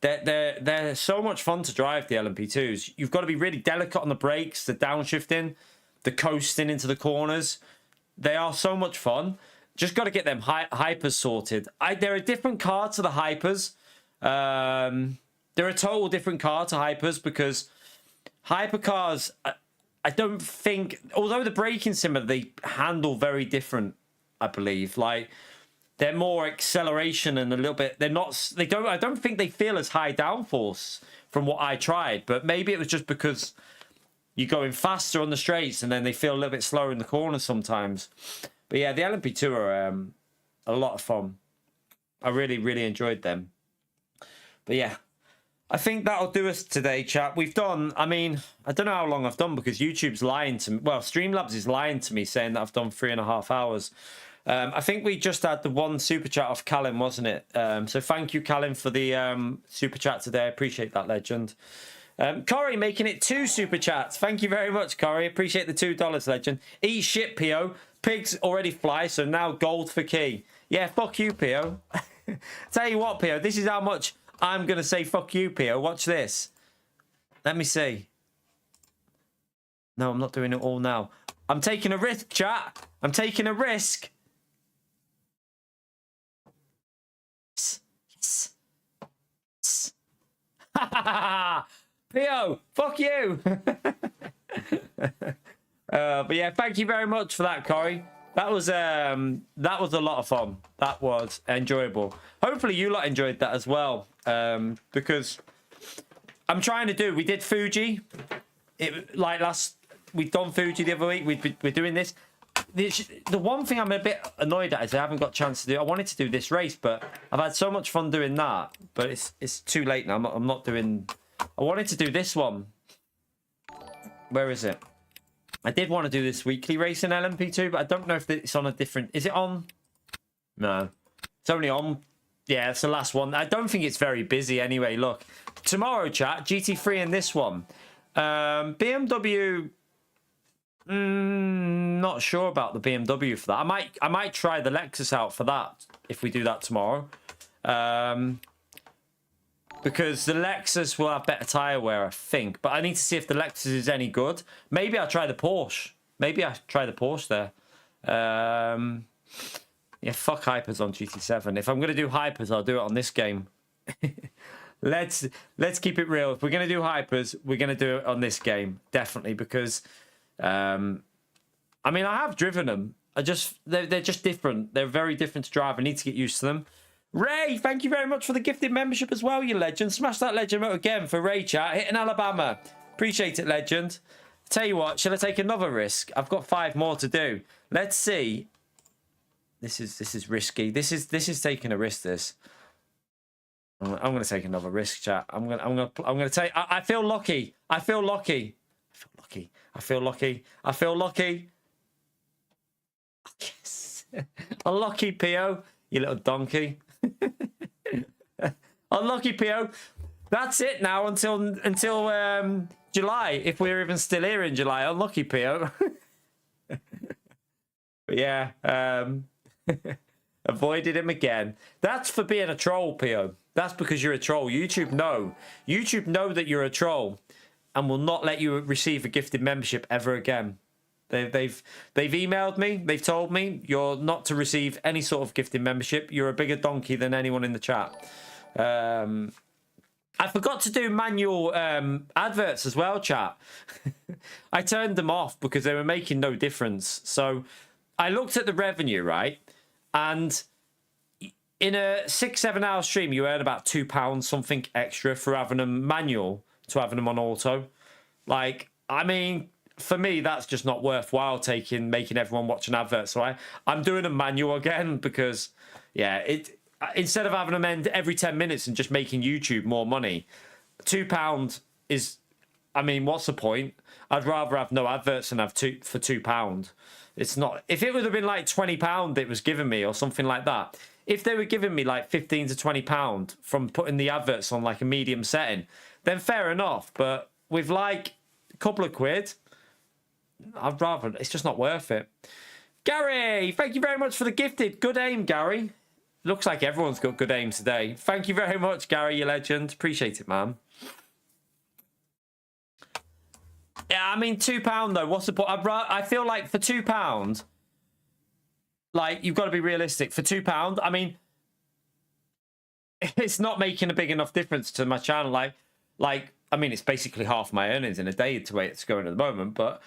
They're so much fun to drive, the LMP2s. You've got to be really delicate on the brakes, the downshifting, the coasting into the corners. They are so much fun. Just got to get them hypers sorted. They're a different car to the hypers. They're a total different car to hypers, because hypercars, I don't think, although the braking similar, they handle very different, I believe. Like, they're more acceleration and a little bit, I don't think they feel as high downforce from what I tried, but maybe it was just because you're going faster on the straights and then they feel a little bit slower in the corners sometimes. But yeah, the LMP2 are a lot of fun. I really, really enjoyed them. But yeah, I think that'll do us today, chat. We've done, I mean, I don't know how long I've done, because YouTube's lying to me. Well, Streamlabs is lying to me, saying that I've done 3.5 hours. I think we just had the one super chat off Callum, wasn't it? So thank you, Callum, for the super chat today. I appreciate that, legend. Corey making it 2 super chats. Thank you very much, Corey. Appreciate the $2, legend. Eat shit, PO. Pigs already fly, so now gold for key. Yeah, fuck you, PO. Tell you what, PO, this is how much I'm going to say fuck you, PO. Watch this. Let me see. No, I'm not doing it all now. I'm taking a risk, chat. I'm taking a risk. Yes. Yes. PO, fuck you. But yeah, thank you very much for that, Corey. That was a lot of fun. That was enjoyable. Hopefully you lot enjoyed that as well. Because I'm trying to do, we did Fuji. We've done Fuji the other week. We're doing this. The one thing I'm a bit annoyed at is I haven't got a chance to do. I wanted to do this race, but I've had so much fun doing that. But it's too late now. I'm not doing. I wanted to do this one. Where is it? I did want to do this weekly race in LMP2, but I don't know if it's on a different. Is it on? No, it's only on. Yeah, it's the last one. I don't think it's very busy anyway. Look, tomorrow, chat, GT3 in this one. BMW. Not sure about the BMW for that. I might try the Lexus out for that if we do that tomorrow. Because the Lexus will have better tyre wear, I think. But I need to see if the Lexus is any good. Maybe I'll try the Porsche. Maybe I'll try the Porsche there. Yeah, fuck hypers on GT7. If I'm going to do hypers, I'll do it on this game. Let's keep it real. If we're going to do hypers, we're going to do it on this game. Definitely, because... I mean, I have driven them. They're just different. They're very different to drive. I need to get used to them. Ray, thank you very much for the gifted membership as well, you legend. Smash that legend out again for Ray, chat. Hitting Alabama. Appreciate it, legend. Tell you what, shall I take another risk? I've got 5 more to do. Let's see. This is risky. This is taking a risk. This. I'm going to take another risk, chat. I'm going to take. I feel lucky. I feel lucky. I feel lucky. I feel lucky. Yes. Unlucky, PO. You little donkey. Unlucky, PO. That's it now until July. If we're even still here in July. Unlucky, PO. But yeah. Avoided him again. That's for being a troll, PO. That's because you're a troll. YouTube know that you're a troll. And will not let you receive a gifted membership ever again. They've emailed me. They've told me you're not to receive any sort of gifted membership. You're a bigger donkey than anyone in the chat. I forgot to do manual adverts as well, chat. I turned them off because they were making no difference. So I looked at the revenue, right? And in a 6-7 hour stream, you earn about £2 something extra for having them manual to having them on auto. Like, I mean, for me, that's just not worthwhile making everyone watch an advert. So I'm doing a manual again because, yeah, instead of having them end every 10 minutes and just making YouTube more money, £2 is, I mean, what's the point? I'd rather have no adverts than have for £2. It's not, if it would have been like £20 it was giving me or something like that. If they were giving me like £15 to £20 from putting the adverts on like a medium setting, then fair enough. But with like a couple of quid, I'd rather, it's just not worth it. Gary, thank you very much for the gifted. Good aim, Gary. Looks like everyone's got good aim today. Thank you very much, Gary, you legend. Appreciate it, man. Yeah, I mean, £2 though. What's the point? I feel like for £2, like, you've got to be realistic. For £2, I mean, it's not making a big enough difference to my channel. Like, I mean, it's basically half my earnings in a day the way it's going at the moment. But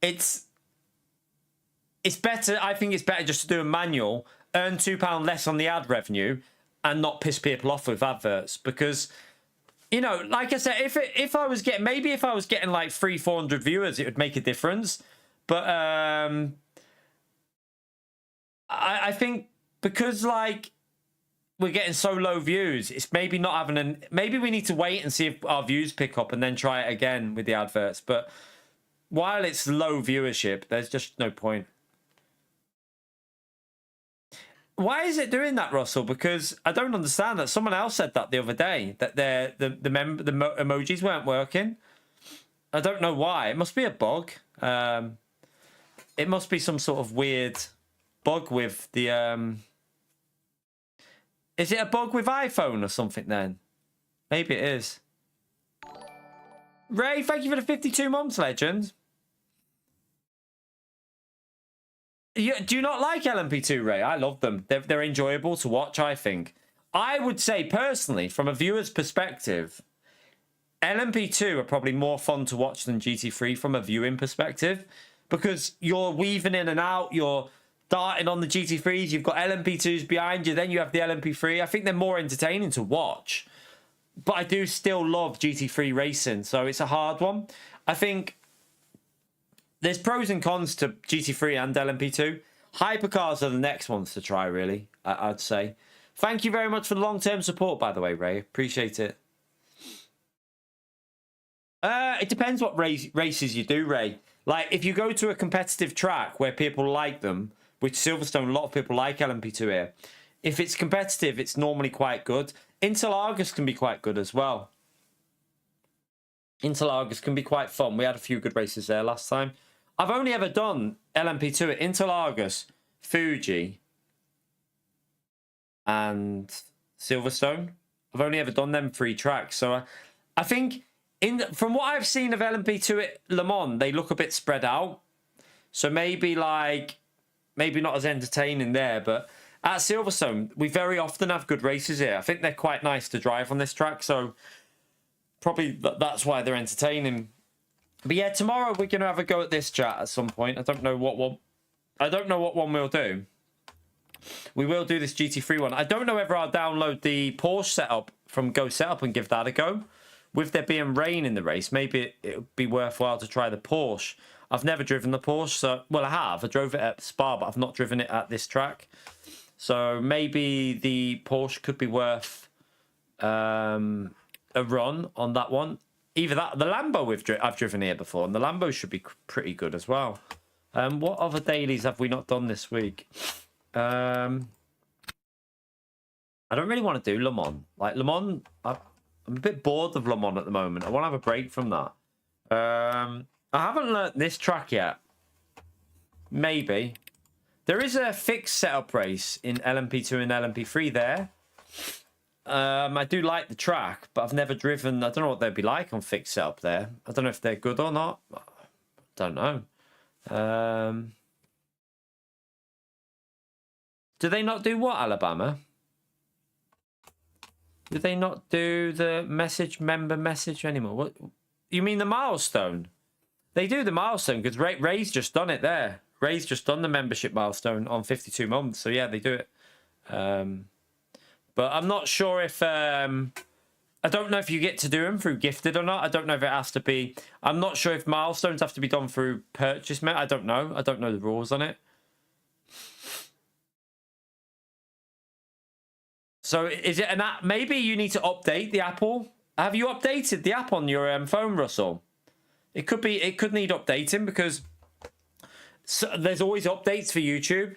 it's better. I think it's better just to do a manual, earn £2 less on the ad revenue, and not piss people off with adverts. Because, you know, like I said, if I was getting, maybe if I was getting like 300-400 viewers, it would make a difference. But I think because like we're getting so low views, it's maybe not having maybe we need to wait and see if our views pick up and then try it again with the adverts. But while it's low viewership, there's just no point. Why is it doing that, Russell? Because I don't understand that. Someone else said that the other day, that the emojis weren't working. I don't know why. It must be a bug. It must be some sort of weird bug with the... Is it a bug with iPhone or something then? Maybe it is. Ray, thank you for the 52 months, legend. Do you not like LMP2, Ray? I love them. They're enjoyable to watch, I think. I would say, personally, from a viewer's perspective, LMP2 are probably more fun to watch than GT3 from a viewing perspective, because you're weaving in and out, you're darting on the GT3s, you've got LMP2s behind you, then you have the LMP3. I think they're more entertaining to watch. But I do still love GT3 racing, so it's a hard one. I think there's pros and cons to GT3 and LMP2. Hypercars are the next ones to try, really, I'd say. Thank you very much for the long-term support, by the way, Ray. Appreciate it. It depends what races you do, Ray. Like, if you go to a competitive track where people like them, which Silverstone, a lot of people like LMP2 here. If it's competitive, it's normally quite good. Interlagos can be quite good as well. Interlagos can be quite fun. We had a few good races there last time. I've only ever done LMP2 at Interlagos, Fuji, and Silverstone. I've only ever done them 3 tracks. So I think from what I've seen of LMP2 at Le Mans, they look a bit spread out. So maybe not as entertaining there. But at Silverstone, we very often have good races here. I think they're quite nice to drive on this track. So probably that's why they're entertaining. But yeah, tomorrow we're going to have a go at this chat at some point. I don't know what one. I don't know what one we'll do. We will do this GT3 one. I don't know whether I'll download the Porsche setup from Go Setup and give that a go. With there being rain in the race, maybe it would be worthwhile to try the Porsche. I've never driven the Porsche, so well, I have. I drove it at Spa, but I've not driven it at this track. So maybe the Porsche could be worth a run on that one. Either that, the Lambo I've driven here before, and the Lambo should be pretty good as well. What other dailies have we not done this week? I don't really want to do Le Mans. Like Le Mans, I'm a bit bored of Le Mans at the moment. I want to have a break from that. I haven't learnt this track yet. Maybe. There is a fixed setup race in LMP2 and LMP3 there. I do like the track, but I've never driven. I don't know what they'd be like on fixed setup there. I don't know if they're good or not. I don't know. Do they not do what, Alabama? Do they not do the member message anymore? What you mean, the milestone? They do the milestone because Ray's just done it there. Ray's just done the membership milestone on 52 months. So yeah, they do it. But I'm not sure if I don't know if you get to do them through gifted or not. I don't know if it has to be. I'm not sure if milestones have to be done through purchase. I don't know. I don't know the rules on it. So is it an app? Maybe you need to update the Apple. Have you updated the app on your phone, Russell? It could be. It could need updating because there's always updates for YouTube.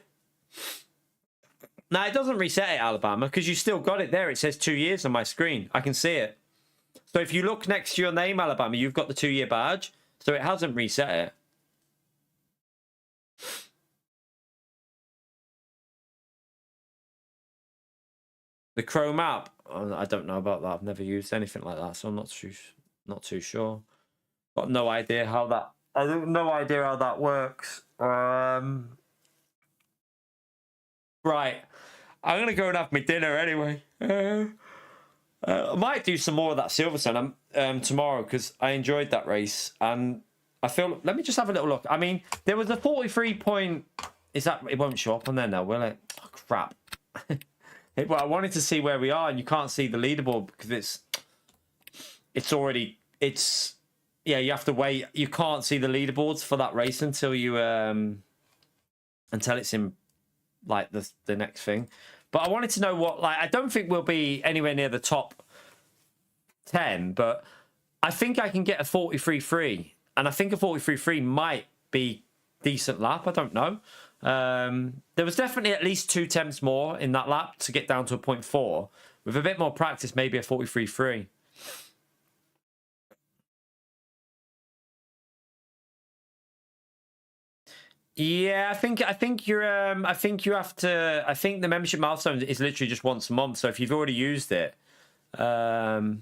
Now, it doesn't reset it, Alabama, because you still got it there. It says 2 years on my screen. I can see it. So if you look next to your name, Alabama, you've got the 2-year badge. So it hasn't reset it. The Chrome app, I don't know about that. I've never used anything like that, so I'm not too sure. Got no idea how that. I have no idea how that works. Right, I'm gonna go and have my dinner anyway. I might do some more of that Silverstone tomorrow because I enjoyed that race and I feel. Let me just have a little look. I mean, there was a 43 point. Is that it? Won't show up on there now, will it? Oh, crap. Well, I wanted to see where we are, and you can't see the leaderboard because it's already. Yeah, you have to wait. You can't see the leaderboards for that race until you until it's in like the next thing. But I wanted to know what, like, I don't think we'll be anywhere near the top 10, but I think I can get a 43.3, and I think a 43.3 might be decent lap. I don't know. There was definitely at least 2 attempts more in that lap to get down to a 0.4. With a bit more practice, maybe a 43.3. Yeah, I think you're I think you have to. I think the membership milestone is literally just once a month. So if you've already used it, I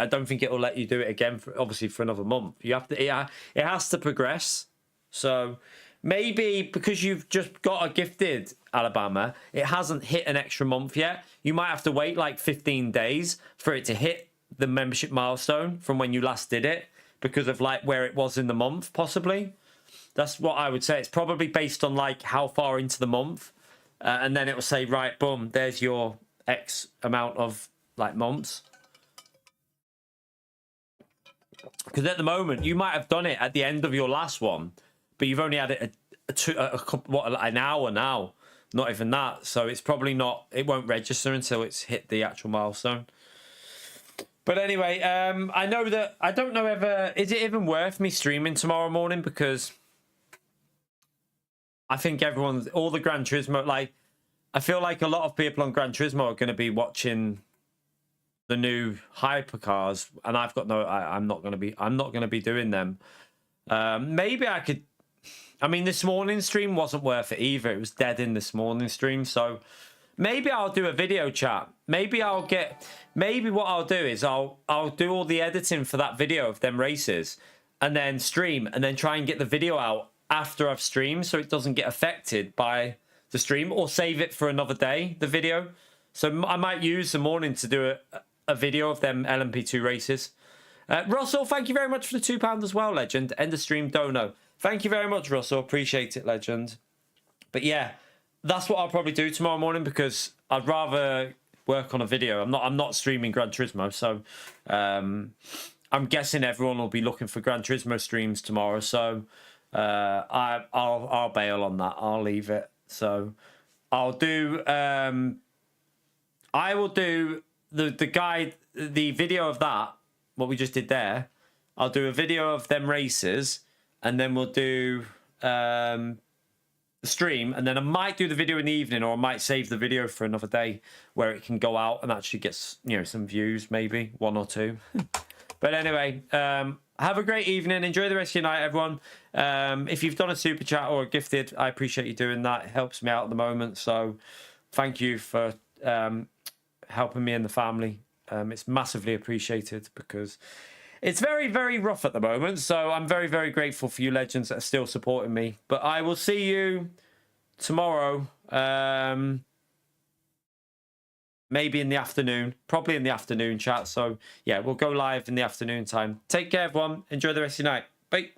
don't think it will let you do it again for another month. You have to. It has to progress. So maybe because you've just got a gifted Alabama, it hasn't hit an extra month yet. You might have to wait like 15 days for it to hit the membership milestone from when you last did it because of like where it was in the month, possibly. That's what I would say. It's probably based on like how far into the month, and then it will say, right, boom, there's your X amount of like months. Because at the moment, you might have done it at the end of your last one, but you've only had it an hour now, not even that. So it's probably not. It won't register until it's hit the actual milestone. But anyway, I know that I don't know ever. Is it even worth me streaming tomorrow morning? Because I think all the Gran Turismo, like, I feel like a lot of people on Gran Turismo are going to be watching the new hypercars, and I've got I'm not going to be doing them. Maybe I could. I mean, this morning stream wasn't worth it either. It was dead in this morning stream, so maybe I'll do a video chat. Maybe what I'll do is I'll do all the editing for that video of them races, and then stream, and then try and get the video out after I've streamed so it doesn't get affected by the stream, or save it for another day, the video. So I might use the morning to do a video of them LMP2 races. Russell, thank you very much for the £2 as well, legend. End of stream dono. Thank you very much, Russell. Appreciate it, legend. But yeah, that's what I'll probably do tomorrow morning because I'd rather work on a video. I'm not streaming Gran Turismo, so I'm guessing everyone will be looking for Gran Turismo streams tomorrow. So I'll bail on that. I'll leave it. So I'll do. I will do the video of that. What we just did there. I'll do a video of them races, and then we'll do the stream, and then I might do the video in the evening, or I might save the video for another day where it can go out and actually get some views, maybe 1 or 2. But anyway, have a great evening. Enjoy the rest of your night, everyone. If you've done a super chat or a gifted, I appreciate you doing that. It helps me out at the moment. So thank you for helping me and the family. It's massively appreciated because it's very, very rough at the moment. So I'm very, very grateful for you legends that are still supporting me. But I will see you tomorrow. Maybe in the afternoon, probably in the afternoon chat. So yeah, we'll go live in the afternoon time. Take care, everyone. Enjoy the rest of your night. Bye.